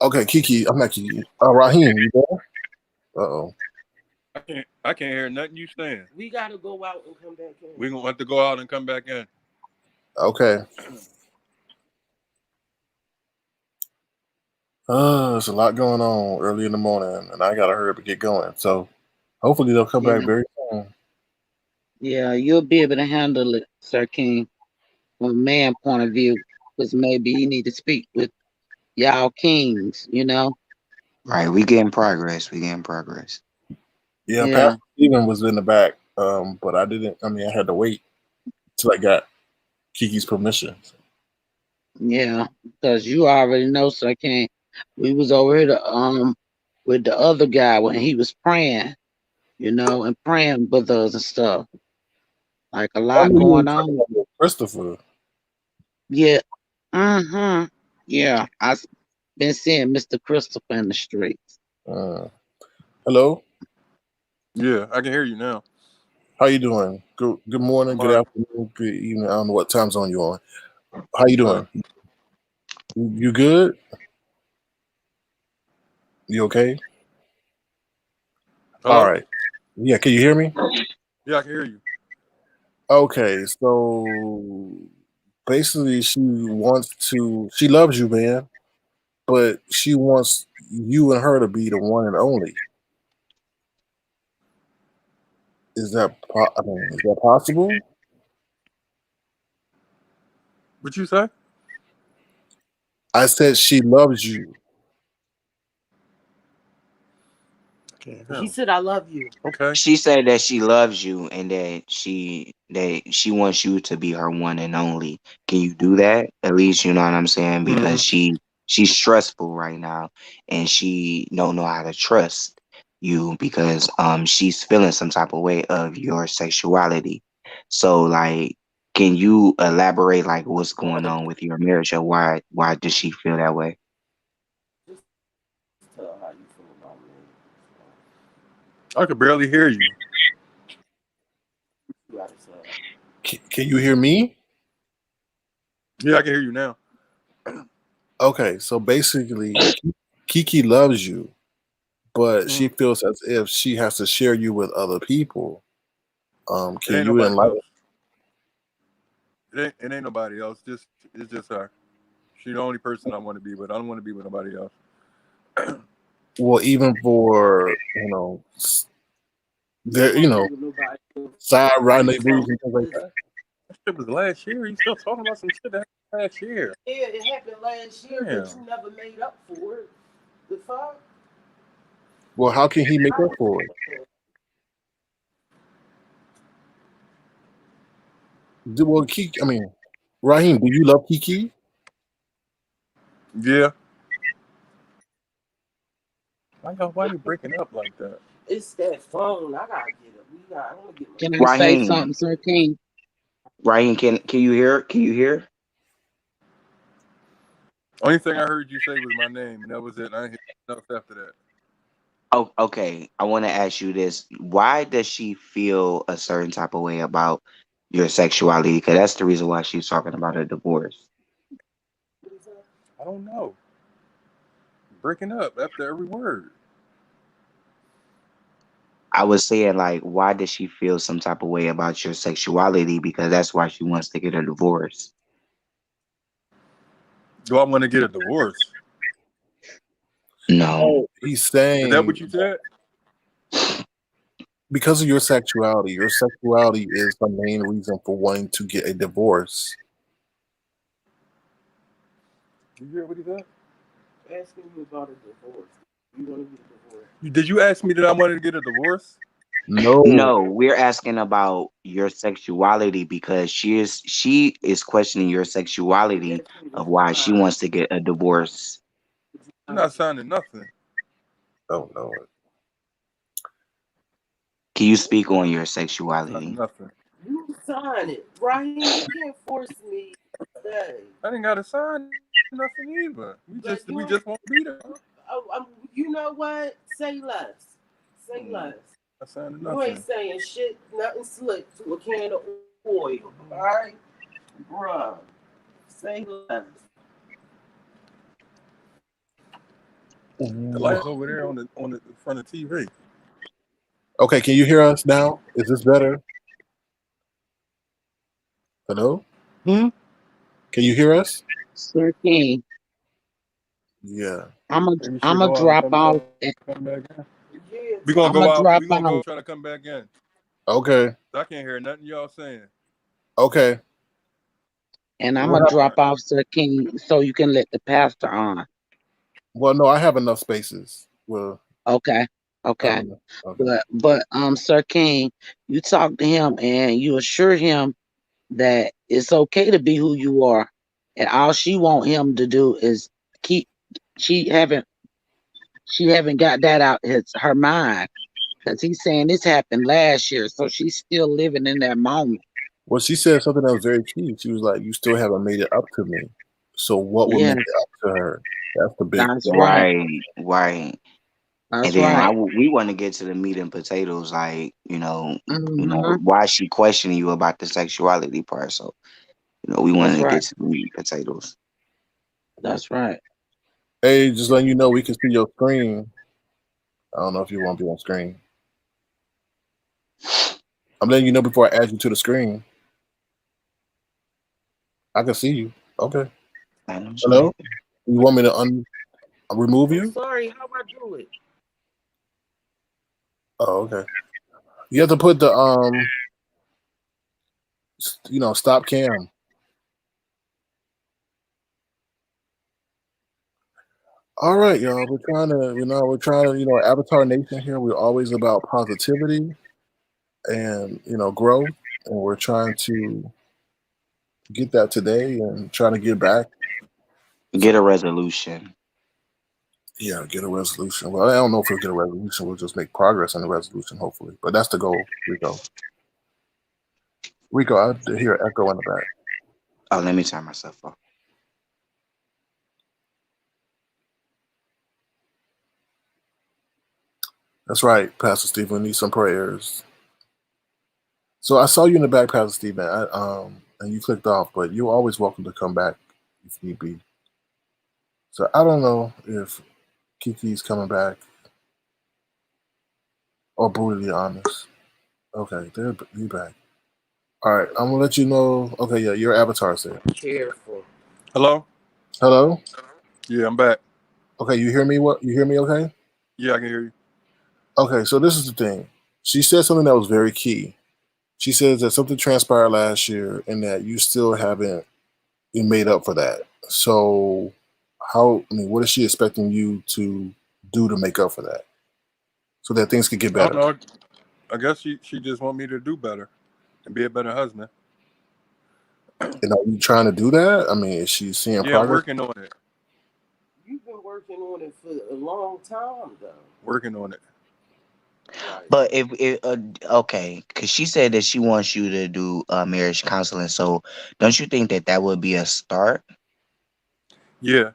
Okay, Kiki. I'm not Kiki. Raheem, you there? Uh-oh. I can't hear nothing you saying. we gotta go out and come back in. We're gonna have to go out and come back in. Okay. There's a lot going on early in the morning, and I gotta hurry up and get going. So hopefully they'll come back Yeah, very soon. yeah, you'll be able to handle it, Sir King, from a man point of view, because maybe he need to speak with y'all kings, Right, we getting progress. We getting progress. Yeah, Yeah, Pastor Stephen was in the back, but I didn't. I mean, I had to wait till I got Kiki's permission. yeah. Because you already know, Sir King. We was over here with the other guy when he was praying, and praying with us and stuff. Like a I lot knew you were going talking on. about Christopher. Yeah. Mm-hmm. Yeah. I've been seeing Mr. Christopher in the streets. Hello, Yeah, I can hear you now. how you doing? Good morning, I'm good all right. afternoon, good evening. I don't know what time zone you're on. How you Uh, doing? You good? You okay? All hello? right. Yeah, can you hear me? Yeah, I can hear you. Okay, so basically she loves you, man, but she wants you and her to be the one and only. Is that possible? What you say? I said she loves you. I can't hear He him. said, "I love you." Okay. She said that she loves you and that she wants you to be her one and only. Can you do that? At least you know what I'm saying Hmm. because she's stressful right now and she don't know how to trust you because she's feeling some type of way of your sexuality. So like can you elaborate like what's going on with your marriage or why does she feel that way? Just tell how you feel about me. I could barely hear you. You gotta say. Can you hear me? Yeah, I can hear you now. Okay, so basically, Kiki loves you, but she Hmm. feels as if she has to share you with other people. It Can ain't you nobody enlighten? else. It ain't nobody else. It's just her. She the only person I want to be with. I don't want to be with nobody else. Well, even for You don't there, want to be with nobody else. side You rendezvous tell and things like this. that. That shit was last year. You still talking about some shit that happened last year? Yeah, it happened last year, but Damn. you never made up for it. The fuck? Well, how can he make up for it? Well, Kiki, I mean, Raheem, do you love Kiki? Yeah. Why you breaking up like that? It's that phone. I gotta get it. I'm gonna get my Can I phone. say Raheem, something, Sir King? Raheem, can you hear? Can you hear? Only thing I heard you say was my name, and that was it. I didn't hear nothing else after that. Oh, okay. I want to ask you this. Why does she feel a certain type of way about your sexuality? Because that's the reason why she's talking about a divorce. What is that? I don't know. Breaking up after every word. I was saying, like, why does she feel some type of way about your sexuality? Because that's why she wants to get a divorce. Do I want to get a divorce? No. Oh, he's Is that saying what you said? because of your sexuality is the main reason for wanting to get a divorce. You hear what he said? Asking you about a divorce. You want to get divorced? Did you ask me that I wanted to get a divorce? No, No, we're asking about your sexuality because she is questioning your sexuality Ask me to of why she sign. wants to get a divorce. I'm not signing nothing. oh no. Can you speak on your Signing sexuality? nothing. You sign it, Raheem. You can't force me to stay. I didn't got to sign nothing either. But We you, just won't be there. you know what? Say less. Say Mm, less. I signed You ain't nothing. saying shit, nothing slick to a can of oil. All right, bruh. Say less. The light's over there on the front of the TV. Okay, can you hear us now? Is this better? Hello? Hmm. Can you hear us? Sir King, Yeah. Maybe I'm she'll gonna go out and drop off. come back in. Yeah. We gonna I'm go gonna out. drop We gonna go out. try to come back in. Okay. I can't hear nothing y'all saying. Okay. And I'm What gonna All happened? drop right. off, Sir King, so you can let the pastor on. Well, no, I have enough spaces. Well, Okay, I have okay. enough. Okay. But Sir King, you talk to him and you assure him that it's okay to be who you are, and all she want him to do is keep. She haven't she haven't got that out her mind because he's saying this happened last year, so she's still living in that moment. Well, she said something that was very key. She was like, "You still haven't made it up to me. So what would Yeah, make it up to her?" That's the big. that's right. Right, right. And That's then right. we want to get to the meat and potatoes, like Hmm. why she questioning you about the sexuality part. So we want That's to right. get to the meat and potatoes. That's right. Hey, just letting you know, we can see your screen. I don't know if you want to be on screen. I'm letting you know before I add you to the screen. I can see you. Okay. I know she Hello. right there. You want me to remove I'm you? sorry, how I do it? Oh, okay. You have to put the stop cam. All right, y'all. We're trying to, Avatar Nation here. We're always about positivity and growth, and we're trying to get that today and trying to get back. Get So a resolution. yeah, get a resolution. Well, I don't know if we'll get a resolution. We'll just make progress on the resolution, hopefully. But that's the goal, Rico. Rico, I hear an echo in the back. Oh, let me turn myself off. That's right, Pastor Steve. We need some prayers. So I saw you in the back, Pastor Steve, man. And you clicked off, but you're always welcome to come back if need be. So I don't know if Kiki's coming back or brutally honest. Okay, they're you back. All right, I'm gonna let you know. Okay, yeah, your avatar's there. Careful. Hello? Hello. Yeah, I'm back. Okay, you hear me? What you hear me? Okay. Yeah, I can hear you. Okay, so this is the thing. She said something that was very key. She says that something transpired last year and that you still haven't made up for that. So, what is she expecting you to do to make up for that so that things could get I don't better? know. I guess she just want me to do better and be a better husband. And are you trying to do that? I mean, is she seeing Yeah, I'm progress? working on it. You've been working on it for a long time, though. Working on it. Right. But okay, because she said that she wants you to do marriage counseling. So don't you think that that would be a start? Yeah.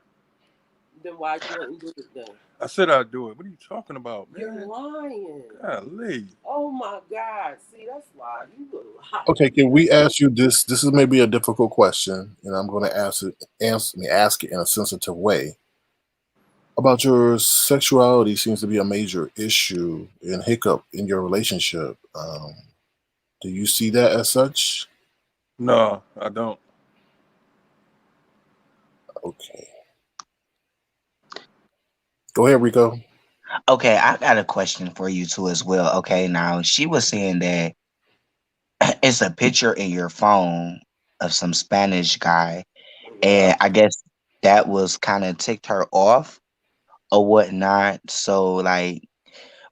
Then why you wouldn't do it then? I said I'd do it. What are you talking about, You're man? lying. Golly. Oh my God. See, that's why you would lie. Okay, can we ask you this? This is maybe a difficult question, and I'm going to ask it in a sensitive way. About your sexuality seems to be a major issue and hiccup in your relationship. Do you see that as such? No, I don't. Okay. Go ahead, Rico. Okay, I got a question for you too as well. Okay, now she was saying that it's a picture in your phone of some Spanish guy, Yeah. and I guess that was kind of ticked her off or whatnot. So like,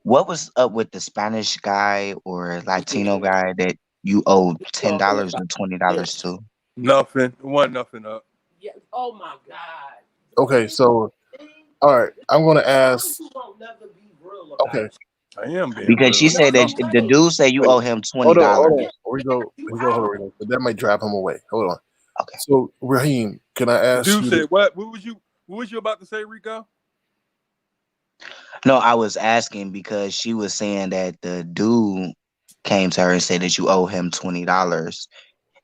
what was up with the Spanish guy or Latino guy that you owe Talking $10 about or $20 this. to? Nothing. It wasn't nothing up. Yeah. Oh my God. Okay, See? so See? all right, I'm going to Why ask. you won't never be real Okay, about it? I am being Because she real No, about said that you something. the ain't. dude said you wait. owe him Hold on, hold $20. on. Get you Hold out. on. That might drive him away. Hold on. Okay. So, Raheem, can I The ask dude you? said, "What? What was you about to say, Rico?" No, I was asking because she was saying that the dude came to her and said that you owe him $20.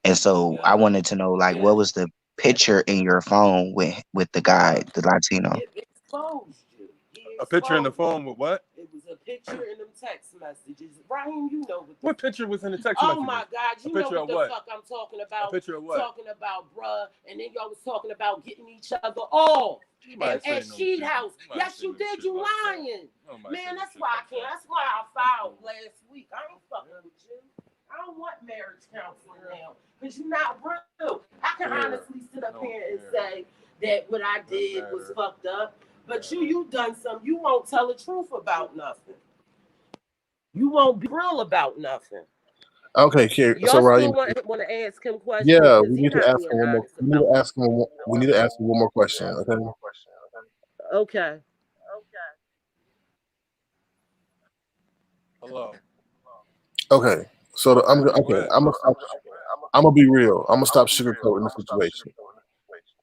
And so I Yeah. wanted to know like Yeah. what was the It, picture in your phone with the guy, the Latino? it exposed you. He A picture in the exposed phone with what? you. It was a picture in them text messages. Ryan, you know what the. What picture was in the text Oh messages? my God, A you know picture what of the what? fuck I'm talking A about. picture of what? Talking about bruh, and then y'all was talking about getting each other off. You might say At no Sheet shit. House. You might Yes, say you no did. shit You like that. lying. Nobody say Man, no that's shit why I like can't. that. That's why I filed last week. I ain't fucking with you. I don't want marriage counseling now because you're not real. I can Pear. honestly sit up No, here and Pear. say that what I Doesn't did was matter. fucked up. But you done some. You won't tell the truth about nothing. You won't be real about nothing. Okay, so Y'all Raheem, still want to ask him questions yeah, because we he need to not ask being him one more. honest We need about to it. ask him. We need to ask him one more question. Okay. Okay. Hello. Okay. So Go ahead. I'm gonna be real. I'm gonna stop sugarcoating the situation.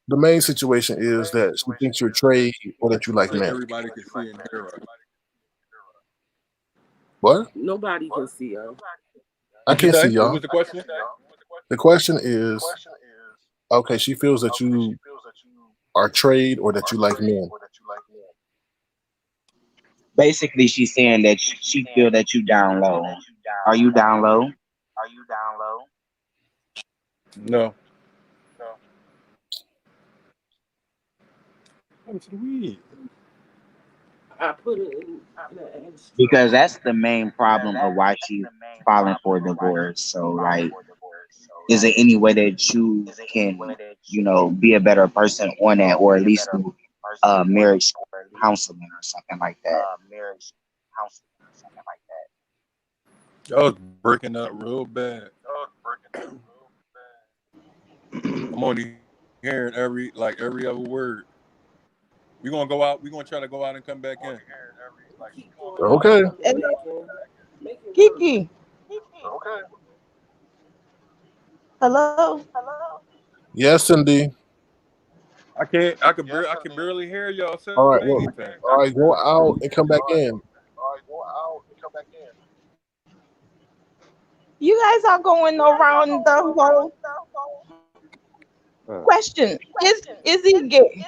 The main situation is that she thinks you're trade or that you like Say men. everybody can see and hear us. What? Nobody can see her. I What you can't see say? What y'all. was the question? The question is, okay, she feels that you are trade or that you like men. Basically, she's saying that she feel that you down low. Are you down low? No. What to the weed? I put it in the ashtray. Because that's the main problem of why she's filing for divorce. So, like, is there any way that you can, be a better person on that, or at least do marriage counseling or something like that? Y'all was breaking up real bad. I'm only hearing every other word. We gonna go out. We gonna try to go out and come back in. Keep going out and Okay. coming back in. Make it work. Kiki, hello. Yes, Cindy. I can barely hear y'all say All right. Well, anything. all right. Go out and come back in. You guys are going around the whole Uh, question. Is he gay?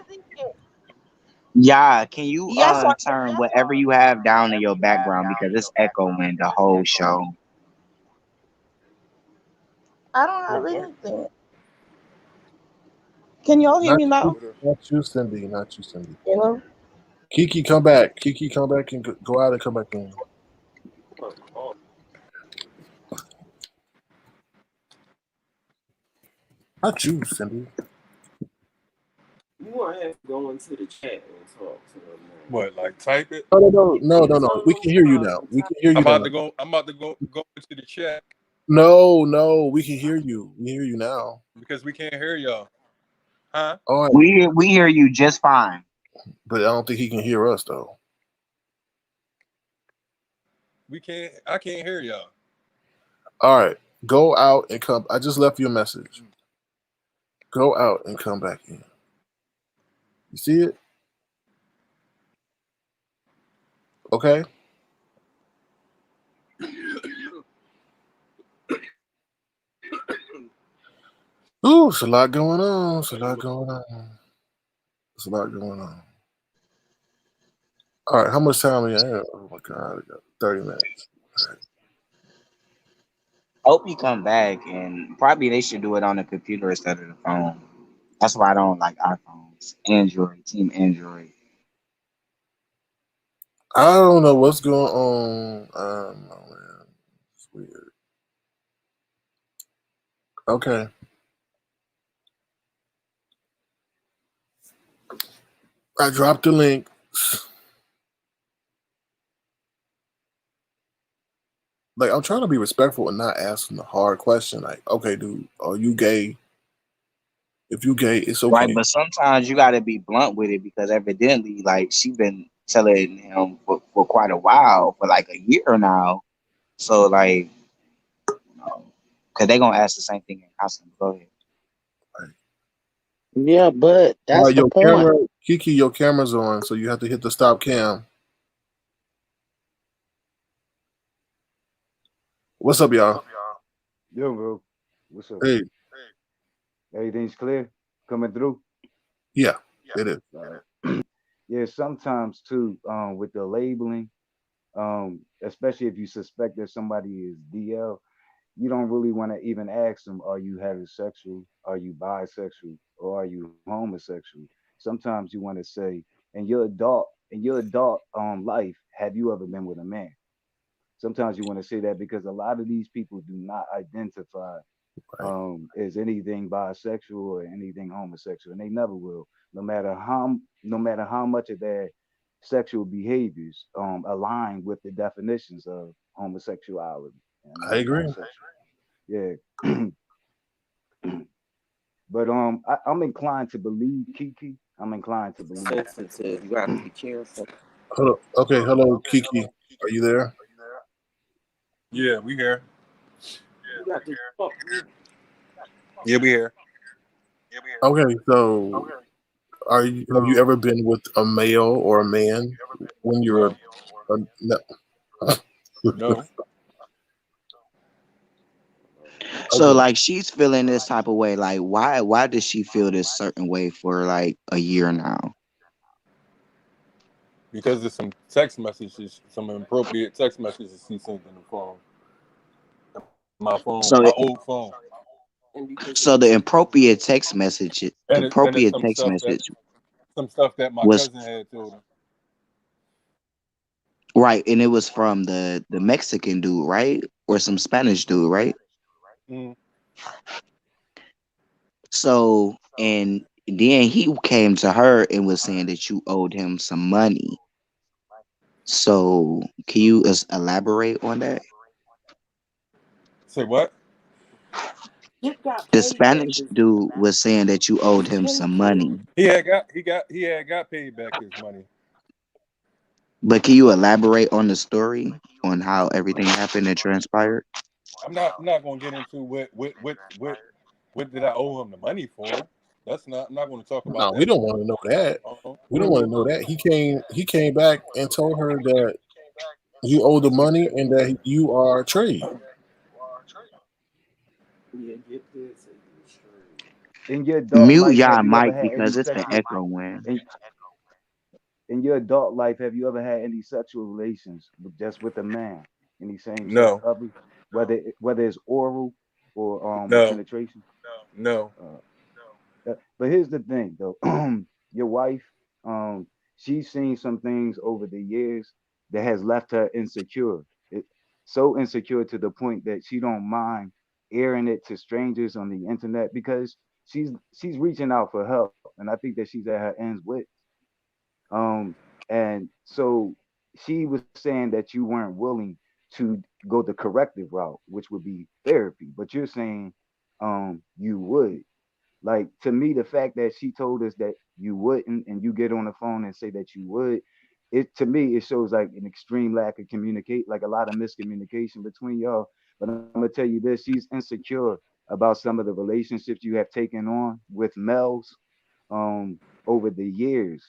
Yeah, can you Yes or turn whatever you have down in your background because it's echoing the whole show. I don't have anything. Can y'all hear Not me you, now? not you, Cindy. Not you, Cindy. Hello. Kiki, come back. Kiki, come back and go out and come back in. Not you, Cindy. You want to have to go into the chat and talk to them now. What? Like type it? No. We can hear you now. We can hear you now. I'm about to go into the chat No. We can hear you. We hear you now. because we can't hear y'all. Huh? All right. We hear you just fine. But I don't think he can hear us though. We can't. I can't hear y'all. All right. Go out and come. I just left you a message. Go out and come back in. You see it? Okay. Ooh, it's a lot going on. It's a lot going on. It's a lot going on. All right. How much time do you have? Oh my God. I got 30 minutes. All right. Hope you come back, and probably they should do it on the computer instead of the phone. That's why I don't like iPhones. Android, Team Android. I don't know what's going on. I don't know, man. It's weird. Okay. I dropped the link. Like, I'm trying to be respectful and not asking the hard question. Like, okay, dude, are you gay? If you gay, it's Right, okay. but sometimes you gotta be blunt with it because evidently, like, she been telling him for quite a while, for like a year now. So like, cause they gonna ask the same thing in counseling. Go ahead. Right. Yeah, but All that's right, the your point. camera, Kiki, your camera's on, so you have to hit the stop cam. What's up, y'all? yo, bro, what's up? Hey, Everything's clear, coming through. yeah, it is. Yeah, sometimes too, with the labeling, especially if you suspect that somebody is DL, you don't really want to even ask them, are you heterosexual, are you bisexual, or are you homosexual? Sometimes you want to say, in your adult life, have you ever been with a man? Sometimes you want to say that because a lot of these people do not identify is anything bisexual or anything homosexual, and they never will, no matter how much of their sexual behaviors align with the definitions of homosexuality and I agree. bisexual. Yeah, but I'm inclined to believe Kiki. I'm inclined to believe her. Sensitive. You got to be careful. Hello. Okay, hello, Kiki. Are you there? Yeah, we here. You got to talk. Yeah, we here. Okay, so have you ever been with a male or a man when you were No, no. no. So Okay. like she's feeling this type of way. Like why does she feel this certain way for like a year now? Because there's some text messages, some inappropriate text messages he sent in the phone. My phone, So my it, old phone. And because so the And it's appropriate text message some stuff that my was cousin had told him. right, and it was from the Mexican dude, right? Or some Spanish dude, right? Mm. So and then he came to her and was saying that you owed him some money. So can you elaborate on that? Say what? Dick got The paid back Spanish his dude was saying that you owed him some thank you. money. He had got paid back his money. But can you elaborate on the story on how everything happened and transpired? I'm not gonna get into what did I owe him the money for. I'm not gonna talk about No, we that don't on want to know that. the phone. We don't want to know that. He came back and told her that you owe the money and that you are a trade. Yeah, get this and you straight. In your adult Mute life, have y'all you ever mic had any because it's an sexual echoing. in, in your adult life, have you ever had any sexual relations just with a man, any same sex No, other, whether it's oral or no, penetration? no. Uh, but here's the thing, though. Your wife, she's seen some things over the years that has left her insecure. It, so insecure to the point that she don't mind airing it to strangers on the internet because she's reaching out for help, and I think that she's at her ends with. Um, and so she was saying that you weren't willing to go the corrective route, which would be therapy, but you're saying you would. Like to me, the fact that she told us that you wouldn't, and you get on the phone and say that you would, it to me it shows like an extreme lack of communicate, like a lot of miscommunication between y'all. But I'm gonna tell you this: she's insecure about some of the relationships you have taken on with males over the years.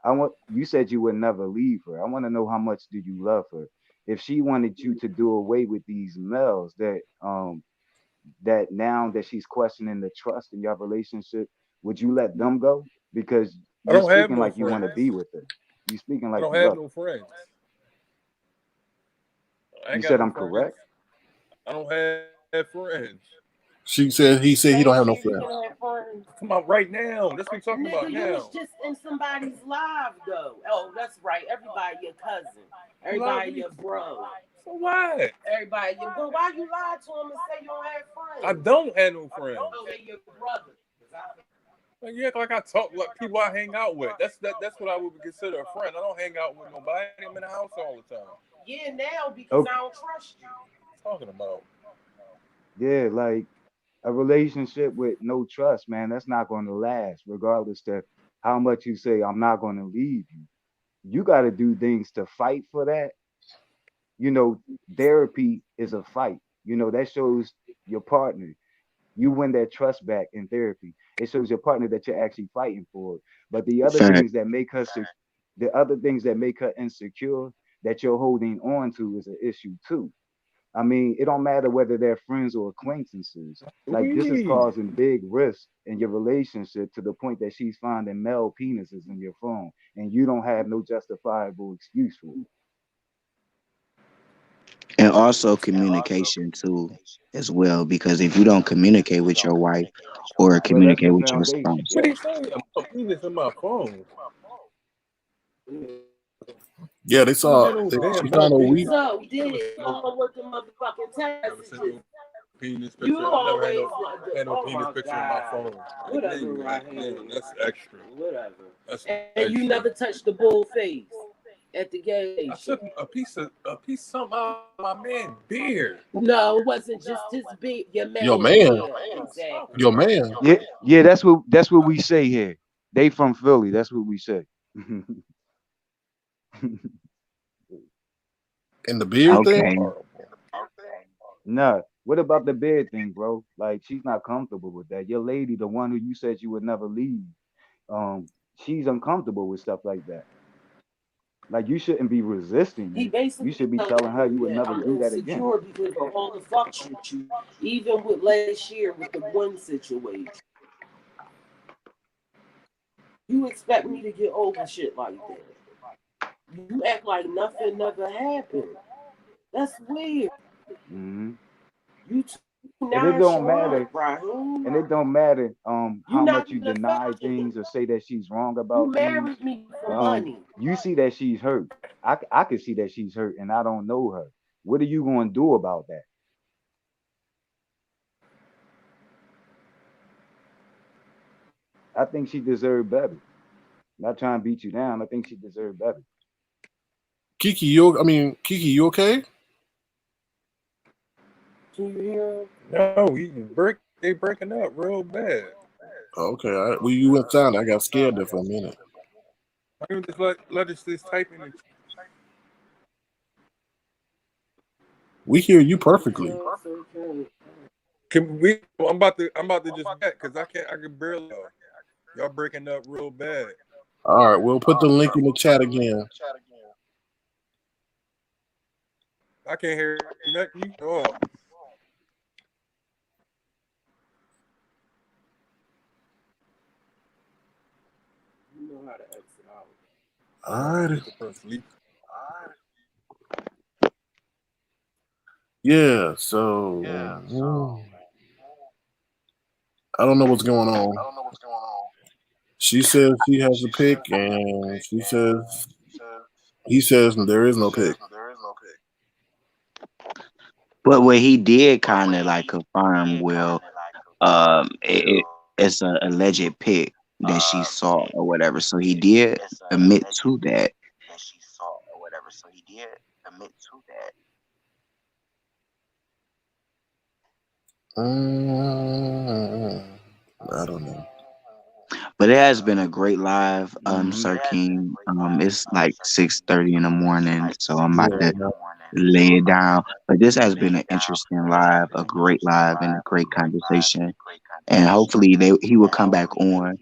I want you said you would never leave her. I want to know how much do you love her? If she wanted you to do away with these males that now that she's questioning the trust in your relationship, would you let them go? Because I you're don't have speaking no like you want to be friends. with her. You speaking I like don't you have love no her. friends. I You ain't got said no I'm friends. correct. I don't have friends. He said he don't have Last no year you friends. can have fun. Come on, right now. That's what we talking Nigga, about you was now. just in somebody's live though. Oh, that's right. Everybody your cousin. Love Everybody me. your bro. So what? Everybody your bro. Why you lied to him and say you don't have I friends? don't have no friends. Oh, they your brothers. Like, you act like I talk like people I hang out with. That's what I would consider a friend. I don't hang out with nobody. I'm in the house all the time. Yeah, now because I Okay. don't trust you. What you talking about? Yeah, like a relationship with no trust, man, that's not going to last, regardless to how much you say I'm not going to leave you. You got to do things to fight for that. you know, Therapy is a fight. That shows your partner. You win their trust back in therapy. It shows your partner that you're actually fighting for it. But Fact. the other things that make her insecure that you're holding on to is an issue too. I mean, it don't matter whether they're friends or acquaintances. Like this is We. causing big risks in your relationship to the point that she's finding male penises in your phone, and you don't have no justifiable excuse for it. And also communication too as well. Because if you don't communicate with your wife or Well, that's the communicate with your foundation. spouse, What are you saying? I'm putting this in my phone. Yeah, I don't have no she damn found a mouthpiece. week. So did all with the motherfucking text messages. penis picture. You I never always had no oh penis my picture in my God. phone. Whatever, Like, Raheem. that's extra. Whatever. That's And you extra. never touched the bull face at the gas I station. took a piece something out of my man beard. No, it wasn't just his beard. Your Your man man, beard. Exactly. your man Yeah, that's what we say here. They from Philly. That's what we say. in the beard thing. Okay. Nah, what about the bed thing, bro? Like she's not comfortable with that. Your lady, the one who you said you would never leave, um, she's uncomfortable with stuff like that. Like you shouldn't be resisting He it. You basically should be telling telling her me you would that never I'm do that again. insecure because of all the fucks with you. Even with last year with the one situation. You expect me to get over shit like that. You act like nothing never happened. That's weird. Hmm. You too And it don't nonchalant, matter. Raheem. And it don't matter You how not much you even deny affectionate. things or say that she's wrong You about things. married me for Um, money. you see that she's hurt. I can see that she's hurt, and I don't know her. What are you going to do about that? I think she deserved better. Not trying to beat you down. I think she deserved better. Kiki, you okay? Can you hear him? No, they breaking up real bad. Okay, well, you went silent. I got scared there for a minute. I can just let us just type in. We hear you perfectly. Can we? I'm about to just bet because I can barely. Y'all breaking up real bad. All right, we'll put the link in the chat again. I can't hear nothing. Oh, You know how to exit out. All right. sleep. Yeah. So I don't know what's going on. She says she has a pick, and he says there is no pick. But what he did kind of like confirm, it's a alleged pic that she saw or whatever. So he did admit to that. I don't know. But it has been a great live, Hmm. Sir King. It's like 6:30 in the morning, so I'm about to Yeah. lay it down. But this has been an interesting live, a great live, and a great conversation. And hopefully he will come back on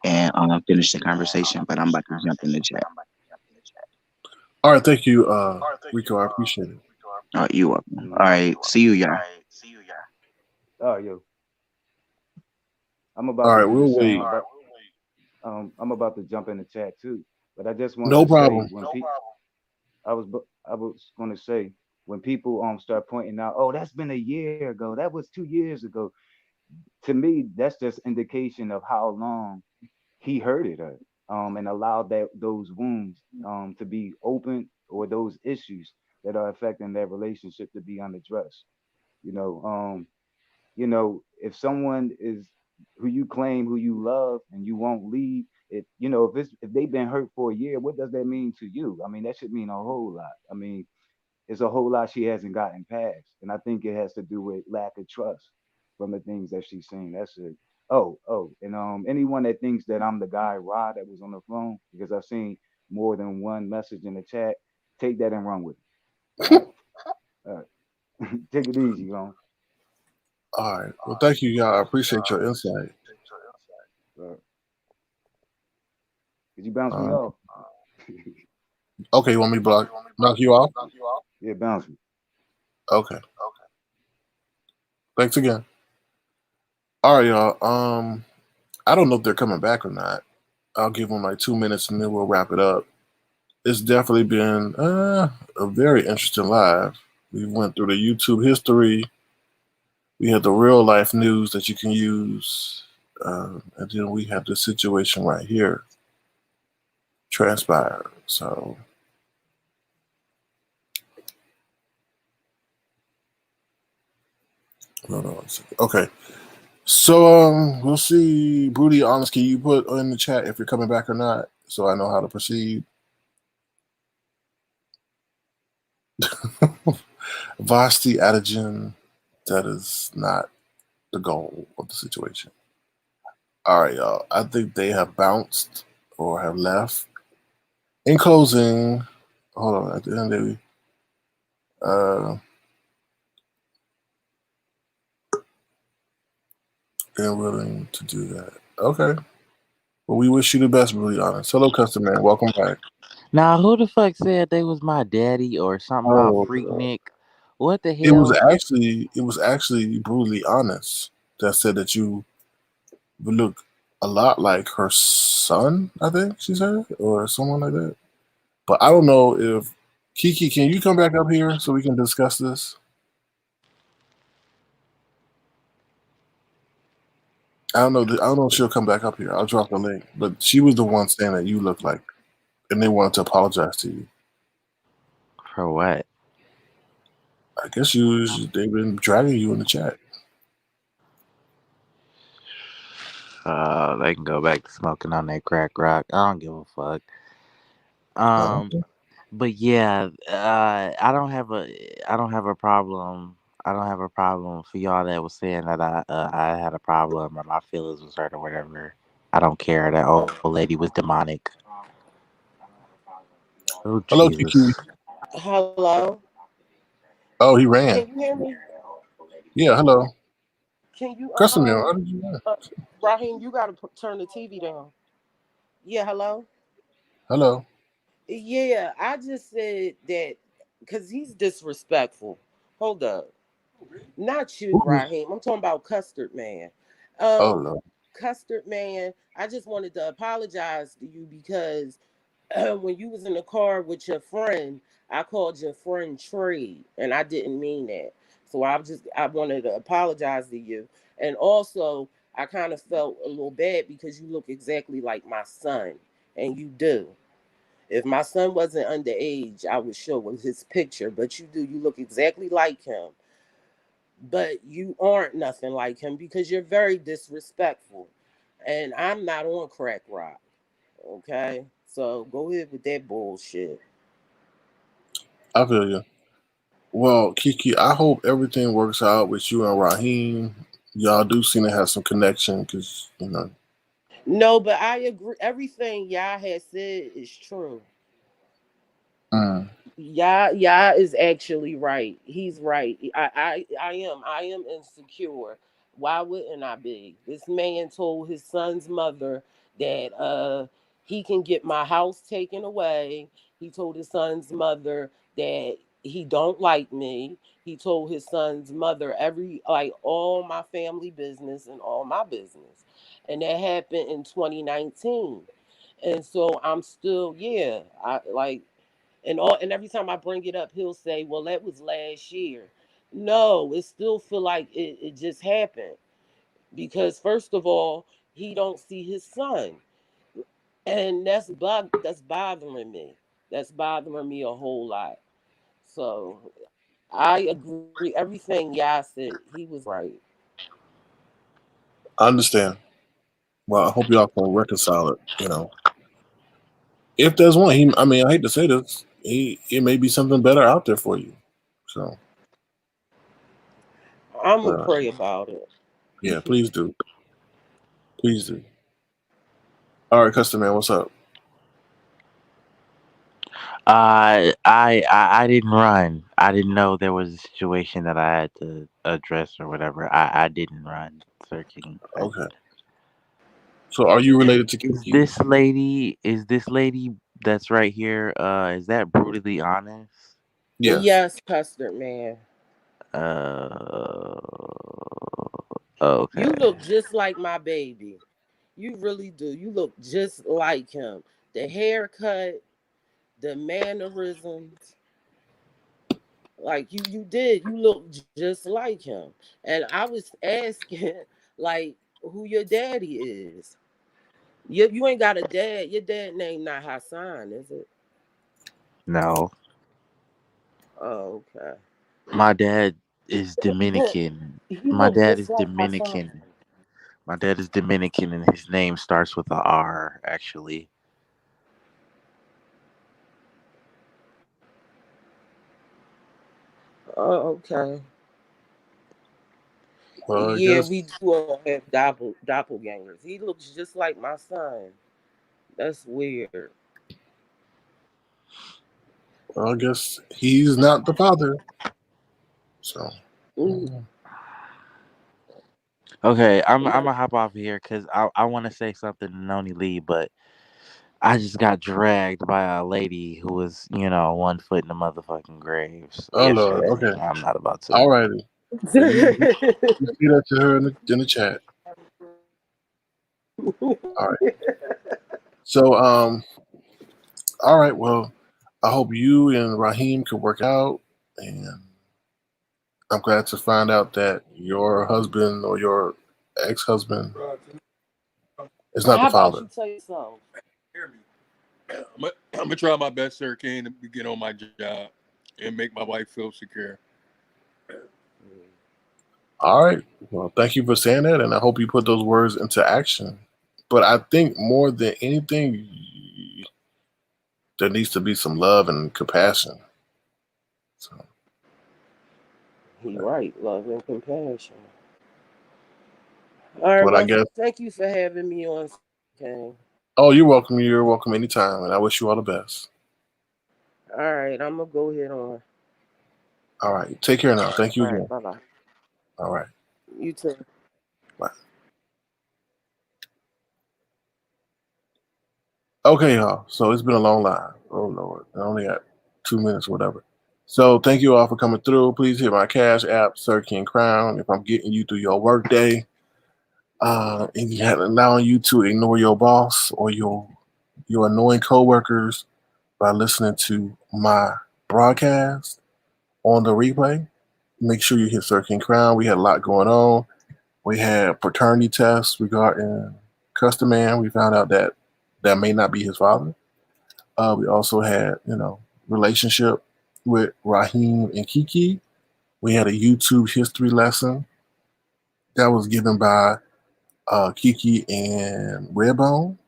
and finish the conversation. But I'm about to jump in the chat. All right. Thank you, Rico. I appreciate it. All right, you welcome. All Hmm. right, see you, y'all. Oh, yo, I'm All about to right. do the We'll same. wait. I'm about to jump in the chat too. But I just wanted No to say problem. I was going to say when people start pointing out, oh, that's been a year ago. That was 2 years ago. To me, that's just indication of how long he hurted her, and allowed those wounds to be open, or those issues that are affecting their relationship to be unaddressed. You know, if someone is who you claim, who you love, and you won't leave, if they've been hurt for a year, what does that mean to you? I mean, that should mean a whole lot. I mean, it's a whole lot she hasn't gotten past, and I think it has to do with lack of trust from the things that she's saying. That's it. And anyone that thinks that I'm the guy Rod that was on the phone, because I've seen more than one message in the chat, take that and run with it. All right, all right. Take it easy, man. All right. Well, thank you, y'all. I appreciate your insight. Did you bounce me Uh, off? okay, you want me to knock you off? Yeah, bounce me. Okay. Thanks again. All right, y'all. I don't know if they're coming back or not. I'll give them like 2 minutes and then we'll wrap it up. It's definitely been a very interesting live. We went through the YouTube history. We had the real life news that you can use, and then we have the situation right here transpire. So Hold on one second. Okay. So we'll see. Broody, honest, can you put in the chat if you're coming back or not, so I know how to proceed. Vasti Adagen, that is not the goal of the situation. All right, y'all. I think they have bounced or have left. In closing, hold on. At the end, they're willing to do that. Okay. Well, we wish you the best, Broody, honest. Hello, customer man. Welcome back. Now, who the fuck said they was my daddy or something about Oh, Freak Nick? What the it was hell? actually brutally honest that said that you would look a lot like her son. I think she said, or someone like that. But I don't know if Kiki, can you come back up here so we can discuss this? I don't know. I don't know if she'll come back up here. I'll drop the link. But she was the one saying that you look like, and they wanted to apologize to you. For what? I guess they've been dragging you in the chat. They can go back to smoking on that crack rock. I don't give a fuck. Oh, Um, but yeah, I don't have a problem. I don't have a problem for y'all that was saying that I had a problem or my feelings was hurt or whatever. I don't care. That old lady was demonic. Oh hello, Kiki. Jesus. Hello. Oh, he Can ran. you hear me? Yeah, hello. Can you Customer, how did you run? Raheem, you gotta turn the TV down. Yeah, hello. Hello. Yeah, I just said that because he's disrespectful. Hold up. Not you, Ooh. Raheem. I'm talking about Custard Man. Oh, Um, no. Custard Man, I just wanted to apologize to you because when you was in the car with your friend, I called your friend Tree, and I didn't mean that. So I wanted to apologize to you, and also I kind of felt a little bad because you look exactly like my son, and you do. If my son wasn't underage, I would show him his picture, but you do. You look exactly like him, but you aren't nothing like him because you're very disrespectful. And I'm not on crack rock. Okay? So go ahead with that bullshit. I feel you. Well, Kiki, I hope everything works out with you and Raheem. Y'all do seem to have some connection because, No, but I agree. Everything y'all had said is true. mm, Yeah is actually right. He's right. I am insecure. Why wouldn't I be? This man told his son's mother that he can get my house taken away. He told his son's mother that he don't like me. He told his son's mother every like all my family business and all my business. And that happened in 2019. And so I'm still, yeah, I like and every time I bring it up, he'll say, "Well, that was last year." No, it still feel like it just happened because first of all, he don't see his son, and that's bothering me. That's bothering me a whole lot. So I agree. Everything y'all said, he was right. I understand. Well, I hope y'all can reconcile it. If there's one, I mean, I hate to say this, it may be something better out there for you. So, I'm gonna but pray about it. yeah, please do. Please do. All right, customer man, what's up? I didn't run. I didn't know there was a situation that I had to address or whatever. I didn't run. Searching. Okay. So, are you related to Is Kiki? this lady? Is this lady that's right here? Is that brutally honest? Yes. Yes, custard man. Uh. You Okay. look just like my baby. You really do. You look just like him. The haircut, the mannerisms, like you did. You look just like him. And I was asking, like, who your daddy is. You ain't got a dad. Your dad name not Hassan, is it? No, Oh, okay. my dad. is Dominican. He My looked dad just is like my son. Dominican. My dad is Dominican, and his name starts with a R. Actually, Oh, okay. Well, I Yeah, guess we do all have doppelgangers. He looks just like my son. That's weird. well, I guess he's not the father. So Mm, mhm. okay, I'm no. gonna hop off here because I want to say something to Noni Lee, but I just got dragged by a lady who was 1 foot in the motherfucking graves Oh Lord. yesterday. Okay. I'm not about to. All righty. Well, you see that to her in the chat. All right. So all right. Well, I hope you and Raheem could work out, and I'm glad to find out that your husband or your ex-husband is not the How about father. you tell yourself? Hear me. I'm gonna try my best, Sir Kane, to get on my job and make my wife feel secure. All right. Well, thank you for saying that, and I hope you put those words into action. But I think more than anything, there needs to be some love and compassion. So, He right, love and compassion. All right, but I well, guess. thank you for having me on. Okay. Oh, you're welcome. You're welcome anytime, and I wish you all the best. All right, I'm gonna go ahead on. All right. Take care now. Thank you All right, again. bye bye. All right. You too. Bye. Okay, y'all. So it's been a long line. Oh Lord, I only got 2 minutes, or whatever. So thank you all for coming through. Please hit my Cash App, Sir King Crown, if I'm getting you through your workday. And you have allowing you to ignore your boss or your annoying coworkers by listening to my broadcast on the replay. Make sure you hit Sir King Crown. We had a lot going on. We had paternity tests regarding Custom Man. We found out that that may not be his father. We also had, relationship with Raheem and Kiki. We had a YouTube history lesson that was given by Kiki and Redbone.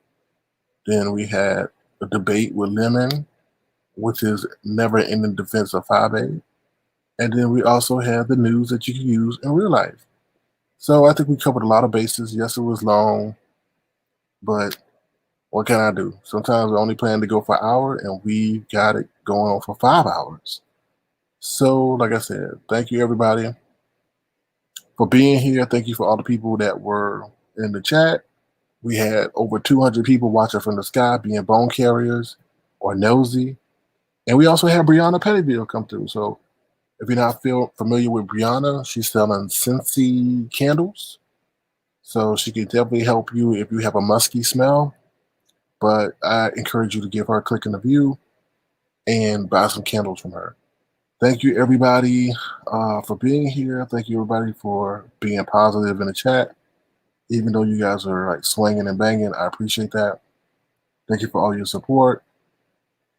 Then we had a debate with Lemon, which is never ending defense of 5A. And then we also had the news that you can use in real life. So I think we covered a lot of bases. Yes, it was long, but what can I do? Sometimes we only plan to go for an hour, and we got it going on for 5 hours. So, like I said, thank you everybody for being here. Thank you for all the people that were in the chat. We had over 200 people watching from the sky, being bone carriers or nosy. And we also had Brianna Pettyville come through. So if you're not familiar with Brianna, she's selling Scentsy candles. So she can definitely help you if you have a musky smell. But I encourage you to give her a click in the view and buy some candles from her. Thank you, everybody, for being here. Thank you, everybody, for being positive in the chat. Even though you guys are like swinging and banging, I appreciate that. Thank you for all your support.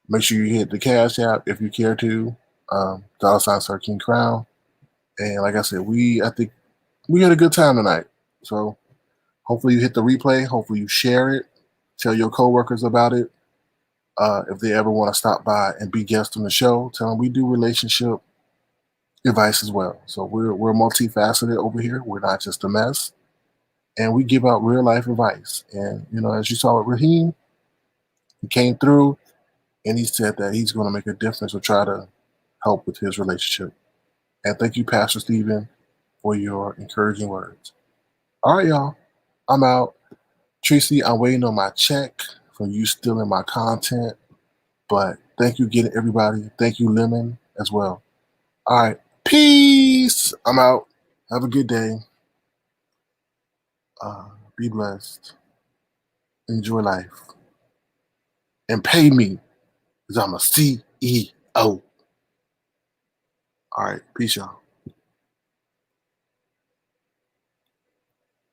Make sure you hit the Cash App if you care to. $ Sir King Crown. And like I said, I think we had a good time tonight. So hopefully you hit the replay. Hopefully you share it. Tell your coworkers about it. If they ever want to stop by and be guests on the show, tell them we do relationship advice as well. So we're multifaceted over here. We're not just a mess, and we give out real life advice. And as you saw with Raheem, he came through and he said that he's going to make a difference or try to help with his relationship. And thank you, Pastor Stephen, for your encouraging words. All right, y'all, I'm out. Tracy, I'm waiting on my check for you stealing my content. But thank you again, everybody. Thank you, Lemon, as well. All right. Peace. I'm out. Have a good day. Be blessed. Enjoy life. And pay me because I'm a CEO. All right. Peace, y'all.